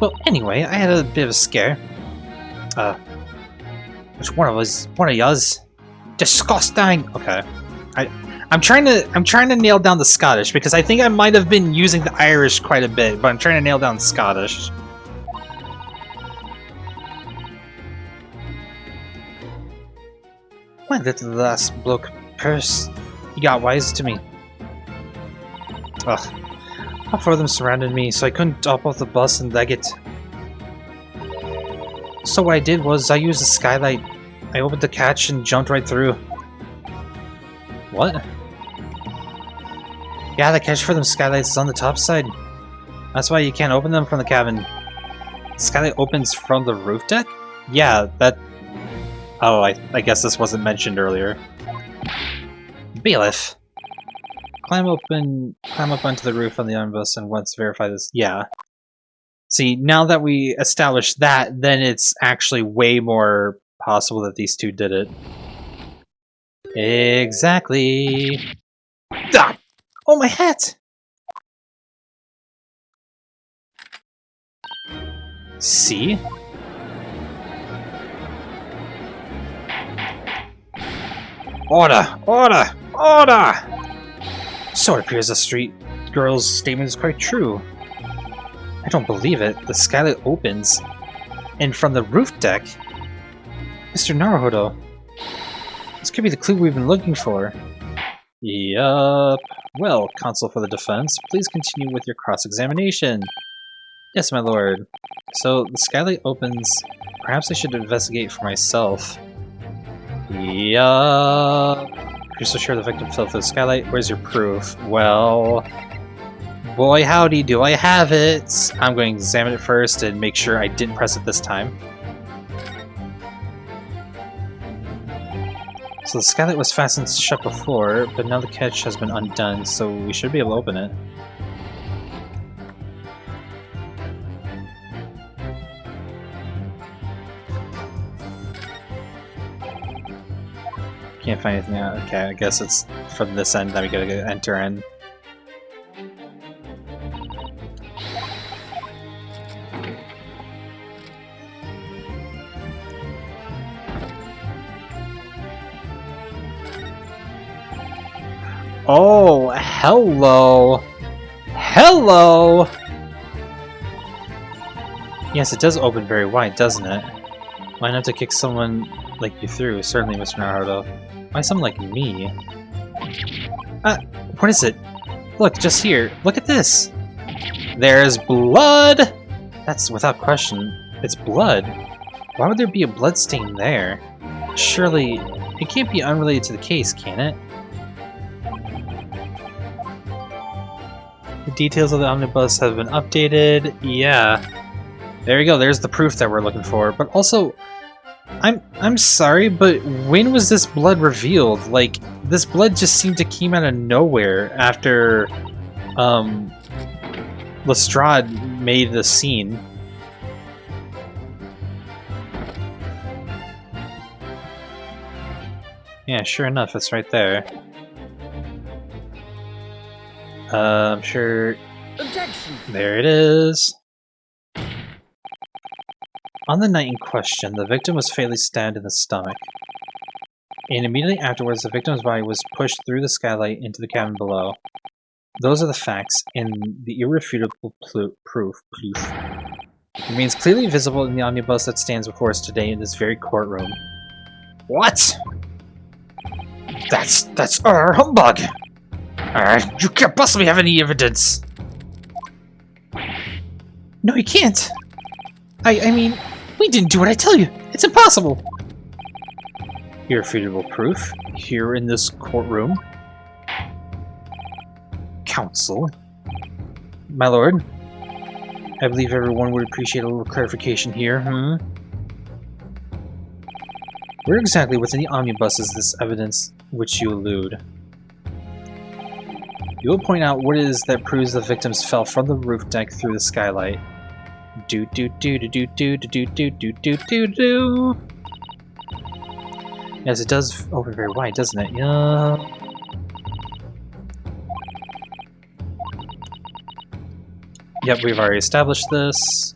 Well, anyway, I had a bit of a scare. Which one of y'all's? Disgusting! Okay. I'm trying to nail down the Scottish, because I think I might have been using the Irish quite a bit, but I'm trying to nail down Scottish. When did the last bloke purse? He got wise to me. Ugh. All four of them surrounded me, so I couldn't hop off the bus and leg it. So what I did was, I used the skylight. I opened the catch and jumped right through. What? Yeah, the catch for them skylights is on the top side. That's why you can't open them from the cabin. The skylight opens from the roof deck? Yeah, that... Oh, I guess this wasn't mentioned earlier. Bailiff. Climb up onto the roof on the omnibus and once verify this. Yeah. See, now that we established that, then it's actually way more possible that these two did it. Exactly. Ah! Oh, my hat! See? Order! Order! Order! So it appears the street girl's statement is quite true. I don't believe it. The skylight opens, and from the roof deck, Mr. Naruhodo. This could be the clue we've been looking for. Yup. Well, counsel for the defense, please continue with your cross-examination. Yes, my lord. So, the skylight opens. Perhaps I should investigate for myself. Yup. You're so sure the victim fell through the skylight? Where's your proof? Well... boy howdy, do I have it! I'm going to examine it first and make sure I didn't press it this time. So the skylight was fastened shut before, but now the catch has been undone, so we should be able to open it. Can't find anything out. Okay, I guess it's from this end that we gotta enter in. Oh, hello! Hello! Yes, it does open very wide, doesn't it? Why not to kick someone like you through? Certainly, Mr. Naruto. Why someone like me? What is it? Look, just here. Look at this! There's blood! That's without question. It's blood. Why would there be a blood stain there? Surely, it can't be unrelated to the case, can it? The details of the omnibus have been updated. Yeah. There you go, there's the proof that we're looking for. But also, I'm sorry, but when was this blood revealed? Like, this blood just seemed to came out of nowhere after Lestrade made the scene. Yeah, sure enough, it's right there. I'm sure... Objection! There it is. On the night in question, the victim was fatally stabbed in the stomach. And immediately afterwards, the victim's body was pushed through the skylight into the cabin below. Those are the facts, and the irrefutable proof remains clearly visible in the omnibus that stands before us today in this very courtroom. What? That's humbug! You can't possibly have any evidence! No, you can't! I mean, we didn't do what I tell you! It's impossible! Irrefutable proof, here in this courtroom. Counsel. My lord, I believe everyone would appreciate a little clarification here, Where exactly within the omnibus is this evidence which you allude? You will point out what it is that proves the victims fell from the roof deck through the skylight. Do do do do do do do do do do do do. Yes, it does open very wide, doesn't it? Yeah. Yep, we've already established this.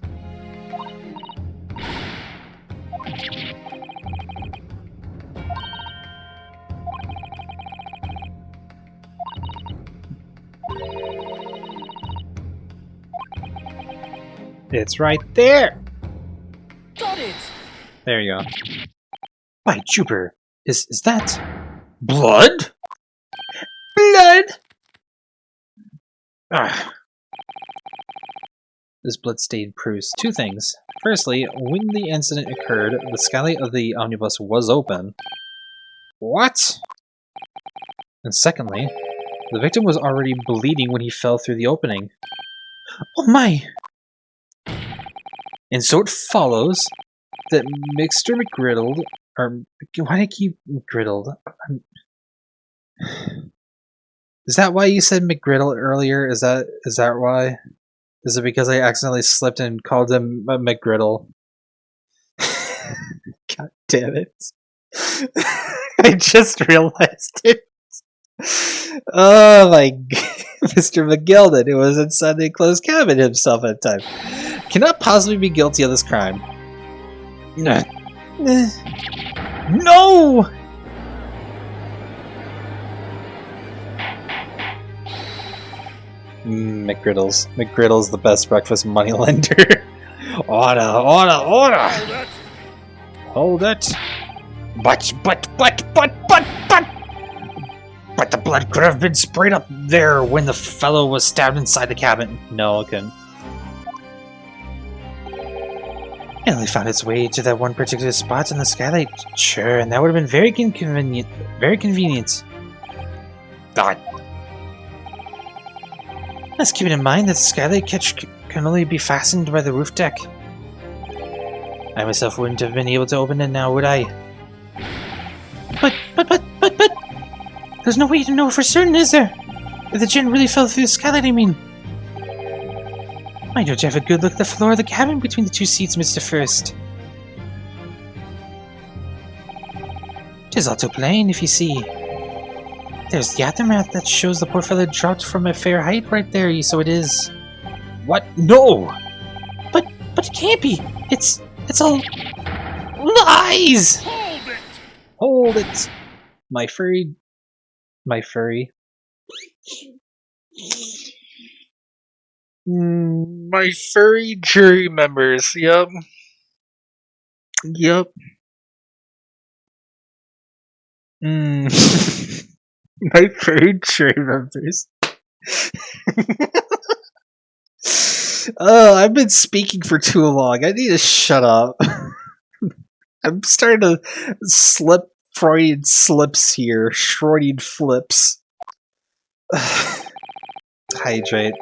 It's right there! Got it! There you go. By Jupiter, is that blood? Blood! Ah. This blood stain proves two things. Firstly, when the incident occurred, the skylight of the omnibus was open. What? And secondly, the victim was already bleeding when he fell through the opening. Oh my! And so it follows that Mr. McGriddle, or why do I keep McGriddled? Is that why you said McGriddle earlier? Is that why? Is it because I accidentally slipped and called him McGriddle? God damn it. I just realized it. Oh my god. Mr. McGilden, who was inside the enclosed cabin himself at the time, cannot possibly be guilty of this crime. No! McGriddle's the best breakfast moneylender. Order! Hold it! Hold it! But the blood could have been sprayed up there when the fellow was stabbed inside the cabin. No, it couldn't. It only found its way to that one particular spot in the skylight. Sure, and that would have been very inconvenient. Very convenient. God. Let's keep in mind that the skylight catch can only be fastened by the roof deck. I myself wouldn't have been able to open it now, would I? But... There's no way to know for certain, is there? If the gen really fell through the skylight, I mean. Why don't you have a good look at the floor of the cabin between the two seats, Mr. First? 'Tis all too plain, if you see. There's the aftermath that shows the poor fellow dropped from a fair height right there, so it is. What? No! But it can't be! It's all lies! Hold it! Hold it! My furry. My furry jury members, yep. My furry jury members. Oh, I've been speaking for too long. I need to shut up. I'm starting to slip Freudian slips here. Freudian flips. Hydrate.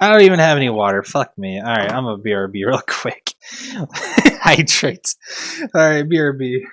I don't even have any water. Fuck me. Alright, I'm a BRB real quick. Hydrate. Alright, BRB.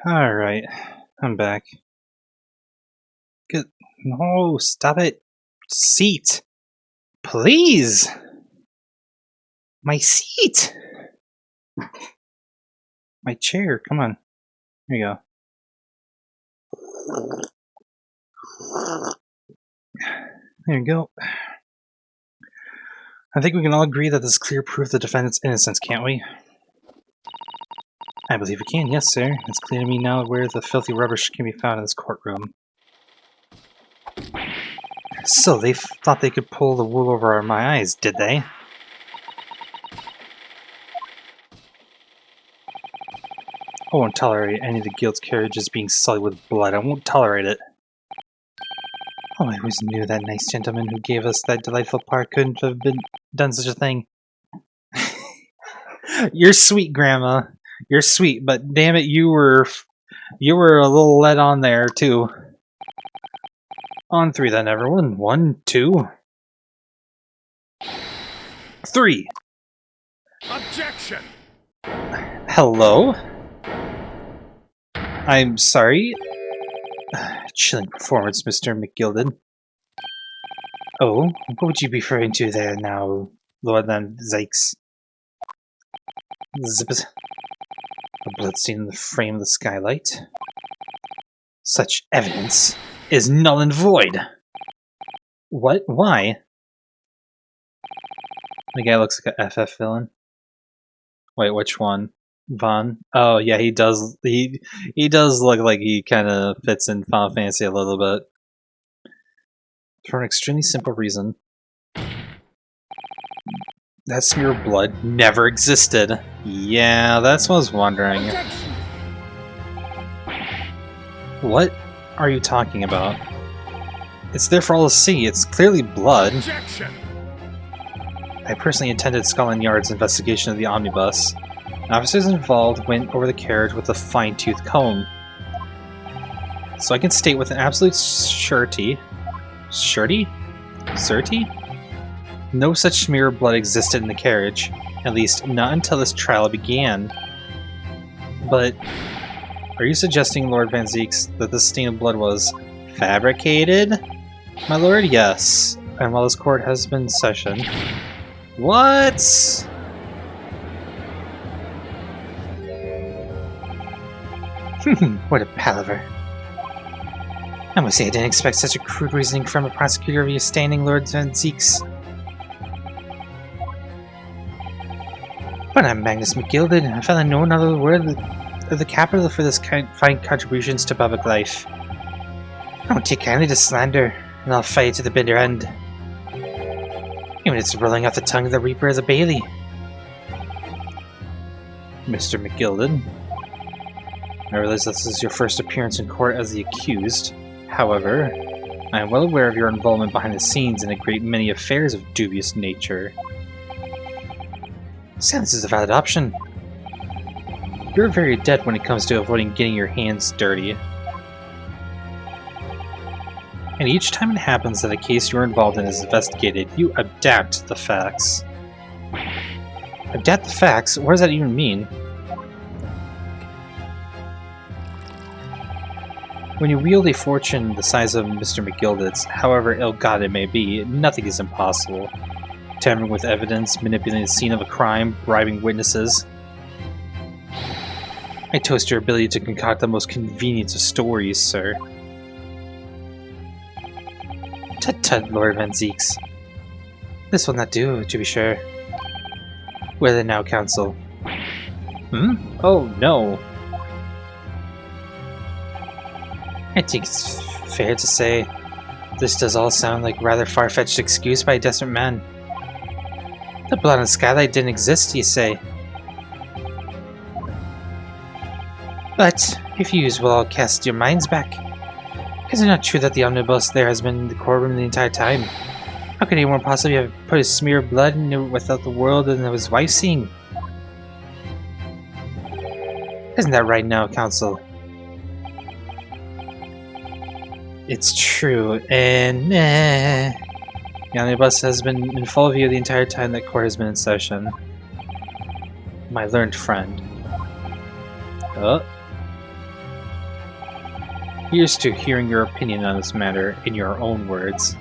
Alright, I'm back. Good. No, stop it. Seat! Please! My seat! My chair, come on. Here you go. There you go. I think we can all agree that this is clear proof of the defendant's innocence, can't we? I believe we can, yes, sir. It's clear to me now where the filthy rubbish can be found in this courtroom. So, they thought they could pull the wool over my eyes, did they? I won't tolerate any of the guild's carriages being sullied with blood. I won't tolerate it. Oh, I always knew that nice gentleman who gave us that delightful part couldn't have done such a thing. You're sweet, Grandma. You're sweet, but damn it, you were a little let on there too. On 3 then, everyone. 1, 2, 3. Objection! Hello? I'm sorry? Chilling performance, Mr. McGilded. Oh, what would you be referring to there now, Lord Van Zykes? Zippet. A bloodstain in the frame of the skylight. Such evidence is null and void. What? Why? The guy looks like a FF villain. Wait, which one? Vaughn? Oh yeah, he does. He does look like he kind of fits in Final Fantasy a little bit. For an extremely simple reason. That smear of blood never existed. Yeah, that's what I was wondering. Objection! What are you talking about? It's there for all to see. It's clearly blood. Objection! I personally attended Scotland Yard's investigation of the omnibus. Officers involved went over the carriage with a fine-tooth comb. So I can state with an absolute certainty, no such smear of blood existed in the carriage, at least not until this trial began. But are you suggesting, Lord Van Zieks, that this stain of blood was fabricated? My lord, yes. And while this court has been in session... What? What a palaver. I must say I didn't expect such a crude reasoning from a prosecutor of your standing, Lord Van Zieks. But I'm Magnus McGilded, a fellow known all over the world of the capital for his fine contributions to public life. I don't take kindly to slander, and I'll fight to the bitter end. Even it's rolling off the tongue of the Reaper as a Bailey. Mr. McGilded, I realize this is your first appearance in court as the accused. However, I am well aware of your involvement behind the scenes in a great many affairs of dubious nature. Silence is a valid option. You're very adept when it comes to avoiding getting your hands dirty. And each time it happens that a case you're involved in is investigated, you adapt the facts. Adapt the facts? What does that even mean? When you wield a fortune the size of Mr. McGilded's, however ill-gotten it may be, nothing is impossible. Tampering with evidence, manipulating the scene of a crime, bribing witnesses. I toast your ability to concoct the most convenient of stories, sir. Tut-tut, Lord Van Zieks. This will not do, to be sure. Where then now, counsel? Oh, no. I think it's fair to say this does all sound like a rather far-fetched excuse by a desperate man. The blood on the skylight didn't exist, you say? But if you will all cast your minds back, is it not true that the omnibus there has been in the courtroom the entire time? How could anyone possibly have put a smear of blood in it without the world and his wife seeing? Isn't that right now, counsel? It's true, and the omnibus has been in full view the entire time that court has been in session. My learned friend. Oh. Here's to hearing your opinion on this matter in your own words.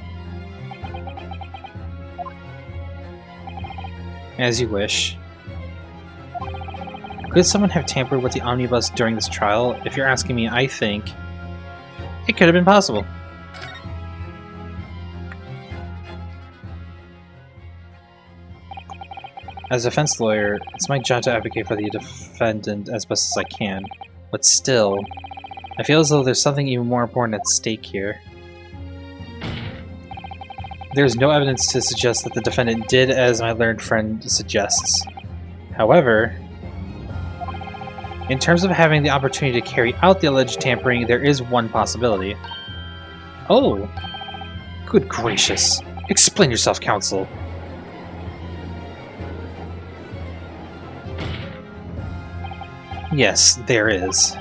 As you wish. Could someone have tampered with the omnibus during this trial? If you're asking me, I think it could have been possible. As a defense lawyer, it's my job to advocate for the defendant as best as I can, but still, I feel as though there's something even more important at stake here. There's no evidence to suggest that the defendant did as my learned friend suggests. However, in terms of having the opportunity to carry out the alleged tampering, there is one possibility. Oh! Good gracious. Explain yourself, counsel. Yes, there is.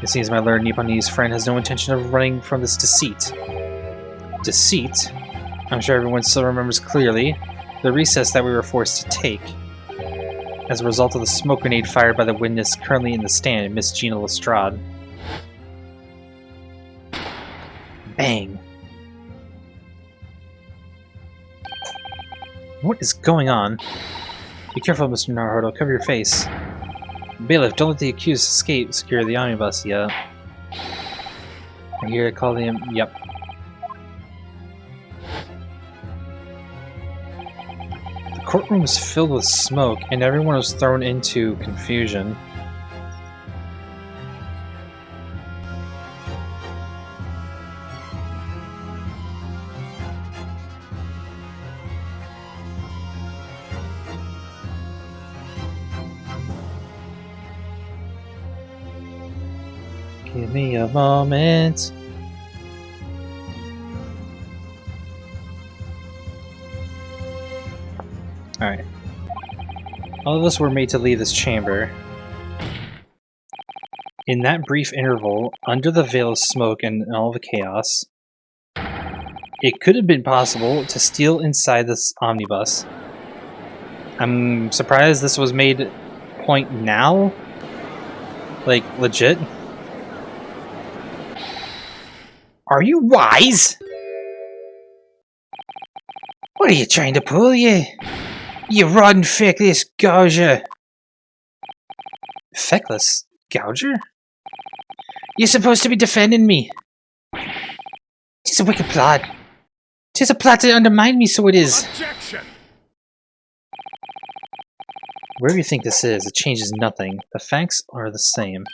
It seems my learned Nipponese friend has no intention of running from this deceit. Deceit? I'm sure everyone still remembers clearly the recess that we were forced to take as a result of the smoke grenade fired by the witness currently in the stand, Miss Gina Lestrade. Bang! What is going on? Be careful, Mr. Naruto. Cover your face. Bailiff, don't let the accused escape. Secure the omnibus. Yeah. I hear it call him. Yep. The courtroom was filled with smoke, and everyone was thrown into confusion. Give me a moment. All of us were made to leave this chamber. In that brief interval, under the veil of smoke and all the chaos, it could have been possible to steal inside this omnibus. I'm surprised this was made point now. Like, legit. Are you wise? What are you trying to pull, you rotten feckless gouger? Feckless gouger? You're supposed to be defending me. Tis a wicked plot. Tis a plot to undermine me, so it is. Objection! Wherever you think this is, it changes nothing. The facts are the same.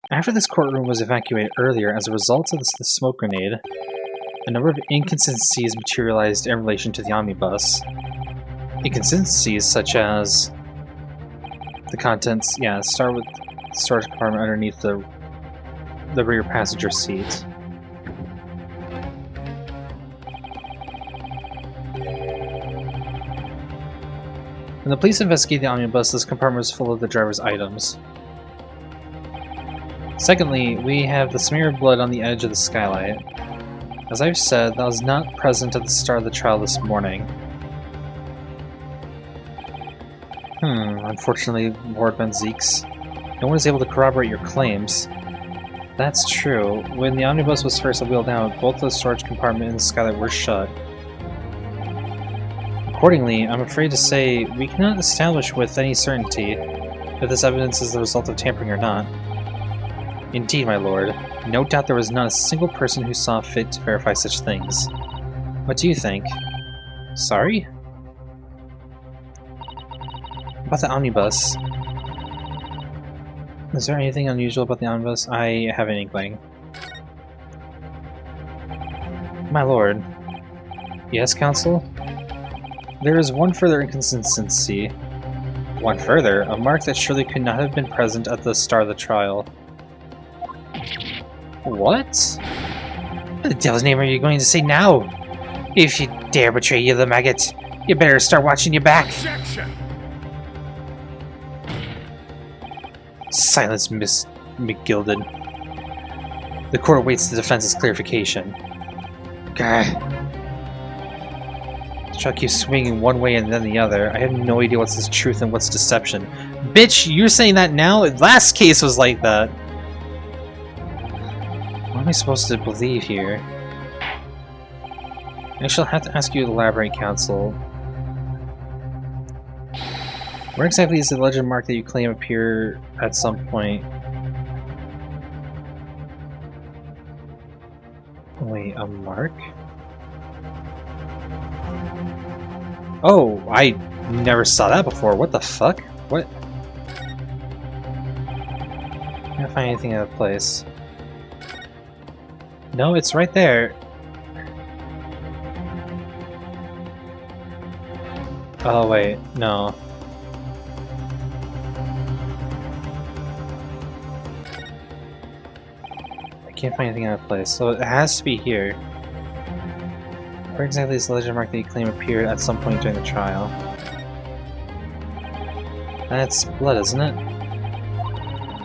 After this courtroom was evacuated earlier as a result of the smoke grenade, a number of inconsistencies materialized in relation to the omnibus. Inconsistencies such as the contents, start with the storage compartment underneath the rear passenger seat. When the police investigated the omnibus, this compartment was full of the driver's items. Secondly, we have the smear of blood on the edge of the skylight. As I've said, that was not present at the start of the trial this morning. Unfortunately, Lord Van Zeeks, no one is able to corroborate your claims. That's true. When the omnibus was first wheeled out, both the storage compartment and the skylight were shut. Accordingly, I'm afraid to say we cannot establish with any certainty if this evidence is the result of tampering or not. Indeed, my lord, no doubt there was not a single person who saw fit to verify such things. What do you think? Sorry? About the omnibus. Is there anything unusual about the omnibus? I have an inkling. My lord. Yes, counsel? There is one further inconsistency. One further? A mark that surely could not have been present at the start of the trial. What? What the devil's name are you going to say now? If you dare betray you, the maggot, you better start watching your back. Objection! Silence, Miss McGilded. The court awaits the defense's clarification. Gah. The trial keeps swinging one way and then the other. I have no idea what's the truth and what's deception. Bitch, you're saying that now? Last case was like that. What am I supposed to believe here? I shall have to ask you to elaborate, counsel. Where exactly is the legend mark that you claim appear at some point? Wait, a mark? Oh, I never saw that before. What the fuck? What? I can't find anything out of place. No, it's right there. Oh wait, no. I can't find anything out of place, so it has to be here. Where exactly is the legend mark that you claim appeared at some point during the trial? That's blood, isn't it?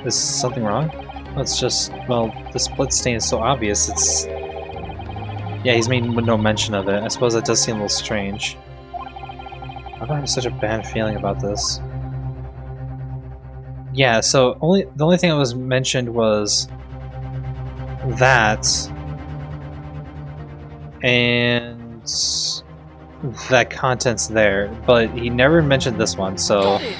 Is something wrong? It's just, well, this blood stain is so obvious, it's... Yeah, he's made no mention of it. I suppose that does seem a little strange. Why do I have such a bad feeling about this? Yeah, so the only thing that was mentioned was that, and that content's there, but he never mentioned this one, so... Got it!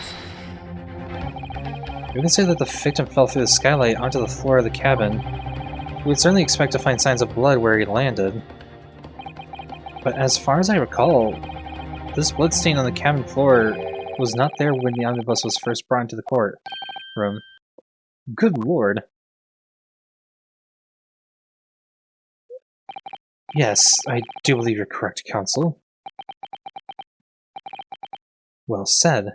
We can say that the victim fell through the skylight onto the floor of the cabin. We would certainly expect to find signs of blood where he landed. But as far as I recall, this blood stain on the cabin floor was not there when the omnibus was first brought into the courtroom. Good lord. Yes, I do believe you're correct, counsel. Well said.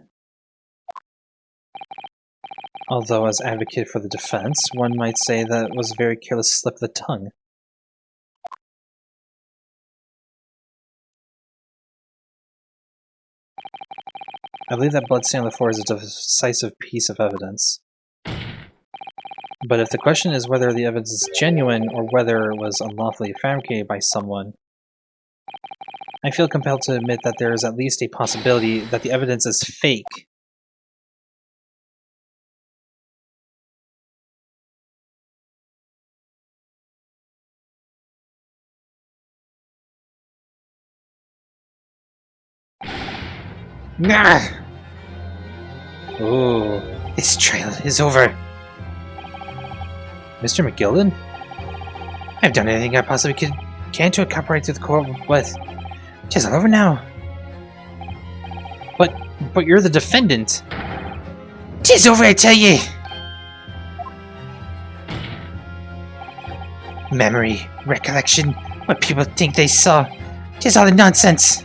Although, as advocate for the defense, one might say that it was a very careless slip of the tongue. I believe that bloodstain on the floor is a decisive piece of evidence. But if the question is whether the evidence is genuine or whether it was unlawfully fabricated by someone, I feel compelled to admit that there is at least a possibility that the evidence is fake. Nah! Ooh, this trial is over. Mr. McGilden? I've done everything I possibly can to cooperate with the court, but it is all over now. But you're the defendant. It is over, I tell ye! Memory, recollection, what people think they saw. It is all nonsense.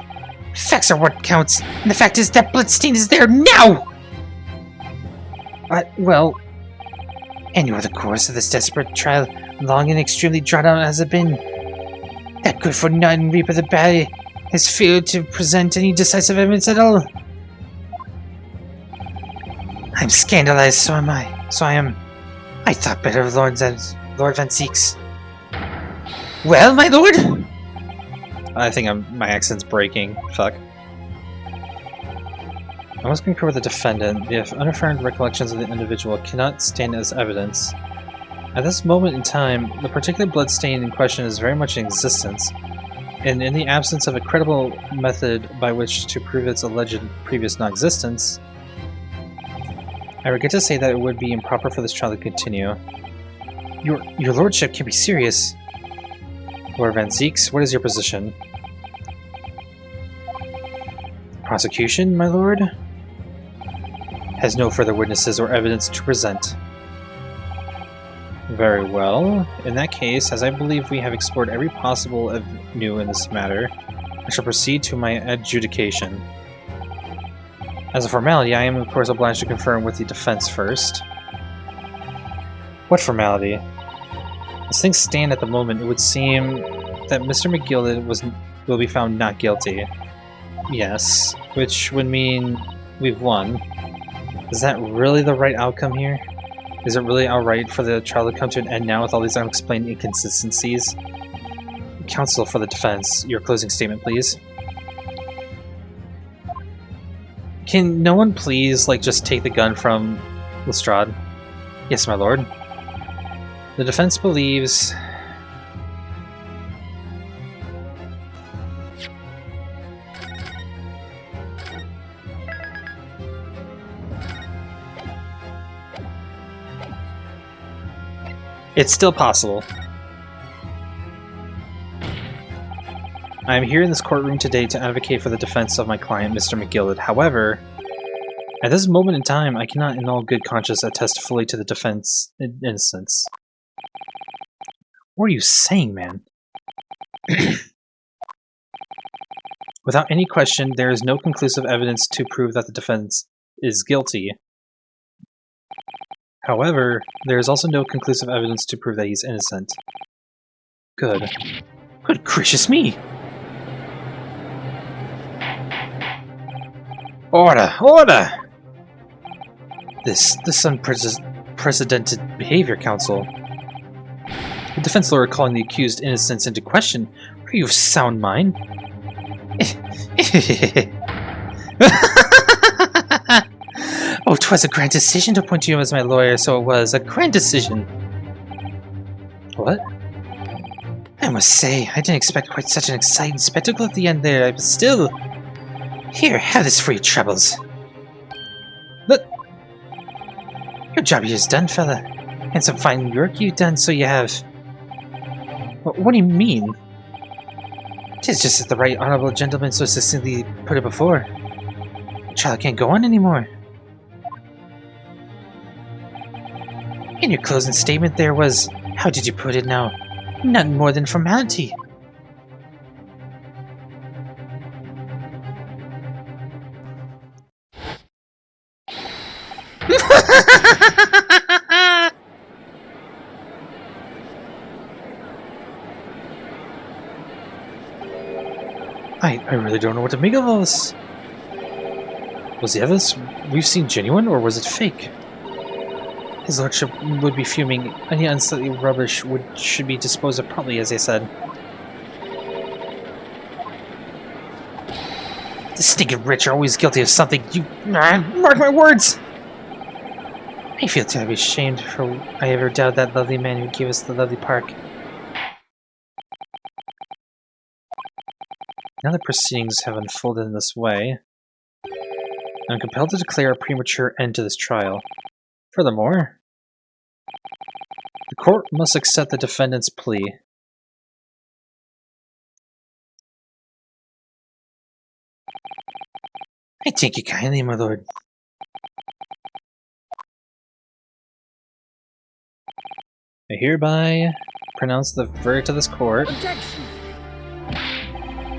Facts are what counts, and the fact is that bloodstain is there now! Well, and you are the course of this desperate trial, long and extremely drawn out as it been. That good-for-nothing Reaper the Bad has failed to present any decisive evidence at all. I'm scandalized, so am I. So I am. I thought better of Lord Van Zieks. Well, my lord? I think my accent's breaking. Fuck. I must concur with the defendant. The unaffirmed recollections of the individual cannot stand as evidence. At this moment in time, the particular bloodstain in question is very much in existence, and in the absence of a credible method by which to prove its alleged previous non-existence, I regret to say that it would be improper for this trial to continue. Your lordship can be serious. Lord Van Zieks, what is your position? Prosecution, my lord? Has no further witnesses or evidence to present. Very well. In that case, as I believe we have explored every possible avenue in this matter, I shall proceed to my adjudication. As a formality, I am of course obliged to confirm with the defense first. What formality? As things stand at the moment, it would seem that Mr. McGilden will be found not guilty. Yes, which would mean we've won. Is that really the right outcome here? Is it really outright for the trial to come to an end now with all these unexplained inconsistencies? Counsel for the defense, your closing statement, please. Can no one please, just take the gun from Lestrade? Yes, my lord. The defense believes... It's still possible. I am here in this courtroom today to advocate for the defense of my client, Mr. McGilden. However, at this moment in time, I cannot in all good conscience attest fully to the defense innocence. What are you saying, man? Without any question, there is no conclusive evidence to prove that the defense is guilty. However, there is also no conclusive evidence to prove that he's innocent. Good. Good gracious me! Order! Order! This unprecedented behavior, counsel. The defense lawyer calling the accused innocence into question. Are you of sound mind? Oh, 'twas a grand decision to appoint you as my lawyer, so it was. A grand decision. What? I must say, I didn't expect quite such an exciting spectacle at the end there, but still... Here, have this for your troubles. Look! Your job here is done, fella. And some fine work you've done, so you have... What do you mean? Tis just as the right honorable gentleman so succinctly put it before. The trial can't go on anymore. In your closing statement there was, how did you put it now? Nothing more than formality. I really don't know what to make of all this. Was the evidence we've seen genuine, or was it fake? His lordship would be fuming. Any unsightly rubbish should be disposed of promptly, as they said. The stinking rich are always guilty of something. You mark my words! I feel terribly ashamed for I ever doubted that lovely man who gave us the lovely park. Now the proceedings have unfolded in this way, I'm compelled to declare a premature end to this trial. Furthermore, the court must accept the defendant's plea. I thank you kindly, my lord. I hereby pronounce the verdict of this court. Objection!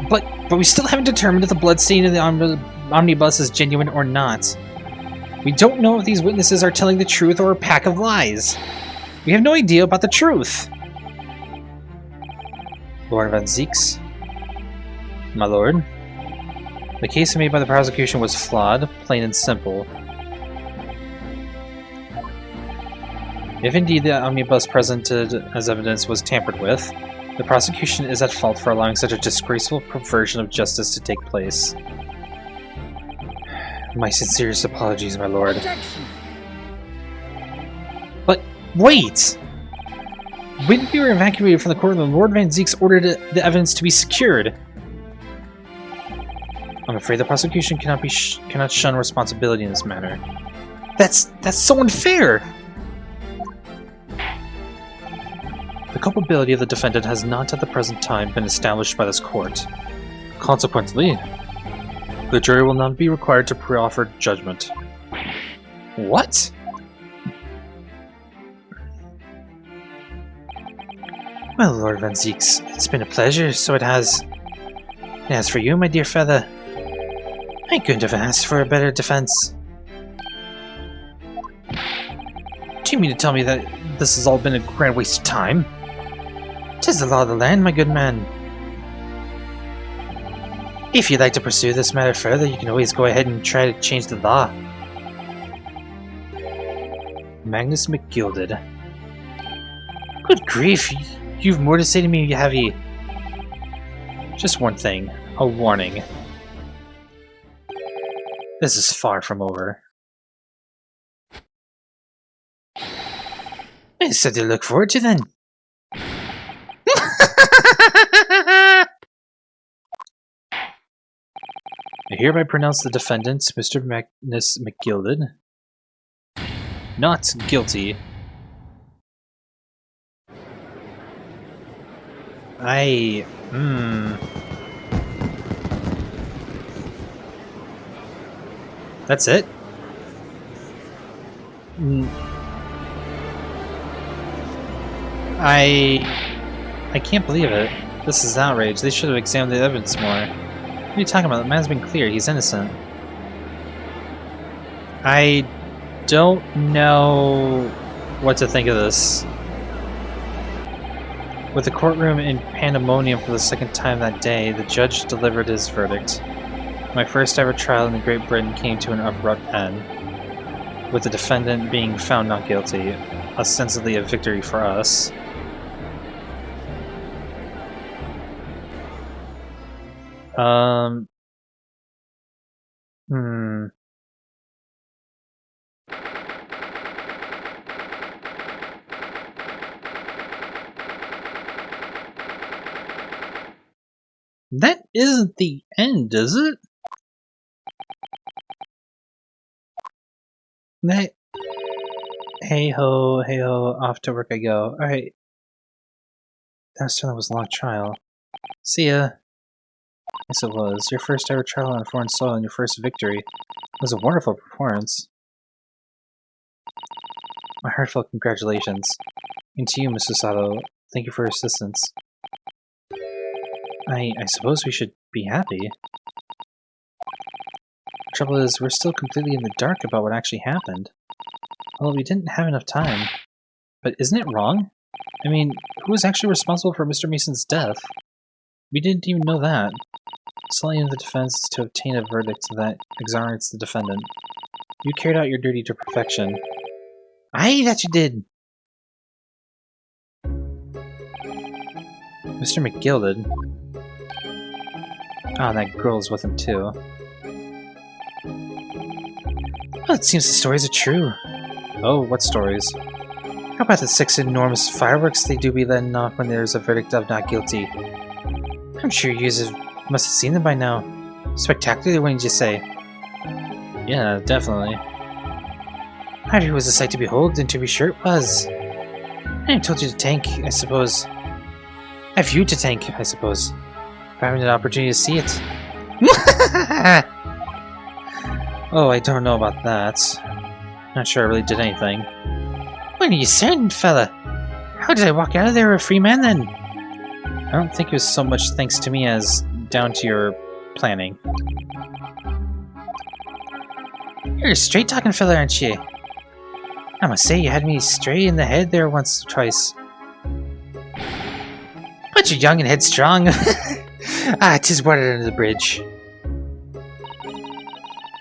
But we still haven't determined if the bloodstain in the omnibus is genuine or not. We don't know if these witnesses are telling the truth or a pack of lies. We have no idea about the truth. Lord Van Zieks, my lord, the case made by the prosecution was flawed, plain and simple. If indeed the omnibus presented as evidence was tampered with, the prosecution is at fault for allowing such a disgraceful perversion of justice to take place. My sincerest apologies, my lord. Objection! But wait! When we were evacuated from the courtroom, Lord Van Zieks ordered the evidence to be secured. I'm afraid the prosecution cannot shun responsibility in this matter. That's so unfair! The culpability of the defendant has not at the present time been established by this court. Consequently, the jury will not be required to pre-offer judgment. What? Well, Lord Van Zieks, it's been a pleasure, so it has. And as for you, my dear feather, I couldn't have asked for a better defense. Do you mean to tell me that this has all been a grand waste of time? 'Tis the law of the land, my good man. If you'd like to pursue this matter further, you can always go ahead and try to change the law. Magnus McGilded. Good grief, you've more to say to me, have you? Just one thing, a warning. This is far from over. It's something to look forward to then. I hereby pronounce the defendant, Mr. Magnus McGilded, not guilty. That's it? I can't believe it. This is outrage. They should have examined the evidence more. What are you talking about? The man's been cleared. He's innocent. I don't know what to think of this. With the courtroom in pandemonium for the second time that day, the judge delivered his verdict. My first ever trial in Great Britain came to an abrupt end, with the defendant being found not guilty, ostensibly a victory for us. That isn't the end, is it? That... Hey ho, off to work I go. Alright. That was a long trial. See ya. Yes, it was. Your first ever trial on foreign soil and your first victory. It was a wonderful performance. My heartfelt congratulations. And to you, Mr. Sato, thank you for your assistance. I suppose we should be happy. The trouble is, we're still completely in the dark about what actually happened. Well, we didn't have enough time. But isn't it wrong? I mean, who was actually responsible for Mr. Mason's death? We didn't even know that. Sole aim of the defense is to obtain a verdict that exonerates the defendant. You carried out your duty to perfection. Aye, that you did! Mr. McGilded. Ah, and that girl's with him too. Well, it seems the stories are true. Oh, what stories? How about the 6 enormous fireworks they do be letting off when there's a verdict of not guilty? I'm sure you must have seen them by now. Spectacular, wouldn't you say? Yeah, definitely. It was a sight to behold, and to be sure it was. I told you to tank, I suppose. I have you to tank, I suppose. For having an opportunity to see it. Oh, I don't know about that. Not sure I really did anything. When are you certain, fella? How did I walk out of there a free man then? I don't think it was so much thanks to me as down to your planning. You're a straight-talking fella, aren't you? I must say, you had me straight in the head there once or twice. But you're young and headstrong. Ah, 'tis water under the bridge.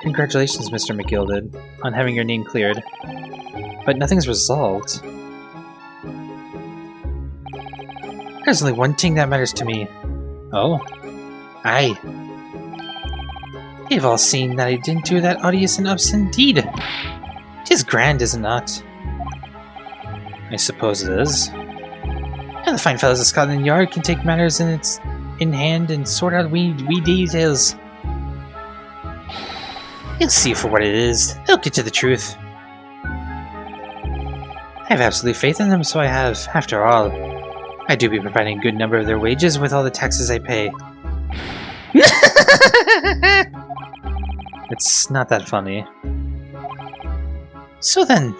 Congratulations, Mr. McGilded, on having your name cleared. But nothing's resolved. There's only one thing that matters to me. Oh? Aye. They've all seen that I didn't do that odious and obscene deed. 'Tis grand, is it not? I suppose it is. And the fine fellows of Scotland Yard can take matters in hand and sort out wee details. You'll see for what it is. They'll get to the truth. I have absolute faith in them, so I have. After all, I do be providing a good number of their wages with all the taxes I pay. It's not that funny. So then,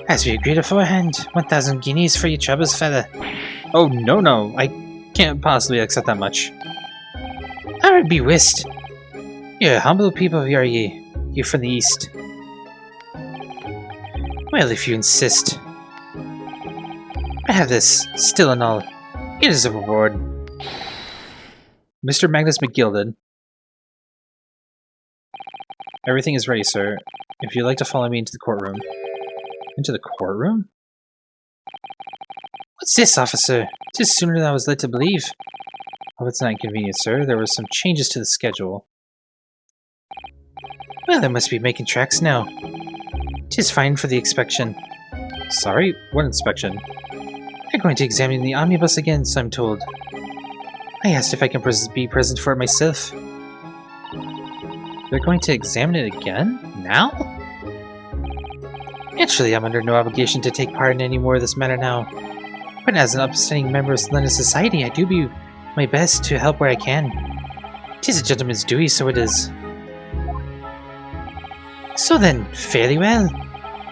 as we agreed beforehand, 1,000 guineas for your troubles, fella. Oh, no, I can't possibly accept that much. I would be whist. You're humble people, are ye? You're from the east. Well, if you insist. I have this, still and all. It is a reward. Mr. Magnus McGilded. Everything is ready, sir. If you'd like to follow me into the courtroom. Into the courtroom? What's this, officer? 'Tis sooner than I was led to believe. Oh, it's not inconvenient, sir. There were some changes to the schedule. Well, they must be making tracks now. 'Tis fine for the inspection. Sorry? What inspection? They're going to examine the omnibus again, so I'm told. I asked if I can be present for it myself. They're going to examine it again? Now? Naturally, I'm under no obligation to take part in any more of this matter now. But as an upstanding member of London society, I do be my best to help where I can. 'Tis a gentleman's duty, so it is. So then, fairly well.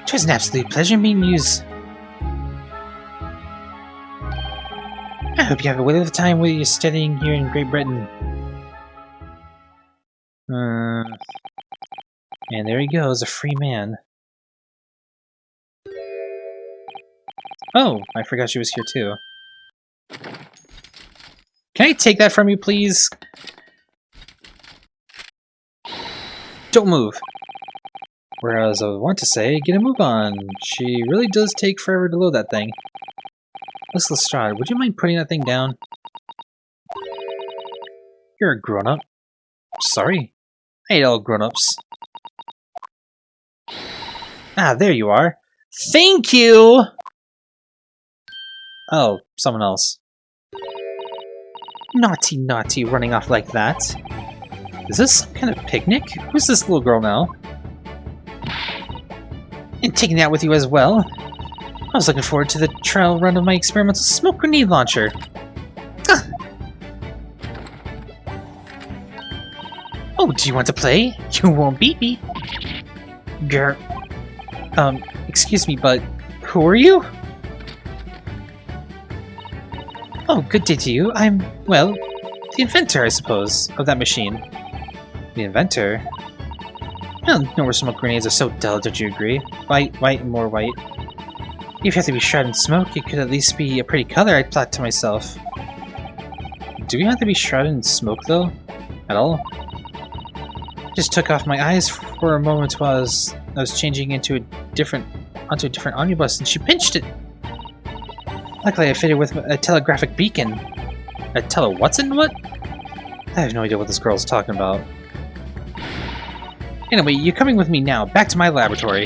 'Twas an absolute pleasure meeting yous. I hope you have a wonderful time while you're studying here in Great Britain. And there he goes, a free man. Oh, I forgot she was here too. Can I take that from you, please? Don't move. Whereas I want to say, get a move on. She really does take forever to load that thing. Miss Lestrade, would you mind putting that thing down? You're a grown-up. Sorry. I hate all grown-ups. Ah, there you are. Thank you! Oh, someone else. Naughty, naughty, running off like that. Is this some kind of picnic? Who's this little girl now? And taking that with you as well. I was looking forward to the trial run of my experimental smoke grenade launcher. Ah. Oh, do you want to play? You won't beat me. Grr. Excuse me, but who are you? Oh, good day to you. I'm, well, the inventor, I suppose, of that machine. The inventor? Well, no more smoke grenades are so dull, don't you agree? White, white, and more white. If you have to be shrouded in smoke, it could at least be a pretty color, I thought to myself. do we have to be shrouded in smoke, though? At all? Just took off my eyes for a moment while I was changing onto a different omnibus, and she pinched it! Luckily, I fitted with a telegraphic beacon. A what's in what? I have no idea what this girl's talking about. Anyway, you're coming with me now, back to my laboratory.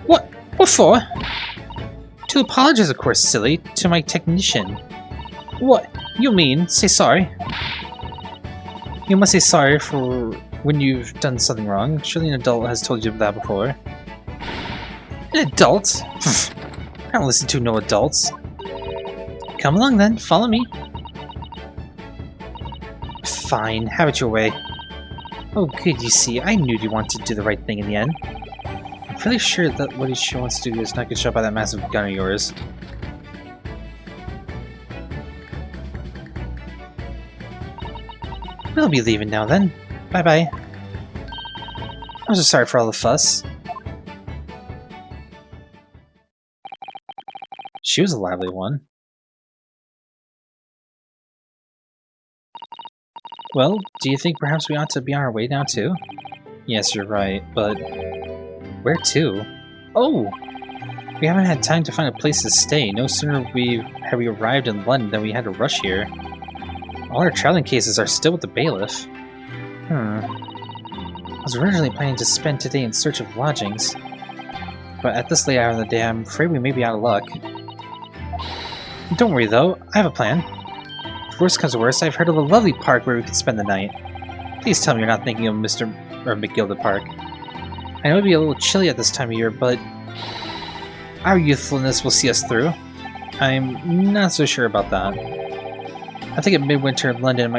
What? What for? To apologize, of course, silly, to my technician. What? You mean, say sorry? You must say sorry for when you've done something wrong. Surely an adult has told you that before. An adult? I don't listen to no adults. Come along then, follow me. Fine, have it your way. Oh good, you see, I knew you wanted to do the right thing in the end. I'm fairly sure that what she wants to do is not get shot by that massive gun of yours. We'll be leaving now then. Bye-bye. I'm so sorry for all the fuss. She was a lively one. Well, do you think perhaps we ought to be on our way now too? Yes, you're right, but where to? Oh! We haven't had time to find a place to stay. No sooner have we arrived in London than we had to rush here. All our traveling cases are still with the bailiff. I was originally planning to spend today in search of lodgings, but at this late hour of the day, I'm afraid we may be out of luck. Don't worry though, I have a plan. If worst comes to worst, I've heard of a lovely park where we could spend the night. Please tell me you're not thinking of McGilda Park. I know it'd be a little chilly at this time of year, but our youthfulness will see us through. I'm not so sure about that. I think in midwinter in London,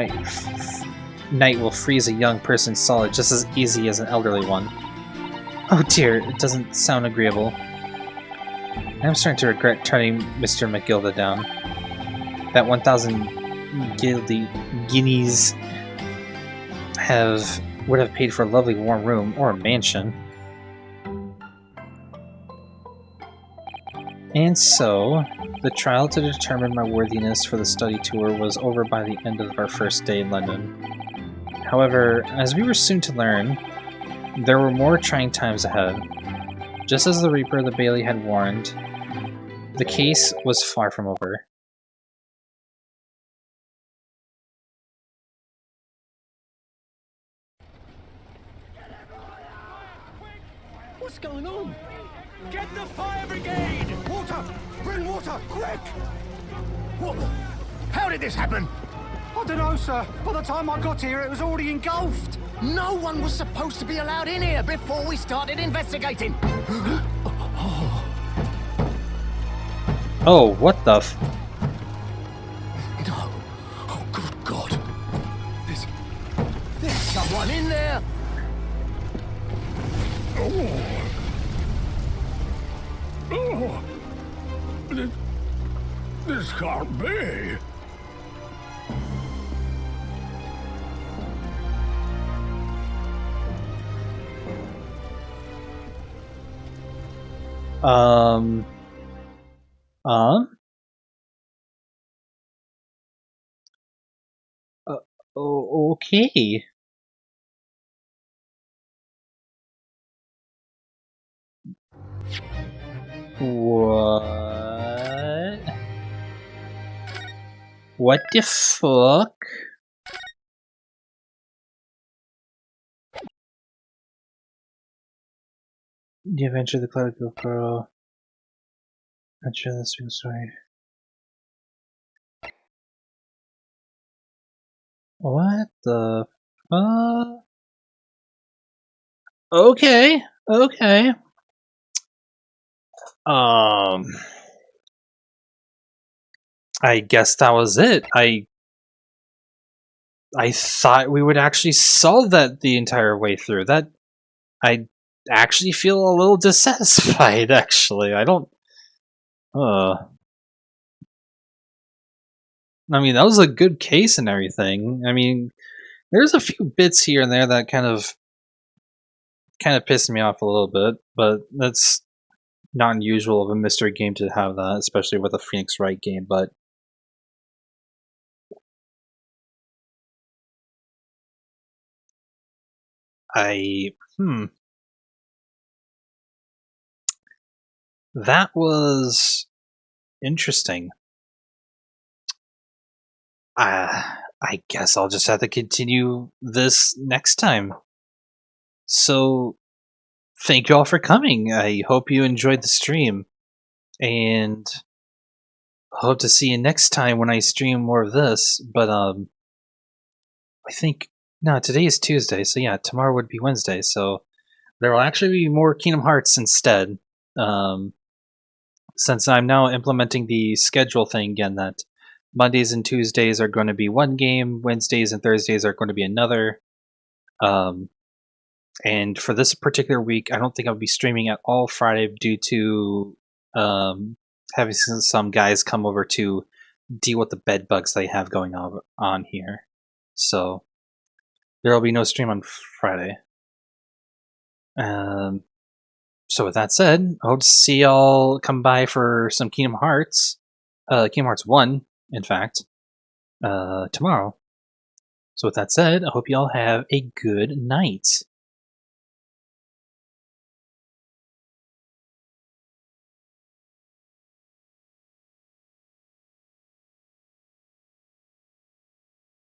night will freeze a young person solid just as easy as an elderly one. Oh dear, it doesn't sound agreeable. I'm starting to regret turning Mr. McGilda down. That 1,000 guineas would have paid for a lovely warm room or a mansion. And so, the trial to determine my worthiness for the study tour was over by the end of our first day in London. However, as we were soon to learn, there were more trying times ahead. Just as the Reaper the Bailey had warned, the case was far from over. What's going on? Get the fire brigade! Water! Bring water, quick! What? How did this happen? I don't know, sir. By the time I got here, it was already engulfed. No one was supposed to be allowed in here before we started investigating. Oh, what the f- No. Oh, good God. There's someone in there. Oh, this can't be. Um. Okay. What? What the fuck? The Adventure of the Cloud GoPro. Adventure of the Swing Story. What the fuck? Okay, okay. I guess that was it. I thought we would actually solve that the entire way through. That I actually feel a little dissatisfied. Actually, I don't. I mean, that was a good case and everything. I mean, there's a few bits here and there that kind of pissed me off a little bit, but that's not unusual of a mystery game to have that, especially with a Phoenix Wright game. But That was interesting. I guess I'll just have to continue this next time. So, thank you all for coming. I hope you enjoyed the stream. And hope to see you next time when I stream more of this. But, I think, no, today is Tuesday. So, yeah, tomorrow would be Wednesday. So, there will actually be more Kingdom Hearts instead. Since I'm now implementing the schedule thing again, that Mondays and Tuesdays are going to be one game, Wednesdays and Thursdays are going to be another. And for this particular week, I don't think I'll be streaming at all Friday due to having some guys come over to deal with the bed bugs they have going on here. So there will be no stream on Friday. So with that said, I hope to see y'all come by for some Kingdom Hearts. Kingdom Hearts 1, in fact, tomorrow. So with that said, I hope y'all have a good night.